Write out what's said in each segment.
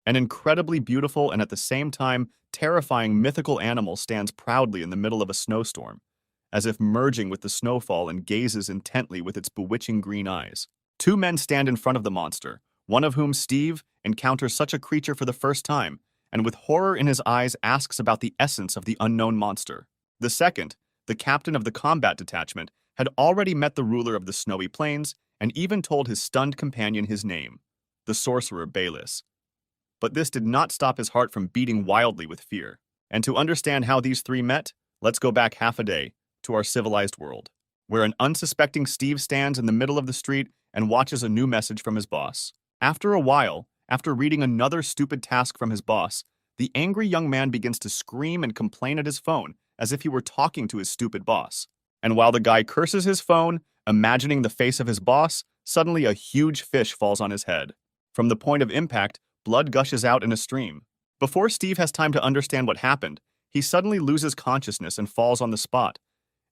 An incredibly beautiful and at the same time terrifying mythical animal stands proudly in the middle of a snowstorm, as if merging with the snowfall and gazes intently with its bewitching green eyes. Two men stand in front of the monster, one of whom, Steve, encounters such a creature for the first time, and with horror in his eyes asks about the essence of the unknown monster. The second, the captain of the combat detachment, had already met the ruler of the snowy plains and even told his stunned companion his name, the sorcerer Bayless. But this did not stop his heart from beating wildly with fear. And to understand how these three met, let's go back half a day to our civilized world, where an unsuspecting Steve stands in the middle of the street and watches a new message from his boss. After a while, after reading another stupid task from his boss, the angry young man begins to scream and complain at his phone as if he were talking to his stupid boss. And while the guy curses his phone, imagining the face of his boss, suddenly a huge fish falls on his head. From the point of impact, blood gushes out in a stream. Before Steve has time to understand what happened, he suddenly loses consciousness and falls on the spot.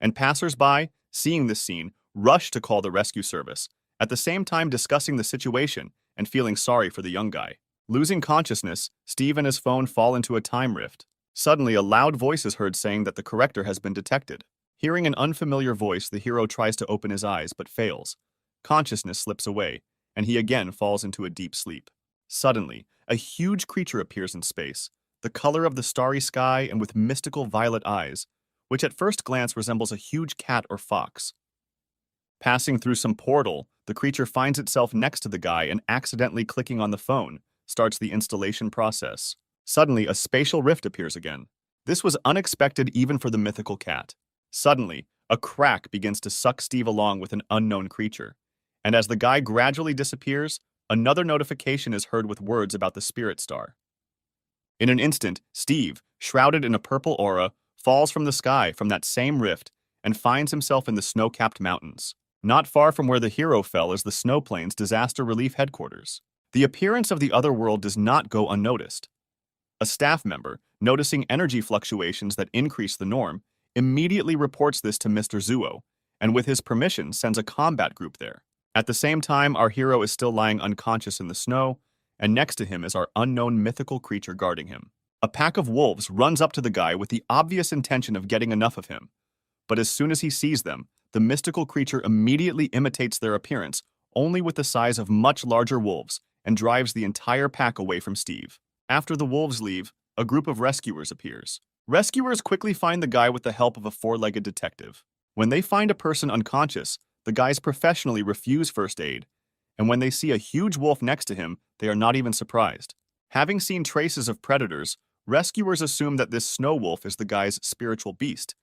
And passers-by, seeing this scene, rush to call the rescue service, at the same time discussing the situation and feeling sorry for the young guy. Losing consciousness, Steve and his phone fall into a time rift. Suddenly, a loud voice is heard saying that the corrector has been detected. Hearing an unfamiliar voice, the hero tries to open his eyes but fails. Consciousness slips away, and he again falls into a deep sleep. Suddenly, a huge creature appears in space, the color of the starry sky and with mystical violet eyes, which at first glance resembles a huge cat or fox. Passing through some portal, the creature finds itself next to the guy and accidentally clicking on the phone starts the installation process. Suddenly, a spatial rift appears again. This was unexpected even for the mythical cat. Suddenly, a crack begins to suck Steve along with an unknown creature. And as the guy gradually disappears, another notification is heard with words about the spirit star. In an instant, Steve, shrouded in a purple aura, falls from the sky from that same rift and finds himself in the snow-capped mountains. Not far from where the hero fell is the Snowplains Disaster Relief Headquarters. The appearance of the other world does not go unnoticed. A staff member, noticing energy fluctuations that increase the norm, immediately reports this to Mr. Zuo, and with his permission sends a combat group there. At the same time, our hero is still lying unconscious in the snow, and next to him is our unknown mythical creature guarding him. A pack of wolves runs up to the guy with the obvious intention of getting enough of him. But as soon as he sees them, the mystical creature immediately imitates their appearance, only with the size of much larger wolves, and drives the entire pack away from Steve. After the wolves leave, a group of rescuers appears. Rescuers quickly find the guy with the help of a four-legged detective. When they find a person unconscious, the guys professionally refuse first aid, and when they see a huge wolf next to him, they are not even surprised. Having seen traces of predators, rescuers assume that this snow wolf is the guy's spiritual beast,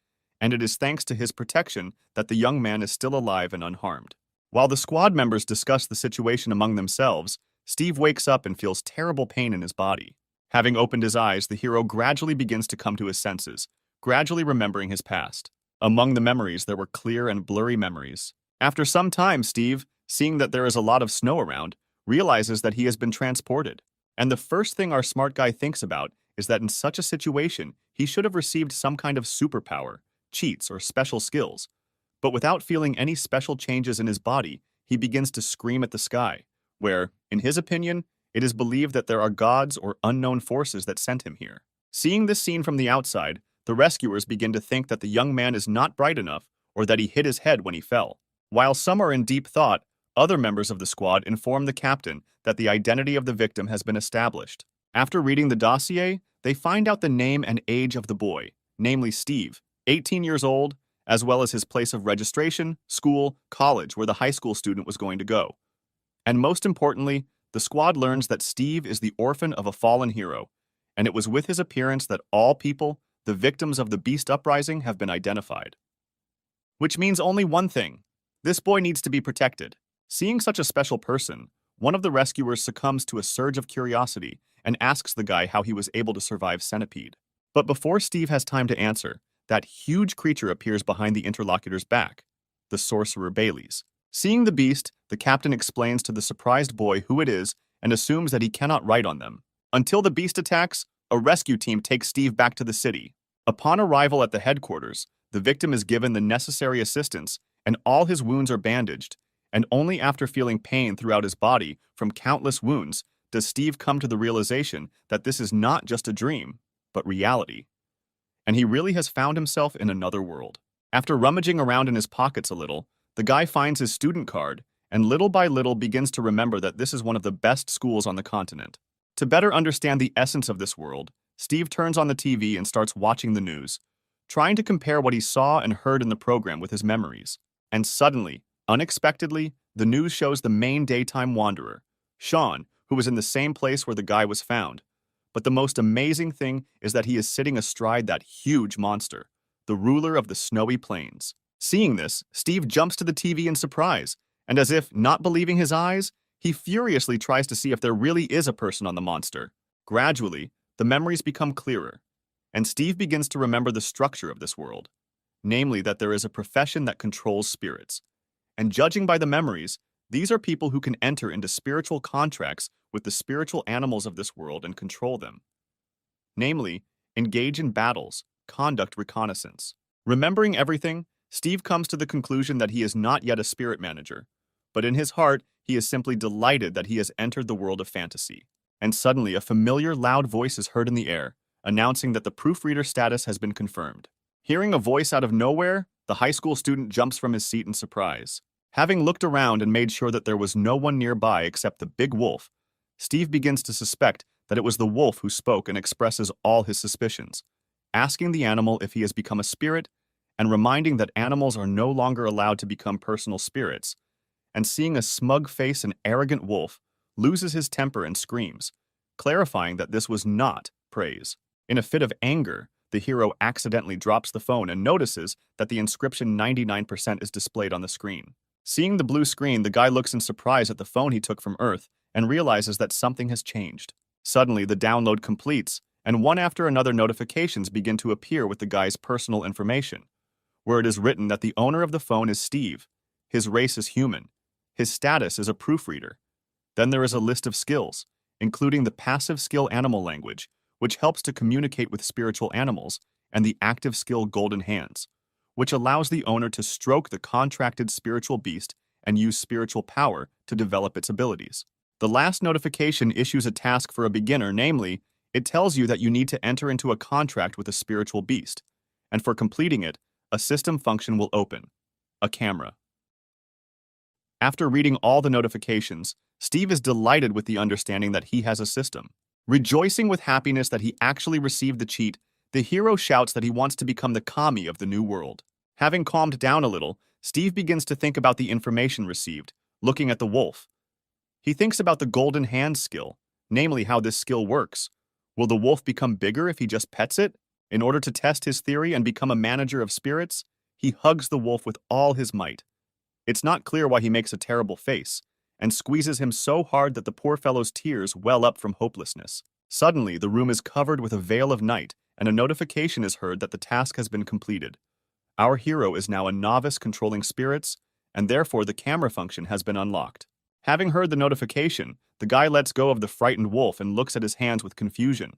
and it is thanks to his protection that the young man is still alive and unharmed. While the squad members discuss the situation among themselves, Steve wakes up and feels terrible pain in his body. Having opened his eyes, the hero gradually begins to come to his senses, gradually remembering his past. Among the memories, there were clear and blurry memories. After some time, Steve, seeing that there is a lot of snow around, realizes that he has been transported. And the first thing our smart guy thinks about is that in such a situation, he should have received some kind of superpower, cheats, or special skills. But without feeling any special changes in his body, he begins to scream at the sky, where, in his opinion, it is believed that there are gods or unknown forces that sent him here. Seeing this scene from the outside, the rescuers begin to think that the young man is not bright enough or that he hit his head when he fell. While some are in deep thought, other members of the squad inform the captain that the identity of the victim has been established. After reading the dossier, they find out the name and age of the boy, namely Steve, 18 years old, as well as his place of registration, school, college, where the high school student was going to go. And most importantly, the squad learns that Steve is the orphan of a fallen hero, and it was with his appearance that all people, the victims of the Beast Uprising, have been identified. Which means only one thing: this boy needs to be protected. Seeing such a special person, one of the rescuers succumbs to a surge of curiosity and asks the guy how he was able to survive Centipede. But before Steve has time to answer, that huge creature appears behind the interlocutor's back, the sorcerer Bailey's. Seeing the beast, the captain explains to the surprised boy who it is and assumes that he cannot write on them. Until the beast attacks, a rescue team takes Steve back to the city. Upon arrival at the headquarters, the victim is given the necessary assistance and all his wounds are bandaged, and only after feeling pain throughout his body from countless wounds does Steve come to the realization that this is not just a dream, but reality, and he really has found himself in another world. After rummaging around in his pockets a little, the guy finds his student card and little by little begins to remember that this is one of the best schools on the continent. To better understand the essence of this world, Steve turns on the TV and starts watching the news, trying to compare what he saw and heard in the program with his memories. And suddenly, unexpectedly, the news shows the main daytime wanderer, Sean, who was in the same place where the guy was found. But the most amazing thing is that he is sitting astride that huge monster, the ruler of the snowy plains. Seeing this, Steve jumps to the TV in surprise, and as if not believing his eyes, he furiously tries to see if there really is a person on the monster. Gradually, the memories become clearer, and Steve begins to remember the structure of this world, namely that there is a profession that controls spirits. And judging by the memories, these are people who can enter into spiritual contracts with the spiritual animals of this world and control them. Namely, engage in battles, conduct reconnaissance. Remembering everything, Steve comes to the conclusion that he is not yet a spirit manager, but in his heart, he is simply delighted that he has entered the world of fantasy. And suddenly, a familiar, loud voice is heard in the air, announcing that the proofreader status has been confirmed. Hearing a voice out of nowhere, the high school student jumps from his seat in surprise. Having looked around and made sure that there was no one nearby except the big wolf, Steve begins to suspect that it was the wolf who spoke and expresses all his suspicions, asking the animal if he has become a spirit and reminding that animals are no longer allowed to become personal spirits, and seeing a smug face and arrogant wolf, loses his temper and screams, clarifying that this was not praise. In a fit of anger, the hero accidentally drops the phone and notices that the inscription 99% is displayed on the screen. Seeing the blue screen, the guy looks in surprise at the phone he took from Earth and realizes that something has changed. Suddenly, the download completes, and one after another notifications begin to appear with the guy's personal information, where it is written that the owner of the phone is Steve, his race is human, his status is a proofreader. Then there is a list of skills, including the passive skill animal language, which helps to communicate with spiritual animals, and the active skill golden hands, which allows the owner to stroke the contracted spiritual beast and use spiritual power to develop its abilities. The last notification issues a task for a beginner, namely, it tells you that you need to enter into a contract with a spiritual beast, and for completing it, a system function will open, a camera. After reading all the notifications, Steve is delighted with the understanding that he has a system. Rejoicing with happiness that he actually received the cheat, the hero shouts that he wants to become the kami of the new world. Having calmed down a little, Steve begins to think about the information received, looking at the wolf. He thinks about the golden hand skill, namely how this skill works. Will the wolf become bigger if he just pets it? In order to test his theory and become a manager of spirits, he hugs the wolf with all his might. It's not clear why he makes a terrible face, and squeezes him so hard that the poor fellow's tears well up from hopelessness. Suddenly, the room is covered with a veil of night, and a notification is heard that the task has been completed. Our hero is now a novice controlling spirits, and therefore the camera function has been unlocked. Having heard the notification, the guy lets go of the frightened wolf and looks at his hands with confusion,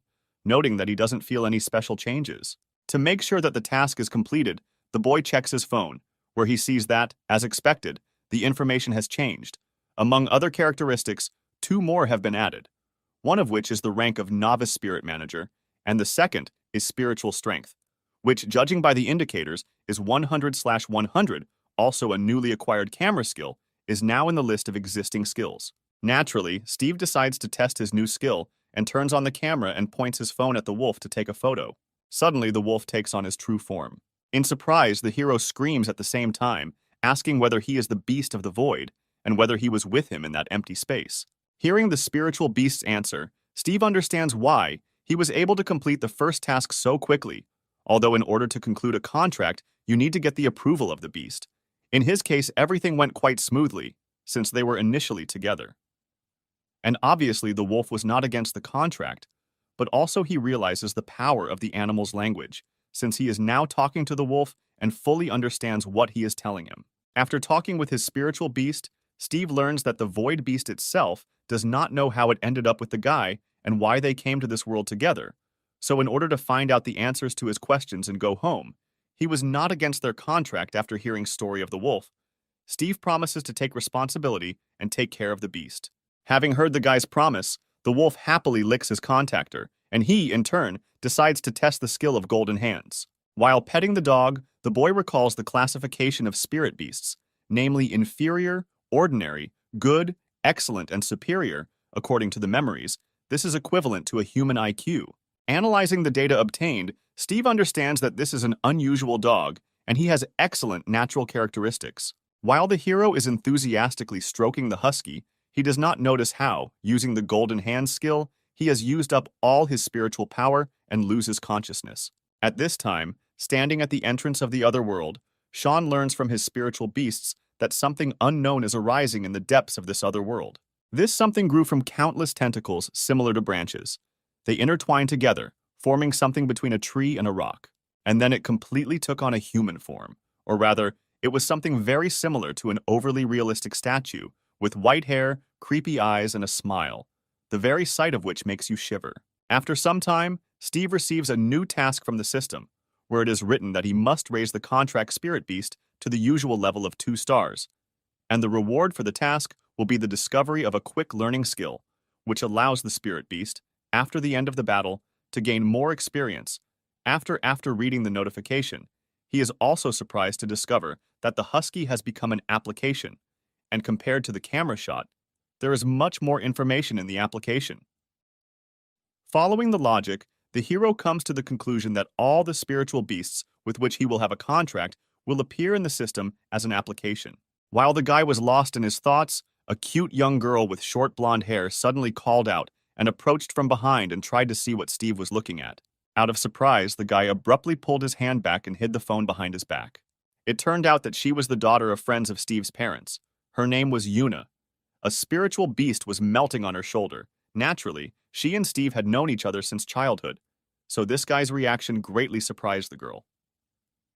noting that he doesn't feel any special changes. To make sure that the task is completed, the boy checks his phone, where he sees that, as expected, the information has changed. Among other characteristics, 2 more have been added, one of which is the rank of Novice Spirit Manager, and the second is Spiritual Strength, which, judging by the indicators, is 100/100, also a newly acquired camera skill, is now in the list of existing skills. Naturally, Steve decides to test his new skill and turns on the camera and points his phone at the wolf to take a photo. Suddenly, the wolf takes on his true form. In surprise, the hero screams at the same time, asking whether he is the beast of the void, and whether he was with him in that empty space. Hearing the spiritual beast's answer, Steve understands why he was able to complete the first task so quickly, although in order to conclude a contract, you need to get the approval of the beast. In his case, everything went quite smoothly, since they were initially together. And obviously, the wolf was not against the contract, but also he realizes the power of the animal's language, since he is now talking to the wolf and fully understands what he is telling him. After talking with his spiritual beast, Steve learns that the void beast itself does not know how it ended up with the guy and why they came to this world together. So in order to find out the answers to his questions and go home, he was not against their contract after hearing story of the wolf. Steve promises to take responsibility and take care of the beast. Having heard the guy's promise, the wolf happily licks his contactor, and he, in turn, decides to test the skill of golden hands. While petting the dog, the boy recalls the classification of spirit beasts, namely inferior, ordinary, good, excellent, and superior, according to the memories. This is equivalent to a human IQ. Analyzing the data obtained, Steve understands that this is an unusual dog, and he has excellent natural characteristics. While the hero is enthusiastically stroking the husky, he does not notice how, using the golden hand skill, he has used up all his spiritual power and loses consciousness. At this time, standing at the entrance of the other world, Sean learns from his spiritual beasts that something unknown is arising in the depths of this other world. This something grew from countless tentacles similar to branches. They intertwined together, forming something between a tree and a rock. And then it completely took on a human form. Or rather, it was something very similar to an overly realistic statue, with white hair, creepy eyes, and a smile, the very sight of which makes you shiver. After some time, Steve receives a new task from the system, where it is written that he must raise the contract spirit beast to the usual level of 2 stars, and the reward for the task will be the discovery of a quick learning skill, which allows the spirit beast, after the end of the battle, to gain more experience. After reading the notification, he is also surprised to discover that the husky has become an application, and compared to the camera shot, there is much more information in the application. Following the logic, the hero comes to the conclusion that all the spiritual beasts with which he will have a contract will appear in the system as an application. While the guy was lost in his thoughts, a cute young girl with short blonde hair suddenly called out and approached from behind and tried to see what Steve was looking at. Out of surprise, the guy abruptly pulled his hand back and hid the phone behind his back. It turned out that she was the daughter of friends of Steve's parents. Her name was Yuna. A spiritual beast was melting on her shoulder. Naturally, she and Steve had known each other since childhood, so this guy's reaction greatly surprised the girl.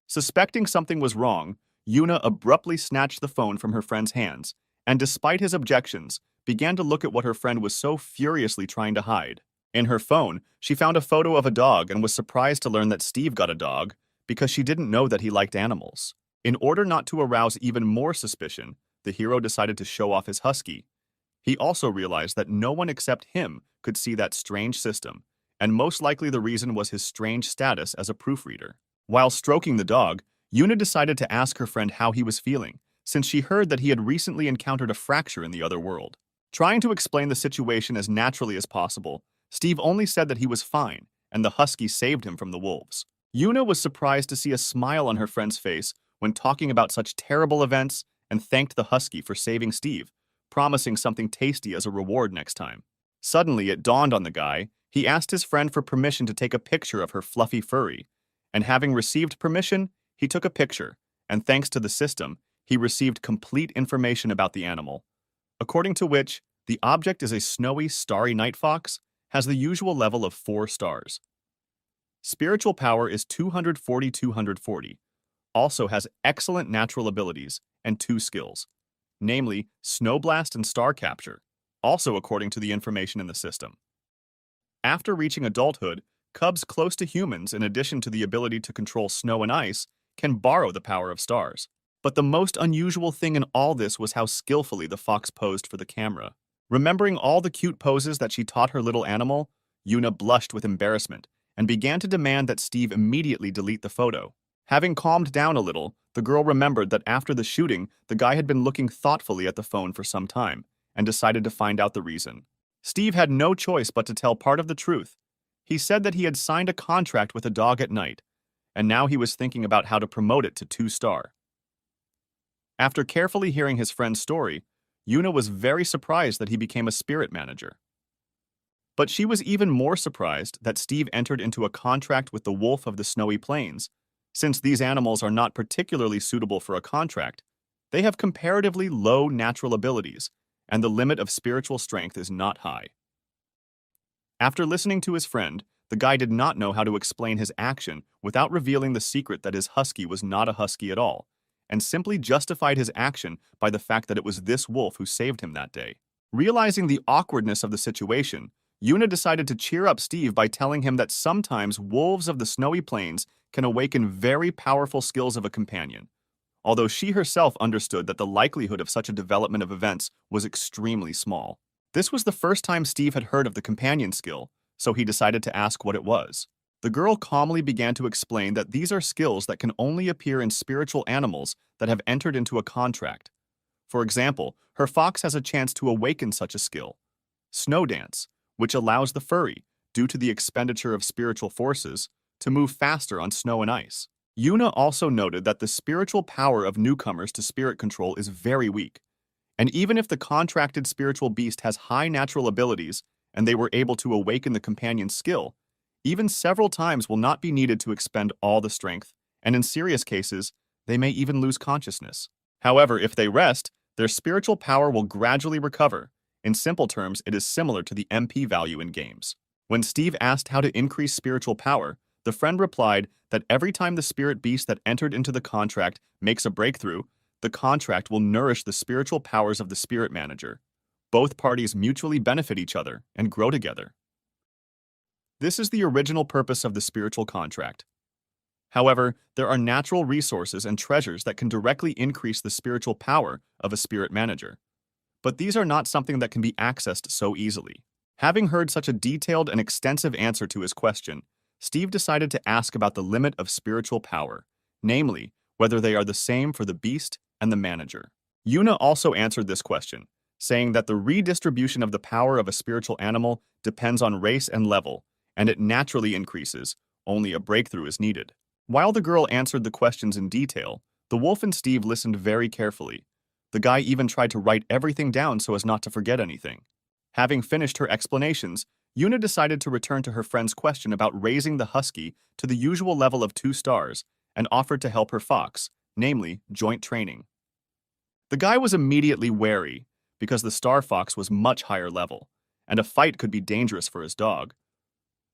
Suspecting something was wrong, Yuna abruptly snatched the phone from her friend's hands, and despite his objections, began to look at what her friend was so furiously trying to hide. In her phone, she found a photo of a dog and was surprised to learn that Steve got a dog because she didn't know that he liked animals. In order not to arouse even more suspicion, the hero decided to show off his husky. He also realized that no one except him could see that strange system, and most likely the reason was his strange status as a proofreader. While stroking the dog, Yuna decided to ask her friend how he was feeling, since she heard that he had recently encountered a fracture in the other world. Trying to explain the situation as naturally as possible, Steve only said that he was fine, and the husky saved him from the wolves. Yuna was surprised to see a smile on her friend's face when talking about such terrible events and thanked the husky for saving Steve, promising something tasty as a reward next time. Suddenly, it dawned on the guy. He asked his friend for permission to take a picture of her fluffy furry, and having received permission, he took a picture, and thanks to the system, he received complete information about the animal, according to which the object is a snowy, starry night fox, has the usual level of 4 stars. Spiritual power is 240, also has excellent natural abilities and 2 skills, namely Snow Blast and Star Capture, also according to the information in the system. After reaching adulthood, cubs close to humans, in addition to the ability to control snow and ice, can borrow the power of stars. But the most unusual thing in all this was how skillfully the fox posed for the camera. Remembering all the cute poses that she taught her little animal, Yuna blushed with embarrassment and began to demand that Steve immediately delete the photo. Having calmed down a little, the girl remembered that after the shooting, the guy had been looking thoughtfully at the phone for some time and decided to find out the reason. Steve had no choice but to tell part of the truth. He said that he had signed a contract with a dog at night, and now he was thinking about how to promote it to 2-star. After carefully hearing his friend's story, Yuna was very surprised that he became a spirit manager. But she was even more surprised that Steve entered into a contract with the wolf of the snowy plains. Since these animals are not particularly suitable for a contract, they have comparatively low natural abilities, and the limit of spiritual strength is not high. After listening to his friend, the guy did not know how to explain his action without revealing the secret that his husky was not a husky at all, and simply justified his action by the fact that it was this wolf who saved him that day. Realizing the awkwardness of the situation, Yuna decided to cheer up Steve by telling him that sometimes wolves of the snowy plains can awaken very powerful skills of a companion, although she herself understood that the likelihood of such a development of events was extremely small. This was the first time Steve had heard of the companion skill, so he decided to ask what it was. The girl calmly began to explain that these are skills that can only appear in spiritual animals that have entered into a contract. For example, her fox has a chance to awaken such a skill, Snow Dance, which allows the furry, due to the expenditure of spiritual forces, to move faster on snow and ice. Yuna also noted that the spiritual power of newcomers to spirit control is very weak, and even if the contracted spiritual beast has high natural abilities and they were able to awaken the companion's skill, even several times will not be needed to expend all the strength, and in serious cases, they may even lose consciousness. However, if they rest, their spiritual power will gradually recover. In simple terms, it is similar to the MP value in games. When Steve asked how to increase spiritual power, the friend replied that every time the spirit beast that entered into the contract makes a breakthrough, the contract will nourish the spiritual powers of the spirit manager. Both parties mutually benefit each other and grow together. This is the original purpose of the spiritual contract. However, there are natural resources and treasures that can directly increase the spiritual power of a spirit manager. But these are not something that can be accessed so easily. Having heard such a detailed and extensive answer to his question, Steve decided to ask about the limit of spiritual power, namely, whether they are the same for the beast and the manager. Yuna also answered this question, saying that the redistribution of the power of a spiritual animal depends on race and level, and it naturally increases, only a breakthrough is needed. While the girl answered the questions in detail, the wolf and Steve listened very carefully. The guy even tried to write everything down so as not to forget anything. Having finished her explanations, Yuna decided to return to her friend's question about raising the husky to the usual level of 2 stars and offered to help her fox, namely joint training. The guy was immediately wary because the star fox was much higher level, and a fight could be dangerous for his dog.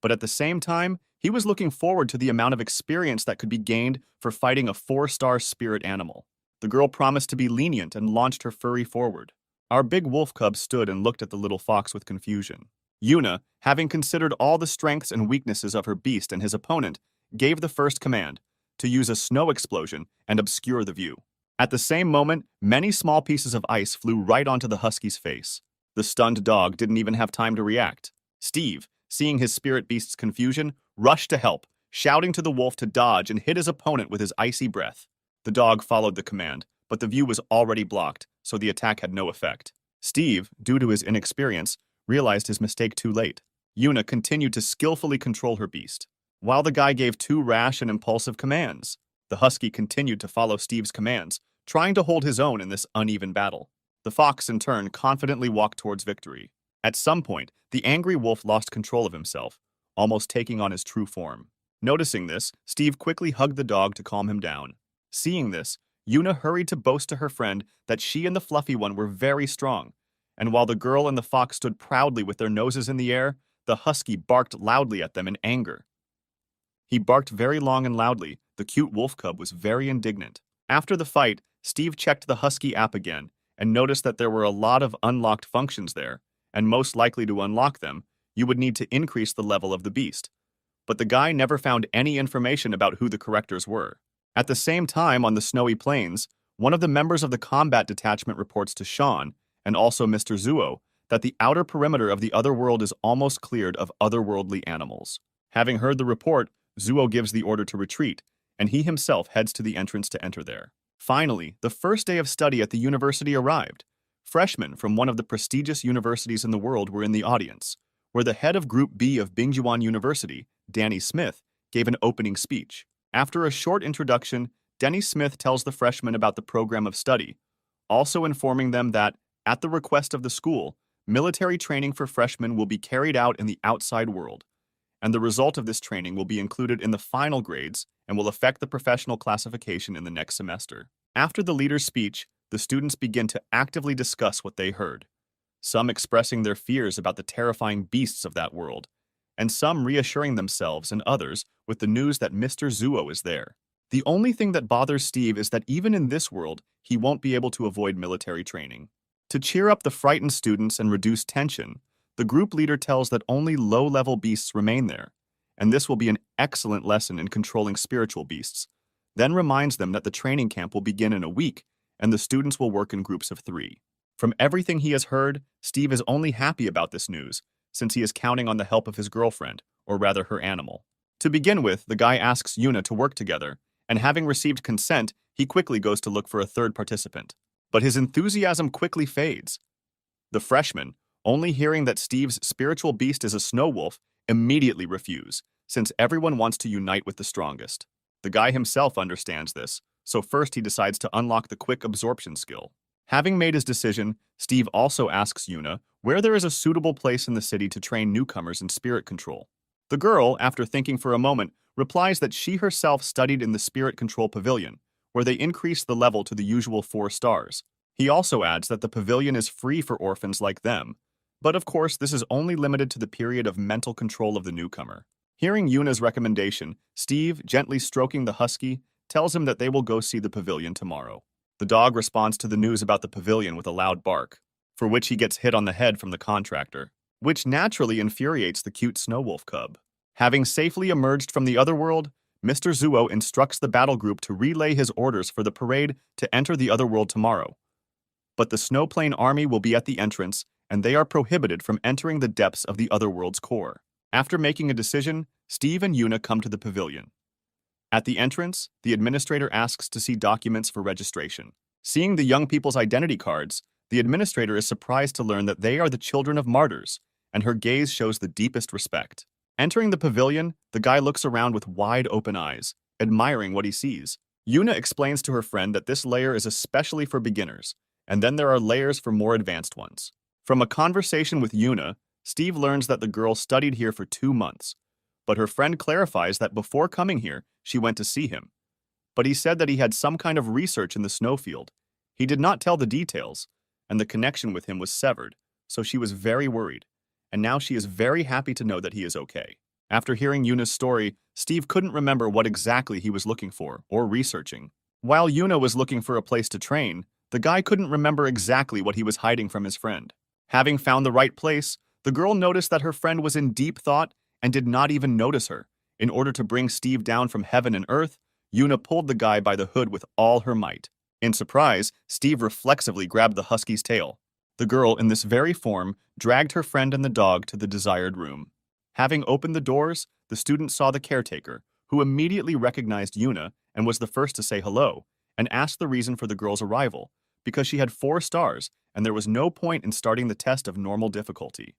But at the same time, he was looking forward to the amount of experience that could be gained for fighting a 4-star spirit animal. The girl promised to be lenient and launched her furry forward. Our big wolf cub stood and looked at the little fox with confusion. Yuna, having considered all the strengths and weaknesses of her beast and his opponent, gave the first command, to use a snow explosion and obscure the view. At the same moment, many small pieces of ice flew right onto the husky's face. The stunned dog didn't even have time to react. Steve, seeing his spirit beast's confusion, rushed to help, shouting to the wolf to dodge and hit his opponent with his icy breath. The dog followed the command, but the view was already blocked, so the attack had no effect. Steve, due to his inexperience, realized his mistake too late. Yuna continued to skillfully control her beast, while the guy gave 2 rash and impulsive commands. The husky continued to follow Steve's commands, trying to hold his own in this uneven battle. The fox, in turn, confidently walked towards victory. At some point, the angry wolf lost control of himself, almost taking on his true form. Noticing this, Steve quickly hugged the dog to calm him down. Seeing this, Yuna hurried to boast to her friend that she and the fluffy one were very strong, and while the girl and the fox stood proudly with their noses in the air, the husky barked loudly at them in anger. He barked very long and loudly. The cute wolf cub was very indignant. After the fight, Steve checked the husky app again and noticed that there were a lot of unlocked functions there, and most likely to unlock them, you would need to increase the level of the beast. But the guy never found any information about who the correctors were. At the same time, on the snowy plains, one of the members of the combat detachment reports to Sean, and also Mr. Zuo, that the outer perimeter of the other world is almost cleared of otherworldly animals. Having heard the report, Zuo gives the order to retreat, and he himself heads to the entrance to enter there. Finally, the first day of study at the university arrived. Freshmen from one of the prestigious universities in the world were in the audience, where the head of Group B of Bingjuan University, Danny Smith, gave an opening speech. After a short introduction, Denny Smith tells the freshmen about the program of study, also informing them that, at the request of the school, military training for freshmen will be carried out in the outside world, and the result of this training will be included in the final grades and will affect the professional classification in the next semester. After the leader's speech, the students begin to actively discuss what they heard, some expressing their fears about the terrifying beasts of that world, and some reassuring themselves and others with the news that Mr. Zuo is there. The only thing that bothers Steve is that even in this world, he won't be able to avoid military training. To cheer up the frightened students and reduce tension, the group leader tells that only low-level beasts remain there, and this will be an excellent lesson in controlling spiritual beasts, then reminds them that the training camp will begin in a week, and the students will work in groups of 3. From everything he has heard, Steve is only happy about this news, since he is counting on the help of his girlfriend, or rather her animal. To begin with, the guy asks Yuna to work together, and having received consent, he quickly goes to look for a third participant. But his enthusiasm quickly fades. The freshmen, only hearing that Steve's spiritual beast is a snow wolf, immediately refuse, since everyone wants to unite with the strongest. The guy himself understands this, so first he decides to unlock the quick absorption skill. Having made his decision, Steve also asks Yuna where there is a suitable place in the city to train newcomers in spirit control. The girl, after thinking for a moment, replies that she herself studied in the Spirit Control Pavilion, where they increased the level to the usual 4 stars. He also adds that the pavilion is free for orphans like them, but of course this is only limited to the period of mental control of the newcomer. Hearing Yuna's recommendation, Steve, gently stroking the husky, tells him that they will go see the pavilion tomorrow. The dog responds to the news about the pavilion with a loud bark, for which he gets hit on the head from the contractor, which naturally infuriates the cute snow wolf cub. Having safely emerged from the other world, Mr. Zuo instructs the battle group to relay his orders for the parade to enter the other world tomorrow. But the Snowplane army will be at the entrance, and they are prohibited from entering the depths of the other world's core. After making a decision, Steve and Yuna come to the pavilion. At the entrance, the administrator asks to see documents for registration. Seeing the young people's identity cards, the administrator is surprised to learn that they are the children of martyrs, and her gaze shows the deepest respect. Entering the pavilion, the guy looks around with wide open eyes, admiring what he sees. Yuna explains to her friend that this layer is especially for beginners, and then there are layers for more advanced ones. From a conversation with Yuna, Steve learns that the girl studied here for 2 months, but her friend clarifies that before coming here, she went to see him. But he said that he had some kind of research in the snowfield. He did not tell the details, and the connection with him was severed, so she was very worried, and now she is very happy to know that he is okay. After hearing Yuna's story, Steve couldn't remember what exactly he was looking for or researching. While Yuna was looking for a place to train, the guy couldn't remember exactly what he was hiding from his friend. Having found the right place, the girl noticed that her friend was in deep thought and did not even notice her. In order to bring Steve down from heaven and earth, Yuna pulled the guy by the hood with all her might. In surprise, Steve reflexively grabbed the husky's tail. The girl, in this very form, dragged her friend and the dog to the desired room. Having opened the doors, the student saw the caretaker, who immediately recognized Yuna and was the first to say hello, and asked the reason for the girl's arrival, because she had 4 stars and there was no point in starting the test of normal difficulty.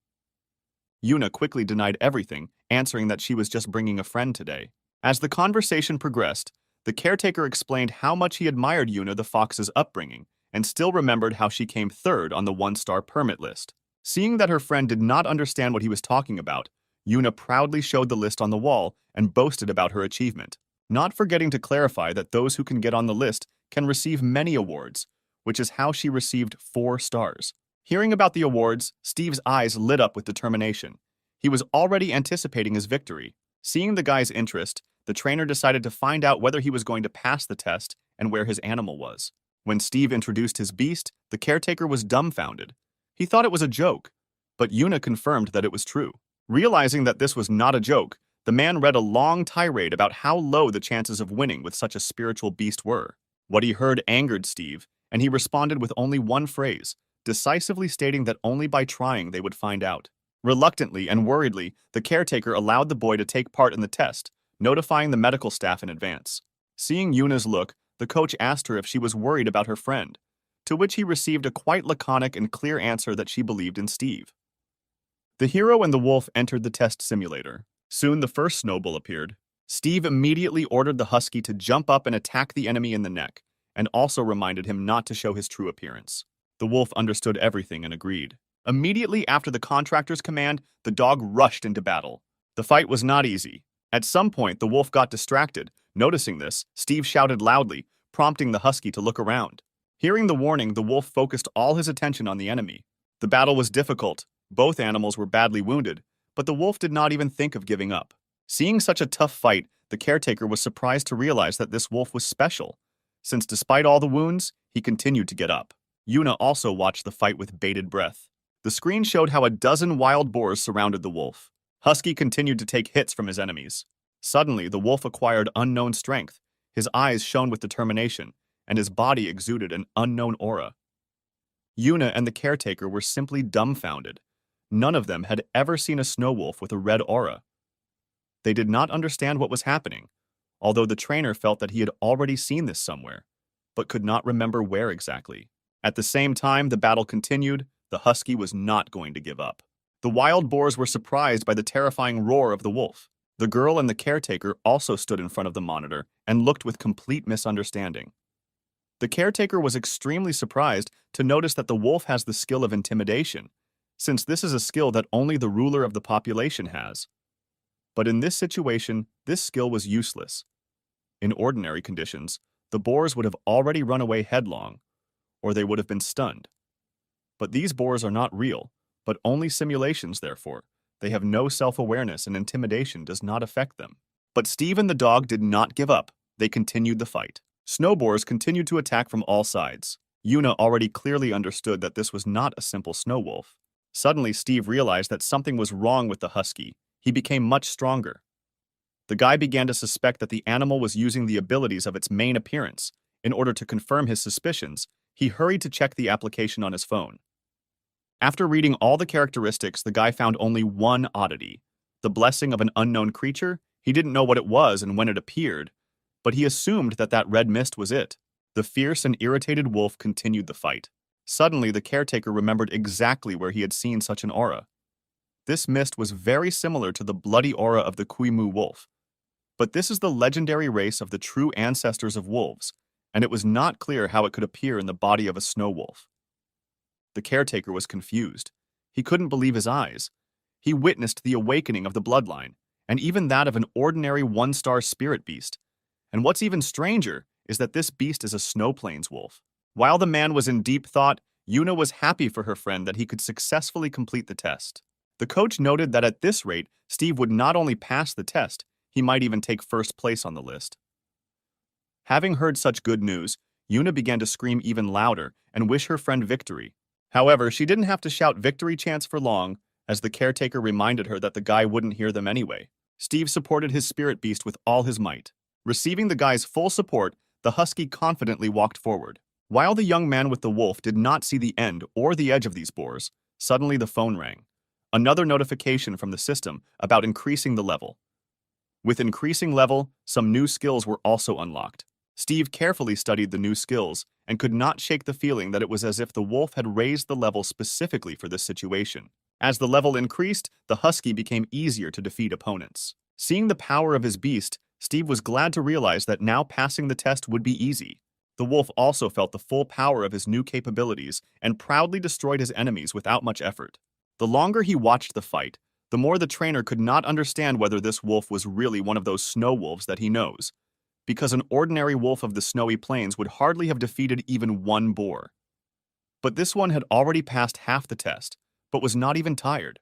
Yuna quickly denied everything, answering that she was just bringing a friend today. As the conversation progressed, the caretaker explained how much he admired Yuna the fox's upbringing, and still remembered how she came 3rd on the 1-star permit list. Seeing that her friend did not understand what he was talking about, Yuna proudly showed the list on the wall and boasted about her achievement, not forgetting to clarify that those who can get on the list can receive many awards, which is how she received 4 stars. Hearing about the awards, Steve's eyes lit up with determination. He was already anticipating his victory. Seeing the guy's interest, the trainer decided to find out whether he was going to pass the test and where his animal was. When Steve introduced his beast, the caretaker was dumbfounded. He thought it was a joke, but Yuna confirmed that it was true. Realizing that this was not a joke, the man read a long tirade about how low the chances of winning with such a spiritual beast were. What he heard angered Steve, and he responded with only one phrase, decisively stating that only by trying they would find out. Reluctantly and worriedly, the caretaker allowed the boy to take part in the test, notifying the medical staff in advance. Seeing Yuna's look, the coach asked her if she was worried about her friend, to which he received a quite laconic and clear answer that she believed in Steve. The hero and the wolf entered the test simulator. Soon the first snowball appeared. Steve immediately ordered the husky to jump up and attack the enemy in the neck, and also reminded him not to show his true appearance. The wolf understood everything and agreed. Immediately after the contractor's command, the dog rushed into battle. The fight was not easy. At some point, the wolf got distracted. Noticing this, Steve shouted loudly, prompting the husky to look around. Hearing the warning, the wolf focused all his attention on the enemy. The battle was difficult. Both animals were badly wounded, but the wolf did not even think of giving up. Seeing such a tough fight, the caretaker was surprised to realize that this wolf was special, since despite all the wounds, he continued to get up. Yuna also watched the fight with bated breath. The screen showed how a dozen wild boars surrounded the wolf. Husky continued to take hits from his enemies. Suddenly, the wolf acquired unknown strength. His eyes shone with determination, and his body exuded an unknown aura. Yuna and the caretaker were simply dumbfounded. None of them had ever seen a snow wolf with a red aura. They did not understand what was happening, although the trainer felt that he had already seen this somewhere, but could not remember where exactly. At the same time the battle continued, the husky was not going to give up. The wild boars were surprised by the terrifying roar of the wolf. The girl and the caretaker also stood in front of the monitor and looked with complete misunderstanding. The caretaker was extremely surprised to notice that the wolf has the skill of intimidation, since this is a skill that only the ruler of the population has. But in this situation, this skill was useless. In ordinary conditions, the boars would have already run away headlong, or they would have been stunned. But these boars are not real, but only simulations therefore. They have no self-awareness and intimidation does not affect them. But Steve and the dog did not give up. They continued the fight. Snow boars continued to attack from all sides. Yuna already clearly understood that this was not a simple snow wolf. Suddenly, Steve realized that something was wrong with the husky. He became much stronger. The guy began to suspect that the animal was using the abilities of its main appearance. In order to confirm his suspicions, he hurried to check the application on his phone. After reading all the characteristics, the guy found only one oddity. The blessing of an unknown creature. He didn't know what it was and when it appeared, but he assumed that that red mist was it. The fierce and irritated wolf continued the fight. Suddenly, the caretaker remembered exactly where he had seen such an aura. This mist was very similar to the bloody aura of the Kuimu wolf. But this is the legendary race of the true ancestors of wolves, and it was not clear how it could appear in the body of a snow wolf. The caretaker was confused. He couldn't believe his eyes. He witnessed the awakening of the bloodline, and even that of an ordinary one-star spirit beast. And what's even stranger is that this beast is a snow plains wolf. While the man was in deep thought, Yuna was happy for her friend that he could successfully complete the test. The coach noted that at this rate, Steve would not only pass the test, he might even take first place on the list. Having heard such good news, Yuna began to scream even louder and wish her friend victory. However, she didn't have to shout victory chants for long, as the caretaker reminded her that the guy wouldn't hear them anyway. Steve supported his spirit beast with all his might. Receiving the guy's full support, the husky confidently walked forward. While the young man with the wolf did not see the end or the edge of these boars, suddenly the phone rang. Another notification from the system about increasing the level. With increasing level, some new skills were also unlocked. Steve carefully studied the new skills and could not shake the feeling that it was as if the wolf had raised the level specifically for this situation. As the level increased, the husky became easier to defeat opponents. Seeing the power of his beast, Steve was glad to realize that now passing the test would be easy. The wolf also felt the full power of his new capabilities and proudly destroyed his enemies without much effort. The longer he watched the fight, the more the trainer could not understand whether this wolf was really one of those snow wolves that he knows, because an ordinary wolf of the snowy plains would hardly have defeated even one boar. But this one had already passed half the test, but was not even tired.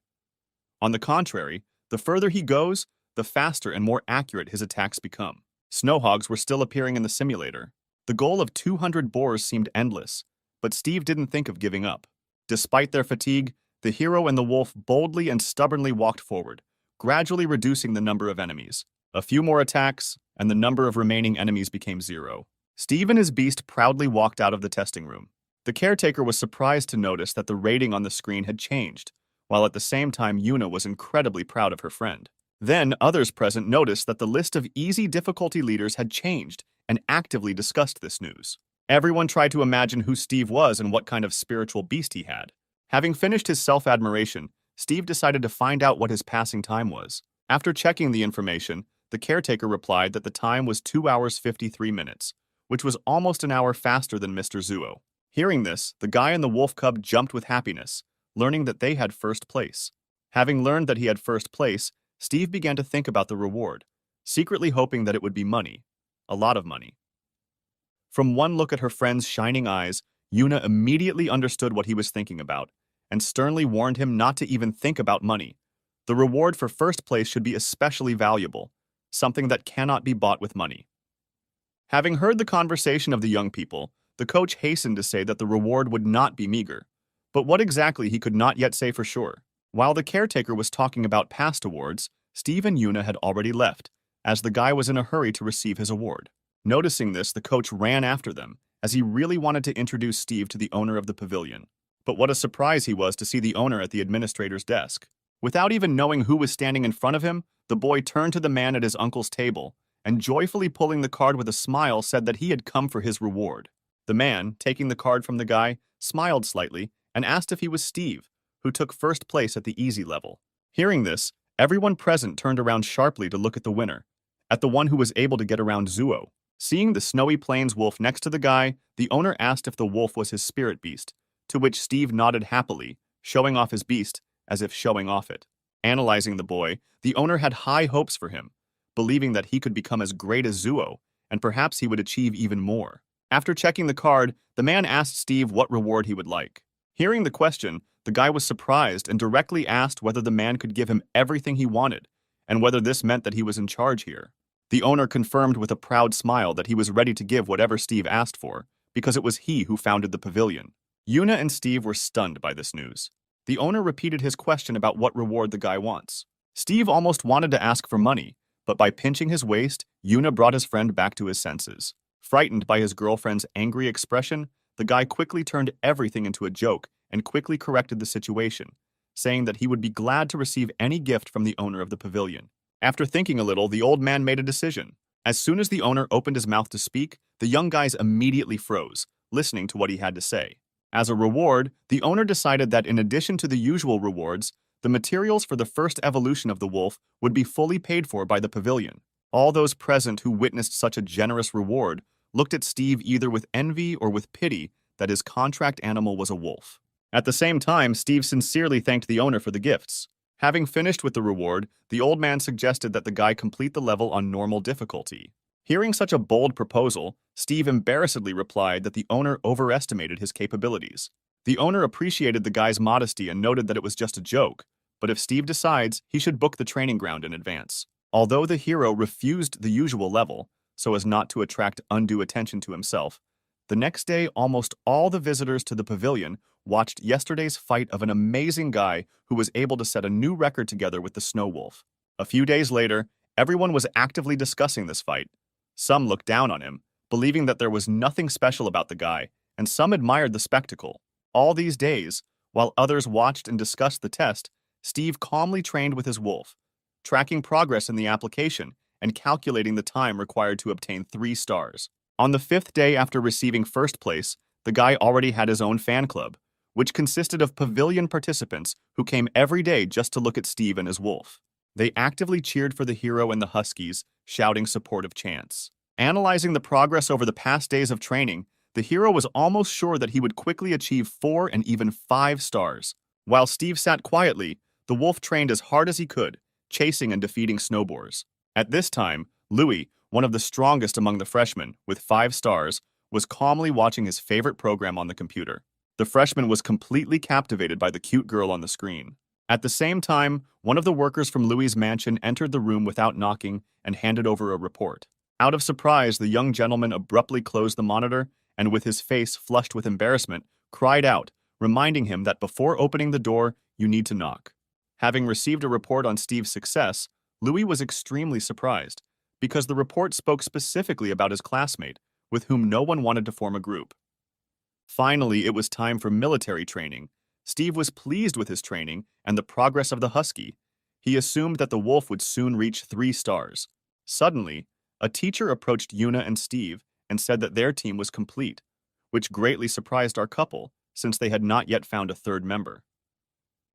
On the contrary, the further he goes, the faster and more accurate his attacks become. Snowhogs were still appearing in the simulator. The goal of 200 boars seemed endless, but Steve didn't think of giving up. Despite their fatigue, the hero and the wolf boldly and stubbornly walked forward, gradually reducing the number of enemies. A few more attacks, and the number of remaining enemies became 0. Steve and his beast proudly walked out of the testing room. The caretaker was surprised to notice that the rating on the screen had changed, while at the same time Yuna was incredibly proud of her friend. Then others present noticed that the list of easy difficulty leaders had changed and actively discussed this news. Everyone tried to imagine who Steve was and what kind of spiritual beast he had. Having finished his self-admiration, Steve decided to find out what his passing time was. After checking the information, the caretaker replied that the time was 2 hours 53 minutes, which was almost an hour faster than Mr. Zuo. Hearing this, the guy and the wolf cub jumped with happiness, learning that they had first place. Having learned that he had first place, Steve began to think about the reward, secretly hoping that it would be money. A lot of money. From one look at her friend's shining eyes, Yuna immediately understood what he was thinking about, and sternly warned him not to even think about money. The reward for first place should be especially valuable, something that cannot be bought with money. Having heard the conversation of the young people, the coach hastened to say that the reward would not be meager, but what exactly he could not yet say for sure. While the caretaker was talking about past awards, Steve and Yuna had already left, as the guy was in a hurry to receive his award. Noticing this, the coach ran after them, as he really wanted to introduce Steve to the owner of the pavilion. But what a surprise he was to see the owner at the administrator's desk. Without even knowing who was standing in front of him, the boy turned to the man at his uncle's table, and joyfully pulling the card with a smile said that he had come for his reward. The man, taking the card from the guy, smiled slightly and asked if he was Steve, who took first place at the easy level. Hearing this, everyone present turned around sharply to look at the winner, at the one who was able to get around Zuo. Seeing the snowy plains wolf next to the guy, the owner asked if the wolf was his spirit beast, to which Steve nodded happily, showing off his beast as if showing off it. Analyzing the boy, the owner had high hopes for him, believing that he could become as great as Zuo, and perhaps he would achieve even more. After checking the card, the man asked Steve what reward he would like. Hearing the question, the guy was surprised and directly asked whether the man could give him everything he wanted, and whether this meant that he was in charge here. The owner confirmed with a proud smile that he was ready to give whatever Steve asked for, because it was he who founded the pavilion. Yuna and Steve were stunned by this news. The owner repeated his question about what reward the guy wants. Steve almost wanted to ask for money, but by pinching his waist, Yuna brought his friend back to his senses. Frightened by his girlfriend's angry expression, the guy quickly turned everything into a joke and quickly corrected the situation, saying that he would be glad to receive any gift from the owner of the pavilion. After thinking a little, the old man made a decision. As soon as the owner opened his mouth to speak, the young guys immediately froze, listening to what he had to say. As a reward, the owner decided that in addition to the usual rewards, the materials for the first evolution of the wolf would be fully paid for by the pavilion. All those present who witnessed such a generous reward looked at Steve either with envy or with pity that his contract animal was a wolf. At the same time, Steve sincerely thanked the owner for the gifts. Having finished with the reward, the old man suggested that the guy complete the level on normal difficulty. Hearing such a bold proposal, Steve embarrassedly replied that the owner overestimated his capabilities. The owner appreciated the guy's modesty and noted that it was just a joke, but if Steve decides, he should book the training ground in advance. Although the hero refused the usual level, so as not to attract undue attention to himself, the next day almost all the visitors to the pavilion watched yesterday's fight of an amazing guy who was able to set a new record together with the snow wolf. A few days later, everyone was actively discussing this fight. Some looked down on him, believing that there was nothing special about the guy, and some admired the spectacle. All these days, while others watched and discussed the test, Steve calmly trained with his wolf, tracking progress in the application and calculating the time required to obtain 3 stars. On the 5th day after receiving first place, the guy already had his own fan club, which consisted of pavilion participants who came every day just to look at Steve and his wolf. They actively cheered for the hero and the Huskies, shouting supportive chants. Analyzing the progress over the past days of training, the hero was almost sure that he would quickly achieve 4 and even 5 stars. While Steve sat quietly, the wolf trained as hard as he could, chasing and defeating snowboarders. At this time, Louis, one of the strongest among the freshmen, with 5 stars, was calmly watching his favorite program on the computer. The freshman was completely captivated by the cute girl on the screen. At the same time, one of the workers from Louis's mansion entered the room without knocking and handed over a report. Out of surprise, the young gentleman abruptly closed the monitor and, with his face flushed with embarrassment, cried out, reminding him that before opening the door, you need to knock. Having received a report on Steve's success, Louis was extremely surprised, because the report spoke specifically about his classmate, with whom no one wanted to form a group. Finally, it was time for military training. Steve was pleased with his training and the progress of the husky. He assumed that the wolf would soon reach 3 stars. Suddenly, a teacher approached Yuna and Steve and said that their team was complete, which greatly surprised our couple, since they had not yet found a 3rd member.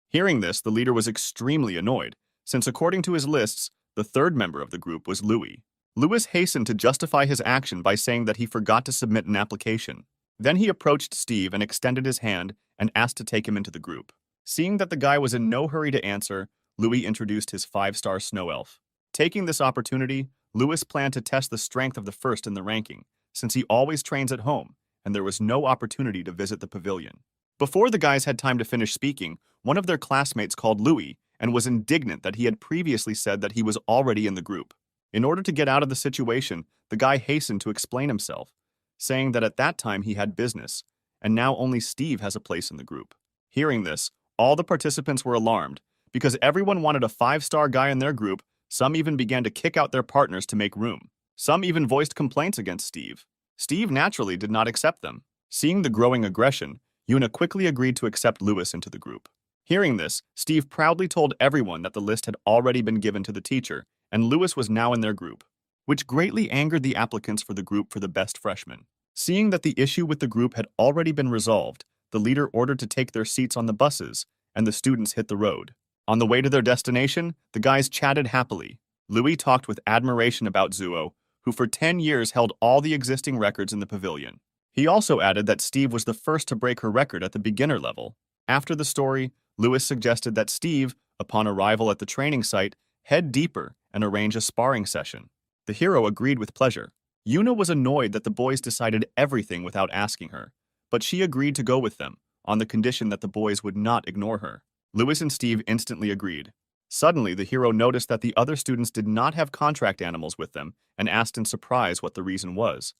Hearing this, the leader was extremely annoyed, since according to his lists, the 3rd member of the group was Louis. Louis hastened to justify his action by saying that he forgot to submit an application. Then he approached Steve and extended his hand and asked to take him into the group. Seeing that the guy was in no hurry to answer, Louis introduced his 5-star snow elf. Taking this opportunity, Louis planned to test the strength of the first in the ranking, since he always trains at home, and there was no opportunity to visit the pavilion. Before the guys had time to finish speaking, one of their classmates called Louis and was indignant that he had previously said that he was already in the group. In order to get out of the situation, the guy hastened to explain himself, saying that at that time he had business, and now only Steve has a place in the group. Hearing this, all the participants were alarmed, because everyone wanted a 5-star guy in their group. Some even began to kick out their partners to make room. Some even voiced complaints against Steve. Steve naturally did not accept them. Seeing the growing aggression, Yuna quickly agreed to accept Lewis into the group. Hearing this, Steve proudly told everyone that the list had already been given to the teacher, and Lewis was now in their group, which greatly angered the applicants for the group for the best freshman. Seeing that the issue with the group had already been resolved, the leader ordered to take their seats on the buses, and the students hit the road. On the way to their destination, the guys chatted happily. Louis talked with admiration about Zuo, who for 10 years held all the existing records in the pavilion. He also added that Steve was the first to break her record at the beginner level. After the story, Lewis suggested that Steve, upon arrival at the training site, head deeper and arrange a sparring session. The hero agreed with pleasure. Yuna was annoyed that the boys decided everything without asking her, but she agreed to go with them, on the condition that the boys would not ignore her. Lewis and Steve instantly agreed. Suddenly, the hero noticed that the other students did not have contract animals with them and asked in surprise what the reason was.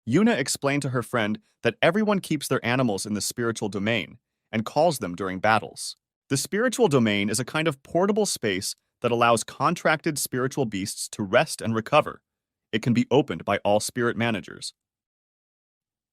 Yuna explained to her friend that everyone keeps their animals in the spiritual domain and calls them during battles. The spiritual domain is a kind of portable space that allows contracted spiritual beasts to rest and recover. It can be opened by all spirit managers.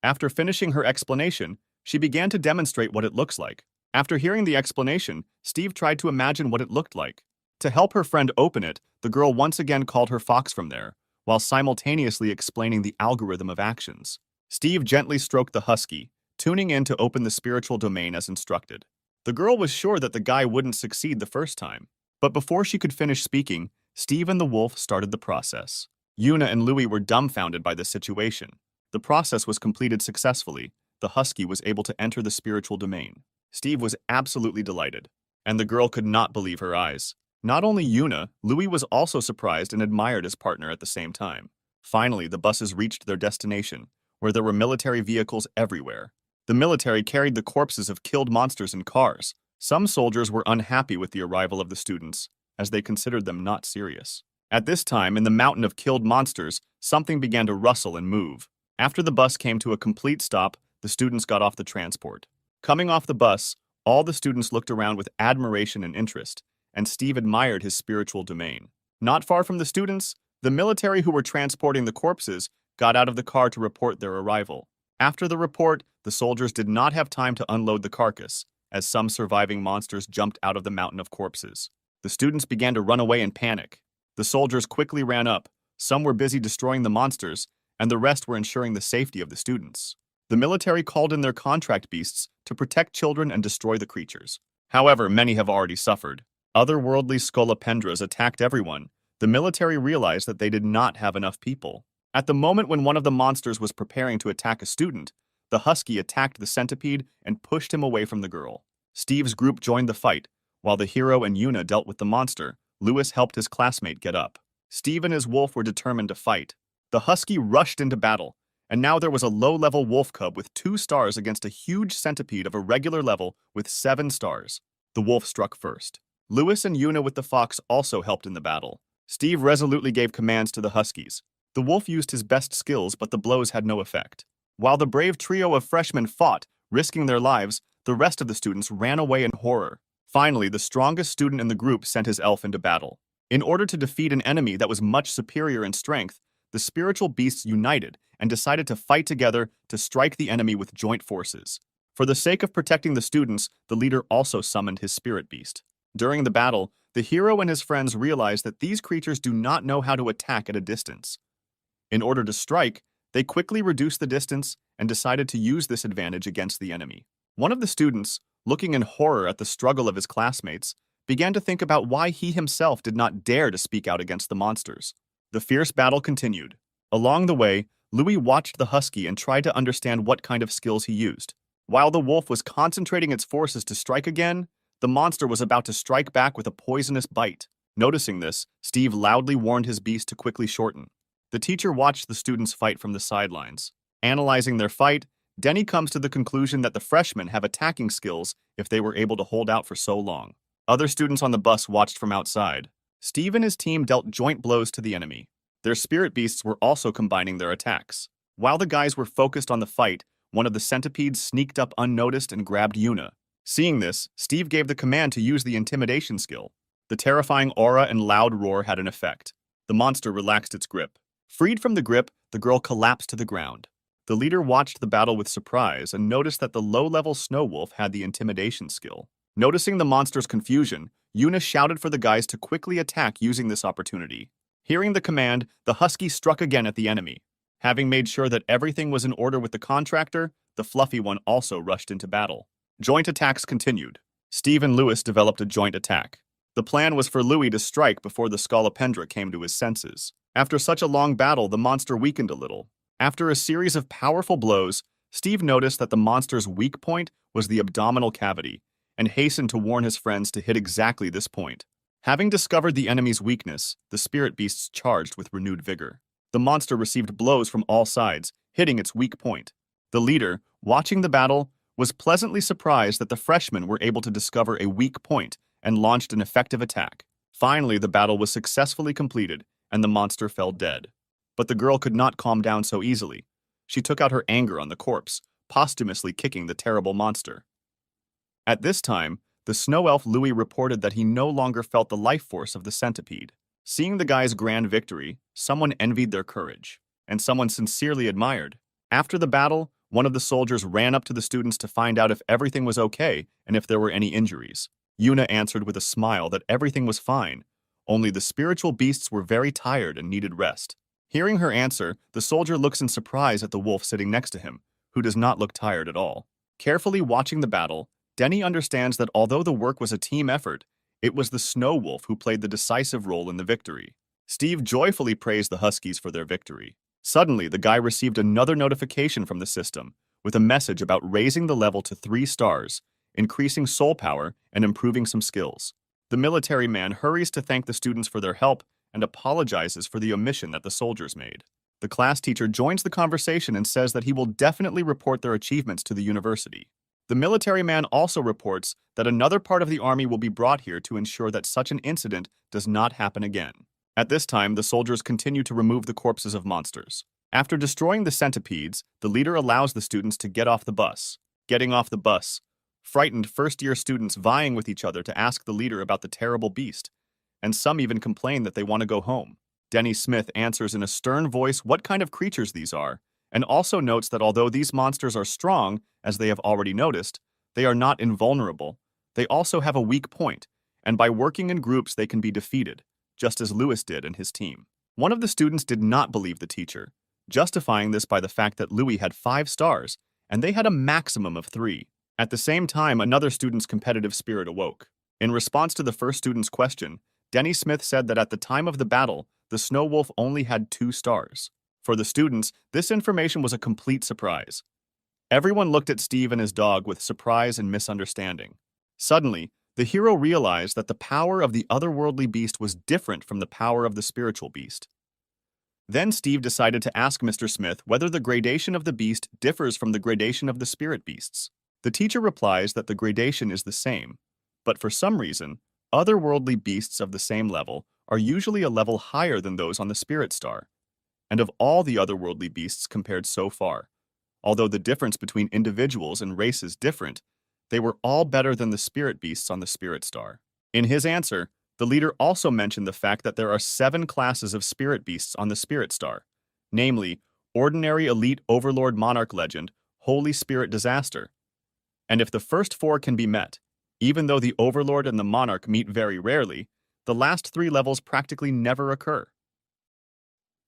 After finishing her explanation, she began to demonstrate what it looks like. After hearing the explanation, Steve tried to imagine what it looked like. To help her friend open it, the girl once again called her fox from there, while simultaneously explaining the algorithm of actions. Steve gently stroked the husky, tuning in to open the spiritual domain as instructed. The girl was sure that the guy wouldn't succeed the first time. But before she could finish speaking, Steve and the wolf started the process. Yuna and Louis were dumbfounded by the situation. The process was completed successfully. The husky was able to enter the spiritual domain. Steve was absolutely delighted, and the girl could not believe her eyes. Not only Yuna, Louis was also surprised and admired his partner at the same time. Finally, the buses reached their destination, where there were military vehicles everywhere. The military carried the corpses of killed monsters in cars. Some soldiers were unhappy with the arrival of the students, as they considered them not serious. At this time, in the mountain of killed monsters, something began to rustle and move. After the bus came to a complete stop, the students got off the transport. Coming off the bus, all the students looked around with admiration and interest, and Steve admired his spiritual domain. Not far from the students, the military who were transporting the corpses got out of the car to report their arrival. After the report, the soldiers did not have time to unload the carcass, as some surviving monsters jumped out of the mountain of corpses. The students began to run away in panic. The soldiers quickly ran up. Some were busy destroying the monsters, and the rest were ensuring the safety of the students. The military called in their contract beasts to protect children and destroy the creatures. However, many have already suffered. Otherworldly scolopendras attacked everyone. The military realized that they did not have enough people. At the moment when one of the monsters was preparing to attack a student, the husky attacked the centipede and pushed him away from the girl. Steve's group joined the fight. While the hero and Yuna dealt with the monster, Lewis helped his classmate get up. Steve and his wolf were determined to fight. The husky rushed into battle, and now there was a low-level wolf cub with 2 stars against a huge centipede of a regular level with 7 stars. The wolf struck first. Lewis and Yuna with the fox also helped in the battle. Steve resolutely gave commands to the huskies. The wolf used his best skills, but the blows had no effect. While the brave trio of freshmen fought, risking their lives, the rest of the students ran away in horror. Finally, the strongest student in the group sent his elf into battle. In order to defeat an enemy that was much superior in strength, the spiritual beasts united and decided to fight together to strike the enemy with joint forces. For the sake of protecting the students, the leader also summoned his spirit beast. During the battle, the hero and his friends realized that these creatures do not know how to attack at a distance. In order to strike, they quickly reduced the distance and decided to use this advantage against the enemy. One of the students, looking in horror at the struggle of his classmates, began to think about why he himself did not dare to speak out against the monsters. The fierce battle continued. Along the way, Louis watched the husky and tried to understand what kind of skills he used. While the wolf was concentrating its forces to strike again, the monster was about to strike back with a poisonous bite. Noticing this, Steve loudly warned his beast to quickly shorten. The teacher watched the students fight from the sidelines. Analyzing their fight, Denny comes to the conclusion that the freshmen have attacking skills if they were able to hold out for so long. Other students on the bus watched from outside. Steve and his team dealt joint blows to the enemy. Their spirit beasts were also combining their attacks. While the guys were focused on the fight, one of the centipedes sneaked up unnoticed and grabbed Yuna. Seeing this, Steve gave the command to use the intimidation skill. The terrifying aura and loud roar had an effect. The monster relaxed its grip. Freed from the grip, the girl collapsed to the ground. The leader watched the battle with surprise and noticed that the low-level snow wolf had the intimidation skill. Noticing the monster's confusion, Yuna shouted for the guys to quickly attack using this opportunity. Hearing the command, the husky struck again at the enemy. Having made sure that everything was in order with the contractor, the fluffy one also rushed into battle. Joint attacks continued. Steve and Lewis developed a joint attack. The plan was for Louis to strike before the Scolopendra came to his senses. After such a long battle, the monster weakened a little. After a series of powerful blows, Steve noticed that the monster's weak point was the abdominal cavity, and hastened to warn his friends to hit exactly this point. Having discovered the enemy's weakness, the spirit beasts charged with renewed vigor. The monster received blows from all sides, hitting its weak point. The leader, watching the battle, was pleasantly surprised that the freshmen were able to discover a weak point and launched an effective attack. Finally, the battle was successfully completed, and the monster fell dead. But the girl could not calm down so easily. She took out her anger on the corpse, posthumously kicking the terrible monster. At this time, the snow elf Louis reported that he no longer felt the life force of the centipede. Seeing the guy's grand victory, someone envied their courage, and someone sincerely admired. After the battle, one of the soldiers ran up to the students to find out if everything was okay and if there were any injuries. Yuna answered with a smile that everything was fine, only the spiritual beasts were very tired and needed rest. Hearing her answer, the soldier looks in surprise at the wolf sitting next to him, who does not look tired at all. Carefully watching the battle, Denny understands that although the work was a team effort, it was the snow wolf who played the decisive role in the victory. Steve joyfully praised the Huskies for their victory. Suddenly, the guy received another notification from the system, with a message about raising the level to 3 stars, increasing soul power, and improving some skills. The military man hurries to thank the students for their help and apologizes for the omission that the soldiers made. The class teacher joins the conversation and says that he will definitely report their achievements to the university. The military man also reports that another part of the army will be brought here to ensure that such an incident does not happen again. At this time, the soldiers continue to remove the corpses of monsters. After destroying the centipedes, the leader allows the students to get off the bus. Getting off the bus, frightened first-year students vying with each other to ask the leader about the terrible beast, and some even complain that they want to go home. Denny Smith answers in a stern voice what kind of creatures these are, and also notes that although these monsters are strong, as they have already noticed, they are not invulnerable. They also have a weak point, and by working in groups they can be defeated, just as Lewis did and his team. One of the students did not believe the teacher, justifying this by the fact that Louis had 5 stars, and they had a maximum of 3. At the same time, another student's competitive spirit awoke. In response to the first student's question, Denny Smith said that at the time of the battle, the snow wolf only had 2 stars. For the students, this information was a complete surprise. Everyone looked at Steve and his dog with surprise and misunderstanding. Suddenly, the hero realized that the power of the otherworldly beast was different from the power of the spiritual beast. Then Steve decided to ask Mr. Smith whether the gradation of the beast differs from the gradation of the spirit beasts. The teacher replies that the gradation is the same, but for some reason, otherworldly beasts of the same level are usually a level higher than those on the spirit star. And of all the otherworldly beasts compared so far, although the difference between individuals and races different, they were all better than the spirit beasts on the spirit star. In his answer, the leader also mentioned the fact that there are 7 classes of spirit beasts on the spirit star, namely, Ordinary Elite Overlord Monarch Legend, Holy Spirit Disaster. And if the first 4 can be met, even though the Overlord and the Monarch meet very rarely, the last 3 levels practically never occur.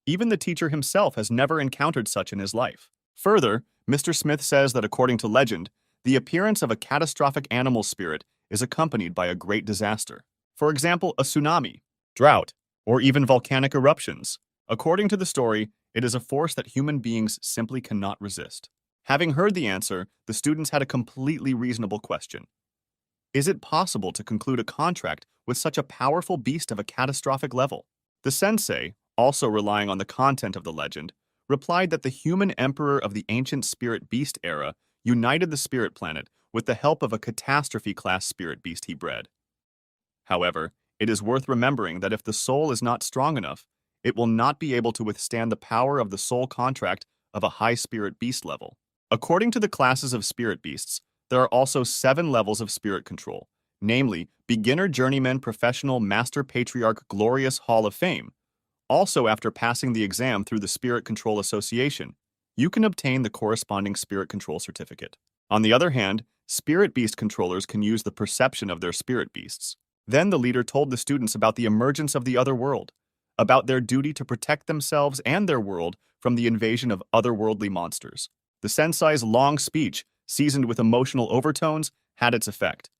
Even the teacher himself has never encountered such in his life. Further, Mr. Smith says that according to legend, the appearance of a catastrophic animal spirit is accompanied by a great disaster. For example, a tsunami, drought, or even volcanic eruptions. According to the story, it is a force that human beings simply cannot resist. Having heard the answer, the students had a completely reasonable question. Is it possible to conclude a contract with such a powerful beast of a catastrophic level? The sensei, also relying on the content of the legend, replied that the human emperor of the ancient spirit beast era united the spirit planet with the help of a catastrophe-class spirit beast he bred. However, it is worth remembering that if the soul is not strong enough, it will not be able to withstand the power of the soul contract of a high spirit beast level. According to the classes of spirit beasts, there are also 7 levels of spirit control, namely Beginner, Journeyman, Professional, Master, Patriarch, Glorious, Hall of Fame. Also, after passing the exam through the Spirit Control Association, you can obtain the corresponding spirit control certificate. On the other hand, spirit beast controllers can use the perception of their spirit beasts. Then the leader told the students about the emergence of the other world, about their duty to protect themselves and their world from the invasion of otherworldly monsters. The sensei's long speech, seasoned with emotional overtones, had its effect.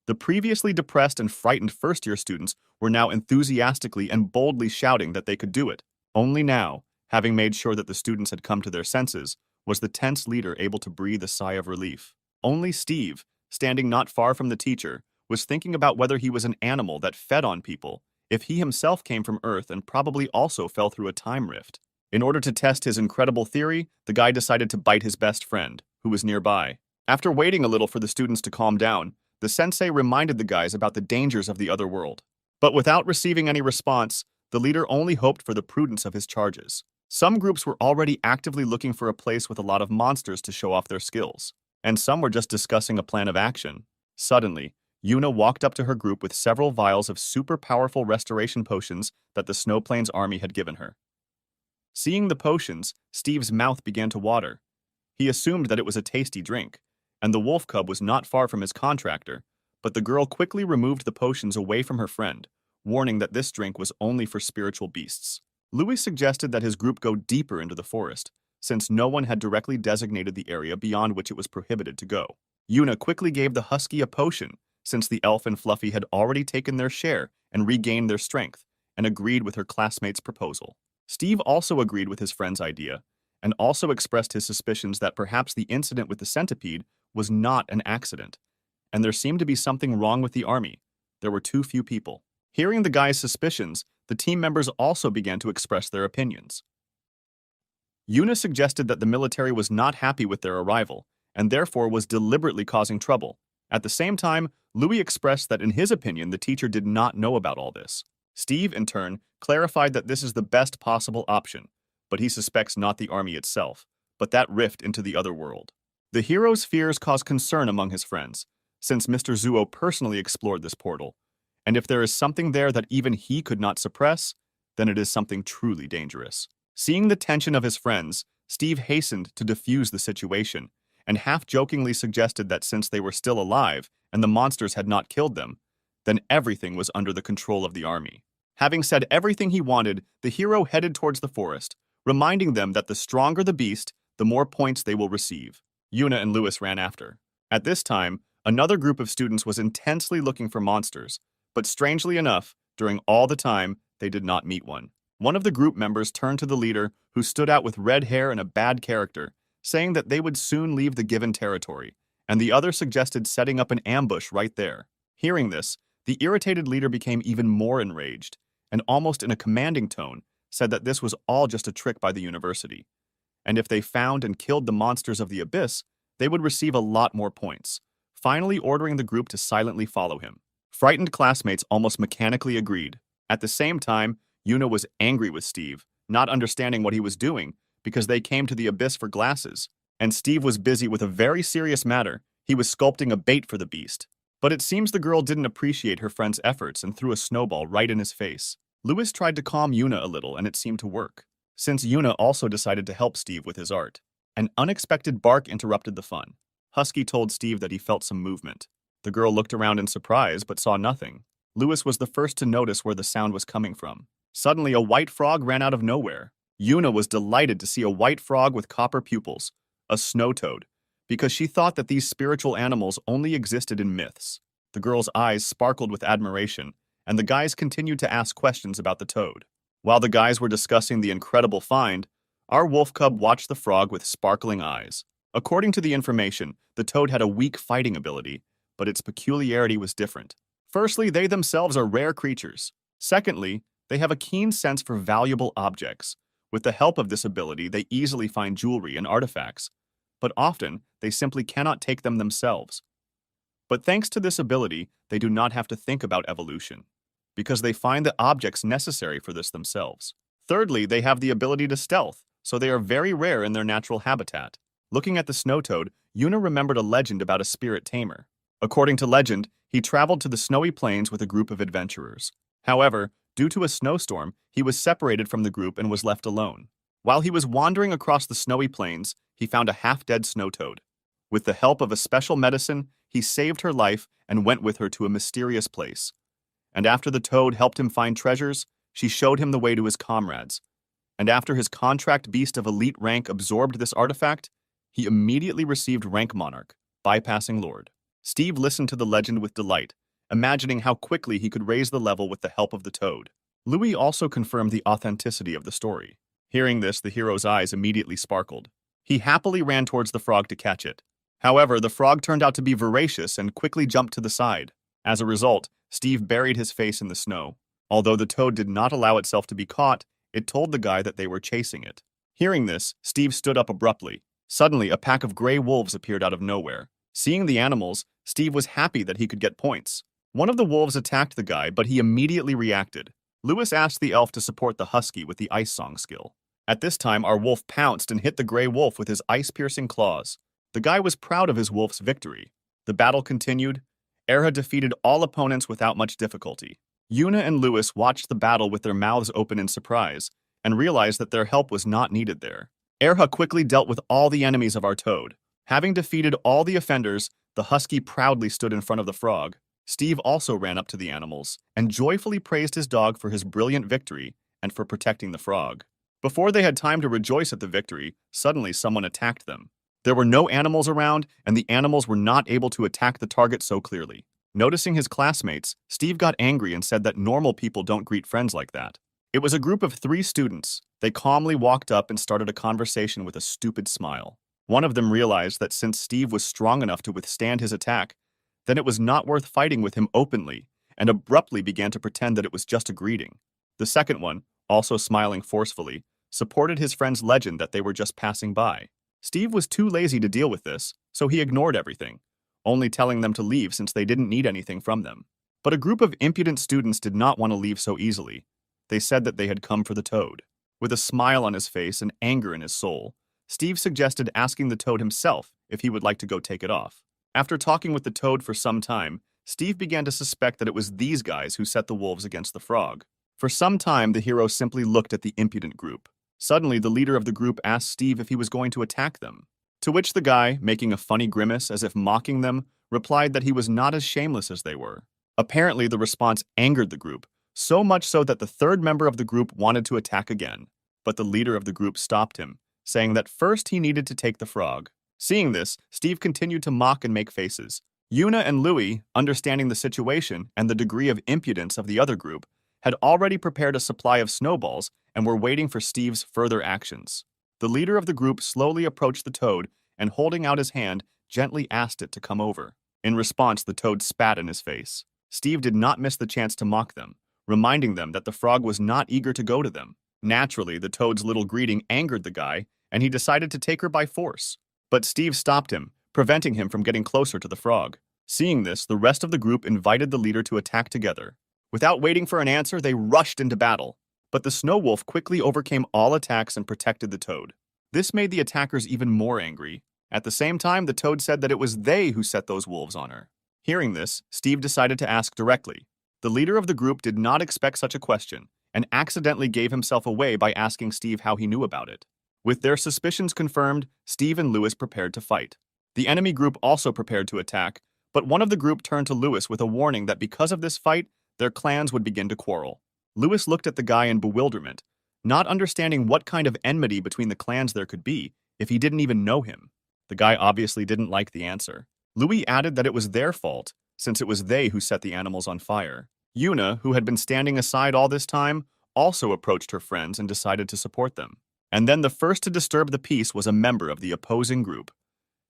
The previously depressed and frightened first-year students were now enthusiastically and boldly shouting that they could do it. Only now, having made sure that the students had come to their senses, was the tense leader able to breathe a sigh of relief. Only Steve, standing not far from the teacher, was thinking about whether he was an animal that fed on people, if he himself came from Earth and probably also fell through a time rift. In order to test his incredible theory, the guy decided to bite his best friend, who was nearby. After waiting a little for the students to calm down, the sensei reminded the guys about the dangers of the other world. But without receiving any response, the leader only hoped for the prudence of his charges. Some groups were already actively looking for a place with a lot of monsters to show off their skills, and some were just discussing a plan of action. Suddenly, Yuna walked up to her group with several vials of super powerful restoration potions that the Snow Plains army had given her. Seeing the potions, Steve's mouth began to water. He assumed that it was a tasty drink, and the wolf cub was not far from his contractor, but the girl quickly removed the potions away from her friend, warning that this drink was only for spiritual beasts. Louis suggested that his group go deeper into the forest, since no one had directly designated the area beyond which it was prohibited to go. Yuna quickly gave the husky a potion, since the elf and Fluffy had already taken their share and regained their strength, and agreed with her classmate's proposal. Steve also agreed with his friend's idea, and also expressed his suspicions that perhaps the incident with the centipede was not an accident, and there seemed to be something wrong with the army. There were too few people. Hearing the guy's suspicions, the team members also began to express their opinions. Yuna suggested that the military was not happy with their arrival, and therefore was deliberately causing trouble. At the same time, Louis expressed that in his opinion the teacher did not know about all this. Steve, in turn, clarified that this is the best possible option, but he suspects not the army itself, but that rift into the other world. The hero's fears caused concern among his friends, since Mr. Zuo personally explored this portal, and if there is something there that even he could not suppress, then it is something truly dangerous. Seeing the tension of his friends, Steve hastened to defuse the situation, and half-jokingly suggested that since they were still alive and the monsters had not killed them, then everything was under the control of the army. Having said everything he wanted, the hero headed towards the forest, reminding them that the stronger the beast, the more points they will receive. Yuna and Louis ran after. At this time, another group of students was intensely looking for monsters, but strangely enough, during all the time, they did not meet one. One of the group members turned to the leader, who stood out with red hair and a bad character, saying that they would soon leave the given territory, and the other suggested setting up an ambush right there. Hearing this, the irritated leader became even more enraged, and almost in a commanding tone, said that this was all just a trick by the university, and if they found and killed the monsters of the abyss, they would receive a lot more points, finally ordering the group to silently follow him. Frightened classmates almost mechanically agreed. At the same time, Yuna was angry with Steve, not understanding what he was doing, because they came to the abyss for glasses, and Steve was busy with a very serious matter. He was sculpting a bait for the beast. But it seems the girl didn't appreciate her friend's efforts and threw a snowball right in his face. Louis tried to calm Yuna a little, and it seemed to work, since Yuna also decided to help Steve with his art. An unexpected bark interrupted the fun. Husky told Steve that he felt some movement. The girl looked around in surprise, but saw nothing. Louis was the first to notice where the sound was coming from. Suddenly, a white frog ran out of nowhere. Yuna was delighted to see a white frog with copper pupils, a snow toad, because she thought that these spiritual animals only existed in myths. The girl's eyes sparkled with admiration, and the guys continued to ask questions about the toad. While the guys were discussing the incredible find, our wolf cub watched the frog with sparkling eyes. According to the information, the toad had a weak fighting ability, but its peculiarity was different. Firstly, they themselves are rare creatures. Secondly, they have a keen sense for valuable objects. With the help of this ability, they easily find jewelry and artifacts, but often they simply cannot take them themselves. But thanks to this ability, they do not have to think about evolution, because they find the objects necessary for this themselves. Thirdly, they have the ability to stealth, so they are very rare in their natural habitat. Looking at the snow toad, Yuna remembered a legend about a spirit tamer. According to legend, he traveled to the snowy plains with a group of adventurers. However, due to a snowstorm, he was separated from the group and was left alone. While he was wandering across the snowy plains, he found a half-dead snow toad. With the help of a special medicine, he saved her life and went with her to a mysterious place. And after the toad helped him find treasures, she showed him the way to his comrades. And after his contract beast of elite rank absorbed this artifact, he immediately received rank monarch, bypassing Lord. Steve listened to the legend with delight, imagining how quickly he could raise the level with the help of the toad. Louis also confirmed the authenticity of the story. Hearing this, the hero's eyes immediately sparkled. He happily ran towards the frog to catch it. However, the frog turned out to be voracious and quickly jumped to the side. As a result, Steve buried his face in the snow. Although the toad did not allow itself to be caught, it told the guy that they were chasing it. Hearing this, Steve stood up abruptly. Suddenly, a pack of gray wolves appeared out of nowhere. Seeing the animals, Steve was happy that he could get points. One of the wolves attacked the guy, but he immediately reacted. Lewis asked the elf to support the husky with the ice song skill. At this time, our wolf pounced and hit the gray wolf with his ice-piercing claws. The guy was proud of his wolf's victory. The battle continued. Erha defeated all opponents without much difficulty. Yuna and Lewis watched the battle with their mouths open in surprise and realized that their help was not needed there. Erha quickly dealt with all the enemies of our toad. Having defeated all the offenders, the husky proudly stood in front of the frog. Steve also ran up to the animals and joyfully praised his dog for his brilliant victory and for protecting the frog. Before they had time to rejoice at the victory, suddenly someone attacked them. There were no animals around, and the animals were not able to attack the target so clearly. Noticing his classmates, Steve got angry and said that normal people don't greet friends like that. It was a group of 3 students. They calmly walked up and started a conversation with a stupid smile. One of them realized that since Steve was strong enough to withstand his attack, then it was not worth fighting with him openly, and abruptly began to pretend that it was just a greeting. The second one, also smiling forcefully, supported his friend's legend that they were just passing by. Steve was too lazy to deal with this, so he ignored everything, only telling them to leave since they didn't need anything from them. But a group of impudent students did not want to leave so easily. They said that they had come for the toad. With a smile on his face and anger in his soul, Steve suggested asking the toad himself if he would like to go take it off. After talking with the toad for some time, Steve began to suspect that it was these guys who set the wolves against the frog. For some time, the hero simply looked at the impudent group. Suddenly, the leader of the group asked Steve if he was going to attack them. To which the guy, making a funny grimace as if mocking them, replied that he was not as shameless as they were. Apparently, the response angered the group, so much so that the third member of the group wanted to attack again. But the leader of the group stopped him, saying that first he needed to take the frog. Seeing this, Steve continued to mock and make faces. Yuna and Louis, understanding the situation and the degree of impudence of the other group, had already prepared a supply of snowballs and were waiting for Steve's further actions. The leader of the group slowly approached the toad and, holding out his hand, gently asked it to come over. In response, the toad spat in his face. Steve did not miss the chance to mock them, reminding them that the frog was not eager to go to them. Naturally, the toad's little greeting angered the guy, and he decided to take her by force. But Steve stopped him, preventing him from getting closer to the frog. Seeing this, the rest of the group invited the leader to attack together. Without waiting for an answer, they rushed into battle. But the snow wolf quickly overcame all attacks and protected the toad. This made the attackers even more angry. At the same time, the toad said that it was they who set those wolves on her. Hearing this, Steve decided to ask directly. The leader of the group did not expect such a question and accidentally gave himself away by asking Steve how he knew about it. With their suspicions confirmed, Steve and Lewis prepared to fight. The enemy group also prepared to attack, but one of the group turned to Lewis with a warning that because of this fight, their clans would begin to quarrel. Lewis looked at the guy in bewilderment, not understanding what kind of enmity between the clans there could be if he didn't even know him. The guy obviously didn't like the answer. Louis added that it was their fault, since it was they who set the animals on fire. Yuna, who had been standing aside all this time, also approached her friends and decided to support them. And then the first to disturb the peace was a member of the opposing group.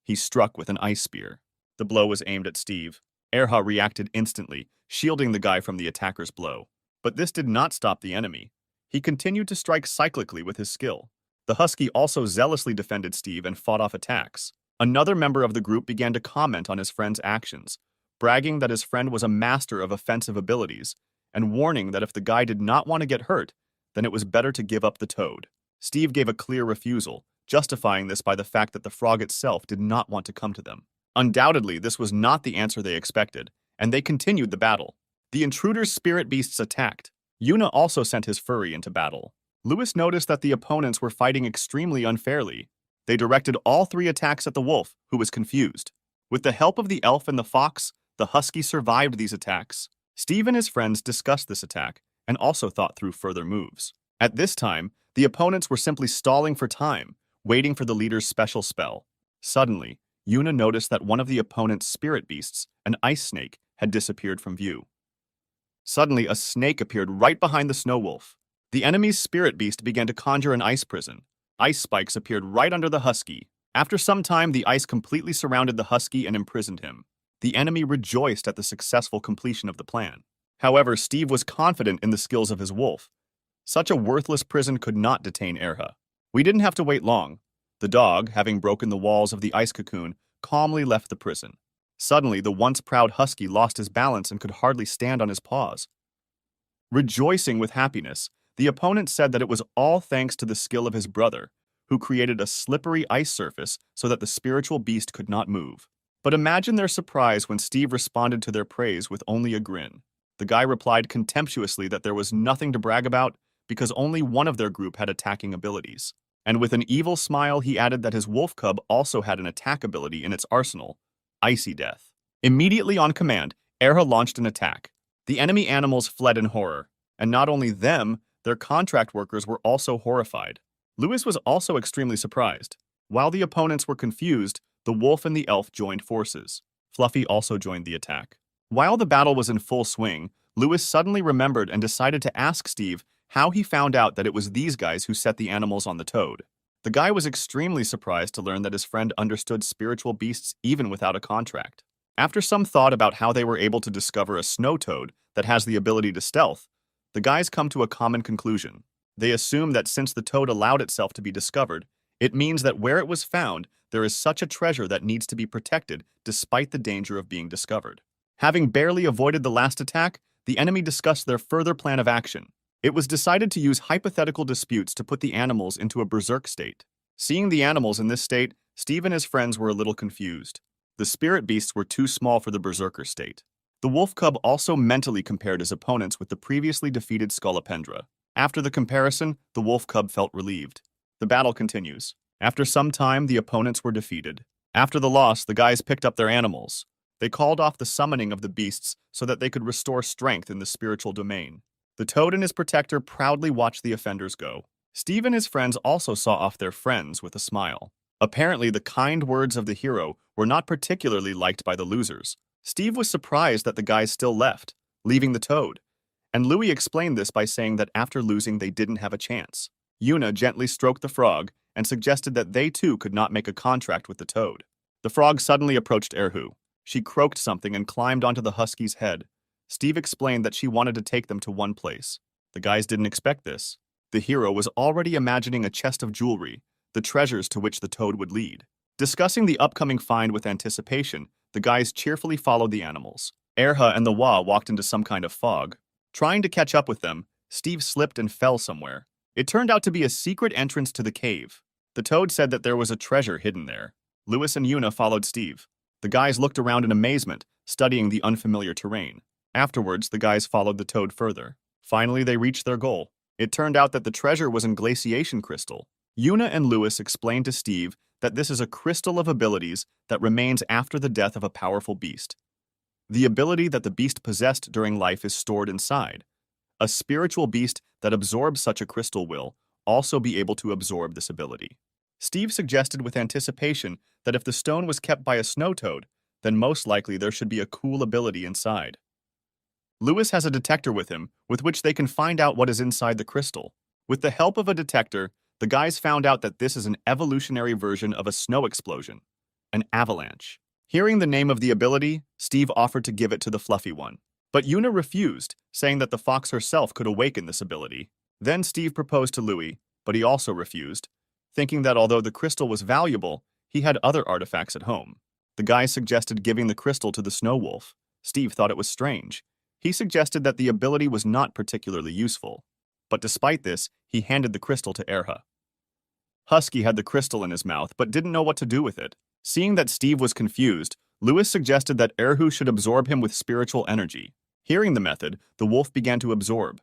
He struck with an ice spear. The blow was aimed at Steve. Erha reacted instantly, shielding the guy from the attacker's blow. But this did not stop the enemy. He continued to strike cyclically with his skill. The husky also zealously defended Steve and fought off attacks. Another member of the group began to comment on his friend's actions, bragging that his friend was a master of offensive abilities, and warning that if the guy did not want to get hurt, then it was better to give up the toad. Steve gave a clear refusal, justifying this by the fact that the frog itself did not want to come to them. Undoubtedly, this was not the answer they expected, and they continued the battle. The intruder's spirit beasts attacked. Yuna also sent his furry into battle. Lewis noticed that the opponents were fighting extremely unfairly. They directed all three attacks at the wolf, who was confused. With the help of the elf and the fox, the husky survived these attacks. Steve and his friends discussed this attack and also thought through further moves. At this time, the opponents were simply stalling for time, waiting for the leader's special spell. Suddenly, Yuna noticed that one of the opponent's spirit beasts, an ice snake, had disappeared from view. Suddenly, a snake appeared right behind the snow wolf. The enemy's spirit beast began to conjure an ice prison. Ice spikes appeared right under the husky. After some time, the ice completely surrounded the husky and imprisoned him. The enemy rejoiced at the successful completion of the plan. However, Steve was confident in the skills of his wolf. Such a worthless prison could not detain Erha. We didn't have to wait long. The dog, having broken the walls of the ice cocoon, calmly left the prison. Suddenly, the once proud husky lost his balance and could hardly stand on his paws. Rejoicing with happiness, the opponent said that it was all thanks to the skill of his brother, who created a slippery ice surface so that the spiritual beast could not move. But imagine their surprise when Steve responded to their praise with only a grin. The guy replied contemptuously that there was nothing to brag about because only one of their group had attacking abilities. And with an evil smile, he added that his wolf cub also had an attack ability in its arsenal, Icy Death. Immediately on command, Erha launched an attack. The enemy animals fled in horror, and not only them, their contract workers were also horrified. Lewis was also extremely surprised. While the opponents were confused, the wolf and the elf joined forces. Fluffy also joined the attack. While the battle was in full swing, Lewis suddenly remembered and decided to ask Steve how he found out that it was these guys who set the animals on the toad. The guy was extremely surprised to learn that his friend understood spiritual beasts even without a contract. After some thought about how they were able to discover a snow toad that has the ability to stealth, the guys come to a common conclusion. They assume that since the toad allowed itself to be discovered, it means that where it was found, there is such a treasure that needs to be protected despite the danger of being discovered. Having barely avoided the last attack, the enemy discussed their further plan of action. It was decided to use hypothetical disputes to put the animals into a berserk state. Seeing the animals in this state, Steve and his friends were a little confused. The spirit beasts were too small for the berserker state. The wolf cub also mentally compared his opponents with the previously defeated Scolopendra. After the comparison, the wolf cub felt relieved. The battle continues. After some time, the opponents were defeated. After the loss, the guys picked up their animals. They called off the summoning of the beasts so that they could restore strength in the spiritual domain. The toad and his protector proudly watched the offenders go. Steve and his friends also saw off their friends with a smile. Apparently, the kind words of the hero were not particularly liked by the losers. Steve was surprised that the guys still left, leaving the toad. And Louis explained this by saying that after losing, they didn't have a chance. Yuna gently stroked the frog and suggested that they too could not make a contract with the toad. The frog suddenly approached Erhu. She croaked something and climbed onto the husky's head. Steve explained that she wanted to take them to one place. The guys didn't expect this. The hero was already imagining a chest of jewelry, the treasures to which the toad would lead. Discussing the upcoming find with anticipation, the guys cheerfully followed the animals. Erha and the Wa walked into some kind of fog. Trying to catch up with them, Steve slipped and fell somewhere. It turned out to be a secret entrance to the cave. The toad said that there was a treasure hidden there. Lewis and Yuna followed Steve. The guys looked around in amazement, studying the unfamiliar terrain. Afterwards, the guys followed the toad further. Finally, they reached their goal. It turned out that the treasure was in glaciation crystal. Yuna and Lewis explained to Steve that this is a crystal of abilities that remains after the death of a powerful beast. The ability that the beast possessed during life is stored inside. A spiritual beast that absorbs such a crystal will also be able to absorb this ability. Steve suggested with anticipation that if the stone was kept by a snow toad, then most likely there should be a cool ability inside. Lewis has a detector with him, with which they can find out what is inside the crystal. With the help of a detector, the guys found out that this is an evolutionary version of a snow explosion, an avalanche. Hearing the name of the ability, Steve offered to give it to the fluffy one. But Yuna refused, saying that the fox herself could awaken this ability. Then Steve proposed to Louis, but he also refused, thinking that although the crystal was valuable, he had other artifacts at home. The guys suggested giving the crystal to the snow wolf. Steve thought it was strange. He suggested that the ability was not particularly useful. But despite this, he handed the crystal to Erha. Husky had the crystal in his mouth but didn't know what to do with it. Seeing that Steve was confused, Lewis suggested that Erhu should absorb him with spiritual energy. Hearing the method, the wolf began to absorb.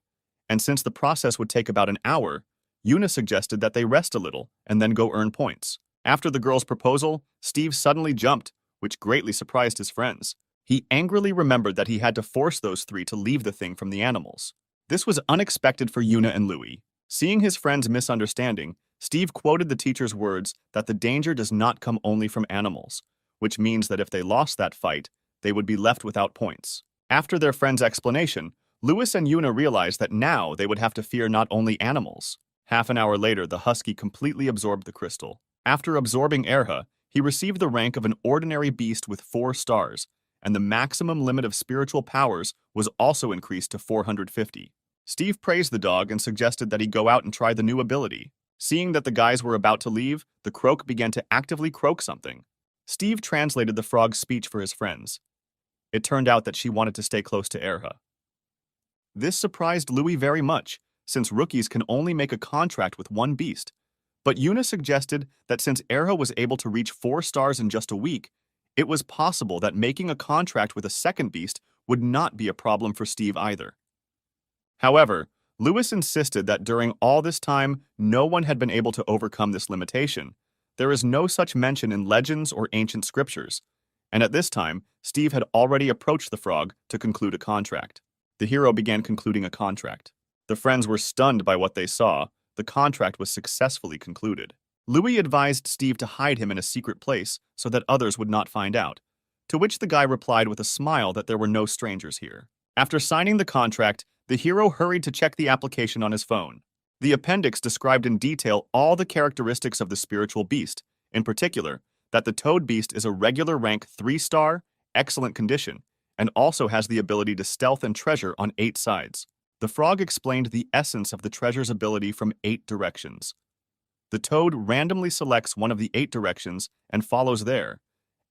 And since the process would take about an hour, Yuna suggested that they rest a little and then go earn points. After the girl's proposal, Steve suddenly jumped, which greatly surprised his friends. He angrily remembered that he had to force those three to leave the thing from the animals. This was unexpected for Yuna and Louis. Seeing his friend's misunderstanding, Steve quoted the teacher's words that the danger does not come only from animals, which means that if they lost that fight, they would be left without points. After their friend's explanation, Louis and Yuna realized that now they would have to fear not only animals. Half an hour later, the husky completely absorbed the crystal. After absorbing Erha, he received the rank of an ordinary beast with 4 stars, and the maximum limit of spiritual powers was also increased to 450. Steve praised the dog and suggested that he go out and try the new ability. Seeing that the guys were about to leave, the croak began to actively croak something. Steve translated the frog's speech for his friends. It turned out that she wanted to stay close to Erha. This surprised Louis very much, since rookies can only make a contract with one beast. But Yuna suggested that since Erha was able to reach 4 stars in just a week, it was possible that making a contract with a second beast would not be a problem for Steve either. However, Louis insisted that during all this time, no one had been able to overcome this limitation. There is no such mention in legends or ancient scriptures, and at this time, Steve had already approached the frog to conclude a contract. The hero began concluding a contract. The friends were stunned by what they saw. The contract was successfully concluded. Louis advised Steve to hide him in a secret place so that others would not find out, to which the guy replied with a smile that there were no strangers here. After signing the contract, the hero hurried to check the application on his phone. The appendix described in detail all the characteristics of the spiritual beast, in particular, that the toad beast is a regular rank 3-star, excellent condition, and also has the ability to stealth and treasure on 8 sides. The frog explained the essence of the treasure's ability from 8 directions. The toad randomly selects one of the 8 directions and follows there.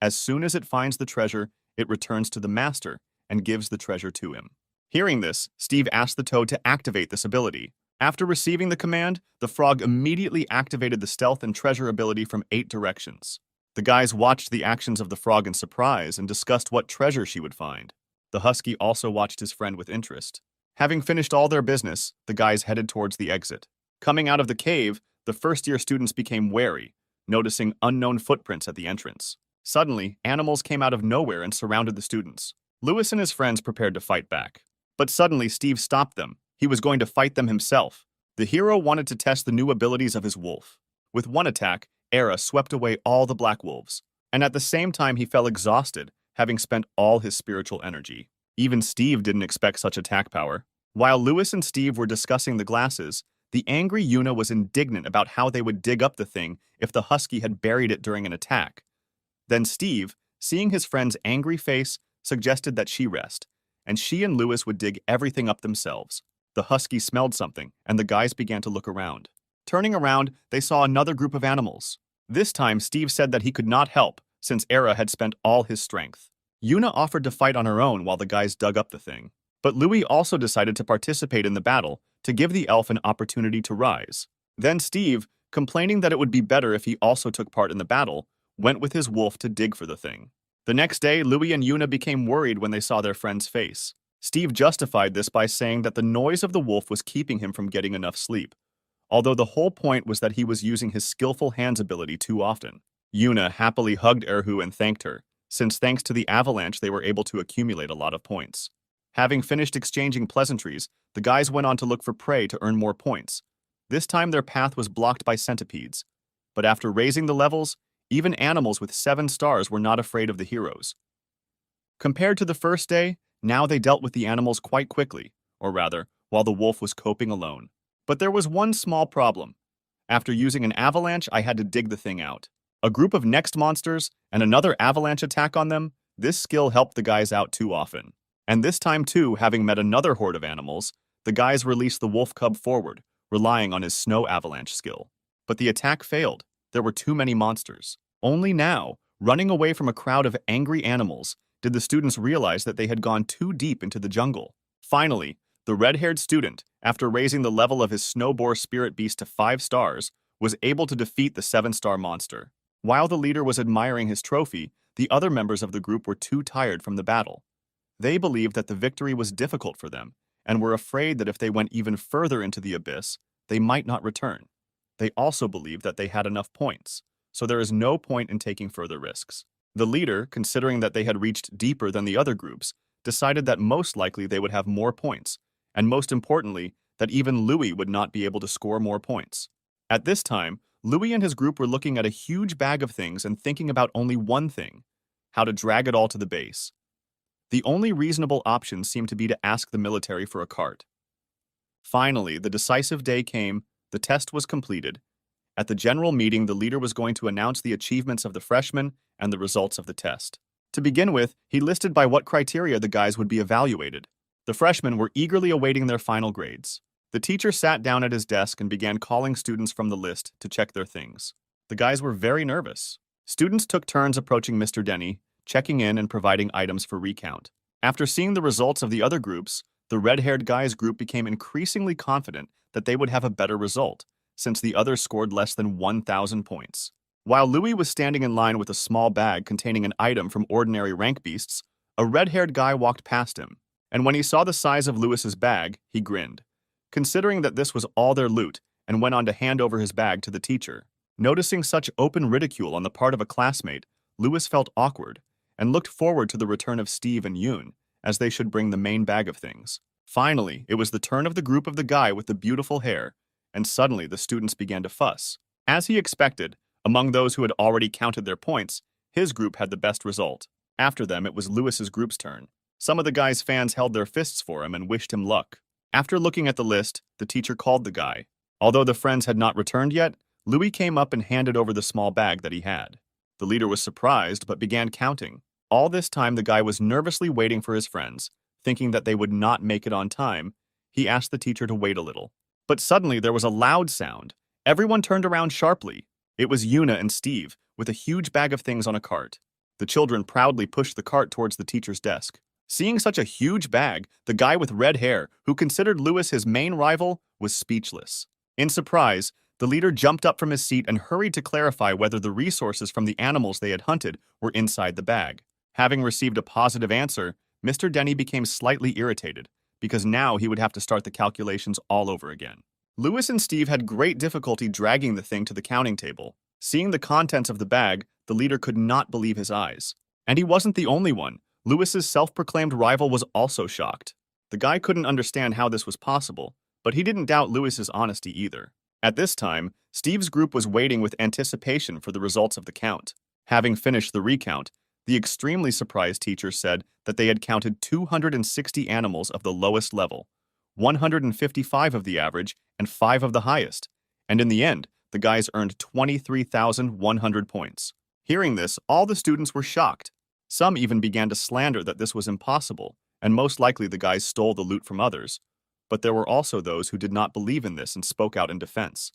As soon as it finds the treasure, it returns to the master and gives the treasure to him. Hearing this, Steve asked the toad to activate this ability. After receiving the command, the frog immediately activated the stealth and treasure ability from 8 directions. The guys watched the actions of the frog in surprise and discussed what treasure she would find. The husky also watched his friend with interest. Having finished all their business, the guys headed towards the exit. Coming out of the cave, the first-year students became wary, noticing unknown footprints at the entrance. Suddenly, animals came out of nowhere and surrounded the students. Louis and his friends prepared to fight back. But suddenly, Steve stopped them. He was going to fight them himself. The hero wanted to test the new abilities of his wolf. With one attack, Erha swept away all the black wolves, and at the same time he fell exhausted, having spent all his spiritual energy. Even Steve didn't expect such attack power. While Louis and Steve were discussing the glasses, the angry Yuna was indignant about how they would dig up the thing if the husky had buried it during an attack. Then Steve, seeing his friend's angry face, suggested that she rest, and she and Louis would dig everything up themselves. The husky smelled something, and the guys began to look around. Turning around, they saw another group of animals. This time, Steve said that he could not help, since Erha had spent all his strength. Yuna offered to fight on her own while the guys dug up the thing. But Louis also decided to participate in the battle to give the elf an opportunity to rise. Then Steve, complaining that it would be better if he also took part in the battle, went with his wolf to dig for the thing. The next day, Louis and Yuna became worried when they saw their friend's face. Steve justified this by saying that the noise of the wolf was keeping him from getting enough sleep, although the whole point was that he was using his skillful hands ability too often. Yuna happily hugged Erhu and thanked her, since thanks to the avalanche they were able to accumulate a lot of points. Having finished exchanging pleasantries, the guys went on to look for prey to earn more points. This time their path was blocked by centipedes, but after raising the levels, even animals with 7 stars were not afraid of the heroes. Compared to the first day, now they dealt with the animals quite quickly, or rather, while the wolf was coping alone. But there was one small problem. After using an avalanche, I had to dig the thing out. A group of next monsters and another avalanche attack on them, this skill helped the guys out too often. And this time too, having met another horde of animals, the guys released the wolf cub forward, relying on his snow avalanche skill. But the attack failed. There were too many monsters. Only now, running away from a crowd of angry animals, did the students realize that they had gone too deep into the jungle. Finally, the red-haired student, after raising the level of his snowboar spirit beast to 5 stars, was able to defeat the 7-star monster. While the leader was admiring his trophy, the other members of the group were too tired from the battle. They believed that the victory was difficult for them, and were afraid that if they went even further into the abyss, they might not return. They also believed that they had enough points, so there is no point in taking further risks. The leader, considering that they had reached deeper than the other groups, decided that most likely they would have more points, and most importantly, that even Louis would not be able to score more points. At this time, Louis and his group were looking at a huge bag of things and thinking about only one thing: how to drag it all to the base. The only reasonable option seemed to be to ask the military for a cart. Finally, the decisive day came, the test was completed. At the general meeting, the leader was going to announce the achievements of the freshmen and the results of the test. To begin with, he listed by what criteria the guys would be evaluated. The freshmen were eagerly awaiting their final grades. The teacher sat down at his desk and began calling students from the list to check their things. The guys were very nervous. Students took turns approaching Mr. Denny, checking in and providing items for recount. After seeing the results of the other groups, the red-haired guys group became increasingly confident that they would have a better result, since the others scored less than 1,000 points. While Louis was standing in line with a small bag containing an item from ordinary rank beasts, a red-haired guy walked past him, and when he saw the size of Louis's bag, he grinned, considering that this was all their loot, and went on to hand over his bag to the teacher. Noticing such open ridicule on the part of a classmate, Louis felt awkward, and looked forward to the return of Steve and Yoon, as they should bring the main bag of things. Finally, it was the turn of the group of the guy with the beautiful hair, and suddenly the students began to fuss. As he expected, among those who had already counted their points, his group had the best result. After them, it was Louis's group's turn. Some of the guy's fans held their fists for him and wished him luck. After looking at the list, the teacher called the guy. Although the friends had not returned yet, Louis came up and handed over the small bag that he had. The leader was surprised but began counting. All this time, the guy was nervously waiting for his friends. Thinking that they would not make it on time, he asked the teacher to wait a little. But suddenly there was a loud sound. Everyone turned around sharply. It was Yuna and Steve, with a huge bag of things on a cart. The children proudly pushed the cart towards the teacher's desk. Seeing such a huge bag, the guy with red hair, who considered Louis his main rival, was speechless. In surprise, the leader jumped up from his seat and hurried to clarify whether the resources from the animals they had hunted were inside the bag. Having received a positive answer, Mr. Denny became slightly irritated, because now he would have to start the calculations all over again. Louis and Steve had great difficulty dragging the thing to the counting table. Seeing the contents of the bag, the leader could not believe his eyes. And he wasn't the only one. Louis's self-proclaimed rival was also shocked. The guy couldn't understand how this was possible, but he didn't doubt Louis's honesty either. At this time, Steve's group was waiting with anticipation for the results of the count. Having finished the recount, the extremely surprised teacher said that they had counted 260 animals of the lowest level, 155 of the average, and 5 of the highest. And in the end, the guys earned 23,100 points. Hearing this, all the students were shocked. Some even began to slander that this was impossible, and most likely the guys stole the loot from others. But there were also those who did not believe in this and spoke out in defense.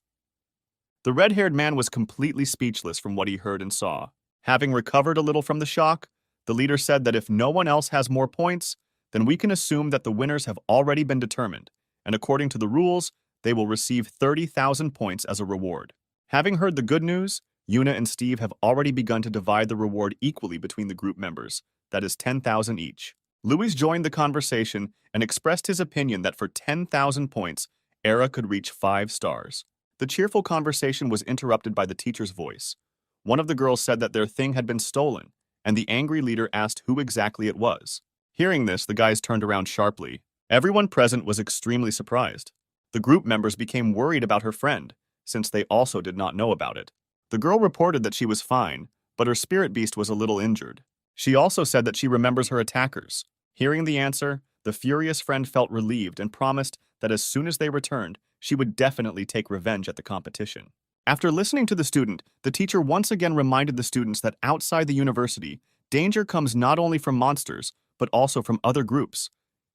The red-haired man was completely speechless from what he heard and saw. Having recovered a little from the shock, the leader said that if no one else has more points, then we can assume that the winners have already been determined, and according to the rules, they will receive 30,000 points as a reward. Having heard the good news, Yuna and Steve have already begun to divide the reward equally between the group members, that is 10,000 each. Louis joined the conversation and expressed his opinion that for 10,000 points, Era could reach 5 stars. The cheerful conversation was interrupted by the teacher's voice. One of the girls said that their thing had been stolen, and the angry leader asked who exactly it was. Hearing this, the guys turned around sharply. Everyone present was extremely surprised. The group members became worried about her friend, since they also did not know about it. The girl reported that she was fine, but her spirit beast was a little injured. She also said that she remembers her attackers. Hearing the answer, the furious friend felt relieved and promised that as soon as they returned, she would definitely take revenge at the competition. After listening to the student, the teacher once again reminded the students that outside the university, danger comes not only from monsters, but also from other groups,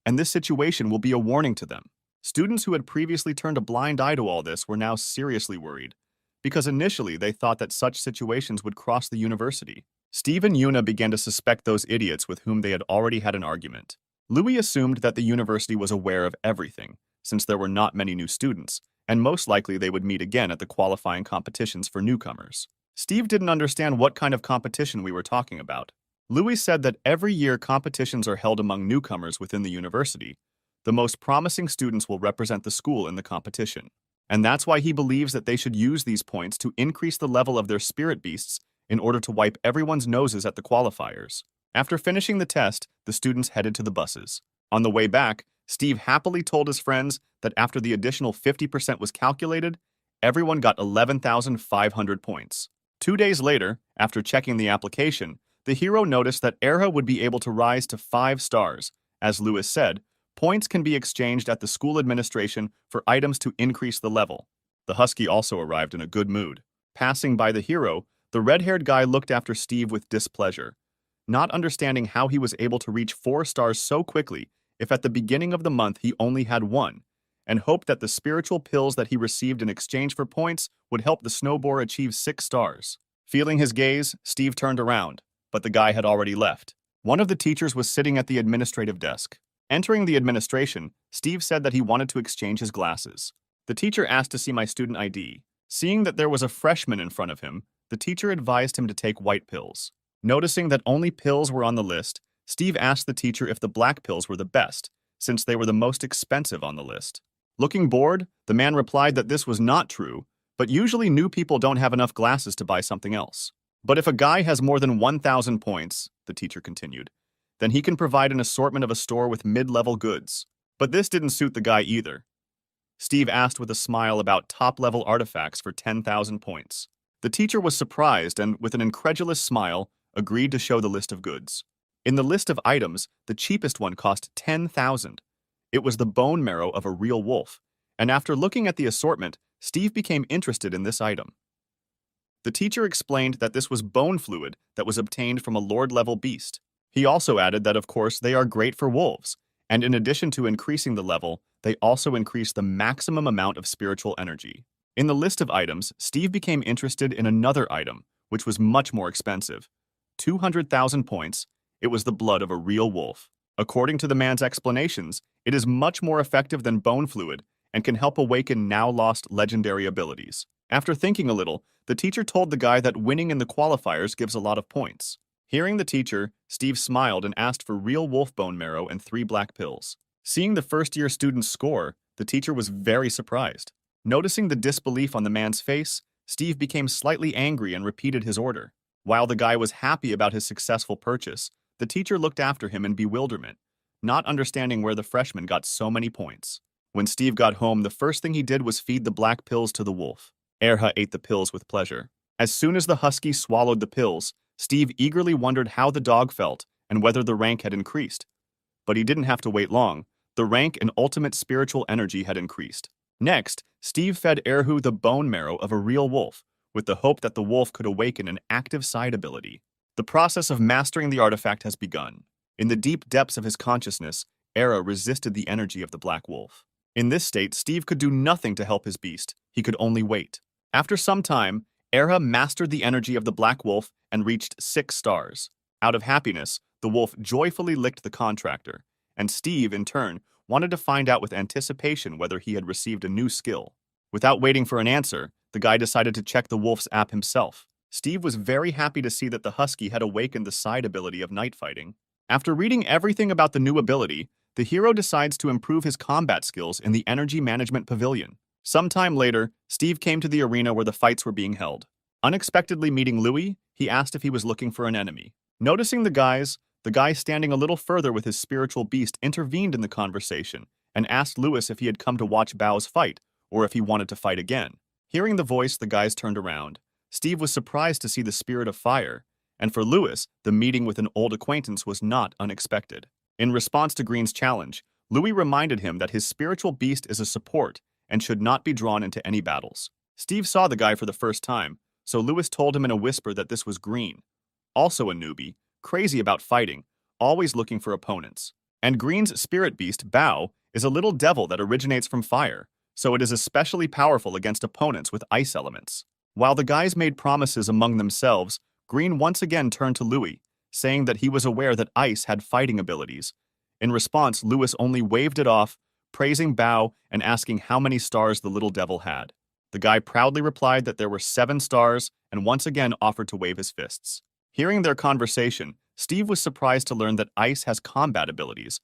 and this situation will be a warning to them. Students who had previously turned a blind eye to all this were now seriously worried, because initially they thought that such situations would cross the university. Steve and Yuna began to suspect those idiots with whom they had already had an argument. Louis assumed that the university was aware of everything, since there were not many new students, and most likely they would meet again at the qualifying competitions for newcomers. Steve didn't understand what kind of competition we were talking about. Louis said that every year competitions are held among newcomers within the university. The most promising students will represent the school in the competition. and that's why he believes that they should use these points to increase the level of their spirit beasts in order to wipe everyone's noses at the qualifiers. After finishing the test, the students headed to the buses. On the way back, Steve happily told his friends that after the additional 50% was calculated, everyone got 11,500 points. 2 days later, after checking the application, the hero noticed that Erha would be able to rise to 5 stars. As Lewis said, points can be exchanged at the school administration for items to increase the level. The husky also arrived in a good mood. Passing by the hero, the red-haired guy looked after Steve with displeasure, not understanding how he was able to reach 4 stars so quickly if at the beginning of the month he only had 1, and hoped that the spiritual pills that he received in exchange for points would help the snowboard achieve 6 stars. Feeling his gaze, Steve turned around, but the guy had already left. One of the teachers was sitting at the administrative desk. Entering the administration, Steve said that he wanted to exchange his glasses. The teacher asked to see my student ID. Seeing that there was a freshman in front of him, the teacher advised him to take white pills. Noticing that only pills were on the list, Steve asked the teacher if the black pills were the best, since they were the most expensive on the list. Looking bored, the man replied that this was not true, but usually new people don't have enough glasses to buy something else. But if a guy has more than 1,000 points, the teacher continued, then he can provide an assortment of a store with mid-level goods. But this didn't suit the guy either. Steve asked with a smile about top-level artifacts for 10,000 points. The teacher was surprised and, with an incredulous smile, agreed to show the list of goods. In the list of items, the cheapest one cost 10,000. It was the bone marrow of a real wolf, and after looking at the assortment, Steve became interested in this item. The teacher explained that this was bone fluid that was obtained from a lord-level beast. He also added that, of course, they are great for wolves, and in addition to increasing the level, they also increase the maximum amount of spiritual energy. In the list of items, Steve became interested in another item, which was much more expensive. 200,000 points. It was the blood of a real wolf. According to the man's explanations, it is much more effective than bone fluid and can help awaken now-lost legendary abilities. After thinking a little, the teacher told the guy that winning in the qualifiers gives a lot of points. Hearing the teacher, Steve smiled and asked for real wolf bone marrow and 3 black pills. Seeing the first-year student's score, the teacher was very surprised. Noticing the disbelief on the man's face, Steve became slightly angry and repeated his order. While the guy was happy about his successful purchase, the teacher looked after him in bewilderment, not understanding where the freshman got so many points. When Steve got home, the first thing he did was feed the black pills to the wolf. Erha ate the pills with pleasure. As soon as the husky swallowed the pills, Steve eagerly wondered how the dog felt and whether the rank had increased. But he didn't have to wait long. The rank and ultimate spiritual energy had increased. Next, Steve fed Erhu the bone marrow of a real wolf, with the hope that the wolf could awaken an active side ability. The process of mastering the artifact has begun. In the deep depths of his consciousness, Era resisted the energy of the black wolf. In this state, Steve could do nothing to help his beast. He could only wait. After some time, Era mastered the energy of the black wolf and reached 6 stars. Out of happiness, the wolf joyfully licked the contractor, and Steve, in turn, wanted to find out with anticipation whether he had received a new skill. Without waiting for an answer, the guy decided to check the wolf's app himself. Steve was very happy to see that the husky had awakened the side ability of night fighting. After reading everything about the new ability, the hero decides to improve his combat skills in the Energy Management Pavilion. Sometime later, Steve came to the arena where the fights were being held. Unexpectedly meeting Louis, he asked if he was looking for an enemy. Noticing the guy standing a little further with his spiritual beast intervened in the conversation and asked Louis if he had come to watch Bao's fight or if he wanted to fight again. Hearing the voice, the guys turned around. Steve was surprised to see the spirit of fire, and for Louis, the meeting with an old acquaintance was not unexpected. In response to Green's challenge, Louis reminded him that his spiritual beast is a support and should not be drawn into any battles. Steve saw the guy for the first time, so Louis told him in a whisper that this was Green, also a newbie, crazy about fighting, always looking for opponents. And Green's spirit beast, Bao, is a little devil that originates from fire, so it is especially powerful against opponents with ice elements. While the guys made promises among themselves, Green once again turned to Louis, saying that he was aware that ice had fighting abilities. In response, Louis only waved it off, praising Bao and asking how many stars the little devil had. The guy proudly replied that there were 7 stars and once again offered to wave his fists. Hearing their conversation, Steve was surprised to learn that ice has combat abilities,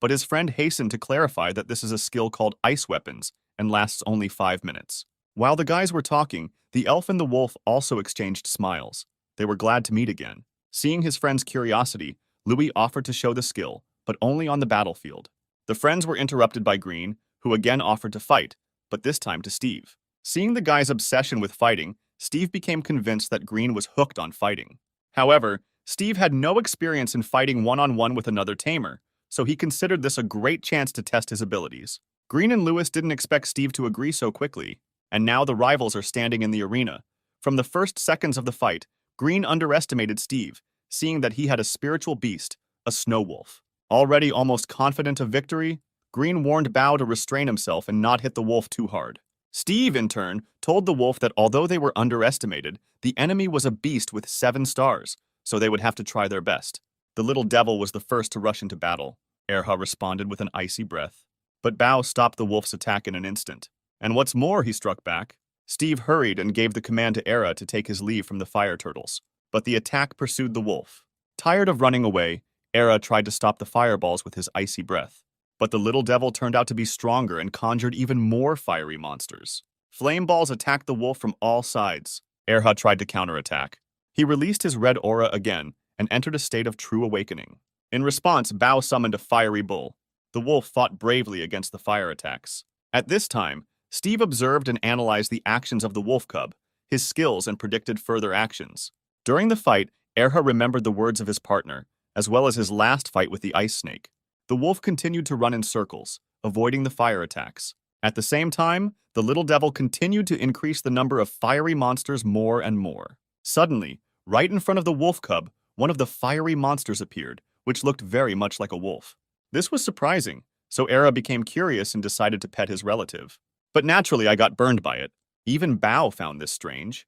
but his friend hastened to clarify that this is a skill called ice weapons and lasts only 5 minutes. While the guys were talking, the elf and the wolf also exchanged smiles. They were glad to meet again. Seeing his friend's curiosity, Louis offered to show the skill, but only on the battlefield. The friends were interrupted by Green, who again offered to fight, but this time to Steve. Seeing the guy's obsession with fighting, Steve became convinced that Green was hooked on fighting. However, Steve had no experience in fighting one-on-one with another tamer, so he considered this a great chance to test his abilities. Green and Lewis didn't expect Steve to agree so quickly, and now the rivals are standing in the arena. From the first seconds of the fight, Green underestimated Steve, seeing that he had a spiritual beast, a snow wolf. Already almost confident of victory, Green warned Bao to restrain himself and not hit the wolf too hard. Steve, in turn, told the wolf that although they were underestimated, the enemy was a beast with 7 stars, so they would have to try their best. The little devil was the first to rush into battle. Erha responded with an icy breath. But Bao stopped the wolf's attack in an instant. And what's more, he struck back. Steve hurried and gave the command to Erha to take his leave from the fire turtles. But the attack pursued the wolf. Tired of running away, Erha tried to stop the fireballs with his icy breath. But the little devil turned out to be stronger and conjured even more fiery monsters. Flame balls attacked the wolf from all sides. Erha tried to counterattack. He released his red aura again and entered a state of true awakening. In response, Bao summoned a fiery bull. The wolf fought bravely against the fire attacks. At this time, Steve observed and analyzed the actions of the wolf cub, his skills, and predicted further actions. During the fight, Erha remembered the words of his partner, as well as his last fight with the ice snake. The wolf continued to run in circles, avoiding the fire attacks. At the same time, the little devil continued to increase the number of fiery monsters more and more. Suddenly, right in front of the wolf cub, one of the fiery monsters appeared, which looked very much like a wolf. This was surprising, so Erha became curious and decided to pet his relative. But naturally, I got burned by it. Even Bao found this strange.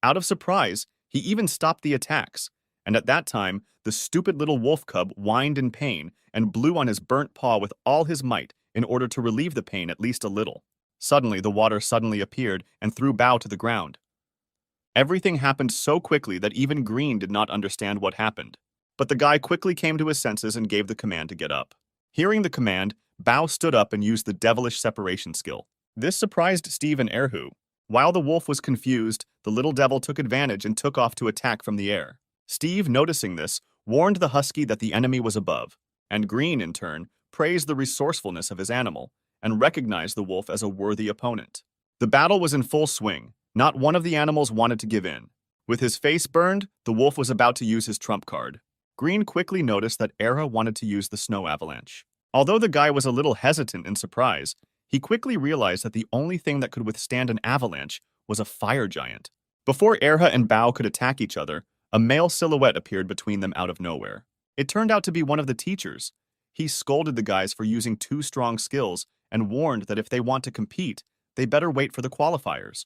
Out of surprise, he even stopped the attacks, and at that time, the stupid little wolf cub whined in pain and blew on his burnt paw with all his might in order to relieve the pain at least a little. Suddenly, the water suddenly appeared and threw Bao to the ground. Everything happened so quickly that even Green did not understand what happened. But the guy quickly came to his senses and gave the command to get up. Hearing the command, Bao stood up and used the devilish separation skill. This surprised Steve and Erhu. While the wolf was confused, the little devil took advantage and took off to attack from the air. Steve, noticing this, warned the husky that the enemy was above, and Green, in turn, praised the resourcefulness of his animal and recognized the wolf as a worthy opponent. The battle was in full swing. Not one of the animals wanted to give in. With his face burned, the wolf was about to use his trump card. Green quickly noticed that Erha wanted to use the snow avalanche. Although the guy was a little hesitant in surprise, he quickly realized that the only thing that could withstand an avalanche was a fire giant. Before Erha and Bao could attack each other, a male silhouette appeared between them out of nowhere. It turned out to be one of the teachers. He scolded the guys for using too strong skills and warned that if they want to compete, they better wait for the qualifiers.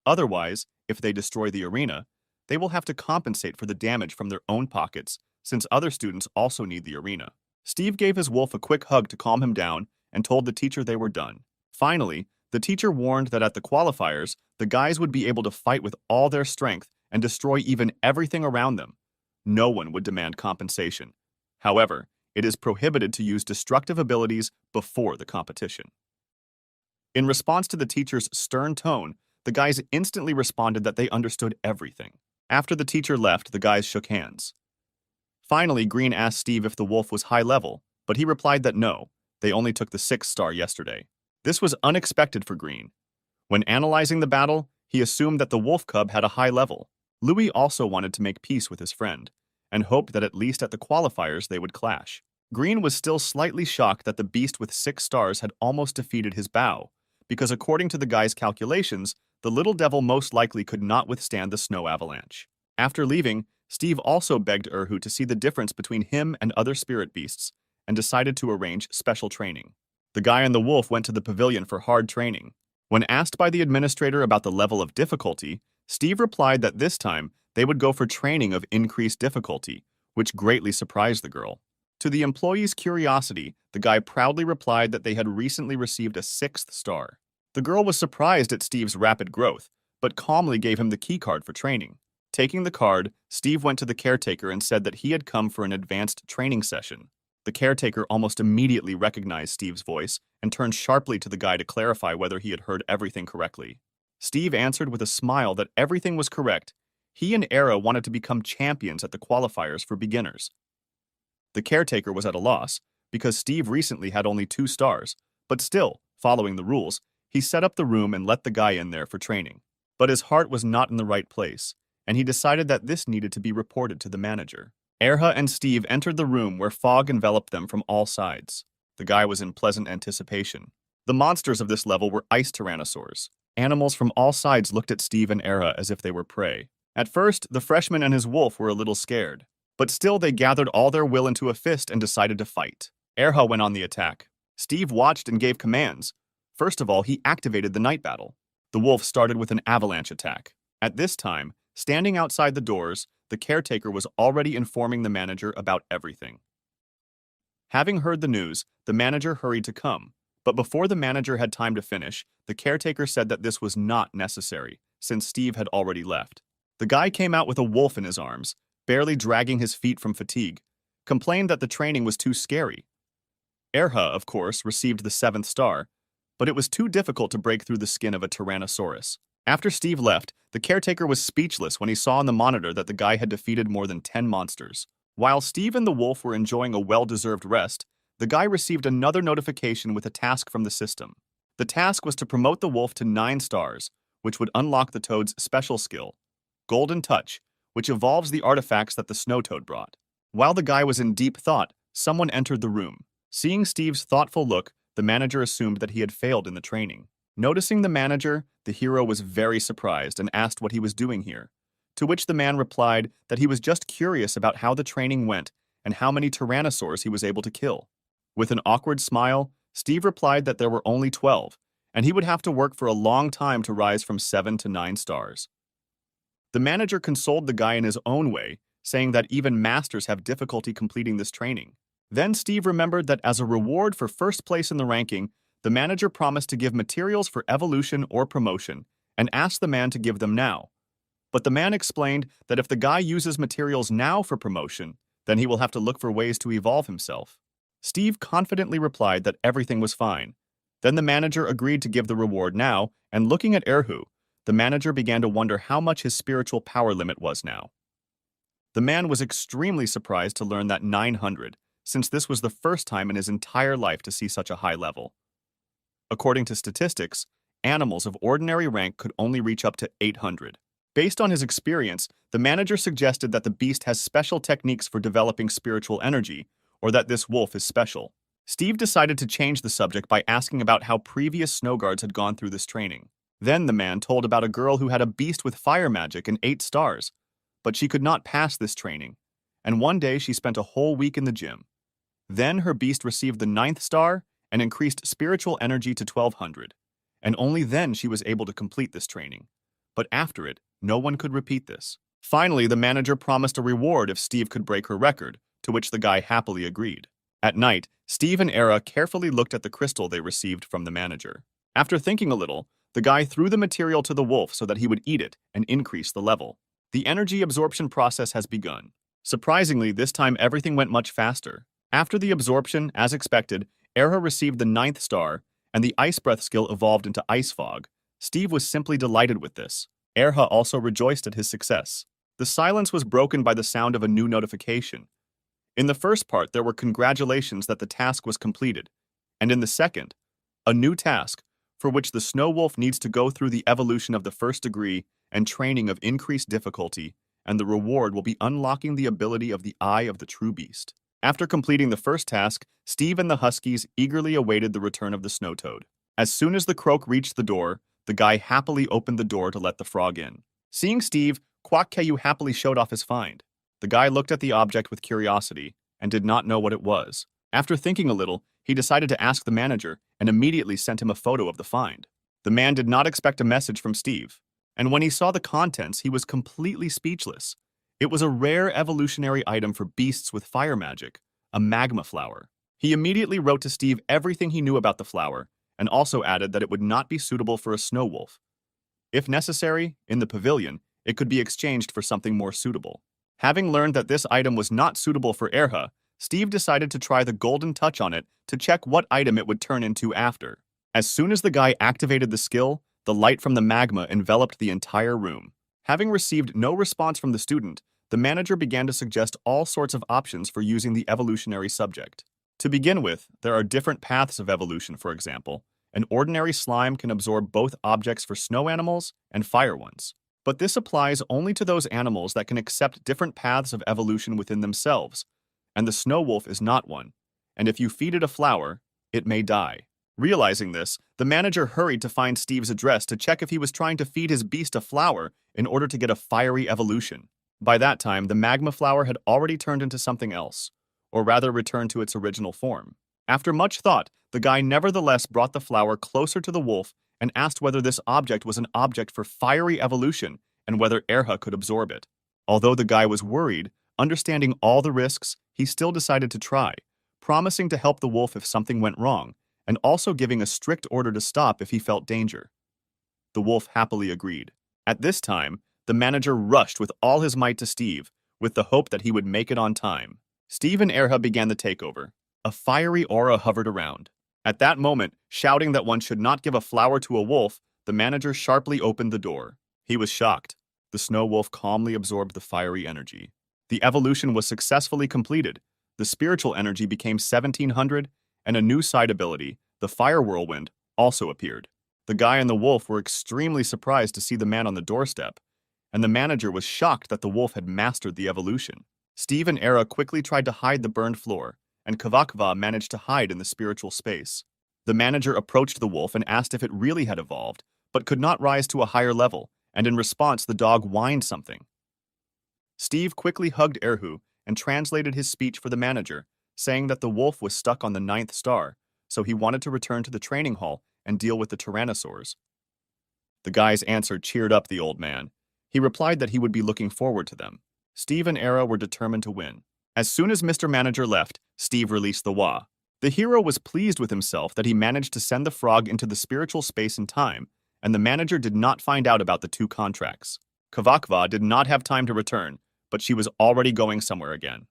Otherwise, if they destroy the arena, they will have to compensate for the damage from their own pockets, since other students also need the arena. Steve gave his wolf a quick hug to calm him down and told the teacher they were done. Finally, the teacher warned that at the qualifiers, the guys would be able to fight with all their strength and destroy even everything around them. No one would demand compensation. However, it is prohibited to use destructive abilities before the competition. In response to the teacher's stern tone, the guys instantly responded that they understood everything. After the teacher left, the guys shook hands. Finally, Green asked Steve if the wolf was high level, but he replied that no, they only took the 6th star yesterday. This was unexpected for Green. When analyzing the battle, he assumed that the wolf cub had a high level. Louis also wanted to make peace with his friend, and hoped that at least at the qualifiers they would clash. Green was still slightly shocked that the beast with 6 stars had almost defeated his Bao, because according to the guy's calculations, the little devil most likely could not withstand the snow avalanche. After leaving, Steve also begged Erhu to see the difference between him and other spirit beasts, and decided to arrange special training. The guy and the wolf went to the pavilion for hard training. When asked by the administrator about the level of difficulty, Steve replied that this time they would go for training of increased difficulty, which greatly surprised the girl. To the employee's curiosity, the guy proudly replied that they had recently received a 6th star. The girl was surprised at Steve's rapid growth, but calmly gave him the key card for training. Taking the card, Steve went to the caretaker and said that he had come for an advanced training session. The caretaker almost immediately recognized Steve's voice and turned sharply to the guy to clarify whether he had heard everything correctly. Steve answered with a smile that everything was correct. He and Era wanted to become champions at the qualifiers for beginners. The caretaker was at a loss, because Steve recently had only 2 stars, but still, following the rules, he set up the room and let the guy in there for training. But his heart was not in the right place, and he decided that this needed to be reported to the manager. Erha and Steve entered the room where fog enveloped them from all sides. The guy was in pleasant anticipation. The monsters of this level were ice tyrannosaurs. Animals from all sides looked at Steve and Erha as if they were prey. At first, the freshman and his wolf were a little scared, but still they gathered all their will into a fist and decided to fight. Erha went on the attack. Steve watched and gave commands. First of all, he activated the night battle. The wolf started with an avalanche attack. At this time, standing outside the doors, the caretaker was already informing the manager about everything. Having heard the news, the manager hurried to come, but before the manager had time to finish, the caretaker said that this was not necessary, since Steve had already left. The guy came out with a wolf in his arms, barely dragging his feet from fatigue, complained that the training was too scary. Erha, of course, received the 7th star, but it was too difficult to break through the skin of a Tyrannosaurus. After Steve left, the caretaker was speechless when he saw on the monitor that the guy had defeated more than 10 monsters. While Steve and the wolf were enjoying a well-deserved rest, the guy received another notification with a task from the system. The task was to promote the wolf to 9 stars, which would unlock the toad's special skill, Golden Touch, which evolves the artifacts that the snow toad brought. While the guy was in deep thought, someone entered the room. Seeing Steve's thoughtful look, the manager assumed that he had failed in the training. Noticing the manager, the hero was very surprised and asked what he was doing here, to which the man replied that he was just curious about how the training went and how many tyrannosaurs he was able to kill. With an awkward smile, Steve replied that there were only 12, and he would have to work for a long time to rise from 7 to 9 stars. The manager consoled the guy in his own way, saying that even masters have difficulty completing this training. Then Steve remembered that as a reward for first place in the ranking, the manager promised to give materials for evolution or promotion, and asked the man to give them now. But the man explained that if the guy uses materials now for promotion, then he will have to look for ways to evolve himself. Steve confidently replied that everything was fine. Then the manager agreed to give the reward now, and looking at Erhu, the manager began to wonder how much his spiritual power limit was now. The man was extremely surprised to learn that 900, since this was the first time in his entire life to see such a high level. According to statistics, animals of ordinary rank could only reach up to 800. Based on his experience, the manager suggested that the beast has special techniques for developing spiritual energy, or that this wolf is special. Steve decided to change the subject by asking about how previous snow guards had gone through this training. Then the man told about a girl who had a beast with fire magic and 8 stars, but she could not pass this training, and one day she spent a whole week in the gym. Then her beast received the 9th star and increased spiritual energy to 1200, and only then she was able to complete this training. But after it, no one could repeat this. Finally, the manager promised a reward if Steve could break her record, to which the guy happily agreed. At night, Steve and Era carefully looked at the crystal they received from the manager. After thinking a little, the guy threw the material to the wolf so that he would eat it and increase the level. The energy absorption process has begun. Surprisingly, this time everything went much faster. After the absorption, as expected, Era received the 9th star, and the Ice Breath skill evolved into Ice Fog. Steve was simply delighted with this. Erha also rejoiced at his success. The silence was broken by the sound of a new notification. In the first part, there were congratulations that the task was completed, and in the second, a new task, for which the Snow Wolf needs to go through the evolution of the first degree and training of increased difficulty, and the reward will be unlocking the ability of the Eye of the True Beast. After completing the first task, Steve and the Huskies eagerly awaited the return of the Snow Toad. As soon as the croak reached the door, the guy happily opened the door to let the frog in. Seeing Steve, Kwak-Kayu happily showed off his find. The guy looked at the object with curiosity and did not know what it was. After thinking a little, he decided to ask the manager and immediately sent him a photo of the find. The man did not expect a message from Steve, and when he saw the contents, he was completely speechless. It was a rare evolutionary item for beasts with fire magic, a magma flower. He immediately wrote to Steve everything he knew about the flower, and also added that it would not be suitable for a snow wolf. If necessary, in the pavilion, it could be exchanged for something more suitable. Having learned that this item was not suitable for Erha, Steve decided to try the golden touch on it to check what item it would turn into after. As soon as the guy activated the skill, the light from the magma enveloped the entire room. Having received no response from the student, the manager began to suggest all sorts of options for using the evolutionary subject. To begin with, there are different paths of evolution. For example, an ordinary slime can absorb both objects for snow animals and fire ones. But this applies only to those animals that can accept different paths of evolution within themselves, and the snow wolf is not one. And if you feed it a flower, it may die. Realizing this, the manager hurried to find Steve's address to check if he was trying to feed his beast a flower in order to get a fiery evolution. By that time, the magma flower had already turned into something else, or rather returned to its original form. After much thought, the guy nevertheless brought the flower closer to the wolf and asked whether this object was an object for fiery evolution and whether Erha could absorb it. Although the guy was worried, understanding all the risks, he still decided to try, promising to help the wolf if something went wrong, and also giving a strict order to stop if he felt danger. The wolf happily agreed. At this time, the manager rushed with all his might to Steve, with the hope that he would make it on time. Steve and Erha began the takeover. A fiery aura hovered around. At that moment, shouting that one should not give a flower to a wolf, the manager sharply opened the door. He was shocked. The snow wolf calmly absorbed the fiery energy. The evolution was successfully completed. The spiritual energy became 1700, and a new side ability, the fire whirlwind, also appeared. The guy and the wolf were extremely surprised to see the man on the doorstep, and the manager was shocked that the wolf had mastered the evolution. Steve and Era quickly tried to hide the burned floor, and Kavakva managed to hide in the spiritual space. The manager approached the wolf and asked if it really had evolved, but could not rise to a higher level, and in response the dog whined something. Steve quickly hugged Erhu and translated his speech for the manager, saying that the wolf was stuck on the 9th star, so he wanted to return to the training hall and deal with the tyrannosaurs. The guy's answer cheered up the old man. He replied that he would be looking forward to them. Steve and Era were determined to win. As soon as Mr. Manager left, Steve released the Wa. The hero was pleased with himself that he managed to send the frog into the spiritual space in time, and the manager did not find out about the 2 contracts. Kavakva did not have time to return, but she was already going somewhere again.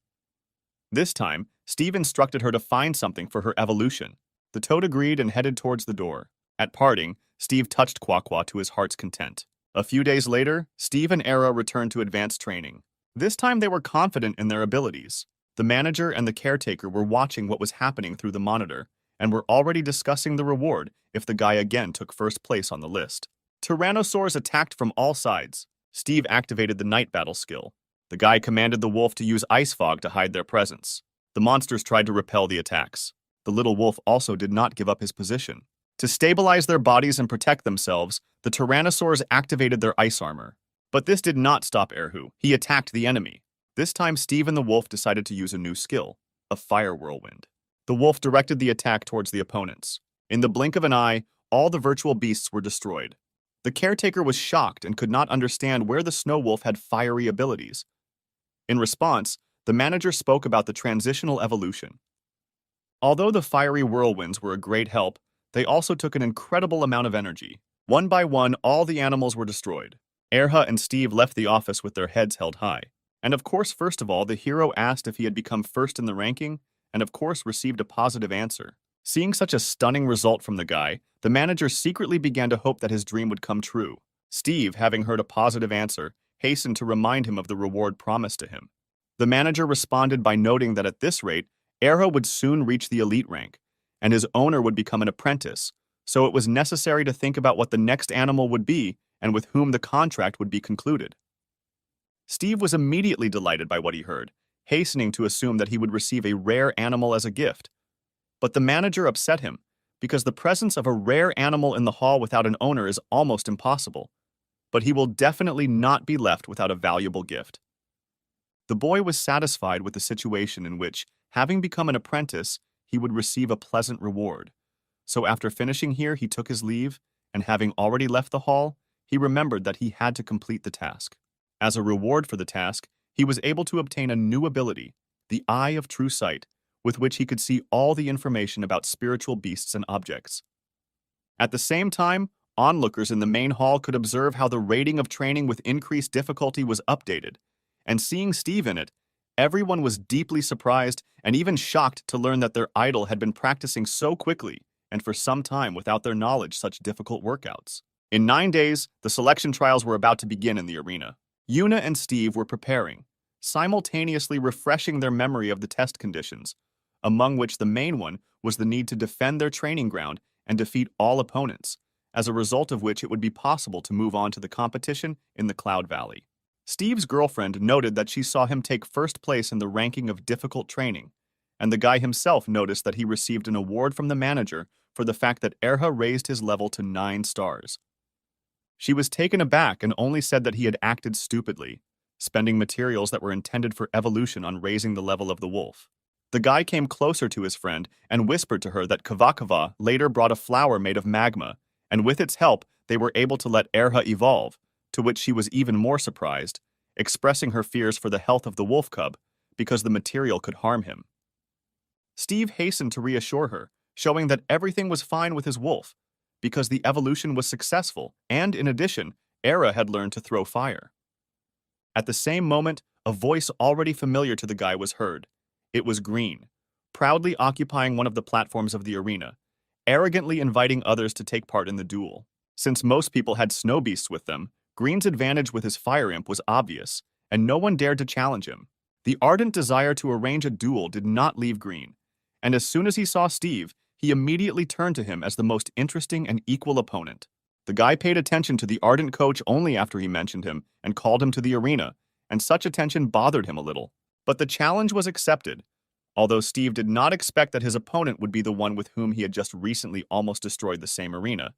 This time, Steve instructed her to find something for her evolution. The toad agreed and headed towards the door. At parting, Steve touched Quaqua to his heart's content. A few days later, Steve and Era returned to advanced training. This time they were confident in their abilities. The manager and the caretaker were watching what was happening through the monitor and were already discussing the reward if the guy again took first place on the list. Tyrannosaurs attacked from all sides. Steve activated the night battle skill. The guy commanded the wolf to use ice fog to hide their presence. The monsters tried to repel the attacks. The little wolf also did not give up his position. To stabilize their bodies and protect themselves, the tyrannosaurs activated their ice armor. But this did not stop Erhu. He attacked the enemy. This time Steve and the wolf decided to use a new skill, a fire whirlwind. The wolf directed the attack towards the opponents. In the blink of an eye, all the virtual beasts were destroyed. The caretaker was shocked and could not understand where the snow wolf had fiery abilities. In response, the manager spoke about the transitional evolution. Although the fiery whirlwinds were a great help, they also took an incredible amount of energy. One by one, all the animals were destroyed. Erha and Steve left the office with their heads held high. And of course, first of all, the hero asked if he had become first in the ranking, and of course received a positive answer. Seeing such a stunning result from the guy, the manager secretly began to hope that his dream would come true. Steve, having heard a positive answer, hastened to remind him of the reward promised to him. The manager responded by noting that at this rate, Erha would soon reach the elite rank, and his owner would become an apprentice, so it was necessary to think about what the next animal would be and with whom the contract would be concluded. Steve was immediately delighted by what he heard, hastening to assume that he would receive a rare animal as a gift. But the manager upset him, because the presence of a rare animal in the hall without an owner is almost impossible. But he will definitely not be left without a valuable gift. The boy was satisfied with the situation in which, having become an apprentice, he would receive a pleasant reward. So after finishing here, he took his leave, and having already left the hall, he remembered that he had to complete the task. As a reward for the task, he was able to obtain a new ability, the Eye of True Sight, with which he could see all the information about spiritual beasts and objects. At the same time, onlookers in the main hall could observe how the rating of training with increased difficulty was updated, and seeing Steve in it, Everyone was deeply surprised and even shocked to learn that their idol had been practicing so quickly and for some time without their knowledge such difficult workouts. In 9 days, the selection trials were about to begin in the arena. Yuna and Steve were preparing, simultaneously refreshing their memory of the test conditions, among which the main one was the need to defend their training ground and defeat all opponents, as a result of which it would be possible to move on to the competition in the Cloud Valley. Steve's girlfriend noted that she saw him take first place in the ranking of difficult training, and the guy himself noticed that he received an award from the manager for the fact that Erha raised his level to 9 stars. She was taken aback and only said that he had acted stupidly, spending materials that were intended for evolution on raising the level of the wolf. The guy came closer to his friend and whispered to her that Kavakava later brought a flower made of magma, and with its help, they were able to let Erha evolve, to which she was even more surprised, expressing her fears for the health of the wolf cub because the material could harm him. Steve hastened to reassure her, showing that everything was fine with his wolf, because the evolution was successful, and in addition, Erha had learned to throw fire. At the same moment, a voice already familiar to the guy was heard. It was Green, proudly occupying one of the platforms of the arena, arrogantly inviting others to take part in the duel. Since most people had snow beasts with them, Green's advantage with his fire imp was obvious, and no one dared to challenge him. The ardent desire to arrange a duel did not leave Green, and as soon as he saw Steve, he immediately turned to him as the most interesting and equal opponent. The guy paid attention to the ardent coach only after he mentioned him and called him to the arena, and such attention bothered him a little. But the challenge was accepted, although Steve did not expect that his opponent would be the one with whom he had just recently almost destroyed the same arena.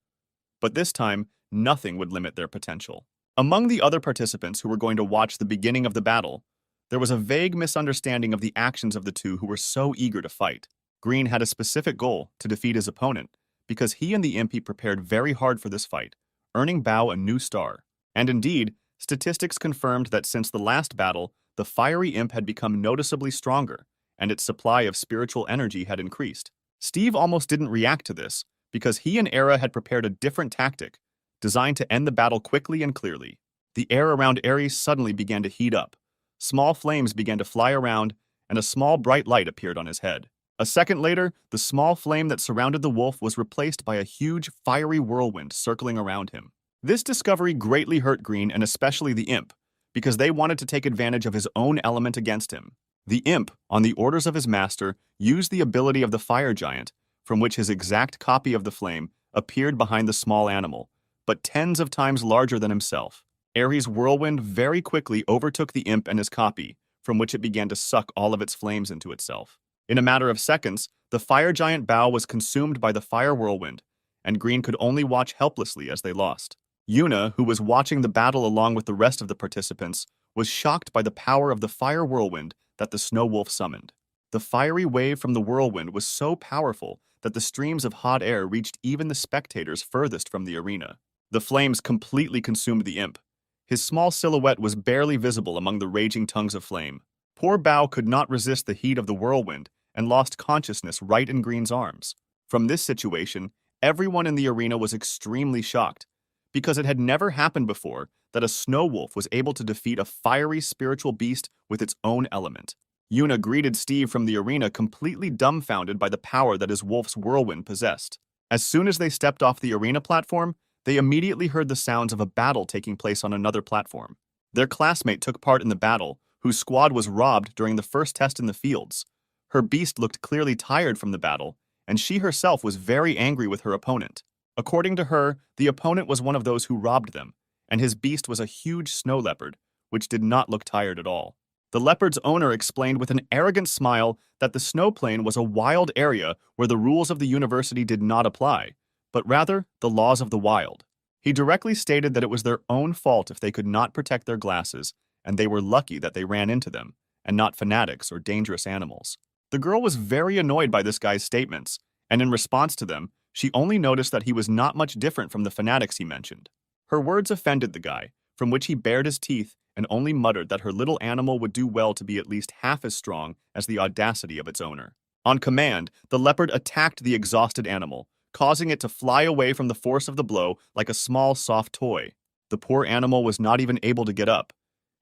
But this time, nothing would limit their potential. Among the other participants who were going to watch the beginning of the battle, there was a vague misunderstanding of the actions of the two who were so eager to fight. Green had a specific goal to defeat his opponent, because he and the imp prepared very hard for this fight, earning Bao a new star. And indeed, statistics confirmed that since the last battle, the fiery imp had become noticeably stronger, and its supply of spiritual energy had increased. Steve almost didn't react to this, because he and Era had prepared a different tactic, designed to end the battle quickly and clearly. The air around Ares suddenly began to heat up. Small flames began to fly around, and a small bright light appeared on his head. A second later, the small flame that surrounded the wolf was replaced by a huge, fiery whirlwind circling around him. This discovery greatly hurt Green and especially the imp, because they wanted to take advantage of his own element against him. The imp, on the orders of his master, used the ability of the fire giant, from which his exact copy of the flame appeared behind the small animal, but tens of times larger than himself. Ares' whirlwind very quickly overtook the imp and his copy, from which it began to suck all of its flames into itself. In a matter of seconds, the fire giant Bao was consumed by the fire whirlwind, and Green could only watch helplessly as they lost. Yuna, who was watching the battle along with the rest of the participants, was shocked by the power of the fire whirlwind that the snow wolf summoned. The fiery wave from the whirlwind was so powerful that the streams of hot air reached even the spectators furthest from the arena. The flames completely consumed the imp. His small silhouette was barely visible among the raging tongues of flame. Poor Bao could not resist the heat of the whirlwind and lost consciousness right in Green's arms. From this situation, everyone in the arena was extremely shocked, because it had never happened before that a snow wolf was able to defeat a fiery spiritual beast with its own element. Yuna greeted Steve from the arena completely dumbfounded by the power that his wolf's whirlwind possessed. As soon as they stepped off the arena platform, they immediately heard the sounds of a battle taking place on another platform. Their classmate took part in the battle, whose squad was robbed during the first test in the fields. Her beast looked clearly tired from the battle, and she herself was very angry with her opponent. According to her, the opponent was one of those who robbed them, and his beast was a huge snow leopard, which did not look tired at all. The leopard's owner explained with an arrogant smile that the snow plain was a wild area where the rules of the university did not apply, but rather the laws of the wild. He directly stated that it was their own fault if they could not protect their glasses, and they were lucky that they ran into them, and not fanatics or dangerous animals. The girl was very annoyed by this guy's statements, and in response to them, she only noticed that he was not much different from the fanatics he mentioned. Her words offended the guy, from which he bared his teeth and only muttered that her little animal would do well to be at least half as strong as the audacity of its owner. On command, the leopard attacked the exhausted animal, causing it to fly away from the force of the blow like a small, soft toy. The poor animal was not even able to get up,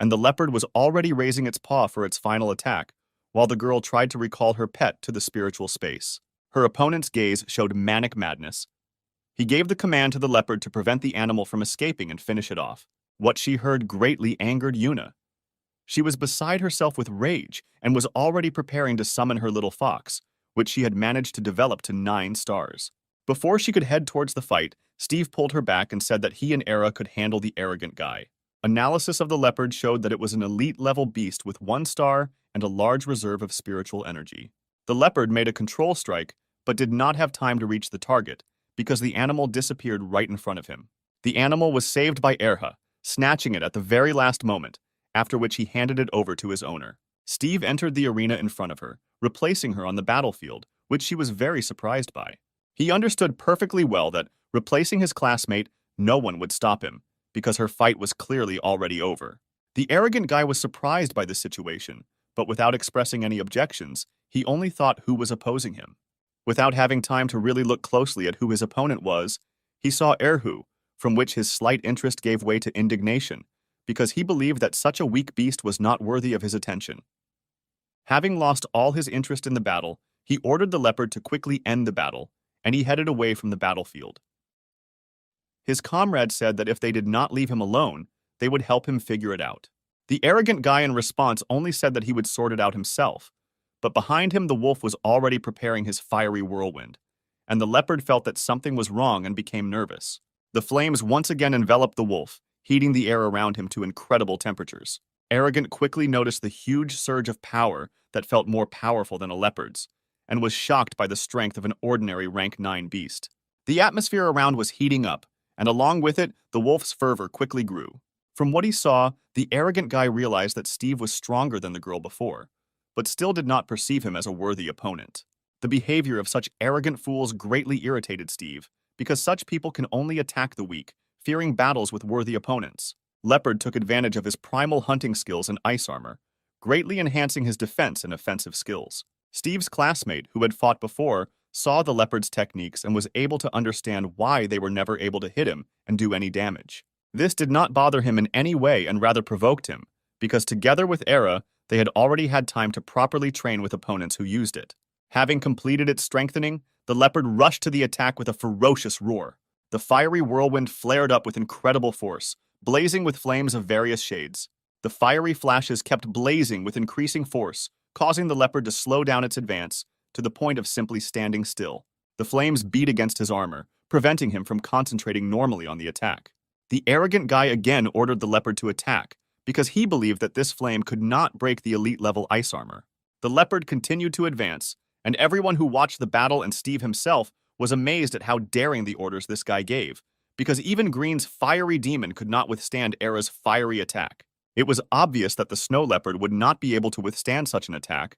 and the leopard was already raising its paw for its final attack, while the girl tried to recall her pet to the spiritual space. Her opponent's gaze showed manic madness. He gave the command to the leopard to prevent the animal from escaping and finish it off. What she heard greatly angered Yuna. She was beside herself with rage and was already preparing to summon her little fox, which she had managed to develop to 9 stars. Before she could head towards the fight, Steve pulled her back and said that he and Era could handle the arrogant guy. Analysis of the leopard showed that it was an elite-level beast with 1 star and a large reserve of spiritual energy. The leopard made a control strike, but did not have time to reach the target, because the animal disappeared right in front of him. The animal was saved by Erha, snatching it at the very last moment, after which he handed it over to his owner. Steve entered the arena in front of her, replacing her on the battlefield, which she was very surprised by. He understood perfectly well that, replacing his classmate, no one would stop him, because her fight was clearly already over. The arrogant guy was surprised by the situation, but without expressing any objections, he only thought who was opposing him. Without having time to really look closely at who his opponent was, he saw Erhu, from which his slight interest gave way to indignation, because he believed that such a weak beast was not worthy of his attention. Having lost all his interest in the battle, he ordered the leopard to quickly end the battle, and he headed away from the battlefield. His comrades said that if they did not leave him alone, they would help him figure it out. The arrogant guy in response only said that he would sort it out himself, but behind him the wolf was already preparing his fiery whirlwind, and the leopard felt that something was wrong and became nervous. The flames once again enveloped the wolf, heating the air around him to incredible temperatures. Arrogant quickly noticed the huge surge of power that felt more powerful than a leopard's, and was shocked by the strength of an ordinary rank 9 beast. The atmosphere around was heating up, and along with it, the wolf's fervor quickly grew. From what he saw, the arrogant guy realized that Steve was stronger than the girl before, but still did not perceive him as a worthy opponent. The behavior of such arrogant fools greatly irritated Steve, because such people can only attack the weak, fearing battles with worthy opponents. Leopard took advantage of his primal hunting skills and ice armor, greatly enhancing his defense and offensive skills. Steve's classmate, who had fought before, saw the leopard's techniques and was able to understand why they were never able to hit him and do any damage. This did not bother him in any way and rather provoked him, because together with Era, they had already had time to properly train with opponents who used it. Having completed its strengthening, the leopard rushed to the attack with a ferocious roar. The fiery whirlwind flared up with incredible force, blazing with flames of various shades. The fiery flashes kept blazing with increasing force, causing the leopard to slow down its advance to the point of simply standing still. The flames beat against his armor, preventing him from concentrating normally on the attack. The arrogant guy again ordered the leopard to attack, because he believed that this flame could not break the elite-level ice armor. The leopard continued to advance, and everyone who watched the battle and Steve himself was amazed at how daring the orders this guy gave, because even Green's fiery demon could not withstand Era's fiery attack. It was obvious that the snow leopard would not be able to withstand such an attack.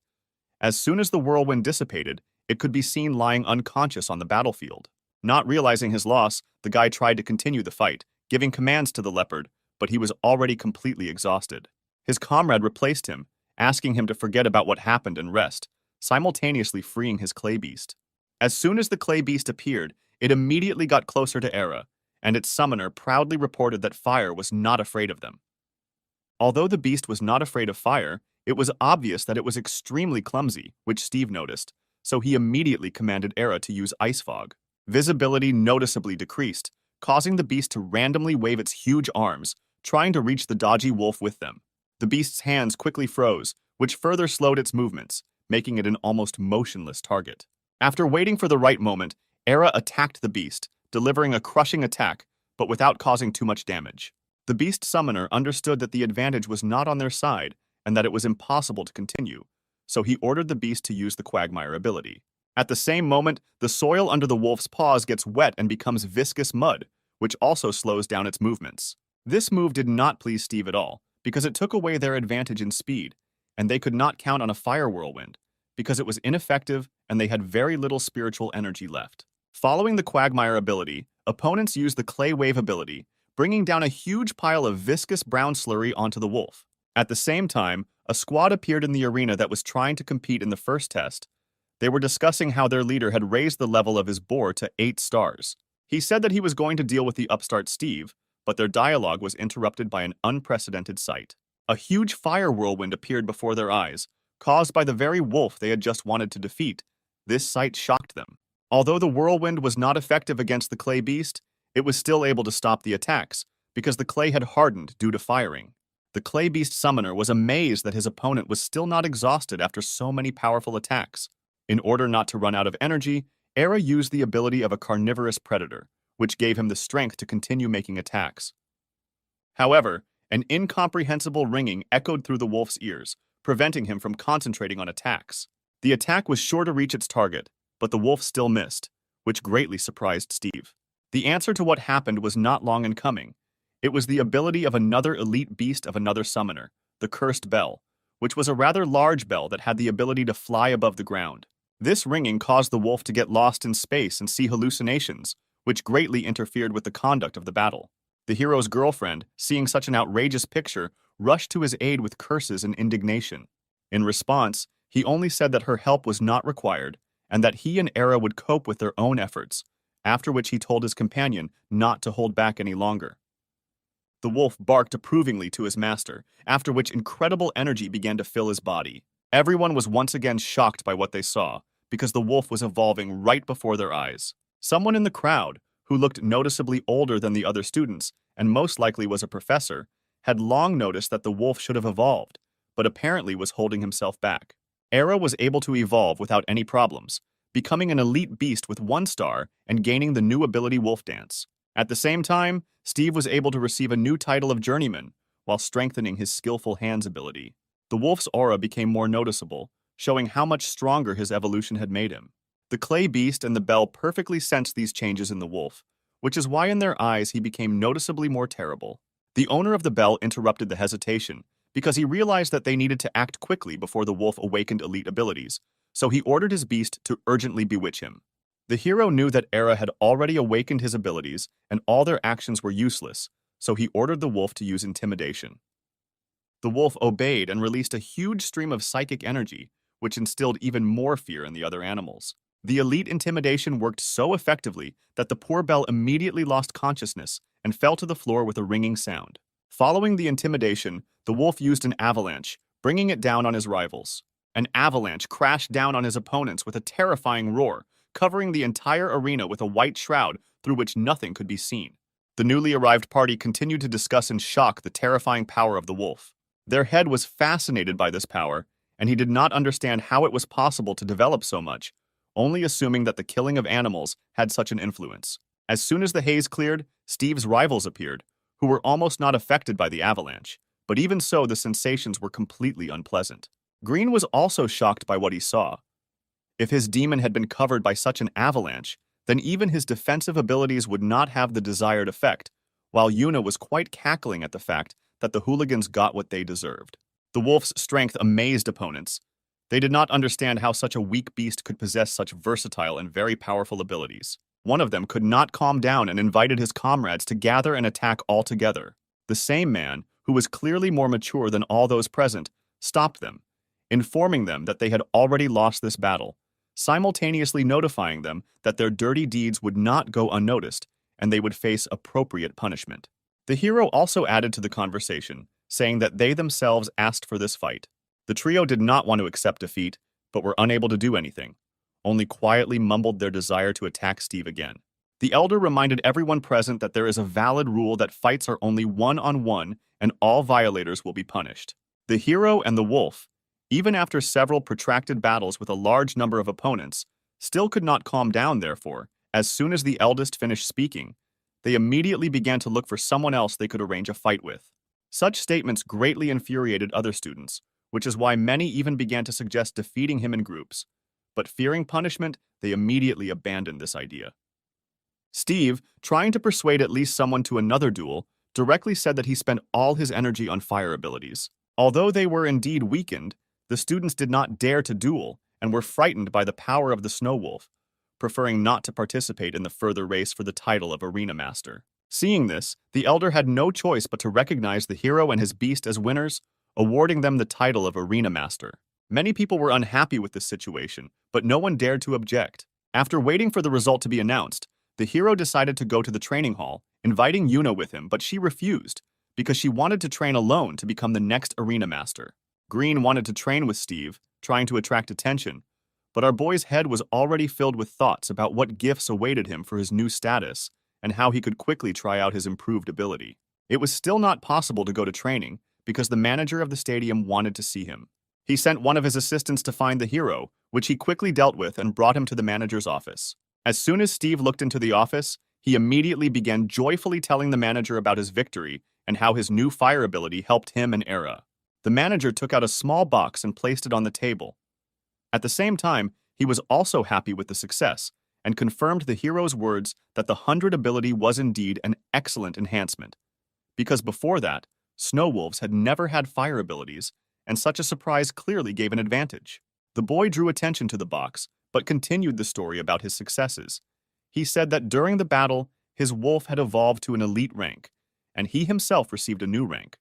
As soon as the whirlwind dissipated, it could be seen lying unconscious on the battlefield. Not realizing his loss, the guy tried to continue the fight, giving commands to the leopard, but he was already completely exhausted. His comrade replaced him, asking him to forget about what happened and rest, simultaneously freeing his clay beast. As soon as the clay beast appeared, it immediately got closer to Era, and its summoner proudly reported that fire was not afraid of them. Although the beast was not afraid of fire, it was obvious that it was extremely clumsy, which Steve noticed, so he immediately commanded Era to use ice fog. Visibility noticeably decreased, causing the beast to randomly wave its huge arms, trying to reach the dodgy wolf with them. The beast's hands quickly froze, which further slowed its movements, making it an almost motionless target. After waiting for the right moment, Era attacked the beast, delivering a crushing attack, but without causing too much damage. The beast summoner understood that the advantage was not on their side and that it was impossible to continue, so he ordered the beast to use the quagmire ability. At the same moment, the soil under the wolf's paws gets wet and becomes viscous mud, which also slows down its movements. This move did not please Steve at all, because it took away their advantage in speed, and they could not count on a fire whirlwind, because it was ineffective and they had very little spiritual energy left. Following the quagmire ability, opponents used the clay wave ability, bringing down a huge pile of viscous brown slurry onto the wolf. At the same time, a squad appeared in the arena that was trying to compete in the first test. They were discussing how their leader had raised the level of his boar to 8 stars. He said that he was going to deal with the upstart Steve, but their dialogue was interrupted by an unprecedented sight. A huge fire whirlwind appeared before their eyes, caused by the very wolf they had just wanted to defeat. This sight shocked them. Although the whirlwind was not effective against the clay beast, it was still able to stop the attacks, because the clay had hardened due to firing. The clay beast summoner was amazed that his opponent was still not exhausted after so many powerful attacks. In order not to run out of energy, Era used the ability of a carnivorous predator, which gave him the strength to continue making attacks. However, an incomprehensible ringing echoed through the wolf's ears, preventing him from concentrating on attacks. The attack was sure to reach its target, but the wolf still missed, which greatly surprised Steve. The answer to what happened was not long in coming. It was the ability of another elite beast of another summoner, the Cursed Bell, which was a rather large bell that had the ability to fly above the ground. This ringing caused the wolf to get lost in space and see hallucinations, which greatly interfered with the conduct of the battle. The hero's girlfriend, seeing such an outrageous picture, rushed to his aid with curses and indignation. In response, he only said that her help was not required, and that he and Era would cope with their own efforts, after which he told his companion not to hold back any longer. The wolf barked approvingly to his master, after which incredible energy began to fill his body. Everyone was once again shocked by what they saw, because the wolf was evolving right before their eyes. Someone in the crowd, who looked noticeably older than the other students, and most likely was a professor, had long noticed that the wolf should have evolved, but apparently was holding himself back. Era was able to evolve without any problems, becoming an elite beast with 1 star and gaining the new ability Wolf Dance. At the same time, Steve was able to receive a new title of Journeyman, while strengthening his skillful hands ability. The wolf's aura became more noticeable, showing how much stronger his evolution had made him. The clay beast and the bell perfectly sensed these changes in the wolf, which is why in their eyes he became noticeably more terrible. The owner of the bell interrupted the hesitation, because he realized that they needed to act quickly before the wolf awakened elite abilities, so he ordered his beast to urgently bewitch him. The hero knew that Era had already awakened his abilities and all their actions were useless, so he ordered the wolf to use intimidation. The wolf obeyed and released a huge stream of psychic energy, which instilled even more fear in the other animals. The elite intimidation worked so effectively that the poor bell immediately lost consciousness and fell to the floor with a ringing sound. Following the intimidation, the wolf used an avalanche, bringing it down on his rivals. An avalanche crashed down on his opponents with a terrifying roar, covering the entire arena with a white shroud through which nothing could be seen. The newly arrived party continued to discuss in shock the terrifying power of the wolf. Their head was fascinated by this power, and he did not understand how it was possible to develop so much, only assuming that the killing of animals had such an influence. As soon as the haze cleared, Steve's rivals appeared, who were almost not affected by the avalanche, but even so the sensations were completely unpleasant. Green was also shocked by what he saw. If his demon had been covered by such an avalanche, then even his defensive abilities would not have the desired effect, while Yuna was quite cackling at the fact that the hooligans got what they deserved. The wolf's strength amazed opponents. They did not understand how such a weak beast could possess such versatile and very powerful abilities. One of them could not calm down and invited his comrades to gather and attack all together. The same man, who was clearly more mature than all those present, stopped them, informing them that they had already lost this battle, simultaneously notifying them that their dirty deeds would not go unnoticed and they would face appropriate punishment. The hero also added to the conversation, saying that they themselves asked for this fight. The trio did not want to accept defeat, but were unable to do anything, only quietly mumbled their desire to attack Steve again. The elder reminded everyone present that there is a valid rule that fights are only one-on-one and all violators will be punished. The hero and the wolf, even after several protracted battles with a large number of opponents, still could not calm down. Therefore, as soon as the eldest finished speaking, they immediately began to look for someone else they could arrange a fight with. Such statements greatly infuriated other students, which is why many even began to suggest defeating him in groups. But fearing punishment, they immediately abandoned this idea. Steve, trying to persuade at least someone to another duel, directly said that he spent all his energy on fire abilities. Although they were indeed weakened, the students did not dare to duel and were frightened by the power of the Snow Wolf, preferring not to participate in the further race for the title of Arena Master. Seeing this, the elder had no choice but to recognize the hero and his beast as winners, awarding them the title of Arena Master. Many people were unhappy with this situation, but no one dared to object. After waiting for the result to be announced, the hero decided to go to the training hall, inviting Yuna with him, but she refused, because she wanted to train alone to become the next arena master. Green wanted to train with Steve, trying to attract attention, but our boy's head was already filled with thoughts about what gifts awaited him for his new status and how he could quickly try out his improved ability. It was still not possible to go to training because the manager of the stadium wanted to see him. He sent one of his assistants to find the hero, which he quickly dealt with and brought him to the manager's office. As soon as Steve looked into the office, he immediately began joyfully telling the manager about his victory and how his new fire ability helped him and Era. The manager took out a small box and placed it on the table. At the same time, he was also happy with the success and confirmed the hero's words that the 100 ability was indeed an excellent enhancement. Because before that, Snow Wolves had never had fire abilities, and such a surprise clearly gave an advantage. The boy drew attention to the box, but continued the story about his successes. He said that during the battle, his wolf had evolved to an elite rank, and he himself received a new rank.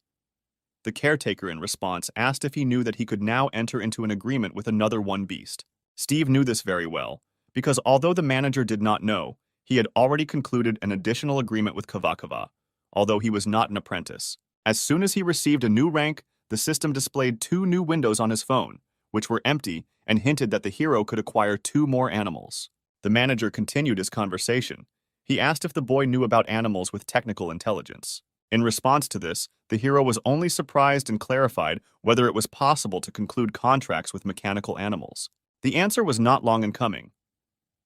The caretaker, in response, asked if he knew that he could now enter into an agreement with another one beast. Steve knew this very well, because although the manager did not know, he had already concluded an additional agreement with Kavakava, although he was not an apprentice. As soon as he received a new rank, the system displayed 2 new windows on his phone, which were empty, and hinted that the hero could acquire 2 more animals. The manager continued his conversation. He asked if the boy knew about animals with technical intelligence. In response to this, the hero was only surprised and clarified whether it was possible to conclude contracts with mechanical animals. The answer was not long in coming.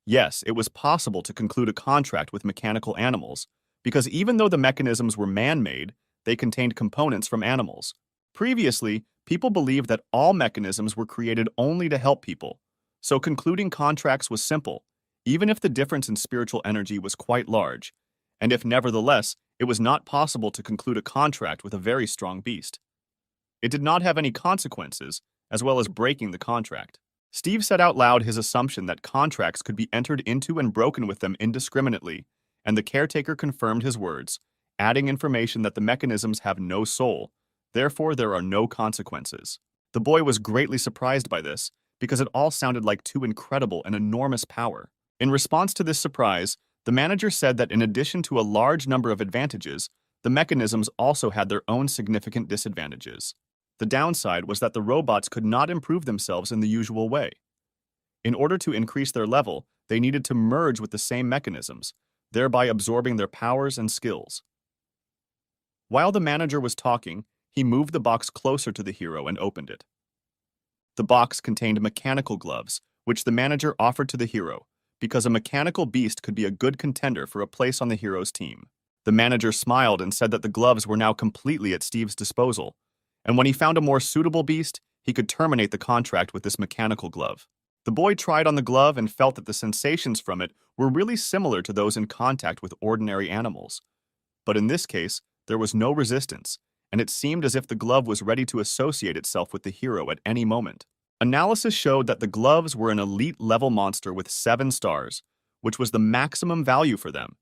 Yes, it was possible to conclude a contract with mechanical animals, because even though the mechanisms were man-made, they contained components from animals. Previously, people believed that all mechanisms were created only to help people, so concluding contracts was simple, even if the difference in spiritual energy was quite large, and if nevertheless, it was not possible to conclude a contract with a very strong beast. It did not have any consequences, as well as breaking the contract. Steve said out loud his assumption that contracts could be entered into and broken with them indiscriminately, and the caretaker confirmed his words, adding information that the mechanisms have no soul, therefore there are no consequences. The boy was greatly surprised by this, because it all sounded like too incredible and enormous power. In response to this surprise, the manager said that in addition to a large number of advantages, the mechanisms also had their own significant disadvantages. The downside was that the robots could not improve themselves in the usual way. In order to increase their level, they needed to merge with the same mechanisms, thereby absorbing their powers and skills. While the manager was talking, he moved the box closer to the hero and opened it. The box contained mechanical gloves, which the manager offered to the hero, because a mechanical beast could be a good contender for a place on the hero's team. The manager smiled and said that the gloves were now completely at Steve's disposal, and when he found a more suitable beast, he could terminate the contract with this mechanical glove. The boy tried on the glove and felt that the sensations from it were really similar to those in contact with ordinary animals. But in this case, there was no resistance, and it seemed as if the glove was ready to associate itself with the hero at any moment. Analysis showed that the gloves were an elite-level monster with 7 stars, which was the maximum value for them,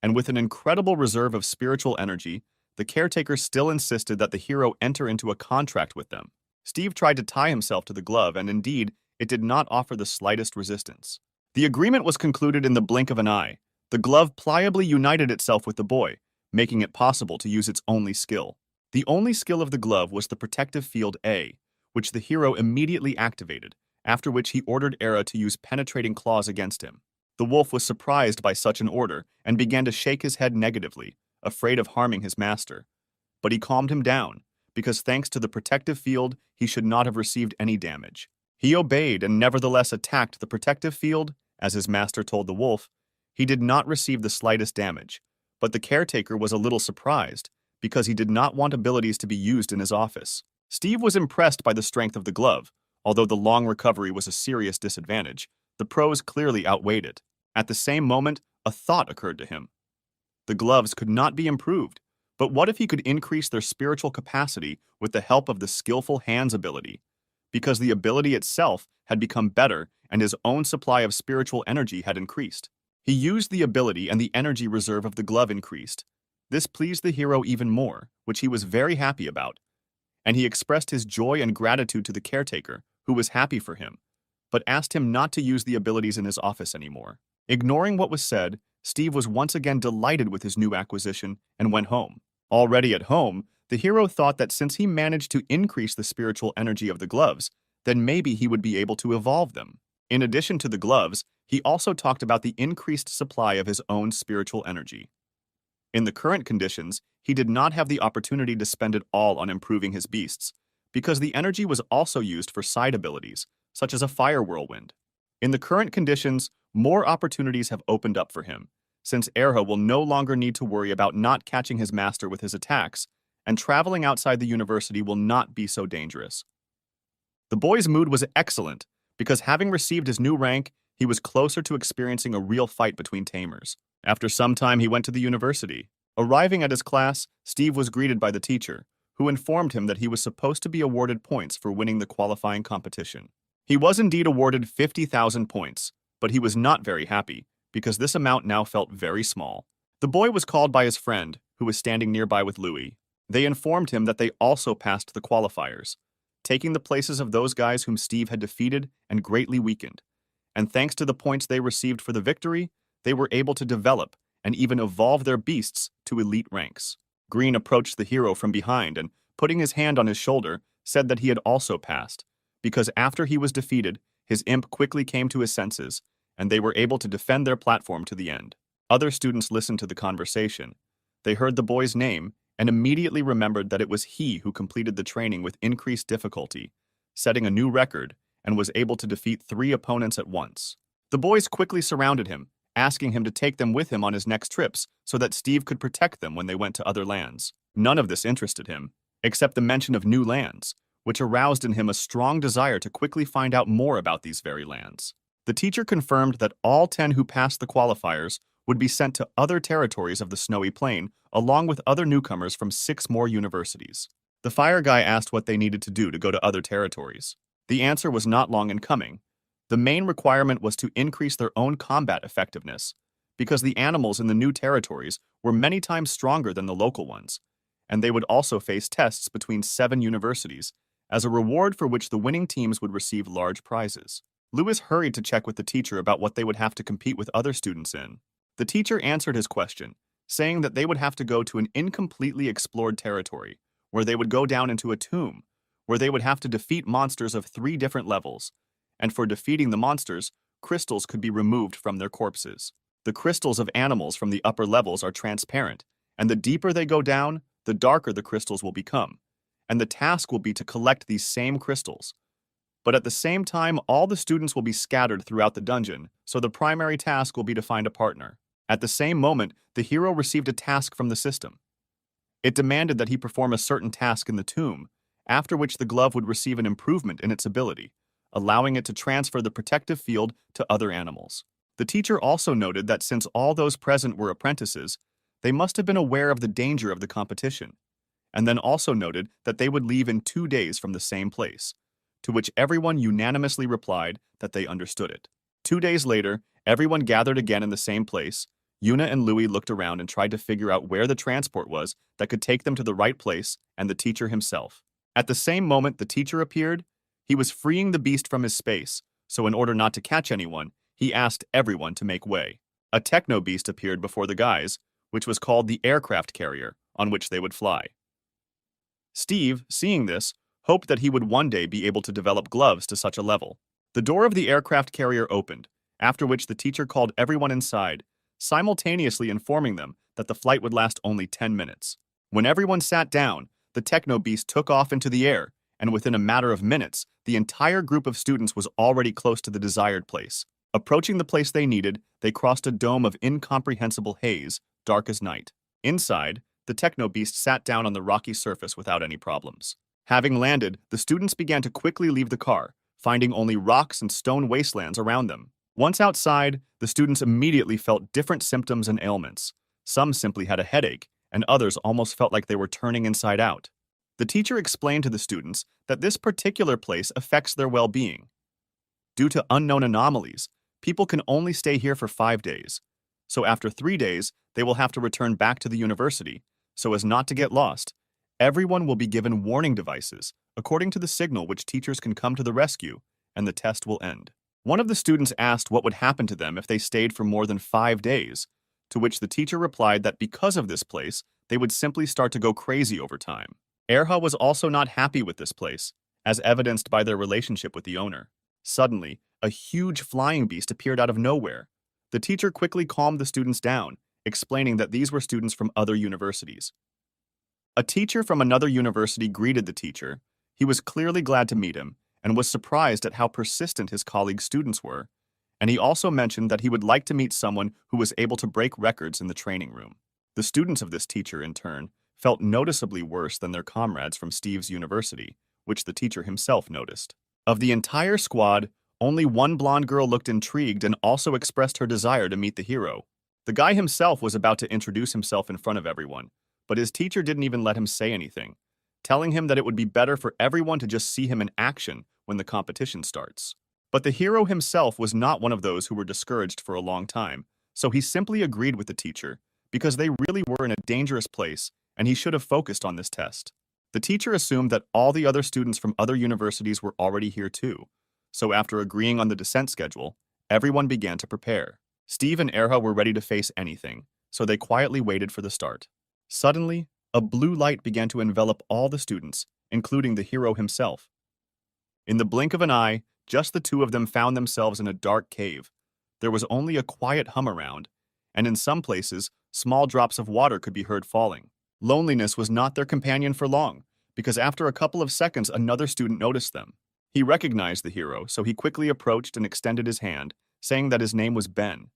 and with an incredible reserve of spiritual energy, the caretaker still insisted that the hero enter into a contract with them. Steve tried to tie himself to the glove, and indeed, it did not offer the slightest resistance. The agreement was concluded in the blink of an eye. The glove pliably united itself with the boy, making it possible to use its only skill. The only skill of the glove was the protective field A, which the hero immediately activated, after which he ordered Era to use penetrating claws against him. The wolf was surprised by such an order and began to shake his head negatively, afraid of harming his master. But he calmed him down, because thanks to the protective field, he should not have received any damage. He obeyed and nevertheless attacked the protective field, as his master told the wolf. He did not receive the slightest damage, but the caretaker was a little surprised, because he did not want abilities to be used in his office. Steve was impressed by the strength of the glove. Although the long recovery was a serious disadvantage, the pros clearly outweighed it. At the same moment, a thought occurred to him. The gloves could not be improved, but what if he could increase their spiritual capacity with the help of the skillful hands ability? Because the ability itself had become better and his own supply of spiritual energy had increased. He used the ability and the energy reserve of the glove increased. This pleased the hero even more, which he was very happy about, and he expressed his joy and gratitude to the caretaker, who was happy for him, but asked him not to use the abilities in his office anymore. Ignoring what was said, Steve was once again delighted with his new acquisition and went home. Already at home, The hero thought that since he managed to increase the spiritual energy of the gloves, then maybe he would be able to evolve them. In addition to the gloves, he also talked about the increased supply of his own spiritual energy. In the current conditions, he did not have the opportunity to spend it all on improving his beasts, because the energy was also used for side abilities, such as a fire whirlwind. In the current conditions, more opportunities have opened up for him, since Erha will no longer need to worry about not catching his master with his attacks, and traveling outside the university will not be so dangerous. The boy's mood was excellent, because having received his new rank, he was closer to experiencing a real fight between tamers. After some time, he went to the university. Arriving at his class, Steve was greeted by the teacher, who informed him that he was supposed to be awarded points for winning the qualifying competition. He was indeed awarded 50,000 points, but he was not very happy, because this amount now felt very small. The boy was called by his friend, who was standing nearby with Louis. They informed him that they also passed the qualifiers, taking the places of those guys whom Steve had defeated and greatly weakened. And thanks to the points they received for the victory, they were able to develop and even evolve their beasts to elite ranks. Green approached the hero from behind and, putting his hand on his shoulder, said that he had also passed, because after he was defeated, his imp quickly came to his senses, and they were able to defend their platform to the end. Other students listened to the conversation. They heard the boy's name and immediately remembered that it was he who completed the training with increased difficulty, setting a new record, and was able to defeat 3 opponents at once. The boys quickly surrounded him, asking him to take them with him on his next trips so that Steve could protect them when they went to other lands. None of this interested him, except the mention of new lands, which aroused in him a strong desire to quickly find out more about these very lands. The teacher confirmed that all 10 who passed the qualifiers would be sent to other territories of the Snowy Plain, along with other newcomers from 6 more universities. The fire guy asked what they needed to do to go to other territories. The answer was not long in coming. The main requirement was to increase their own combat effectiveness, because the animals in the new territories were many times stronger than the local ones, and they would also face tests between 7 universities, as a reward for which the winning teams would receive large prizes. Lewis hurried to check with the teacher about what they would have to compete with other students in. The teacher answered his question, saying that they would have to go to an incompletely explored territory, where they would go down into a tomb, where they would have to defeat monsters of 3 different levels, and for defeating the monsters, crystals could be removed from their corpses. The crystals of animals from the upper levels are transparent, and the deeper they go down, the darker the crystals will become, and the task will be to collect these same crystals. But at the same time, all the students will be scattered throughout the dungeon, so the primary task will be to find a partner. At the same moment, the hero received a task from the system. It demanded that he perform a certain task in the tomb, after which the glove would receive an improvement in its ability, allowing it to transfer the protective field to other animals. The teacher also noted that since all those present were apprentices, they must have been aware of the danger of the competition, and then also noted that they would leave in 2 days from the same place, to which everyone unanimously replied that they understood it. 2 days later, everyone gathered again in the same place. Yuna and Louis looked around and tried to figure out where the transport was that could take them to the right place, and the teacher himself. At the same moment the teacher appeared, he was freeing the beast from his space, so in order not to catch anyone, he asked everyone to make way. A techno beast appeared before the guys, which was called the aircraft carrier, on which they would fly. Steve, seeing this, hoped that he would one day be able to develop gloves to such a level. The door of the aircraft carrier opened, after which the teacher called everyone inside, simultaneously informing them that the flight would last only 10 minutes. When everyone sat down, the techno beast took off into the air, and within a matter of minutes, the entire group of students was already close to the desired place. Approaching the place they needed, they crossed a dome of incomprehensible haze, dark as night. Inside, the techno beast sat down on the rocky surface without any problems. Having landed, the students began to quickly leave the car, finding only rocks and stone wastelands around them. Once outside, the students immediately felt different symptoms and ailments. Some simply had a headache, and others almost felt like they were turning inside out. The teacher explained to the students that this particular place affects their well-being. Due to unknown anomalies, people can only stay here for 5 days. So after 3 days, they will have to return back to the university. So as not to get lost, everyone will be given warning devices, according to the signal which teachers can come to the rescue, and the test will end. One of the students asked what would happen to them if they stayed for more than 5 days, to which the teacher replied that because of this place, they would simply start to go crazy over time. Erha was also not happy with this place, as evidenced by their relationship with the owner. Suddenly, a huge flying beast appeared out of nowhere. The teacher quickly calmed the students down, explaining that these were students from other universities. A teacher from another university greeted the teacher. He was clearly glad to meet him and was surprised at how persistent his colleague's students were, and he also mentioned that he would like to meet someone who was able to break records in the training room. The students of this teacher, in turn, felt noticeably worse than their comrades from Steve's university, which the teacher himself noticed. Of the entire squad, only one blonde girl looked intrigued and also expressed her desire to meet the hero. The guy himself was about to introduce himself in front of everyone, but his teacher didn't even let him say anything, telling him that it would be better for everyone to just see him in action when the competition starts. But the hero himself was not one of those who were discouraged for a long time, so he simply agreed with the teacher because they really were in a dangerous place and he should have focused on this test. The teacher assumed that all the other students from other universities were already here too, so after agreeing on the descent schedule, everyone began to prepare. Steve and Erha were ready to face anything, so they quietly waited for the start. Suddenly, a blue light began to envelop all the students, including the hero himself. In the blink of an eye, just the two of them found themselves in a dark cave. There was only a quiet hum around, and in some places, small drops of water could be heard falling. Loneliness was not their companion for long, because after a couple of seconds another student noticed them. He recognized the hero, so he quickly approached and extended his hand, saying that his name was Ben.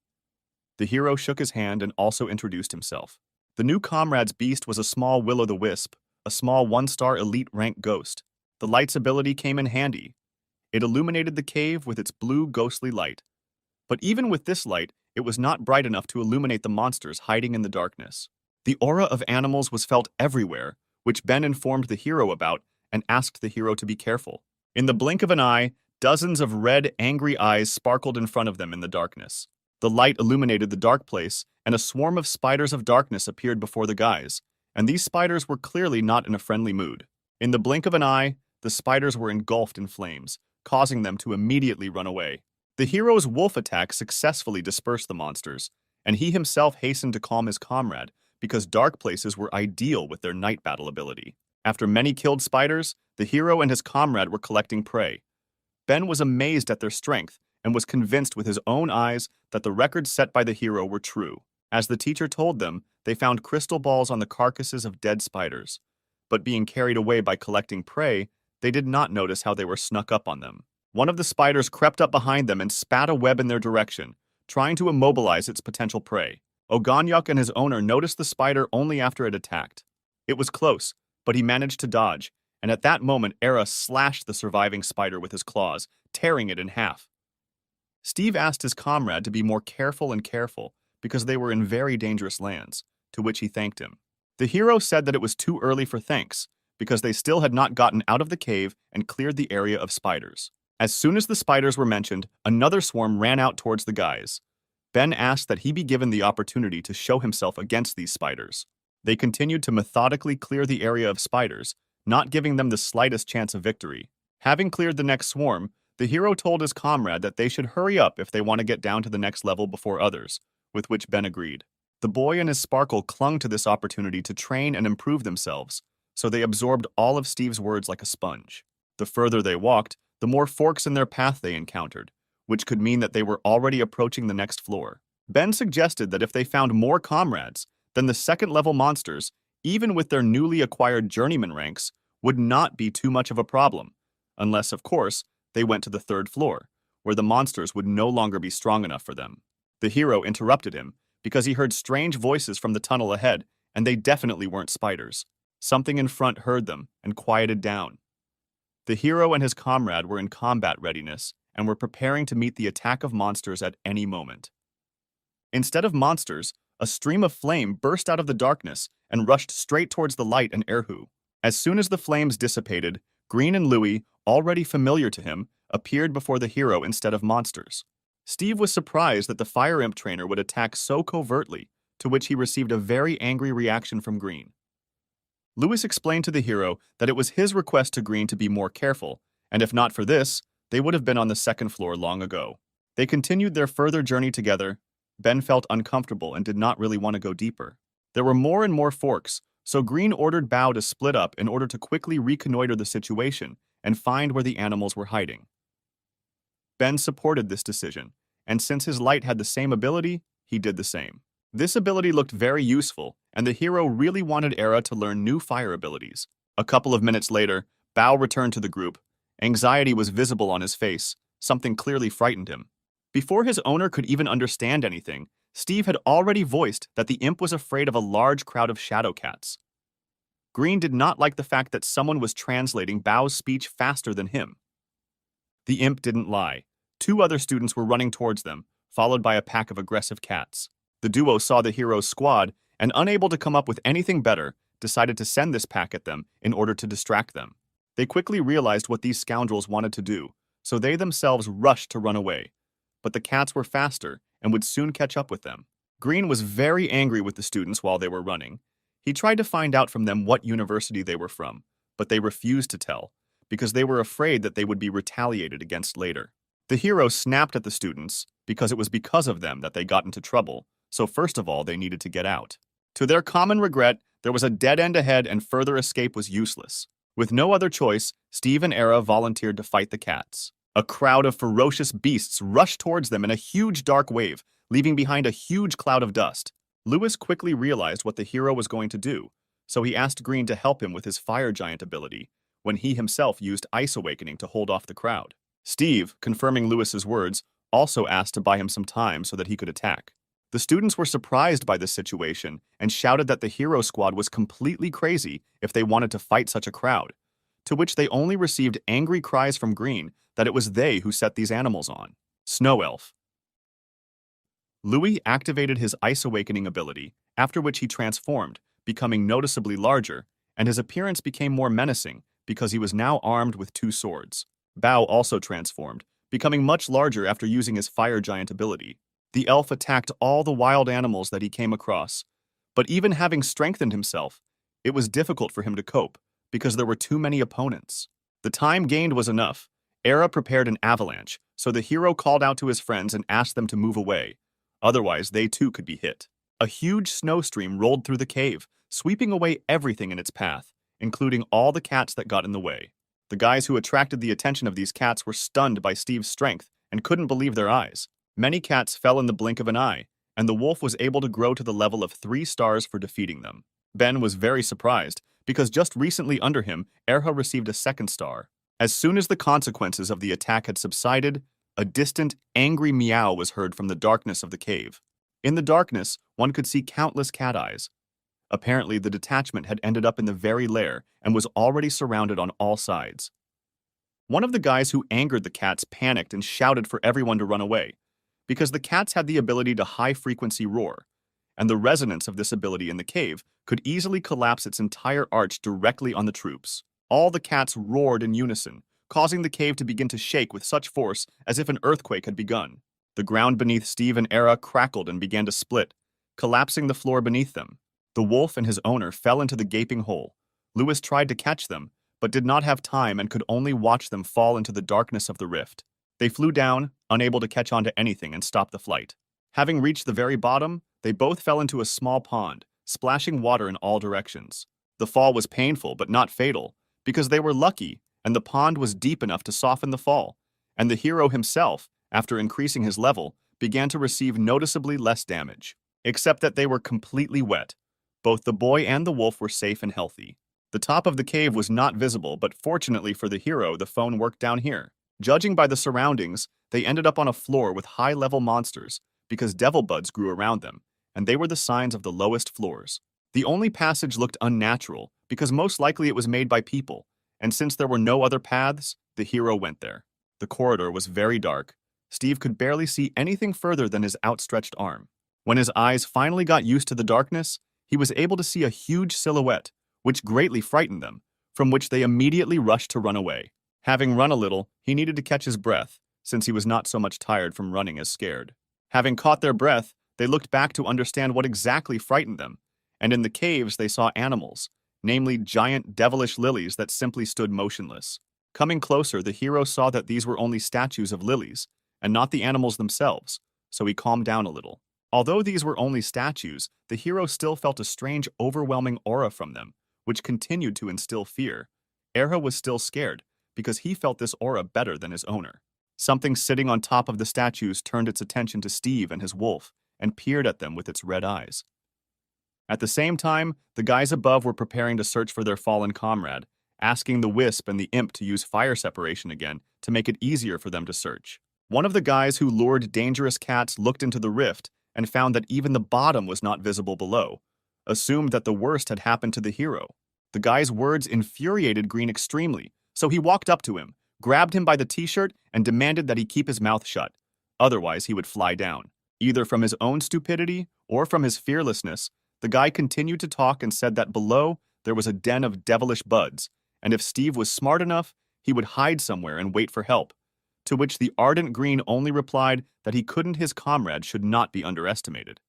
The hero shook his hand and also introduced himself. The new comrade's beast was a small will-o'-the-wisp, a small one-star elite rank ghost. The light's ability came in handy. It illuminated the cave with its blue ghostly light. But even with this light, it was not bright enough to illuminate the monsters hiding in the darkness. The aura of animals was felt everywhere, which Ben informed the hero about and asked the hero to be careful. In the blink of an eye, dozens of red, angry eyes sparkled in front of them in the darkness. The light illuminated the dark place, and a swarm of spiders of darkness appeared before the guys, and these spiders were clearly not in a friendly mood. In the blink of an eye, the spiders were engulfed in flames, causing them to immediately run away. The hero's wolf attack successfully dispersed the monsters, and he himself hastened to calm his comrade because dark places were ideal with their night battle ability. After many killed spiders, the hero and his comrade were collecting prey. Ben was amazed at their strength and was convinced with his own eyes that the records set by the hero were true. As the teacher told them, they found crystal balls on the carcasses of dead spiders. But being carried away by collecting prey, they did not notice how they were snuck up on them. One of the spiders crept up behind them and spat a web in their direction, trying to immobilize its potential prey. Oganyuk and his owner noticed the spider only after it attacked. It was close, but he managed to dodge, and at that moment Era slashed the surviving spider with his claws, tearing it in half. Steve asked his comrade to be more careful because they were in very dangerous lands, to which he thanked him. The hero said that it was too early for thanks, because they still had not gotten out of the cave and cleared the area of spiders. As soon as the spiders were mentioned, another swarm ran out towards the guys. Ben asked that he be given the opportunity to show himself against these spiders. They continued to methodically clear the area of spiders, not giving them the slightest chance of victory. Having cleared the next swarm, the hero told his comrade that they should hurry up if they want to get down to the next level before others, with which Ben agreed. The boy and his Sparkle clung to this opportunity to train and improve themselves, so they absorbed all of Steve's words like a sponge. The further they walked, the more forks in their path they encountered, which could mean that they were already approaching the next floor. Ben suggested that if they found more comrades, then the second-level monsters, even with their newly acquired journeyman ranks, would not be too much of a problem, unless, of course, they went to the third floor, where the monsters would no longer be strong enough for them. The hero interrupted him, because he heard strange voices from the tunnel ahead, and they definitely weren't spiders. Something in front heard them and quieted down. The hero and his comrade were in combat readiness and were preparing to meet the attack of monsters at any moment. Instead of monsters, a stream of flame burst out of the darkness and rushed straight towards the light and Erhu. As soon as the flames dissipated, Green and Louie, already familiar to him, appeared before the hero instead of monsters. Steve was surprised that the Fire Imp trainer would attack so covertly, to which he received a very angry reaction from Green. Louis explained to the hero that it was his request to Green to be more careful, and if not for this, they would have been on the second floor long ago. They continued their further journey together. Ben felt uncomfortable and did not really want to go deeper. There were more and more forks, so Green ordered Bao to split up in order to quickly reconnoiter the situation and find where the animals were hiding. Ben supported this decision, and since his light had the same ability, he did the same. This ability looked very useful, and the hero really wanted Era to learn new fire abilities. A couple of minutes later, Bao returned to the group. Anxiety was visible on his face. Something clearly frightened him. Before his owner could even understand anything, Steve had already voiced that the imp was afraid of a large crowd of shadow cats. Green did not like the fact that someone was translating Bao's speech faster than him. The imp didn't lie. 2 other students were running towards them, followed by a pack of aggressive cats. The duo saw the hero's squad and, unable to come up with anything better, decided to send this pack at them in order to distract them. They quickly realized what these scoundrels wanted to do, so they themselves rushed to run away. But the cats were faster and would soon catch up with them. Green was very angry with the students while they were running. He tried to find out from them what university they were from, but they refused to tell, because they were afraid that they would be retaliated against later. The hero snapped at the students because it was because of them that they got into trouble, so first of all they needed to get out. To their common regret, there was a dead end ahead and further escape was useless. With no other choice, Steve and Era volunteered to fight the cats. A crowd of ferocious beasts rushed towards them in a huge dark wave, leaving behind a huge cloud of dust. Lewis quickly realized what the hero was going to do, so he asked Green to help him with his fire giant ability, when he himself used Ice Awakening to hold off the crowd. Steve, confirming Lewis's words, also asked to buy him some time so that he could attack. The students were surprised by this situation and shouted that the hero squad was completely crazy if they wanted to fight such a crowd, to which they only received angry cries from Green that it was they who set these animals on. Snow Elf. Louis activated his Ice Awakening ability, after which he transformed, becoming noticeably larger, and his appearance became more menacing because he was now armed with 2 swords. Bao also transformed, becoming much larger after using his Fire Giant ability. The elf attacked all the wild animals that he came across, but even having strengthened himself, it was difficult for him to cope because there were too many opponents. The time gained was enough. Era prepared an avalanche, so the hero called out to his friends and asked them to move away. Otherwise, they too could be hit. A huge snowstream rolled through the cave, sweeping away everything in its path, including all the cats that got in the way. The guys who attracted the attention of these cats were stunned by Steve's strength and couldn't believe their eyes. Many cats fell in the blink of an eye, and the wolf was able to grow to the level of 3 stars for defeating them. Ben was very surprised, because just recently under him, Erha received a 2nd star. As soon as the consequences of the attack had subsided, a distant, angry meow was heard from the darkness of the cave. In the darkness, one could see countless cat eyes. Apparently, the detachment had ended up in the very lair and was already surrounded on all sides. One of the guys who angered the cats panicked and shouted for everyone to run away, because the cats had the ability to high-frequency roar, and the resonance of this ability in the cave could easily collapse its entire arch directly on the troops. All the cats roared in unison, causing the cave to begin to shake with such force as if an earthquake had begun. The ground beneath Steve and Era crackled and began to split, collapsing the floor beneath them. The wolf and his owner fell into the gaping hole. Lewis tried to catch them, but did not have time and could only watch them fall into the darkness of the rift. They flew down, unable to catch on to anything and stop the flight. Having reached the very bottom, they both fell into a small pond, splashing water in all directions. The fall was painful but not fatal, because they were lucky and the pond was deep enough to soften the fall, and the hero himself, after increasing his level, began to receive noticeably less damage. Except that they were completely wet. Both the boy and the wolf were safe and healthy. The top of the cave was not visible, but fortunately for the hero, the phone worked down here. Judging by the surroundings, they ended up on a floor with high-level monsters, because devil buds grew around them, and they were the signs of the lowest floors. The only passage looked unnatural, because most likely it was made by people, and since there were no other paths, the hero went there. The corridor was very dark. Steve could barely see anything further than his outstretched arm. When his eyes finally got used to the darkness, he was able to see a huge silhouette, which greatly frightened them, from which they immediately rushed to run away. Having run a little, he needed to catch his breath, since he was not so much tired from running as scared. Having caught their breath, they looked back to understand what exactly frightened them, and in the caves they saw animals, namely giant devilish lilies that simply stood motionless. Coming closer, the hero saw that these were only statues of lilies, and not the animals themselves, so he calmed down a little. Although these were only statues, the hero still felt a strange, overwhelming aura from them, which continued to instill fear. Erha was still scared, because he felt this aura better than his owner. Something sitting on top of the statues turned its attention to Steve and his wolf, and peered at them with its red eyes. At the same time, the guys above were preparing to search for their fallen comrade, asking the Wisp and the Imp to use fire separation again to make it easier for them to search. One of the guys who lured dangerous cats looked into the rift and found that even the bottom was not visible below, assumed that the worst had happened to the hero. The guy's words infuriated Green extremely, so he walked up to him, grabbed him by the t-shirt, and demanded that he keep his mouth shut. Otherwise, he would fly down. Either from his own stupidity or from his fearlessness, the guy continued to talk and said that below there was a den of devilish buds, and if Steve was smart enough, he would hide somewhere and wait for help. To which the ardent Green only replied that he couldn't, his comrade should not be underestimated.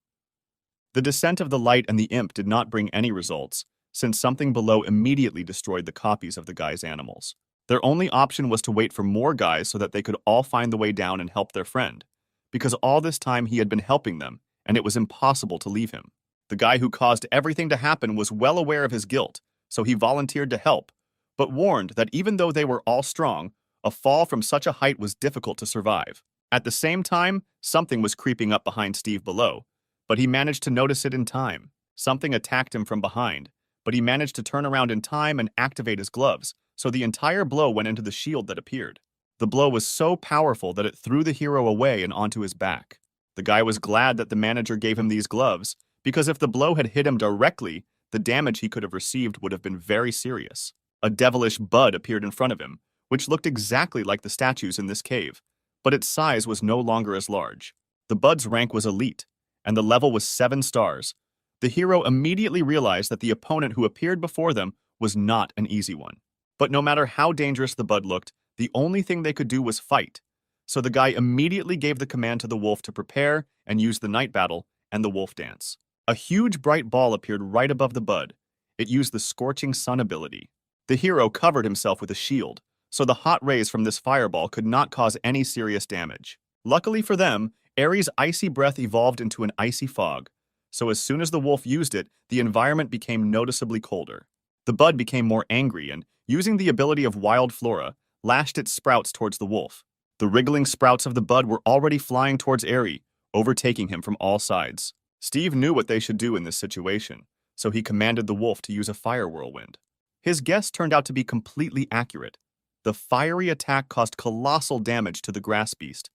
The descent of the light and the imp did not bring any results, since something below immediately destroyed the copies of the guy's animals. Their only option was to wait for more guys so that they could all find the way down and help their friend, because all this time he had been helping them, and it was impossible to leave him. The guy who caused everything to happen was well aware of his guilt, so he volunteered to help, but warned that even though they were all strong, a fall from such a height was difficult to survive. At the same time, something was creeping up behind Steve below, but he managed to notice it in time. Something attacked him from behind, but he managed to turn around in time and activate his gloves, so the entire blow went into the shield that appeared. The blow was so powerful that it threw the hero away and onto his back. The guy was glad that the manager gave him these gloves, because if the blow had hit him directly, the damage he could have received would have been very serious. A devilish bud appeared in front of him, which looked exactly like the statues in this cave, but its size was no longer as large. The bud's rank was elite, and the level was 7 stars. The hero immediately realized that the opponent who appeared before them was not an easy one. But no matter how dangerous the bud looked, the only thing they could do was fight. So the guy immediately gave the command to the wolf to prepare and use the night battle and the wolf dance. A huge bright ball appeared right above the bud. It used the scorching sun ability. The hero covered himself with a shield, so the hot rays from this fireball could not cause any serious damage. Luckily for them, Ares' icy breath evolved into an icy fog, so as soon as the wolf used it, the environment became noticeably colder. The bud became more angry and, using the ability of wild flora, lashed its sprouts towards the wolf. The wriggling sprouts of the bud were already flying towards Ares, overtaking him from all sides. Steve knew what they should do in this situation, so he commanded the wolf to use a fire whirlwind. His guess turned out to be completely accurate. The fiery attack caused colossal damage to the grass beast.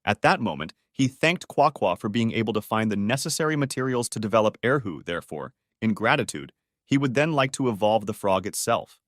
At that moment, he thanked Quaqua for being able to find the necessary materials to develop Erhu. Therefore, in gratitude, he would then like to evolve the frog itself.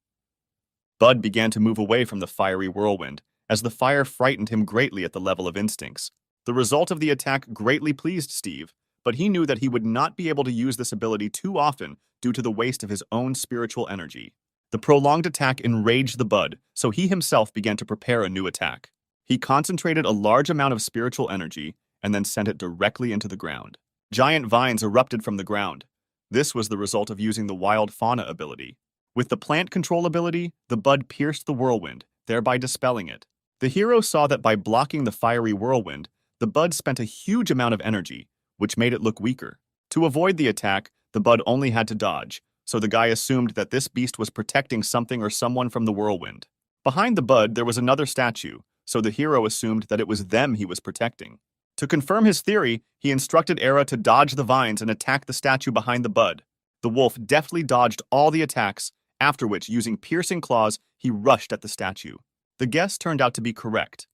Bud began to move away from the fiery whirlwind, as the fire frightened him greatly at the level of instincts. The result of the attack greatly pleased Steve, but he knew that he would not be able to use this ability too often due to the waste of his own spiritual energy. The prolonged attack enraged the bud, so he himself began to prepare a new attack. He concentrated a large amount of spiritual energy and then sent it directly into the ground. Giant vines erupted from the ground. This was the result of using the wild fauna ability. With the plant control ability, the bud pierced the whirlwind, thereby dispelling it. The hero saw that by blocking the fiery whirlwind, the bud spent a huge amount of energy, which made it look weaker. To avoid the attack, the bud only had to dodge, so the guy assumed that this beast was protecting something or someone from the whirlwind. Behind the bud, there was another statue, so the hero assumed that it was them he was protecting. To confirm his theory, he instructed Era to dodge the vines and attack the statue behind the bud. The wolf deftly dodged all the attacks, after which, using piercing claws, he rushed at the statue. The guess turned out to be correct.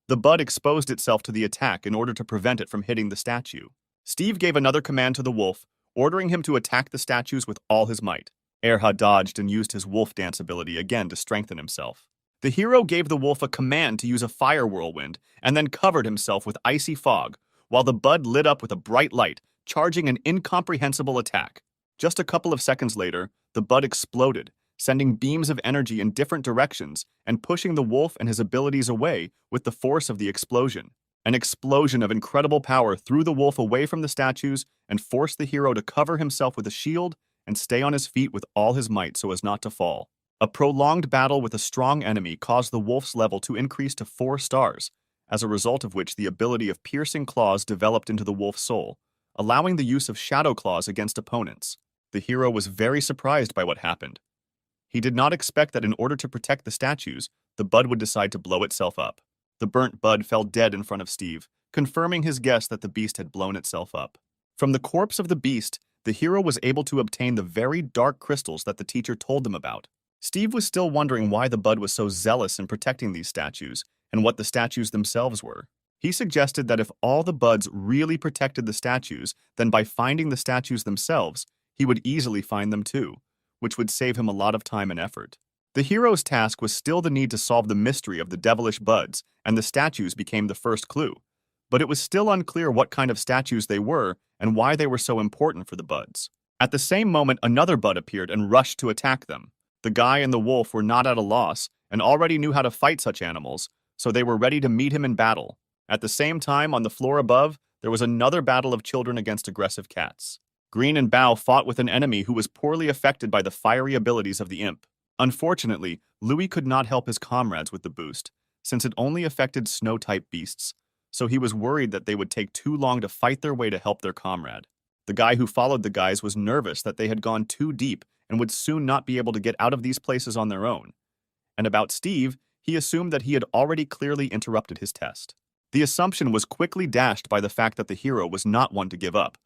The bud exposed itself to the attack in order to prevent it from hitting the statue. Steve gave another command to the wolf, ordering him to attack the statues with all his might. Erha dodged and used his wolf dance ability again to strengthen himself. The hero gave the wolf a command to use a fire whirlwind and then covered himself with icy fog, while the bud lit up with a bright light, charging an incomprehensible attack. Just a couple of seconds later, the bud exploded, sending beams of energy in different directions and pushing the wolf and his abilities away with the force of the explosion. An explosion of incredible power threw the wolf away from the statues and forced the hero to cover himself with a shield and stay on his feet with all his might so as not to fall. A prolonged battle with a strong enemy caused the wolf's level to increase to 4 stars, as a result of which the ability of piercing claws developed into the wolf's soul, allowing the use of shadow claws against opponents. The hero was very surprised by what happened. He did not expect that in order to protect the statues, the bud would decide to blow itself up. The burnt bud fell dead in front of Steve, confirming his guess that the beast had blown itself up. From the corpse of the beast, the hero was able to obtain the very dark crystals that the teacher told them about. Steve was still wondering why the bud was so zealous in protecting these statues, and what the statues themselves were. He suggested that if all the buds really protected the statues, then by finding the statues themselves, he would easily find them too, which would save him a lot of time and effort. The hero's task was still the need to solve the mystery of the devilish buds, and the statues became the first clue. But it was still unclear what kind of statues they were and why they were so important for the buds. At the same moment, another bud appeared and rushed to attack them. The guy and the wolf were not at a loss and already knew how to fight such animals, so they were ready to meet him in battle. At the same time, on the floor above, there was another battle of children against aggressive cats. Green and Bao fought with an enemy who was poorly affected by the fiery abilities of the imp. Unfortunately, Louis could not help his comrades with the boost, since it only affected snow-type beasts, so he was worried that they would take too long to fight their way to help their comrade. The guy who followed the guys was nervous that they had gone too deep and would soon not be able to get out of these places on their own. And about Steve, he assumed that he had already clearly interrupted his test. The assumption was quickly dashed by the fact that the hero was not one to give up,